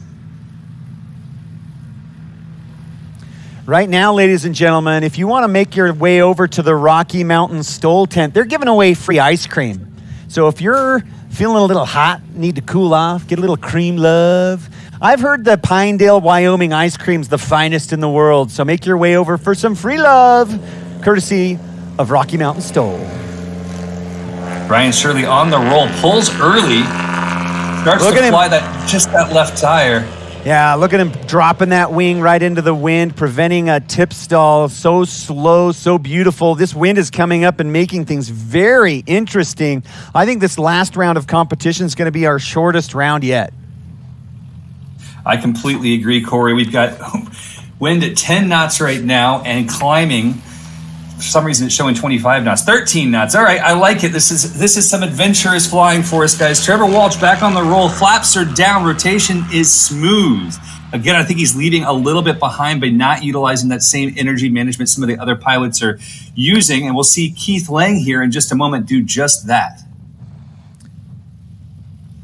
Right now, ladies and gentlemen, if you want to make your way over to the Rocky Mountain STOL tent, they're giving away free ice cream. So if you're feeling a little hot, need to cool off, get a little cream love. I've heard the Pinedale, Wyoming ice cream's the finest in the world. So make your way over for some free love, courtesy of Rocky Mountain STOL. Brian Shirley on the roll, pulls early, starts to fly that left tire. Yeah, look at him dropping that wing right into the wind, preventing a tip stall. So slow, so beautiful. This wind is coming up and making things very interesting. I think this last round of competition is going to be our shortest round yet. I completely agree, Corey. We've got wind at 10 knots right now and climbing. For some reason, it's showing 25 knots, 13 knots. All right, I like it. This is some adventurous flying for us, guys. Trevor Walsh back on the roll. Flaps are down. Rotation is smooth. Again, I think he's leaving a little bit behind by not utilizing that same energy management some of the other pilots are using. And we'll see Keith Lang here in just a moment do just that.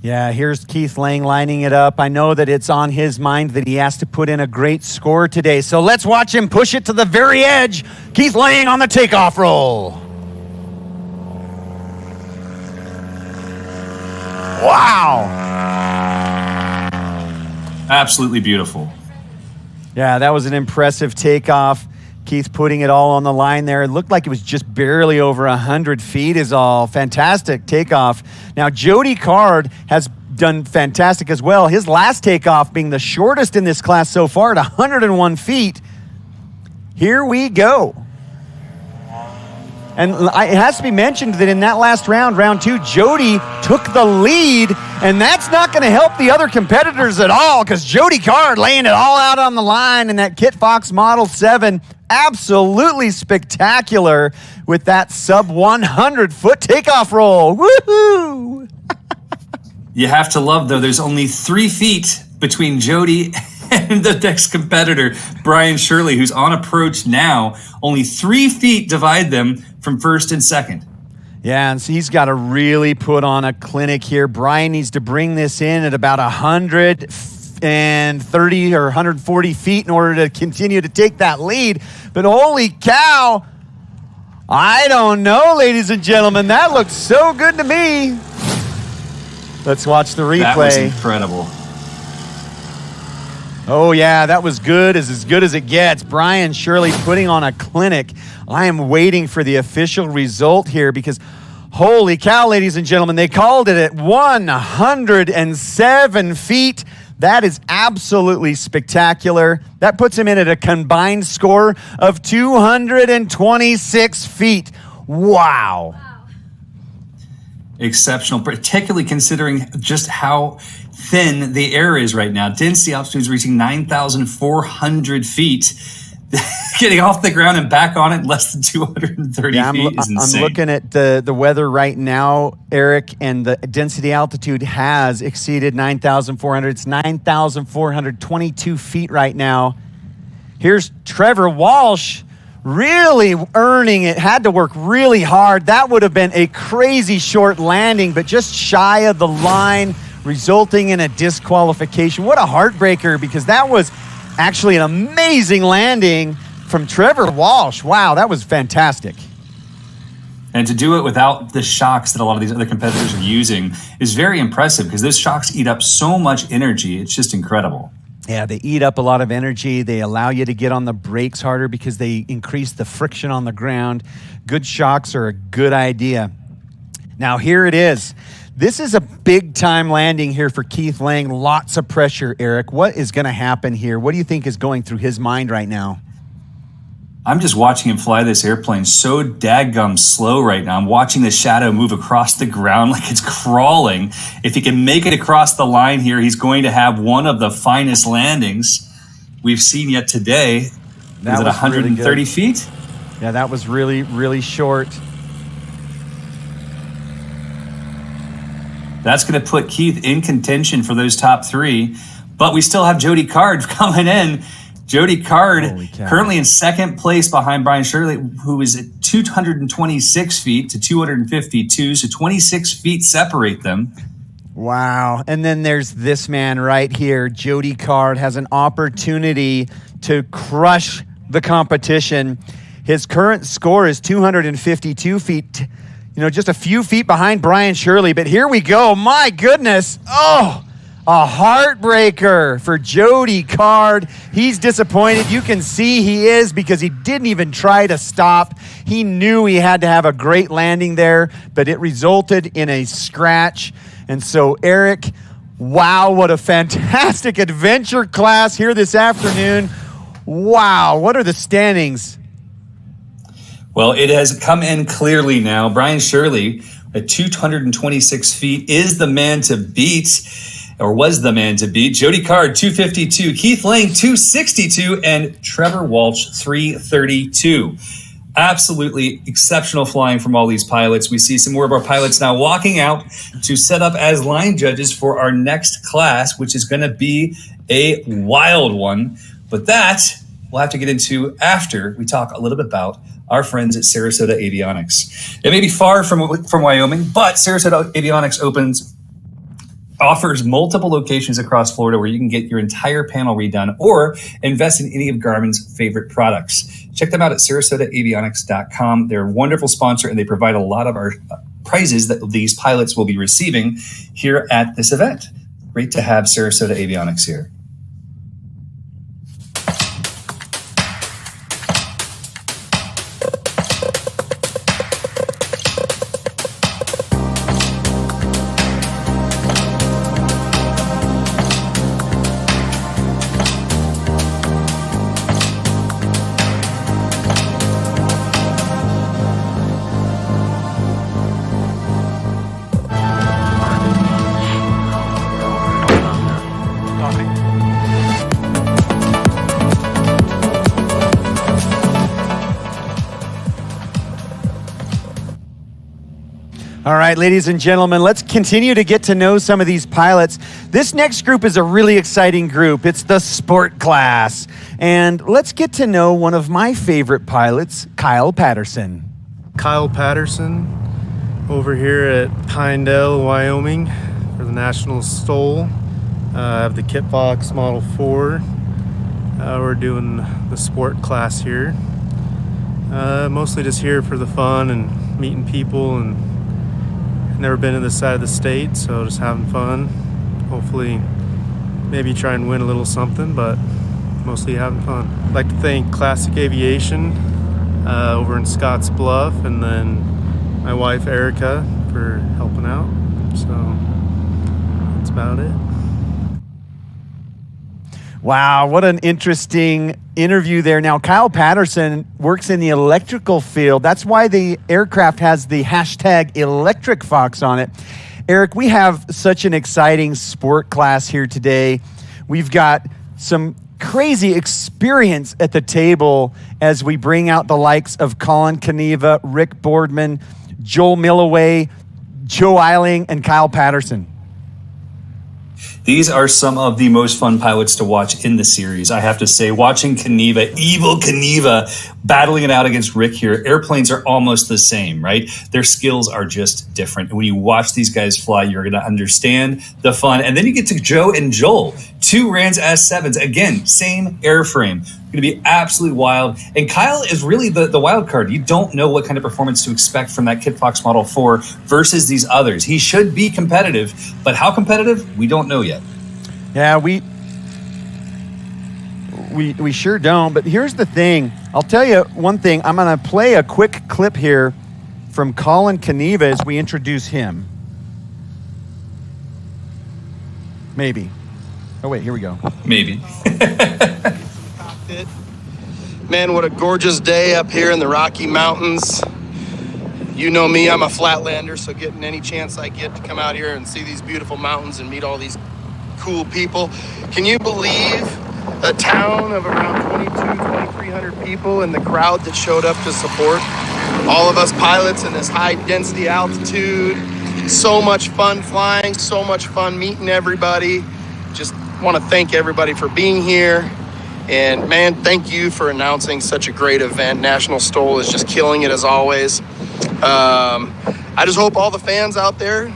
Yeah, here's Keith Lang lining it up. I know that it's on his mind that he has to put in a great score today. So let's watch him push it to the very edge. Keith Lang on the takeoff roll. Wow. Absolutely beautiful. Yeah, that was an impressive takeoff. Keith putting it all on the line there. It looked like it was just barely over 100 feet is all. Fantastic takeoff. Now, Jody Card has done fantastic as well. His last takeoff being the shortest in this class so far at 101 feet. Here we go. And it has to be mentioned that in that last round, round 2, Jody took the lead, and that's not going to help the other competitors at all because Jody Card laying it all out on the line in that Kit Fox Model 7. Absolutely spectacular with that sub 100-foot takeoff roll. Woohoo! You have to love, though, there's only 3 feet between Jody and the next competitor, Brian Shirley, who's on approach now. Only 3 feet divide them from first and second. Yeah, and so he's got to really put on a clinic here. Brian needs to bring this in at about 130 or 140 feet in order to continue to take that lead. But holy cow, I don't know, ladies and gentlemen. That looks so good to me. Let's watch the replay. That was incredible. Oh, yeah, that was good as good as it gets. Brian Shirley putting on a clinic. I am waiting for the official result here because, holy cow, ladies and gentlemen, they called it at 107 feet. That is absolutely spectacular. That puts him in at a combined score of 226 feet. Wow. Exceptional, particularly considering just how thin the air is right now. Density altitude is reaching 9,400 feet. Getting off the ground and back on it less than 230 feet is insane. I'm looking at the weather right now, Eric, and the density altitude has exceeded 9,400. It's 9,422 feet right now. Here's Trevor Walsh really earning it. Had to work really hard. That would have been a crazy short landing, but just shy of the line, resulting in a disqualification. What a heartbreaker, because that was actually an amazing landing from Trevor Walsh. Wow, that was fantastic. And to do it without the shocks that a lot of these other competitors are using is very impressive because those shocks eat up so much energy. It's just incredible. Yeah, they eat up a lot of energy. They allow you to get on the brakes harder because they increase the friction on the ground. Good shocks are a good idea. Now, here it is. This is a big-time landing here for Keith Lang. Lots of pressure, Eric. What is going to happen here? What do you think is going through his mind right now? I'm just watching him fly this airplane so daggum slow right now. I'm watching the shadow move across the ground like it's crawling. If he can make it across the line here, he's going to have one of the finest landings we've seen yet today. Is it 130 really feet? Yeah, that was really, really short. That's going to put Keith in contention for those top 3. But we still have Jody Card coming in. Jody Card currently in second place behind Brian Shirley, who is at 226 feet to 252. So 26 feet separate them. Wow. And then there's this man right here. Jody Card has an opportunity to crush the competition. His current score is 252 feet, just a few feet behind Brian Shirley. But here we go. My goodness. Oh, a heartbreaker for Jody Card. He's disappointed. You can see he is, because he didn't even try to stop. He knew he had to have a great landing there, but it resulted in a scratch. And so, Eric, wow, what a fantastic adventure class here this afternoon. Wow, what are the standings? Well, it has come in clearly now. Brian Shirley at 226 feet is the man to beat, or was the man to beat. Jody Card, 252. Keith Lang, 262. And Trevor Walsh, 332. Absolutely exceptional flying from all these pilots. We see some more of our pilots now walking out to set up as line judges for our next class, which is going to be a wild one. But that we'll have to get into after we talk a little bit about our friends at Sarasota Avionics. It may be far from Wyoming, but Sarasota Avionics offers multiple locations across Florida where you can get your entire panel redone or invest in any of Garmin's favorite products. Check them out at SarasotaAvionics.com. They're a wonderful sponsor, and they provide a lot of our prizes that these pilots will be receiving here at this event. Great to have Sarasota Avionics here. All right, ladies and gentlemen, let's continue to get to know some of these pilots. This next group is a really exciting group. It's the sport class. And let's get to know one of my favorite pilots, Kyle Patterson. Kyle Patterson over here at Pinedale, Wyoming for the National STOL. I have the Kitfox Model 4. We're doing the sport class here. Mostly just here for the fun and meeting people, and never been to this side of the state, so just having fun. Hopefully maybe try and win a little something, but mostly having fun. I'd like to thank Classic Aviation over in Scotts Bluff, and then my wife Erica for helping out. So that's about it. Wow, what an interesting interview there. Now, Kyle Patterson works in the electrical field. That's why the aircraft has the hashtag Electric Fox on it. Eric, we have such an exciting sport class here today. We've got some crazy experience at the table as we bring out the likes of Colin Caneva, Rick Boardman, Joel Milloway, Joe Eiling, and Kyle Patterson. These are some of the most fun pilots to watch in the series. I have to say, watching Caneva, evil Caneva, battling it out against Rick here, airplanes are almost the same, right? Their skills are just different. And when you watch these guys fly, you're going to understand the fun. And then you get to Joe and Joel, two Rands S7s. Again, same airframe. Going to be absolutely wild. And Kyle is really the wild card. You don't know what kind of performance to expect from that Kitfox Model 4 versus these others. He should be competitive, but how competitive? We don't know yet. Yeah, we sure don't. But here's the thing. I'll tell you one thing. I'm going to play a quick clip here from Colin Caneva as we introduce him. Maybe. Oh, wait, here we go. Maybe. Man, what a gorgeous day up here in the Rocky Mountains. You know me, I'm a flatlander, so getting any chance I get to come out here and see these beautiful mountains and meet all these cool people. Can you believe a town of around 2,300 people and the crowd that showed up to support all of us pilots in this high density altitude, so much fun flying, so much fun meeting everybody. Just want to thank everybody for being here. And man, thank you for announcing such a great event. National STOL is just killing it as always. I just hope all the fans out there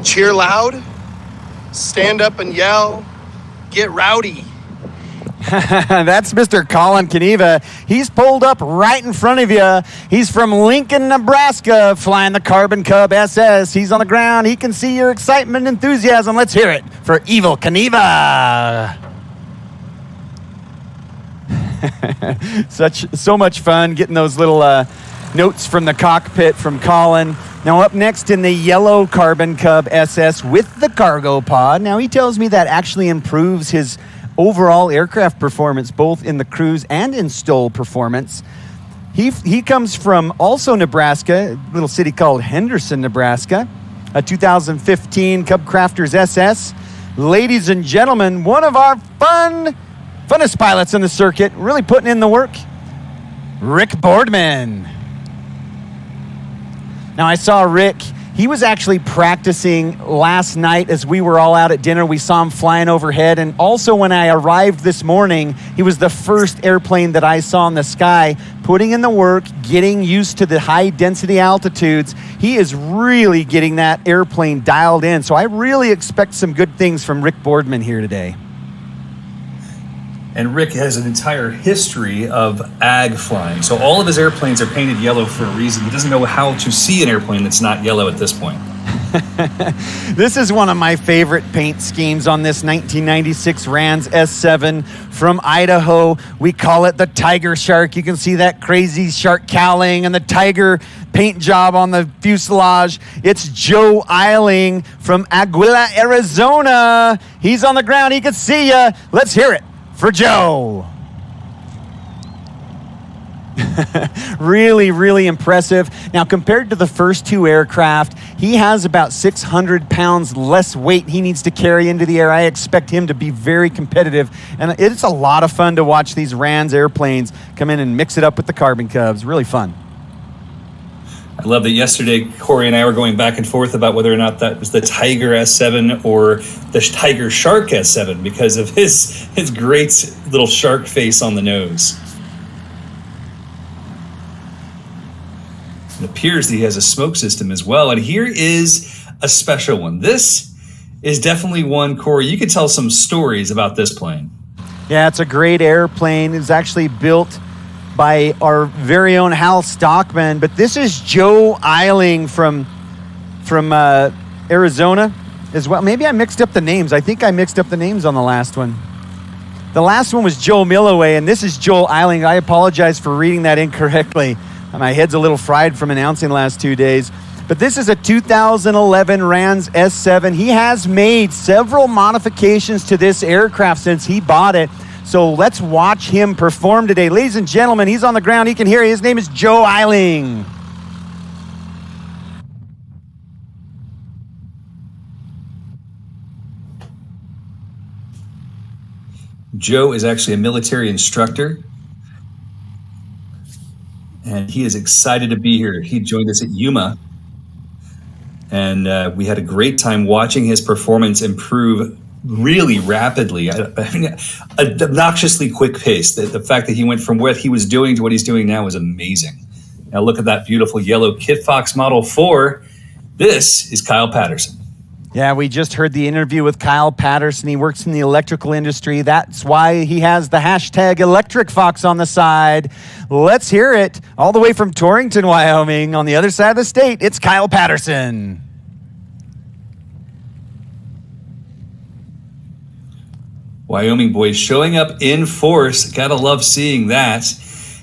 cheer loud, stand up and yell, get rowdy. That's Mr. Colin Kaniva. He's pulled up right in front of you. He's from Lincoln, Nebraska, flying the Carbon Cub SS. He's on the ground. He can see your excitement and enthusiasm. Let's hear it for Evil Kaniva. So much fun getting those little notes from the cockpit from Colin. Now up next in the yellow Carbon Cub SS with the cargo pod. Now he tells me that actually improves his overall aircraft performance, both in the cruise and in STOL performance. He comes from also Nebraska, a little city called Henderson, Nebraska, a 2015 Cub Crafters SS. Ladies and gentlemen, one of our funnest pilots in the circuit, really putting in the work, Rick Boardman. Now I saw Rick. He was actually practicing last night as we were all out at dinner. We saw him flying overhead. And also when I arrived this morning, he was the first airplane that I saw in the sky, putting in the work, getting used to the high density altitudes. He is really getting that airplane dialed in. So I really expect some good things from Rick Boardman here today. And Rick has an entire history of ag flying. So all of his airplanes are painted yellow for a reason. He doesn't know how to see an airplane that's not yellow at this point. This is one of my favorite paint schemes on this 1996 Rans S7 from Idaho. We call it the Tiger Shark. You can see that crazy shark cowling and the tiger paint job on the fuselage. It's Joe Eiling from Aguila, Arizona. He's on the ground. He can see you. Let's hear it for Joe. Really, really impressive. Now, compared to the first two aircraft, he has about 600 pounds less weight he needs to carry into the air. I expect him to be very competitive, and it's a lot of fun to watch these Rans airplanes come in and mix it up with the Carbon Cubs. Really fun. I love that yesterday Corey and I were going back and forth about whether or not that was the Tiger S7 or the Tiger Shark S7 because of his great little shark face on the nose. It appears that he has a smoke system as well. And here is a special one. This is definitely one, Corey, you could tell some stories about this plane. Yeah, it's a great airplane. It's actually built by our very own Hal Stockman. But this is Joe Eiling from Arizona as well. Maybe I mixed up the names. I think I mixed up the names on the last one. The last one was Joe Milloway, and this is Joe Eiling. I apologize for reading that incorrectly. My head's a little fried from announcing the last 2 days. But this is a 2011 Rans S7. He has made several modifications to this aircraft since he bought it. So let's watch him perform today. Ladies and gentlemen, he's on the ground. He can hear you. His name is Joe Eiling. Joe is actually a military instructor, and he is excited to be here. He joined us at Yuma, and we had a great time watching his performance improve really rapidly. I mean, an obnoxiously quick pace. The fact that he went from what he was doing to what he's doing now is amazing. Now look at that beautiful yellow Kit Fox Model 4. This is Kyle Patterson. Yeah, we just heard the interview with Kyle Patterson. He works in the electrical industry. That's why he has the hashtag Electric Fox on the side. Let's hear it all the way from Torrington, Wyoming. On the other side of the state, it's Kyle Patterson. Wyoming boys showing up in force. Gotta love seeing that.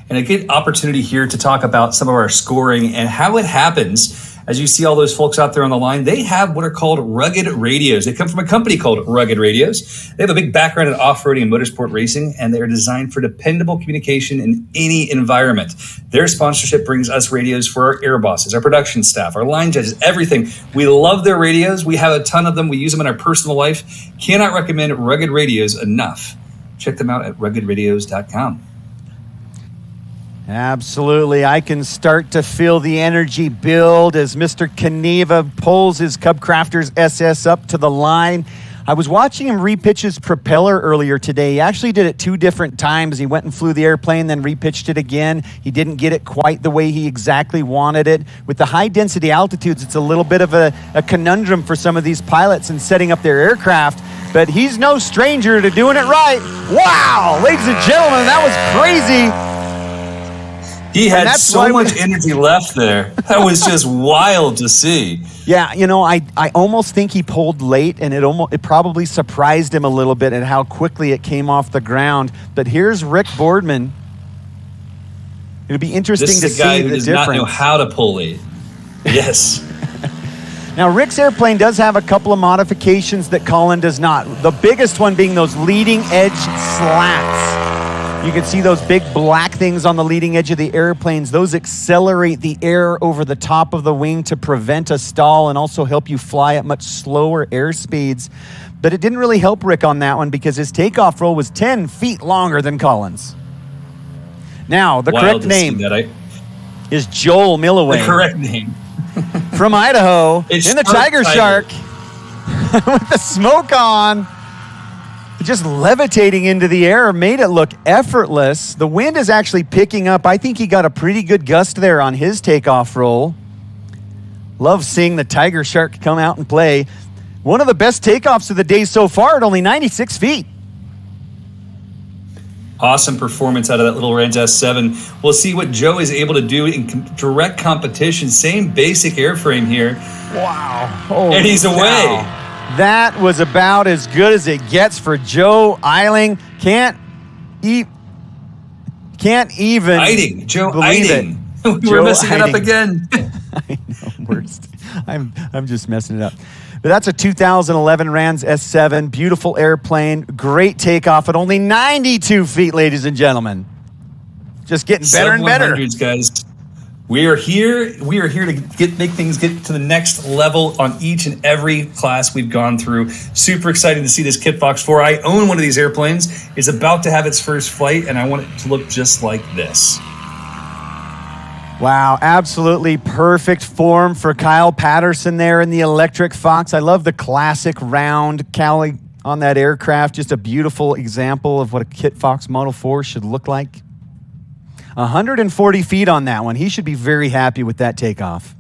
And a good opportunity here to talk about some of our scoring and how it happens. As you see all those folks out there on the line, they have what are called rugged radios. They come from a company called Rugged Radios. They have a big background in off-roading and motorsport racing, and they are designed for dependable communication in any environment. Their sponsorship brings us radios for our air bosses, our production staff, our line judges, everything. We love their radios. We have a ton of them. We use them in our personal life. Cannot recommend Rugged Radios enough. Check them out at ruggedradios.com. Absolutely. I can start to feel the energy build as Mr. Kneva pulls his Cub Crafters SS up to the line. I was watching him repitch his propeller earlier today. He actually did it 2 different times. He went and flew the airplane, then repitched it again. He didn't get it quite the way he exactly wanted it. With the high density altitudes, it's a little bit of a conundrum for some of these pilots in setting up their aircraft, but he's no stranger to doing it right. Wow, ladies and gentlemen, that was crazy. He had so much energy left there. That was just wild to see. Yeah, you know, I almost think he pulled late, and it probably surprised him a little bit at how quickly it came off the ground. But here's Rick Boardman. It'll be interesting to see the difference. This is a guy who does not know how to pull late. Yes. Now, Rick's airplane does have a couple of modifications that Colin does not. The biggest one being those leading edge slats. You can see those big black things on the leading edge of the airplanes. Those accelerate the air over the top of the wing to prevent a stall and also help you fly at much slower air speeds. But it didn't really help Rick on that one because his takeoff roll was 10 feet longer than Colin's. Now, the correct name is Joel Milloway. The correct name. From Idaho in the Tiger Shark with the smoke on. Just levitating into the air made it look effortless. The wind is actually picking up. I think he got a pretty good gust there on his takeoff roll. Love seeing the Tiger Shark come out and play. One of the best takeoffs of the day so far at only 96 feet. Awesome performance out of that little Range S7. We'll see what Joe is able to do in direct competition. Same basic airframe here. Wow. And he's away. That was about as good as it gets for Joe Eiling. Can't even Joe believe Eiling. It. We're messing it up again. I know, worst. I'm just messing it up. But that's a 2011 Rans S7. Beautiful airplane. Great takeoff at only 92 feet, ladies and gentlemen. Just getting better and better. Guys. We are here to make things get to the next level on each and every class we've gone through. Super excited to see this Kit Fox 4. I own one of these airplanes. It's about to have its first flight, and I want it to look just like this. Wow, absolutely perfect form for Kyle Patterson there in the Electric Fox. I love the classic round cowling on that aircraft. Just a beautiful example of what a Kit Fox Model 4 should look like. 140 feet on that one. He should be very happy with that takeoff.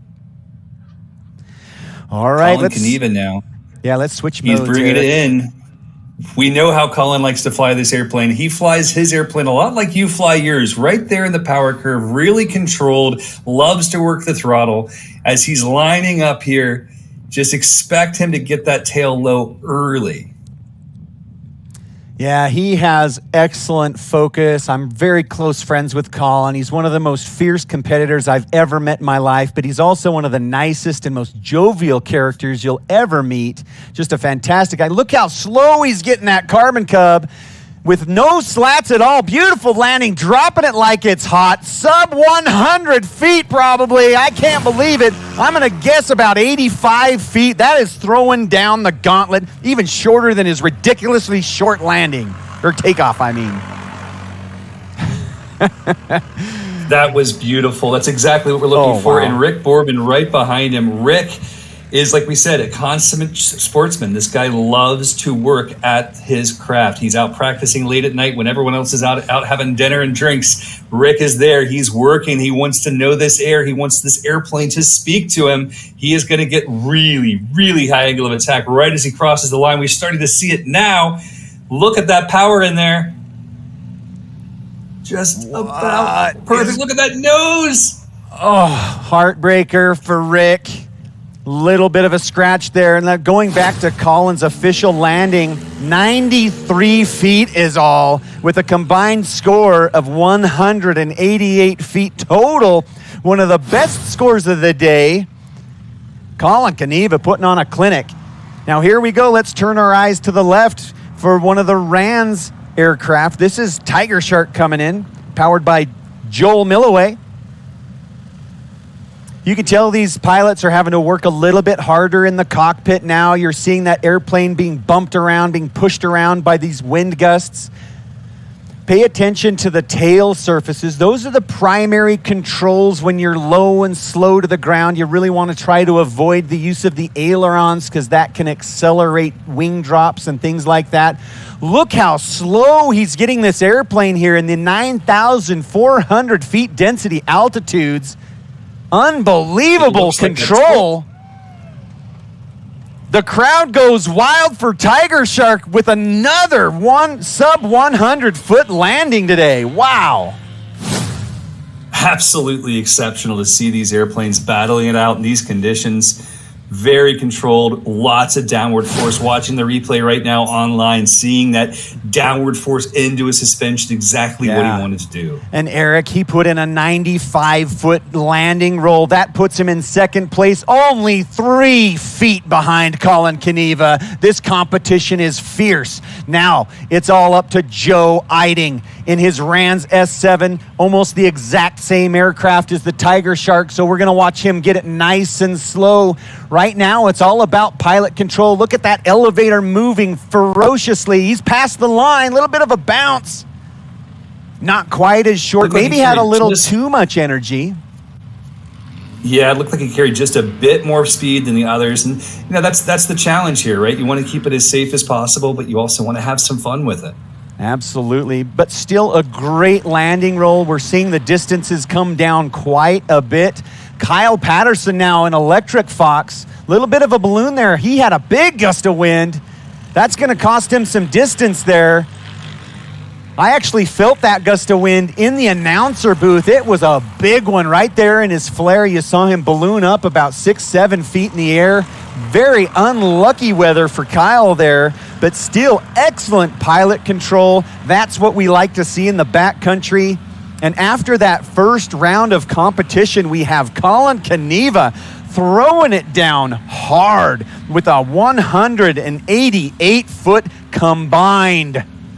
All right, Colin Kneva now. Yeah, let's switch modes. He's bringing it in. We know how Colin likes to fly this airplane. He flies his airplane a lot like you fly yours, right there in the power curve, really controlled, loves to work the throttle. As he's lining up here, just expect him to get that tail low early. Yeah, he has excellent focus. I'm very close friends with Colin. He's one of the most fierce competitors I've ever met in my life, but he's also one of the nicest and most jovial characters you'll ever meet. Just a fantastic guy. Look how slow he's getting that Carbon Cub with no slats at all. Beautiful landing, dropping it like it's hot. Sub 100 feet probably. I can't believe it. I'm going to guess about 85 feet. That is throwing down the gauntlet, even shorter than his ridiculously short landing, or takeoff, I mean. That was beautiful. That's exactly what we're looking for. Wow. And Rick Boardman right behind him. Rick is, like we said, a consummate sportsman. This guy loves to work at his craft. He's out practicing late at night when everyone else is out having dinner and drinks. Rick is there. He's working. He wants to know this air. He wants this airplane to speak to him. He is going to get really, really high angle of attack right as he crosses the line. We're starting to see it now. Look at that power in there. Just about perfect. Look at that nose. Oh, heartbreaker for Rick. Little bit of a scratch there. And going back to Colin's official landing, 93 feet is all, with a combined score of 188 feet total. One of the best scores of the day. Colin Kneva putting on a clinic. Now here we go. Let's turn our eyes to the left for one of the Rans aircraft. This is Tiger Shark coming in, powered by Joel Milloway. You can tell these pilots are having to work a little bit harder in the cockpit now. You're seeing that airplane being bumped around, being pushed around by these wind gusts. Pay attention to the tail surfaces. Those are the primary controls when you're low and slow to the ground. You really want to try to avoid the use of the ailerons because that can accelerate wing drops and things like that. Look how slow he's getting this airplane here in the 9,400 feet density altitudes. Unbelievable control. The crowd goes wild for Tiger Shark with another sub 100 foot landing today. Wow. Absolutely exceptional to see these airplanes battling it out in these conditions. Very controlled, lots of downward force. Watching the replay right now online, seeing that downward force into a suspension, exactly what he wanted to do. And Eric, he put in a 95-foot landing roll. That puts him in second place, only 3 feet behind Colin Keneva. This competition is fierce. Now, it's all up to Joe Eiding in his Rans S7, almost the exact same aircraft as the Tiger Shark, so we're going to watch him get it nice and slow. Right now, it's all about pilot control. Look at that elevator moving ferociously. He's past the line, a little bit of a bounce. Not quite as short, maybe had a little too much energy. Yeah, it looked like he carried just a bit more speed than the others. And that's the challenge here, right? You want to keep it as safe as possible, but you also want to have some fun with it. Absolutely, but still a great landing roll. We're seeing the distances come down quite a bit. Kyle Patterson now in Electric Fox. A little bit of a balloon there. He had a big gust of wind. That's going to cost him some distance there. I actually felt that gust of wind in the announcer booth. It was a big one right there in his flare. You saw him balloon up about 6-7 feet in the air. Very unlucky weather for Kyle there, but still excellent pilot control. That's what we like to see in the backcountry. And after that first round of competition, we have Colin Keneva throwing it down hard with a 188-foot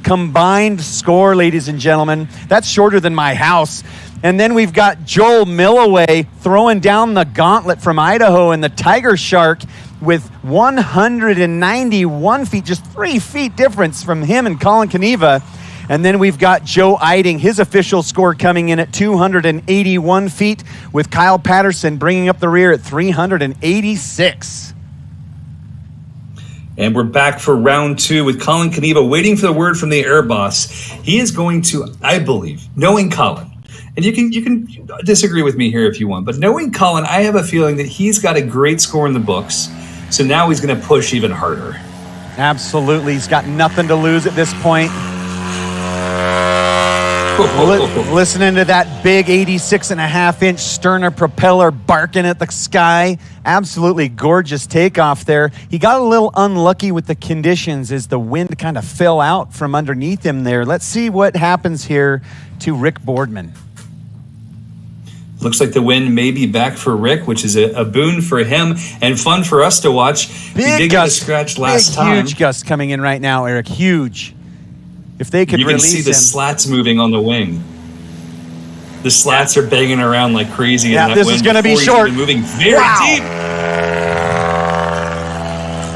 combined score, ladies and gentlemen. That's shorter than my house. And then we've got Joel Milloway throwing down the gauntlet from Idaho and the Tiger Shark with 191 feet, just 3 feet difference from him and Colin Keneva. And then we've got Joe Eiding, his official score coming in at 281 feet, with Kyle Patterson bringing up the rear at 386. And we're back for round 2 with Colin Keneva waiting for the word from the air boss. He is going to, I believe, knowing Colin, and you can disagree with me here if you want, but knowing Colin, I have a feeling that he's got a great score in the books. So now he's going to push even harder. Absolutely. He's got nothing to lose at this point. Listening to that big 86.5-inch Sterner propeller barking at the sky. Absolutely gorgeous takeoff there. He got a little unlucky with the conditions as the wind kind of fell out from underneath him there. Let's see what happens here to Rick Boardman. Looks like the wind may be back for Rick, which is a boon for him and fun for us to watch. Big gust, scratch last time. Huge gust coming in right now, Eric. Huge. If they could you release can see the him. slats moving on the wing. The slats are banging around like crazy. Yeah, this is going to be short. Moving very deep.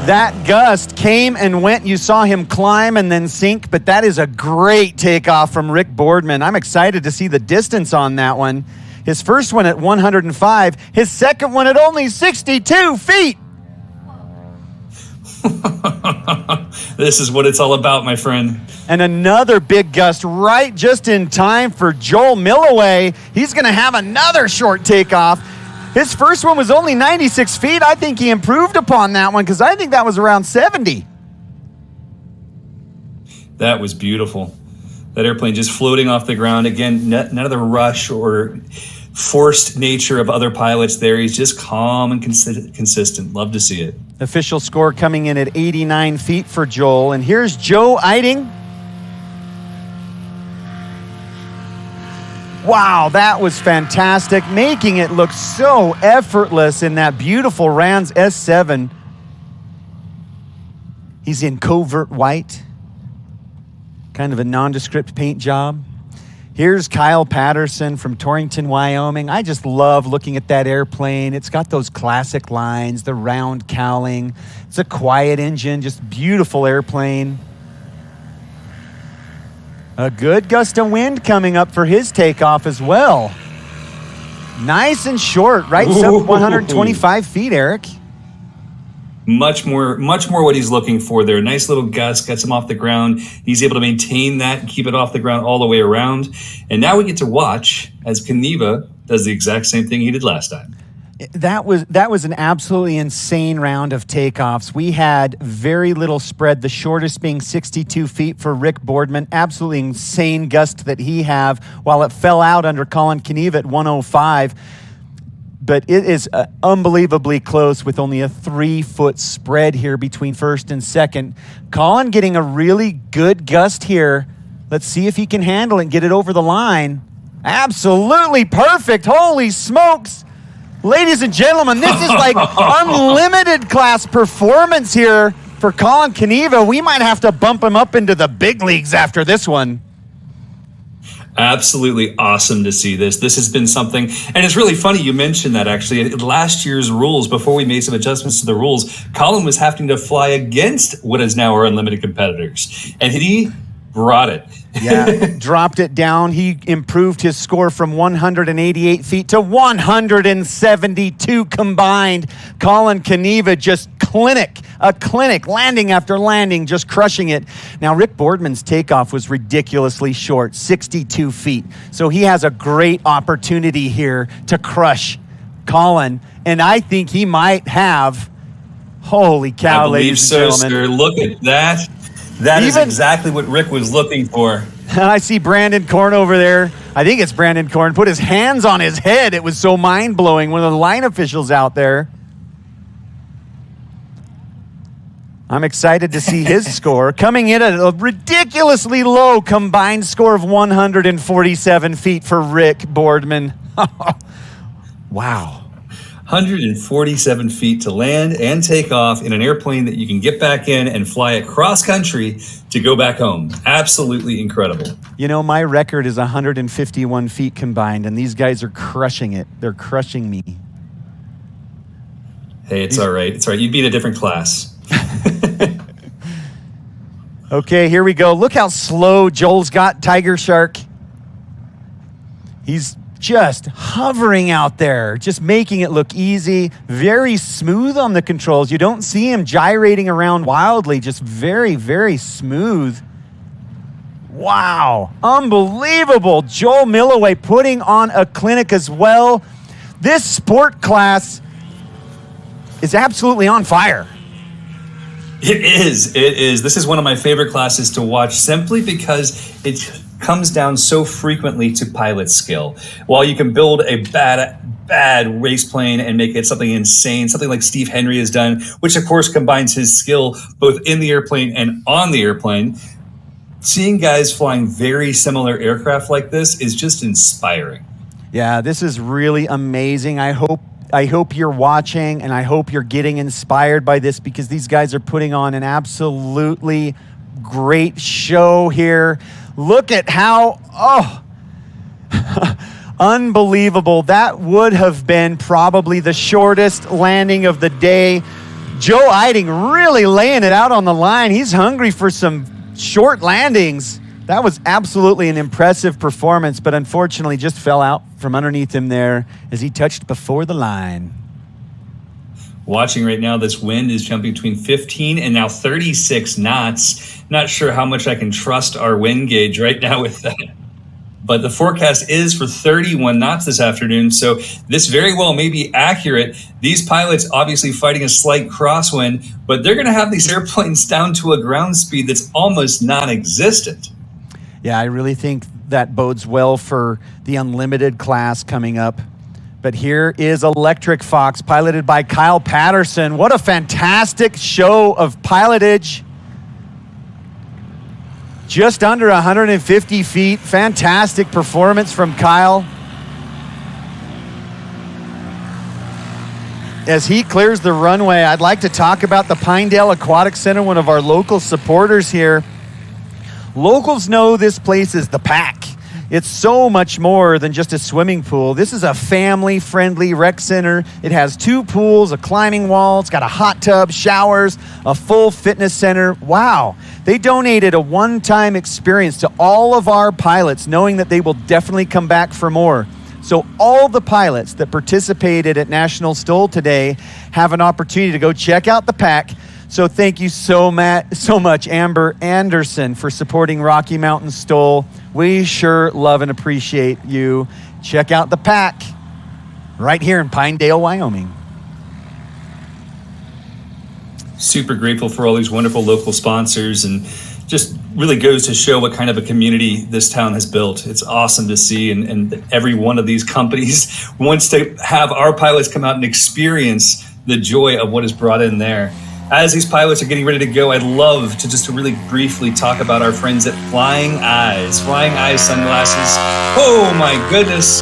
That gust came and went. You saw him climb and then sink, but that is a great takeoff from Rick Boardman. I'm excited to see the distance on that one. His first one at 105, his second one at only 62 feet. This is what it's all about, my friend. And another big gust right just in time for Joel Milloway. He's going to have another short takeoff. His first one was only 96 feet. I think he improved upon that one because I think that was around 70. That was beautiful. That airplane just floating off the ground. Again, none of the rush or forced nature of other pilots there. He's just calm and consistent. Love to see it. Official score coming in at 89 feet for Joel. And here's Joe Eiding. Wow, that was fantastic. Making it look so effortless in that beautiful Rans S7. He's in covert white. Kind of a nondescript paint job. Here's Kyle Patterson from Torrington, Wyoming. I just love looking at that airplane. It's got those classic lines, the round cowling. It's a quiet engine, just beautiful airplane. A good gust of wind coming up for his takeoff as well. Nice and short, right sub 125 feet, Eric. Much more what he's looking for there. Nice little gust, gets him off the ground. He's able to maintain that and keep it off the ground all the way around. And now we get to watch as Kaniva does the exact same thing he did last time. That was an absolutely insane round of takeoffs. We had very little spread, the shortest being 62 feet for Rick Boardman. Absolutely insane gust that he have, while it fell out under Colin Kaniva at 105. But it is unbelievably close with only a 3-foot spread here between first and second. Colin getting a really good gust here. Let's see if he can handle it and get it over the line. Absolutely perfect. Holy smokes. Ladies and gentlemen, this is like unlimited class performance here for Colin Kaniva. We might have to bump him up into the big leagues after this one. Absolutely awesome to see this. This has been something, and it's really funny you mentioned that actually. Last year's rules, before we made some adjustments to the rules, Colin was having to fly against what is now our unlimited competitors, and he brought it. Yeah, dropped it down. He improved his score from 188 feet to 172 combined. Colin Kaniva just a clinic, landing after landing, just crushing it. Now, Rick Boardman's takeoff was ridiculously short, 62 feet. So he has a great opportunity here to crush Colin, and I think he might have. Holy cow, ladies and gentlemen. Sir. Look at that. That is exactly what Rick was looking for. I see Brandon Korn over there. I think it's Brandon Korn. Put his hands on his head. It was so mind-blowing. One of the line officials out there. I'm excited to see his score. Coming in at a ridiculously low combined score of 147 feet for Rick Boardman. Wow. 147 feet to land and take off in an airplane that you can get back in and fly it cross country to go back home. Absolutely incredible. You know, my record is 151 feet combined, and these guys are crushing it. They're crushing me. Hey, it's all right. It's all right. You beat a different class. Okay, here we go. Look how slow Joel's got Tiger Shark. He's just hovering out there, just making it look easy, very smooth on the controls. You don't see him gyrating around wildly, just very, very smooth. Wow, unbelievable. Joel Milloway putting on a clinic as well. This sport class is absolutely on fire. It is. This is one of my favorite classes to watch simply because it comes down so frequently to pilot skill. While you can build a bad race plane and make it something insane, something like Steve Henry has done, which of course combines his skill both in the airplane and on the airplane, seeing guys flying very similar aircraft like this is just inspiring. Yeah, this is really amazing. I hope you're watching, and I hope you're getting inspired by this, because these guys are putting on an absolutely great show here. Look at how, unbelievable. That would have been probably the shortest landing of the day. Joe Eiding really laying it out on the line. He's hungry for some short landings. That was absolutely an impressive performance, but unfortunately just fell out from underneath him there as he touched before the line. Watching right now, this wind is jumping between 15 and now 36 knots. Not sure how much I can trust our wind gauge right now with that. But the forecast is for 31 knots this afternoon, so this very well may be accurate. These pilots obviously fighting a slight crosswind, but they're going to have these airplanes down to a ground speed that's almost non-existent. Yeah, I really think that bodes well for the unlimited class coming up. But here is Electric Fox, piloted by Kyle Patterson. What a fantastic show of pilotage. Just under 150 feet. Fantastic performance from Kyle. As he clears the runway, I'd like to talk about the Pinedale Aquatic Center, one of our local supporters here. Locals know this place is the pack. It's so much more than just a swimming pool. This is a family-friendly rec center. It has 2 pools, a climbing wall. It's got a hot tub, showers, a full fitness center. Wow. They donated a one-time experience to all of our pilots, knowing that they will definitely come back for more. So all the pilots that participated at National STOL today have an opportunity to go check out the pack. So thank you so much, Amber Anderson, for supporting Rocky Mountain STOL. We sure love and appreciate you. Check out the pack right here in Pinedale, Wyoming. Super grateful for all these wonderful local sponsors, and just really goes to show what kind of a community this town has built. It's awesome to see, and every one of these companies wants to have our pilots come out and experience the joy of what is brought in there. As these pilots are getting ready to go, I'd love to just really briefly talk about our friends at Flying Eyes. Flying Eyes sunglasses. Oh my goodness.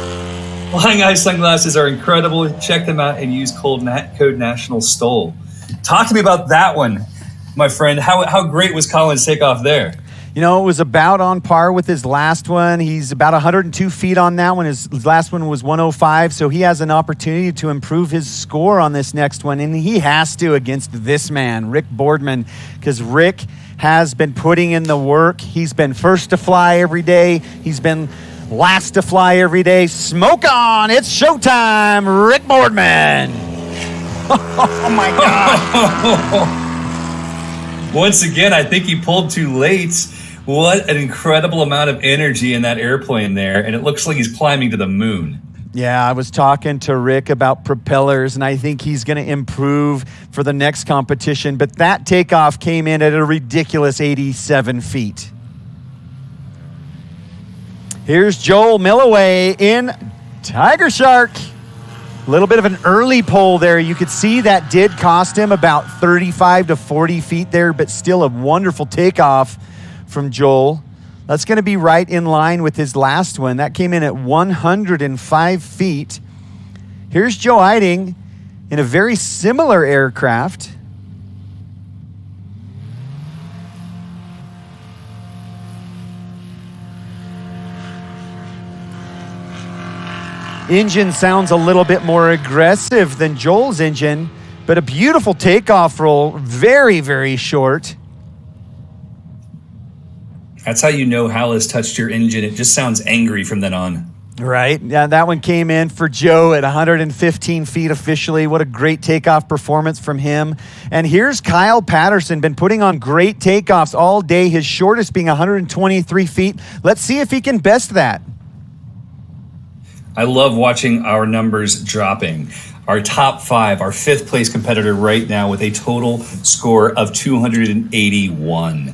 Flying Eyes sunglasses are incredible. Check them out and use code National STOL. Talk to me about that one, my friend. How great was Colin's takeoff there? You know, it was about on par with his last one. He's about 102 feet on that one. His last one was 105, so he has an opportunity to improve his score on this next one, and he has to against this man, Rick Boardman, because Rick has been putting in the work. He's been first to fly every day. He's been last to fly every day. Smoke on! It's showtime, Rick Boardman! Oh, my God. Once again, I think he pulled too late. What an incredible amount of energy in that airplane there, and it looks like he's climbing to the moon. Yeah, I was talking to Rick about propellers, and I think he's going to improve for the next competition, but that takeoff came in at a ridiculous 87 feet. Here's Joel Milloway in Tiger Shark. A little bit of an early pull there. You could see that did cost him about 35 to 40 feet there, but still a wonderful takeoff from Joel. That's going to be right in line with his last one. That came in at 105 feet. Here's Joe Eiding in a very similar aircraft. Engine sounds a little bit more aggressive than Joel's engine, but a beautiful takeoff roll, very, very short. That's how you know Hal has touched your engine. It just sounds angry from then on. Right. Yeah, that one came in for Joe at 115 feet officially. What a great takeoff performance from him. And here's Kyle Patterson, been putting on great takeoffs all day, his shortest being 123 feet. Let's see if he can best that. I love watching our numbers dropping. Our top 5, our 5th place competitor right now with a total score of 281.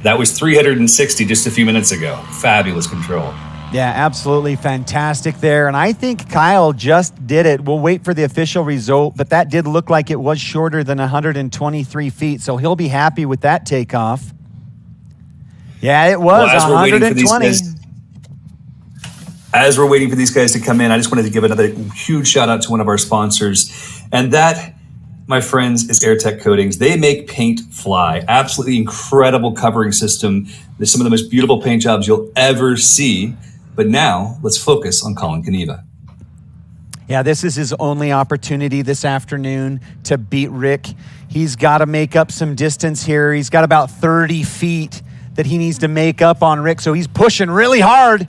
That was 360 just a few minutes ago. Fabulous control. Yeah, absolutely fantastic there. And I think Kyle just did it. We'll wait for the official result, but that did look like it was shorter than 123 feet. So he'll be happy with that takeoff. Yeah, it was 120. As we're waiting for these guys to come in, I just wanted to give another huge shout out to one of our sponsors. And that, my friends, is AirTech Coatings. They make paint fly. Absolutely incredible covering system. There's some of the most beautiful paint jobs you'll ever see. But now let's focus on Colin Kaniva. Yeah, this is his only opportunity this afternoon to beat Rick. He's got to make up some distance here. He's got about 30 feet that he needs to make up on Rick. So he's pushing really hard.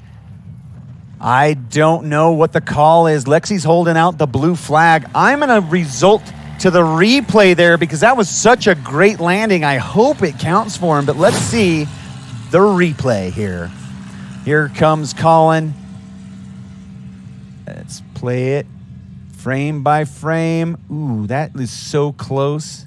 I don't know what the call is. Lexi's holding out the blue flag. I'm going to result to the replay there because that was such a great landing. I hope it counts for him, but let's see the replay here. Here comes Colin. Let's play it frame by frame. Ooh, that is so close.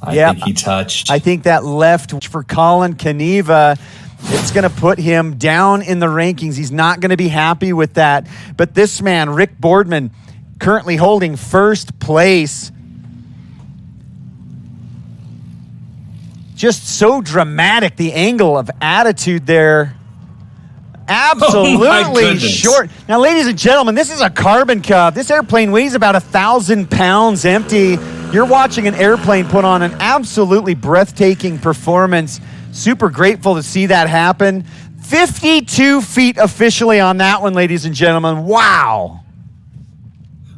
I think he touched. I think that left for Colin Kaniva. It's going to put him down in the rankings. He's not going to be happy with that. But this man, Rick Boardman, currently holding first place. Just so dramatic, the angle of attitude there. Absolutely short. Now, ladies and gentlemen, this is a carbon cup. This airplane weighs about 1,000 pounds empty. You're watching an airplane put on an absolutely breathtaking performance. Super grateful to see that happen. 52 feet officially on that one, ladies and gentlemen. Wow.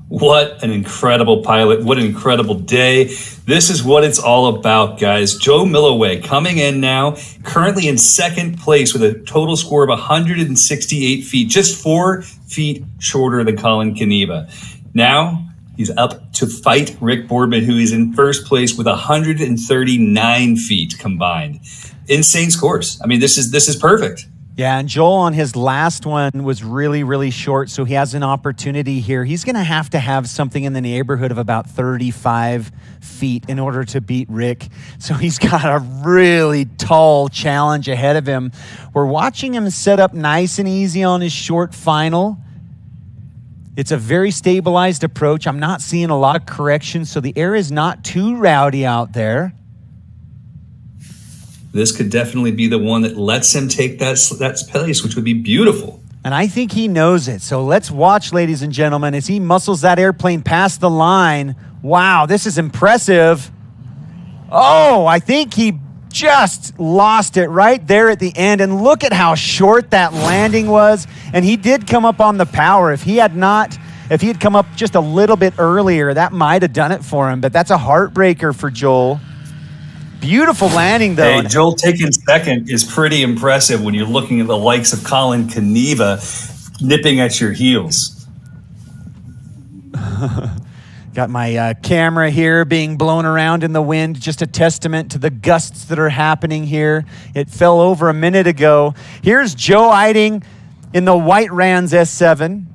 What an incredible pilot. What an incredible day. This is what it's all about, guys. Joe Milloway coming in now, currently in second place with a total score of 168 feet, just 4 feet shorter than Colin Kaniva. Now he's up to fight Rick Boardman, who is in first place with 139 feet combined. Insane scores. I mean, this is perfect. Yeah, and Joel on his last one was really, really short, so he has an opportunity here. He's going to have something in the neighborhood of about 35 feet in order to beat Rick. So he's got a really tall challenge ahead of him. We're watching him set up nice and easy on his short final. It's a very stabilized approach. I'm not seeing a lot of correction, so the air is not too rowdy out there. This could definitely be the one that lets him take that place, which would be beautiful. And I think he knows it. So let's watch, ladies and gentlemen, as he muscles that airplane past the line. Wow, this is impressive. Oh, I think he just lost it right there at the end. And look at how short that landing was. And he did come up on the power. If he had come up just a little bit earlier, that might have done it for him. But that's a heartbreaker for Joel. Beautiful landing, though. Hey, Joel taking second is pretty impressive when you're looking at the likes of Colin Kaniva nipping at your heels. Got my camera here being blown around in the wind, just a testament to the gusts that are happening here. It fell over a minute ago. Here's Joe Eiding in the White Rands S7.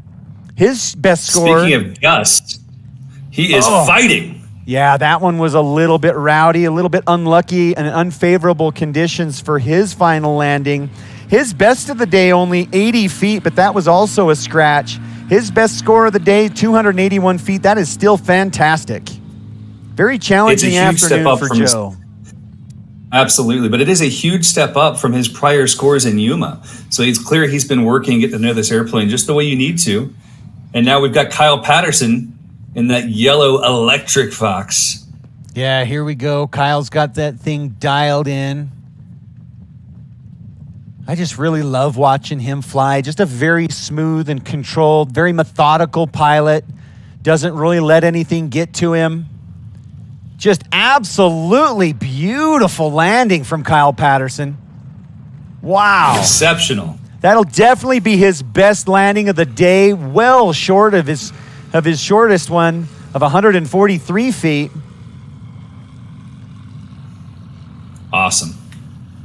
His best score. Speaking of gusts, he is fighting. Yeah, that one was a little bit rowdy, a little bit unlucky, and unfavorable conditions for his final landing. His best of the day, only 80 feet, but that was also a scratch. His best score of the day, 281 feet. That is still fantastic. Very challenging afternoon for Joe. Absolutely, but it is a huge step up from his prior scores in Yuma. So it's clear he's been working, getting to know this airplane just the way you need to. And now we've got Kyle Patterson in that yellow electric Fox. Yeah, here we go. Kyle's got that thing dialed in. I just really love watching him fly. Just a very smooth and controlled, very methodical pilot. Doesn't really let anything get to him. Just absolutely beautiful landing from Kyle Patterson. Wow. Exceptional. That'll definitely be his best landing of the day, well short of his shortest one of 143 feet. Awesome.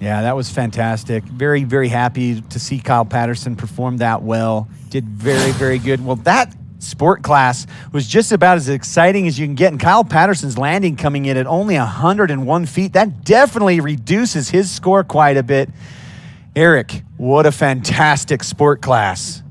Yeah, that was fantastic. Very, very happy to see Kyle Patterson perform that well. Did very, very good. Well, that sport class was just about as exciting as you can get. And Kyle Patterson's landing coming in at only 101 feet, that definitely reduces his score quite a bit. Eric, what a fantastic sport class.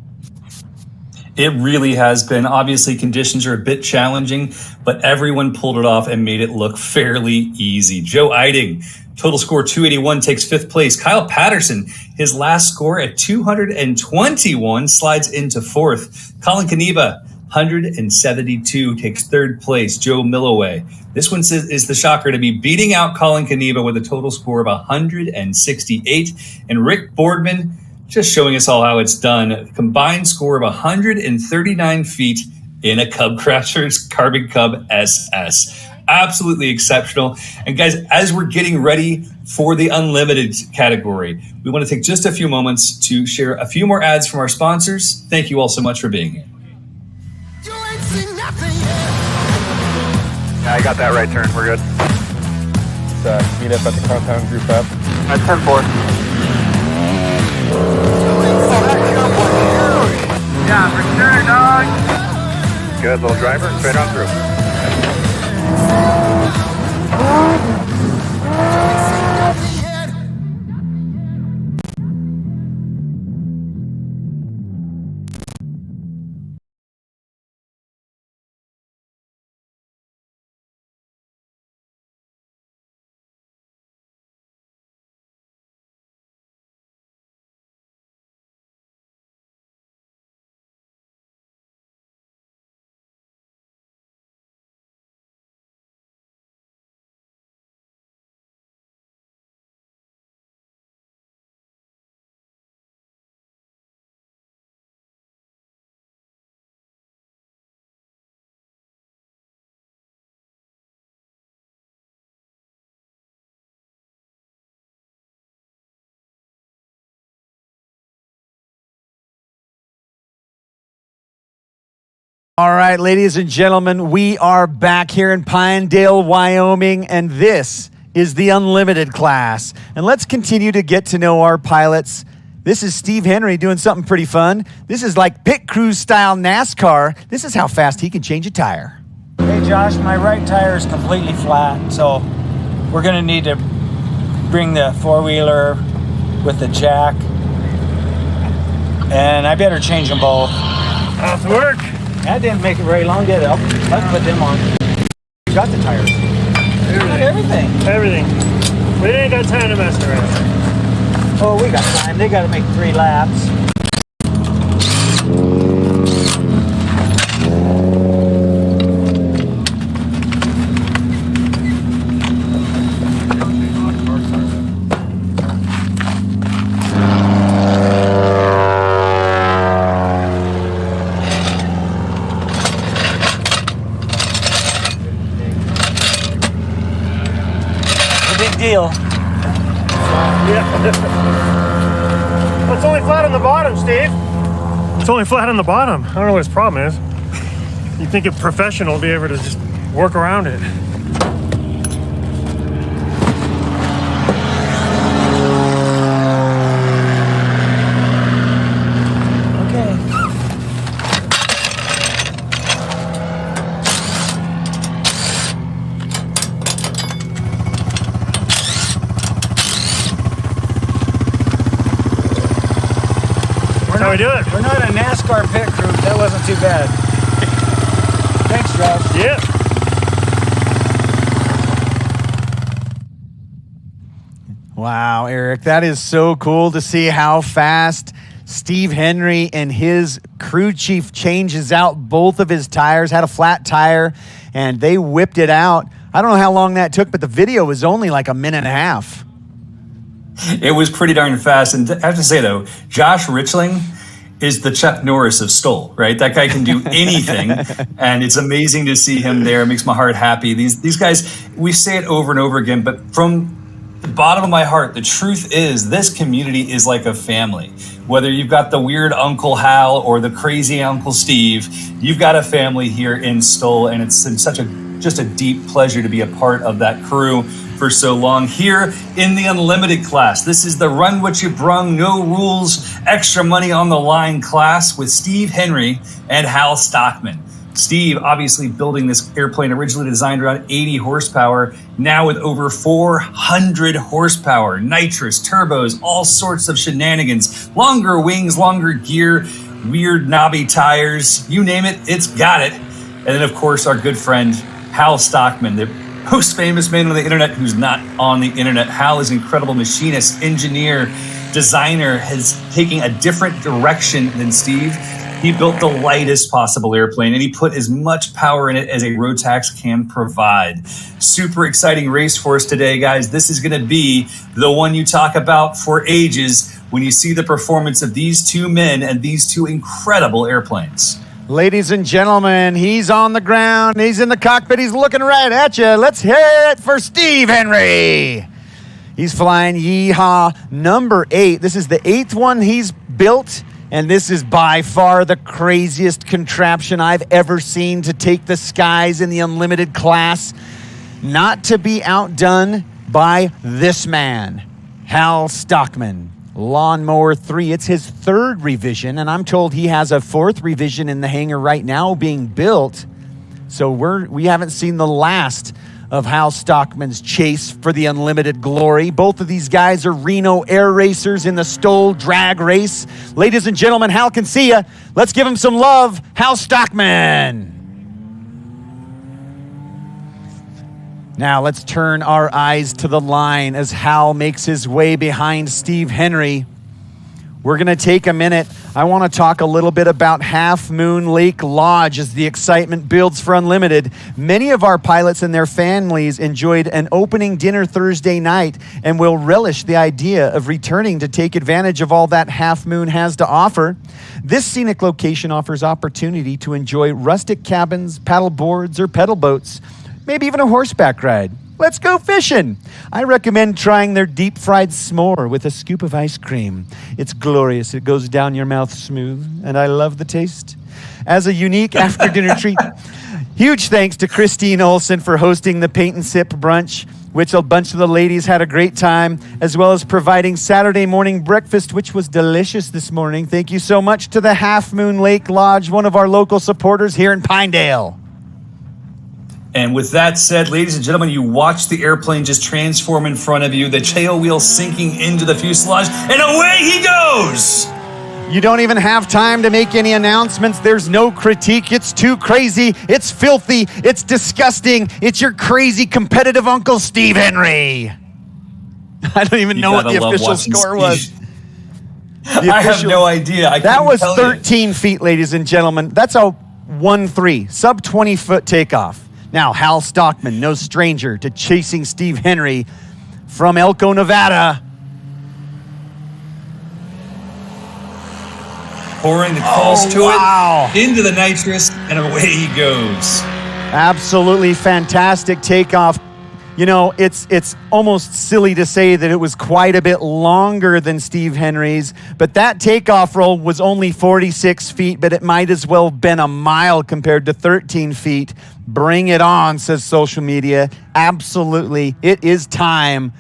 It really has been. Obviously, conditions are a bit challenging, but everyone pulled it off and made it look fairly easy. Joe Eiding, total score 281, takes fifth place. Kyle Patterson, his last score at 221, slides into fourth. Colin Kaniva, 172, takes third place. Joe Milloway. This one is the shocker to be beating out Colin Kaniva with a total score of 168. And Rick Boardman, just showing us all how it's done. A combined score of 139 feet in a Cub Crashers Carbon Cub SS. Absolutely exceptional. And guys, as we're getting ready for the unlimited category, we want to take just a few moments to share a few more ads from our sponsors. Thank you all so much for being here. Yeah, I got that right turn. We're good. Let's meet up at the compound group up. At 10-4. Yeah, for sure, dog. Good, little driver, straight on through. All right, ladies and gentlemen, we are back here in Pinedale, Wyoming, and this is the Unlimited class. And let's continue to get to know our pilots. This is Steve Henry doing something pretty fun. This is like pit crew style NASCAR. This is how fast he can change a tire. Hey Josh, my right tire is completely flat, so we're gonna need to bring the four-wheeler with the jack, and I better change them both. Off to work. That didn't make it very long, did it? Let's put them on. You got the tires. Everything. Everything. We ain't got time to mess around. Oh, we got time. They got to make 3 laps. Deal. Yeah. Well, it's only flat on the bottom, Steve. It's only flat on the bottom. I don't know what his problem is. You'd think a professional would be able to just work around it. How we do it? We're not a NASCAR pit crew. That wasn't too bad. Thanks, Josh. Yeah. Wow, Eric, that is so cool to see how fast Steve Henry and his crew chief changes out both of his tires, had a flat tire, and they whipped it out. I don't know how long that took, but the video was only like a minute and a half. It was pretty darn fast. And I have to say, though, Josh Richling is the Chuck Norris of STOL, right? That guy can do anything. And it's amazing to see him there. It makes my heart happy. These guys, we say it over and over again, but from the bottom of my heart, the truth is this community is like a family. Whether you've got the weird Uncle Hal or the crazy Uncle Steve, you've got a family here in STOL. And it's just a deep pleasure to be a part of that crew for so long here in the Unlimited class. This is the run what you brung, no rules, extra money on the line class with Steve Henry and Hal Stockman. Steve obviously building this airplane originally designed around 80 horsepower, now with over 400 horsepower, nitrous, turbos, all sorts of shenanigans, longer wings, longer gear, weird knobby tires, you name it, it's got it. And then of course our good friend Hal Stockman, the most famous man on the internet who's not on the internet. Hal is an incredible machinist, engineer, designer, has taken a different direction than Steve. He built the lightest possible airplane and he put as much power in it as a Rotax can provide. Super exciting race for us today, guys. This is going to be the one you talk about for ages when you see the performance of these two men and these two incredible airplanes. Ladies and gentlemen, he's on the ground. He's in the cockpit. He's looking right at you. Let's hear it for Steve Henry. He's flying Yeehaw number 8. This is the 8th one he's built, and this is by far the craziest contraption I've ever seen to take the skies in the Unlimited class. Not to be outdone by this man, Hal Stockman. Lawnmower 3, it's his 3rd revision, and I'm told he has a 4th revision in the hangar right now being built. So we haven't seen the last of Hal Stockman's chase for the Unlimited glory. Both of these guys are Reno air racers in the STOL drag race. Ladies and gentlemen, Hal can see ya. Let's give him some love. Hal Stockman. Now let's turn our eyes to the line as Hal makes his way behind Steve Henry. We're going to take a minute. I want to talk a little bit about Half Moon Lake Lodge as the excitement builds for Unlimited. Many of our pilots and their families enjoyed an opening dinner Thursday night and will relish the idea of returning to take advantage of all that Half Moon has to offer. This scenic location offers opportunity to enjoy rustic cabins, paddle boards, or pedal boats, maybe even a horseback ride. Let's go fishing. I recommend trying their deep fried s'more with a scoop of ice cream. It's glorious. It goes down your mouth smooth, and I love the taste. As a unique after-dinner treat, huge thanks to Christine Olson for hosting the Paint and Sip brunch, which a bunch of the ladies had a great time, as well as providing Saturday morning breakfast, which was delicious this morning. Thank you so much to the Half Moon Lake Lodge, one of our local supporters here in Pinedale. And with that said, ladies and gentlemen, you watch the airplane just transform in front of you, the tail wheel sinking into the fuselage, and away he goes! You don't even have time to make any announcements. There's no critique. It's too crazy. It's filthy. It's disgusting. It's your crazy competitive Uncle Steve Henry. I don't even know what the official score was. I have no idea. That was 13 feet, ladies and gentlemen. That's a 1-3, sub 20-foot takeoff. Now, Hal Stockman, no stranger to chasing Steve Henry from Elko, Nevada. Pouring the calls to it, into the nitrous, and away he goes. Absolutely fantastic takeoff. You know, it's almost silly to say that it was quite a bit longer than Steve Henry's, but that takeoff roll was only 46 feet, but it might as well have been a mile compared to 13 feet. Bring it on, says social media. Absolutely. It is time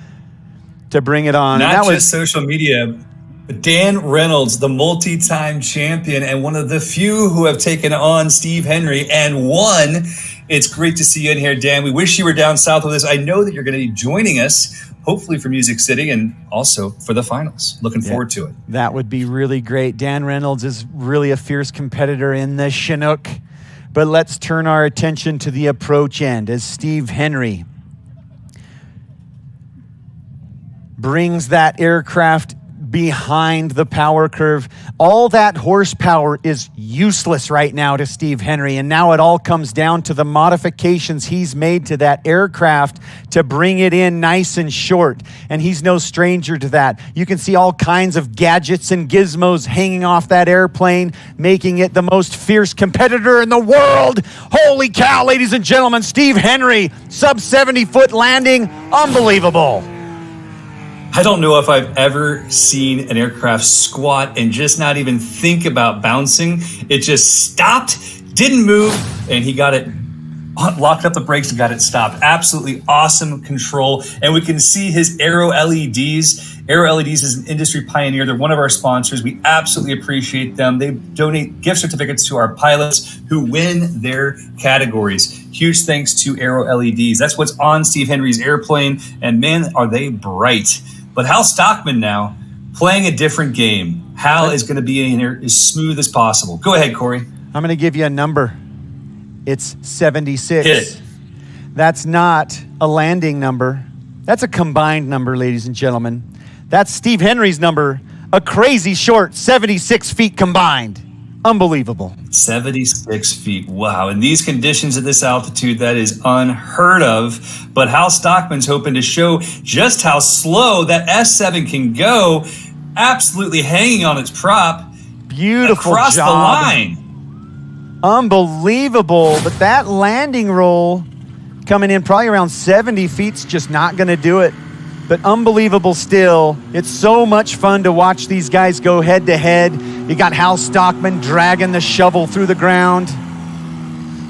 to bring it on. Not just social media, but Dan Reynolds, the multi-time champion and one of the few who have taken on Steve Henry and won. It's great to see you in here, Dan. We wish you were down south with us. I know that you're going to be joining us, hopefully for Music City and also for the finals. Looking forward to it. That would be really great. Dan Reynolds is really a fierce competitor in the Chinook. But let's turn our attention to the approach end as Steve Henry brings that aircraft behind the power curve. All that horsepower is useless right now to Steve Henry, and now it all comes down to the modifications he's made to that aircraft to bring it in nice and short, and he's no stranger to that. You can see all kinds of gadgets and gizmos hanging off that airplane, making it the most fierce competitor in the world. Holy cow, ladies and gentlemen, Steve Henry, sub 70-foot landing, unbelievable. I don't know if I've ever seen an aircraft squat and just not even think about bouncing. It just stopped, didn't move, and he got it, locked up the brakes and got it stopped. Absolutely awesome control. And we can see his Aero LEDs. Aero LEDs is an industry pioneer. They're one of our sponsors. We absolutely appreciate them. They donate gift certificates to our pilots who win their categories. Huge thanks to Aero LEDs. That's what's on Steve Henry's airplane. And man, are they bright. But Hal Stockman now playing a different game. Hal is going to be in here as smooth as possible. Go ahead, Corey. I'm going to give you a number. It's 76. Hit it. That's not a landing number. That's a combined number, ladies and gentlemen. That's Steve Henry's number, a crazy short 76 feet combined. Unbelievable. 76 feet. Wow. In these conditions at this altitude, that is unheard of. But Hal Stockman's hoping to show just how slow that S7 can go, absolutely hanging on its prop. Beautiful across job. the line. Unbelievable. But that landing roll coming in probably around 70 feet's just not going to do it. But unbelievable still. It's so much fun to watch these guys go head to head. You got Hal Stockman dragging the shovel through the ground.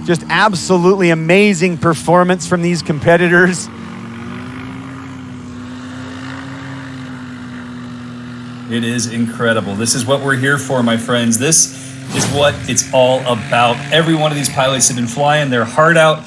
Just absolutely amazing performance from these competitors. It is incredible. This is what we're here for, my friends. This is what it's all about. Every one of these pilots have been flying their heart out.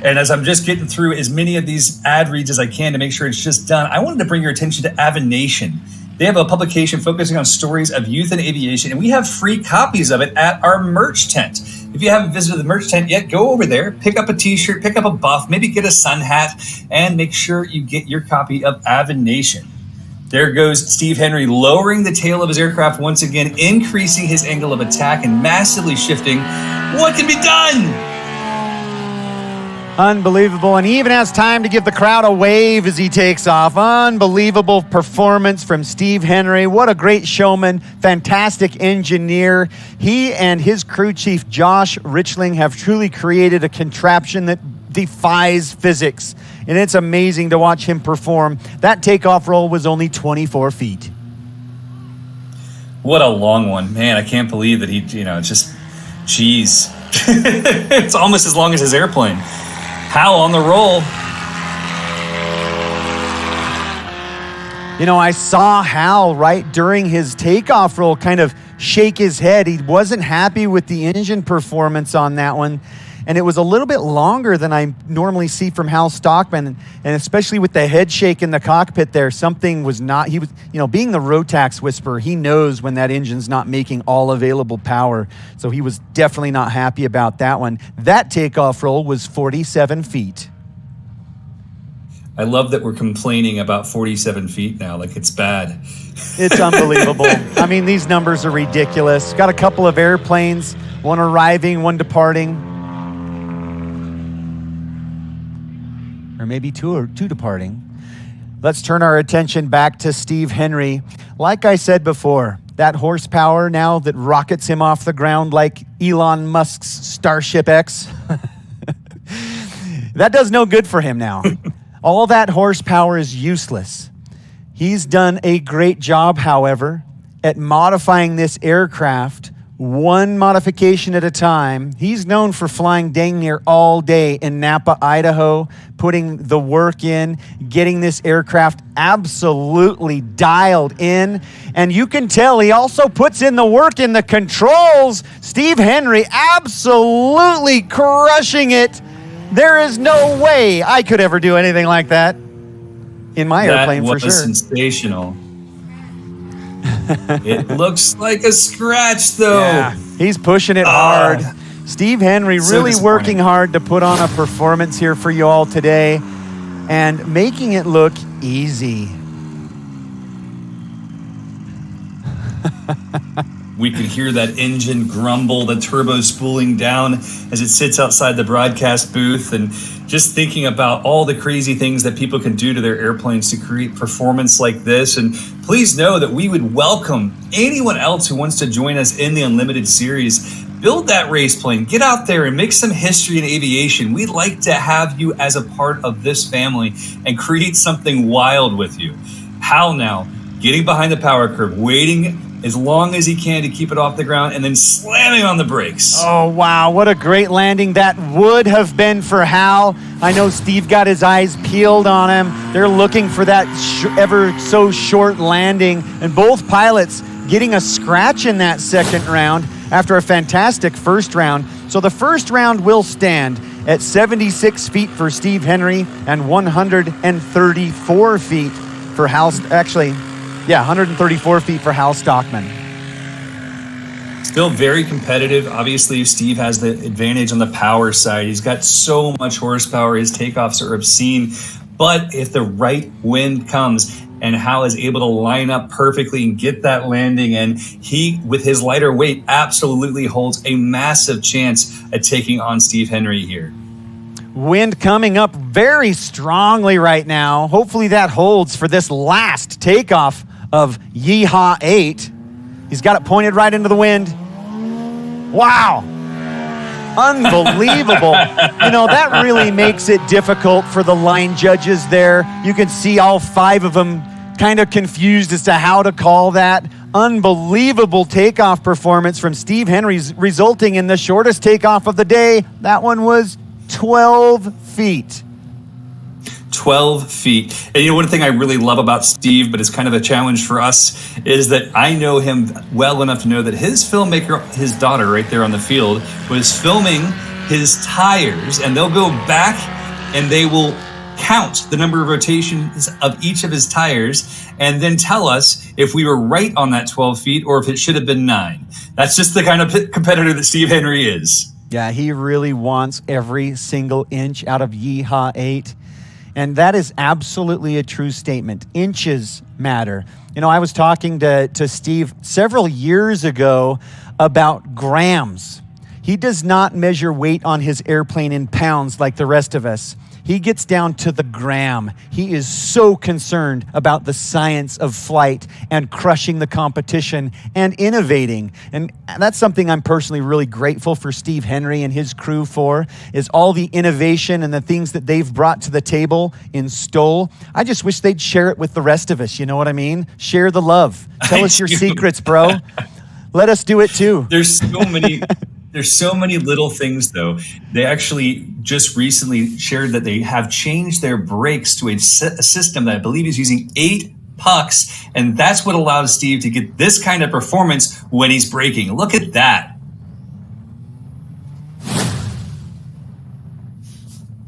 And as I'm just getting through as many of these ad reads as I can to make sure it's just done, I wanted to bring your attention to Aviation. They have a publication focusing on stories of youth in aviation, and we have free copies of it at our merch tent. If you haven't visited the merch tent yet, go over there, pick up a t-shirt, pick up a buff, maybe get a sun hat, and make sure you get your copy of Aviation. There goes Steve Henry lowering the tail of his aircraft once again, increasing his angle of attack and massively shifting. What can be done? Unbelievable. And he even has time to give the crowd a wave as he takes off. Unbelievable performance from Steve Henry. What a great showman. Fantastic engineer. He and his crew chief, Josh Richling, have truly created a contraption that defies physics. And it's amazing to watch him perform. That takeoff roll was only 24 feet. What a long one. Man, I can't believe that just, geez. It's almost as long as his airplane. Hal on the roll. I saw Hal right during his takeoff roll kind of shake his head. He wasn't happy with the engine performance on that one. And it was a little bit longer than I normally see from Hal Stockman. And especially with the head shake in the cockpit there, something was not, he was, being the Rotax whisperer, he knows when that engine's not making all available power. So he was definitely not happy about that one. That takeoff roll was 47 feet. I love that we're complaining about 47 feet now, like it's bad. It's unbelievable. I mean, these numbers are ridiculous. Got a couple of airplanes, one arriving, one departing. Or maybe two departing. Let's turn our attention back to Steve Henry. Like I said before, that horsepower now that rockets him off the ground like Elon Musk's Starship X, that does no good for him now. All that horsepower is useless. He's done a great job, however, at modifying this aircraft one modification at a time. He's known for flying dang near all day in Napa, Idaho, putting the work in, getting this aircraft absolutely dialed in. And you can tell he also puts in the work in the controls. Steve Henry absolutely crushing it. There is no way I could ever do anything like that in my airplane, for sure. That was sensational. It looks like a scratch, though. Yeah, he's pushing it hard. Steve Henry really working hard to put on a performance here for you all today and making it look easy. We can hear that engine grumble, the turbo spooling down as it sits outside the broadcast booth, and just thinking about all the crazy things that people can do to their airplanes to create performance like this. And please know that we would welcome anyone else who wants to join us in the Unlimited series. Build that race plane, get out there and make some history in aviation. We'd like to have you as a part of this family and create something wild with you. Hal now, getting behind the power curve, waiting as long as he can to keep it off the ground, and then slamming on the brakes. Oh, wow. What a great landing that would have been for Hal. I know Steve got his eyes peeled on him. They're looking for that ever so short landing, and both pilots getting a scratch in that second round after a fantastic first round. So the first round will stand at 76 feet for Steve Henry and 134 feet for Hal. 134 feet for Hal Stockman. Still very competitive. Obviously, Steve has the advantage on the power side. He's got so much horsepower. His takeoffs are obscene. But if the right wind comes and Hal is able to line up perfectly and get that landing, and he, with his lighter weight, absolutely holds a massive chance at taking on Steve Henry here. Wind coming up very strongly right now. Hopefully that holds for this last takeoff of Yeehaw 8. He's got it pointed right into the wind. Wow. Unbelievable. That really makes it difficult for the line judges there. You can see all five of them kind of confused as to how to call that. Unbelievable takeoff performance from Steve Henry, resulting in the shortest takeoff of the day. That one was 12 feet. 12 feet. And one thing I really love about Steve, but it's kind of a challenge for us, is that I know him well enough to know that his filmmaker, his daughter right there on the field, was filming his tires, and they'll go back and they will count the number of rotations of each of his tires and then tell us if we were right on that 12 feet or if it should have been 9. That's just the kind of competitor that Steve Henry is. Yeah, he really wants every single inch out of Yeehaw 8. And that is absolutely a true statement. Inches matter. I was talking to Steve several years ago about grams. He does not measure weight on his airplane in pounds like the rest of us. He gets down to the gram. He is so concerned about the science of flight and crushing the competition and innovating. And that's something I'm personally really grateful for Steve Henry and his crew for, is all the innovation and the things that they've brought to the table in STOL. I just wish they'd share it with the rest of us. You know what I mean? Share the love. Tell us your secrets, bro. Let us do it too. There's so many little things, though. They actually just recently shared that they have changed their brakes to a system that I believe is using 8 pucks, and that's what allowed Steve to get this kind of performance when he's braking. Look at that.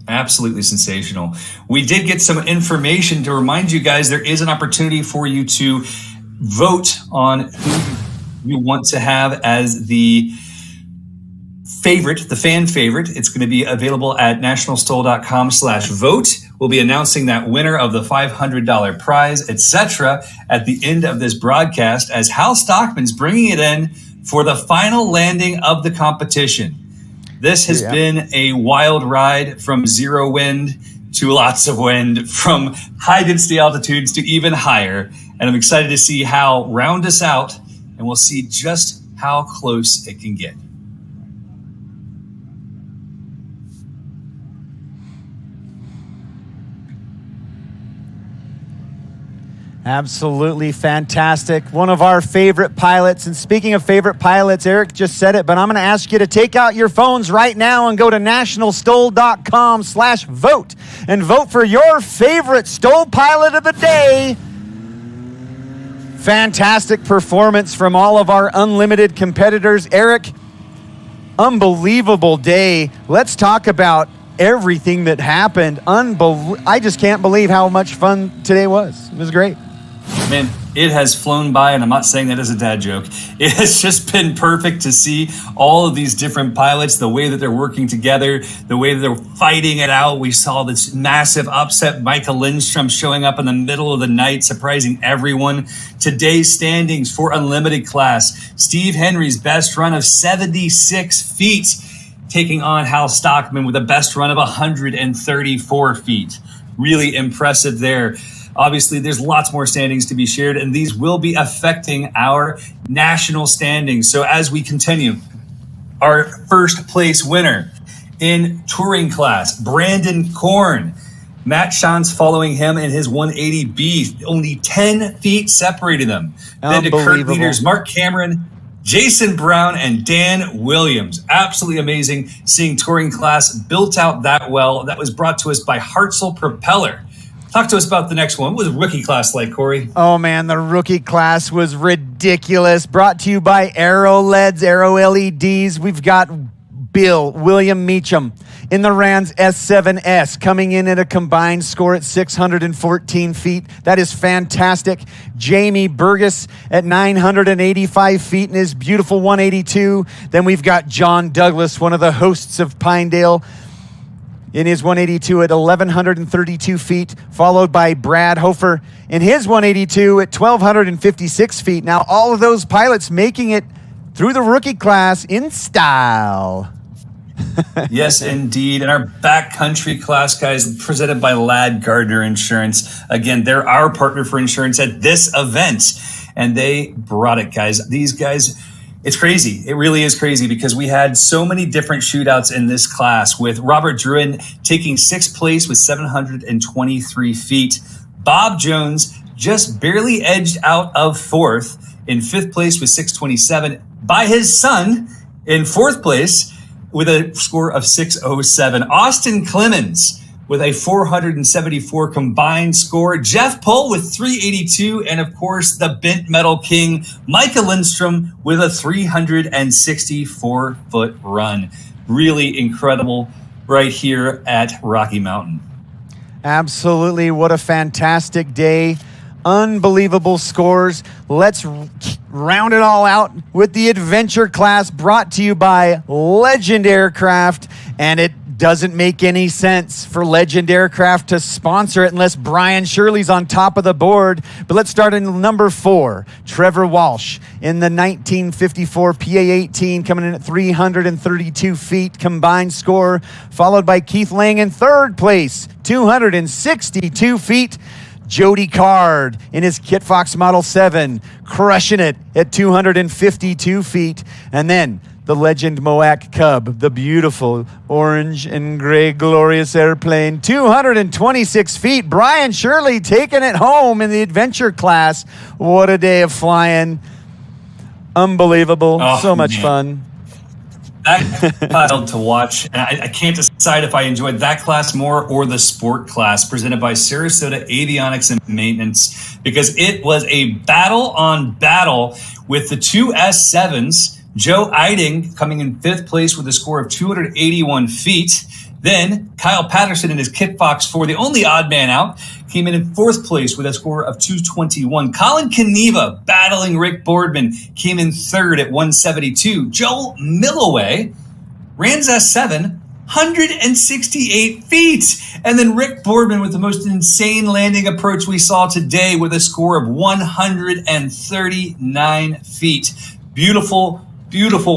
Absolutely sensational. We did get some information to remind you guys there is an opportunity for you to vote on who you want to have as the favorite, the fan favorite. It's going to be available at nationalstol.com/vote. We'll be announcing that winner of the $500 prize, etc., at the end of this broadcast, as Hal Stockman's bringing it in for the final landing of the competition. This has been a wild ride from 0 wind to lots of wind, from high density altitudes to even higher. And I'm excited to see Hal round us out, and we'll see just how close it can get. Absolutely fantastic. One of our favorite pilots. And speaking of favorite pilots, Eric just said it, but I'm going to ask you to take out your phones right now and go to nationalstol.com/vote and vote for your favorite STOL pilot of the day. Fantastic performance from all of our unlimited competitors. Eric, unbelievable day. Let's talk about everything that happened. I just can't believe how much fun today was. It was great. Man, it has flown by, and I'm not saying that as a dad joke. It has just been perfect to see all of these different pilots, the way that they're working together, the way that they're fighting it out. We saw this massive upset, Michael Lindstrom showing up in the middle of the night, surprising everyone. Today's standings for Unlimited class: Steve Henry's best run of 76 feet, taking on Hal Stockman with a best run of 134 feet. Really impressive there. Obviously, there's lots more standings to be shared, and these will be affecting our national standings. So as we continue, our first place winner in touring class, Brandon Korn. Matt Schanz following him in his 180B, only 10 feet separating them. Then to Kurt leaders, Mark Cameron, Jason Brown, and Dan Williams. Absolutely amazing seeing touring class built out that well. That was brought to us by Hartzell Propeller. Talk to us about the next one. What was rookie class like, Corey? Oh, man, the rookie class was ridiculous. Brought to you by Aero LEDs, Aero LEDs. We've got William Meacham in the Rans S7S, coming in at a combined score at 614 feet. That is fantastic. Jamie Burgess at 985 feet in his beautiful 182. Then we've got John Douglas, one of the hosts of Pinedale, in his 182 at 1,132 feet, followed by Brad Hofer in his 182 at 1,256 feet. Now, all of those pilots making it through the rookie class in style. Yes, indeed. And our backcountry class, guys, presented by Ladd Gardner Insurance. Again, they're our partner for insurance at this event, and they brought it, guys. These guys, it's crazy. It really is crazy because we had so many different shootouts in this class, with Robert Druin taking 6th place with 723 feet. Bob Jones just barely edged out of 4th in 5th place with 627 by his son in 4th place with a score of 607. Austin Clemens with a 474 combined score. Jeff Pohl with 382. And of course, the bent metal king, Michael Lindstrom, with a 364-foot run. Really incredible right here at Rocky Mountain. Absolutely. What a fantastic day. Unbelievable scores. Let's round it all out with the adventure class, brought to you by Legend Aircraft. And it Doesn't make any sense for Legend Aircraft to sponsor it unless Brian Shirley's on top of the board. But let's start in number 4, Trevor Walsh in the 1954 PA-18, coming in at 332 feet combined score, followed by Keith Lang in third place, 262 feet. Jody Card in his Kit Fox Model 7, crushing it at 252 feet. And then the Legend Moac Cub, the beautiful orange and gray glorious airplane, 226 feet. Brian Shirley taking it home in the adventure class. What a day of flying. Unbelievable. So much fun. That class to watch. And I can't decide if I enjoyed that class more or the sport class presented by Sarasota Avionics and Maintenance, because it was a battle on battle with the two S7s. Joe Eiding coming in 5th place with a score of 281 feet. Then Kyle Patterson in his Kit Fox 4, the only odd man out, came in 4th place with a score of 221. Colin Kaniva battling Rick Boardman came in 3rd at 172. Joel Milloway, Rans S7, 168 feet. And then Rick Boardman with the most insane landing approach we saw today with a score of 139 feet. Beautiful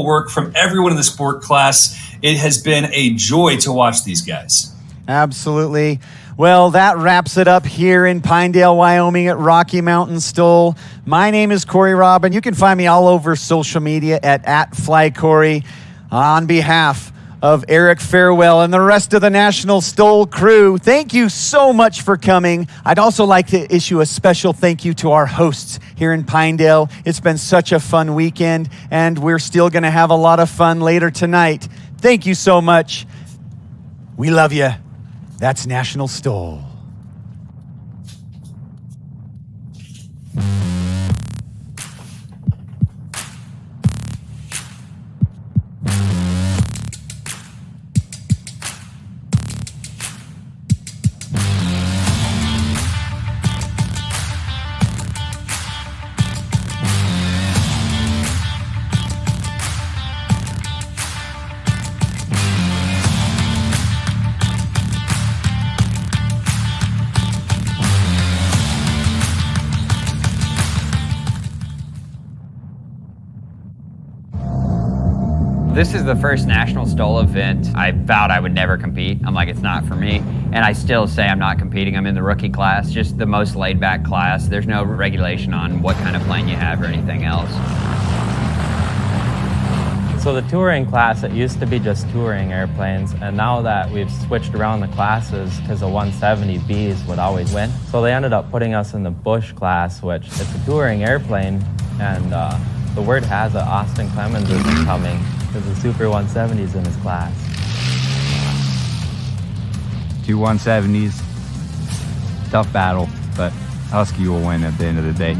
work from everyone in the sport class. It has been a joy to watch these guys. Absolutely. Well, that wraps it up here in Pinedale, Wyoming at Rocky Mountain STOL. My name is Corey Robin. You can find me all over social media at @FlyCorey. On behalf of Eric Farewell and the rest of the National STOL crew, thank you so much for coming. I'd also like to issue a special thank you to our hosts here in Pinedale. It's been such a fun weekend, and we're still going to have a lot of fun later tonight. Thank you so much. We love you. That's National STOL. This is the first National STOL event. I vowed I would never compete. I'm like, it's not for me. And I still say I'm not competing. I'm in the rookie class, just the most laid back class. There's no regulation on what kind of plane you have or anything else. So the touring class, it used to be just touring airplanes, and now that we've switched around the classes, because the 170Bs would always win, so they ended up putting us in the Bush class, which it's a touring airplane, and the word has it, Austin Clemens isn't coming, because the Super 170's in his class. 2 170s, tough battle, but Husky will win at the end of the day.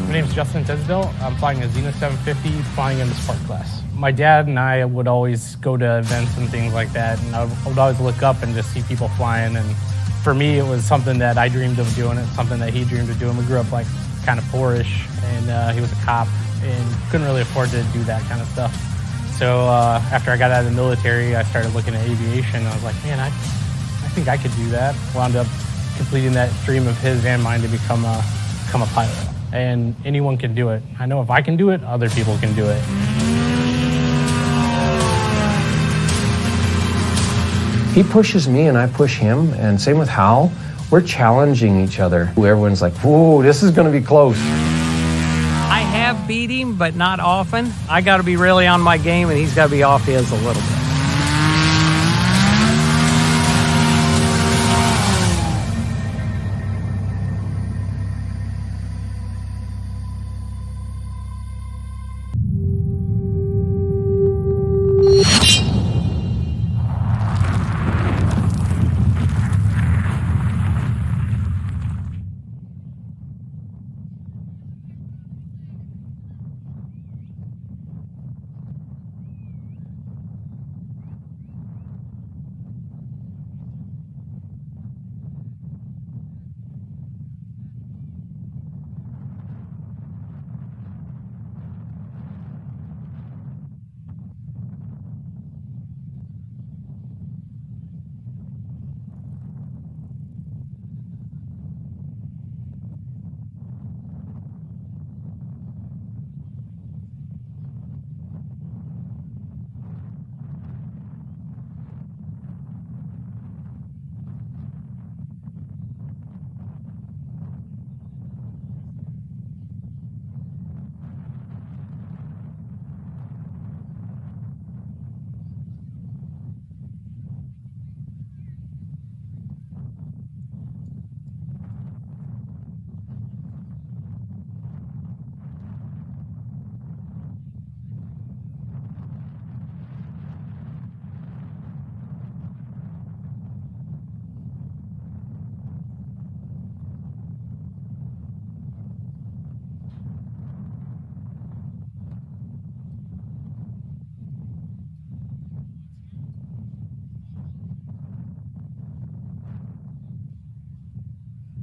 My name's Justin Tisdale. I'm flying a Zenith 750, flying in the Spark class. My dad and I would always go to events and things like that, and I would always look up and just see people flying. And for me, it was something that I dreamed of doing. It's something that he dreamed of doing. We grew up like kind of poorish, and he was a cop and couldn't really afford to do that kind of stuff. So after I got out of the military, I started looking at aviation. I was like, man, I think I could do that. Wound up completing that dream of his and mine to become a pilot. And anyone can do it. I know if I can do it, other people can do it. He pushes me and I push him, and same with Hal. We're challenging each other. Everyone's like, whoa, this is gonna be close. I have beat him, but not often. I gotta be really on my game, and he's gotta be off his a little bit.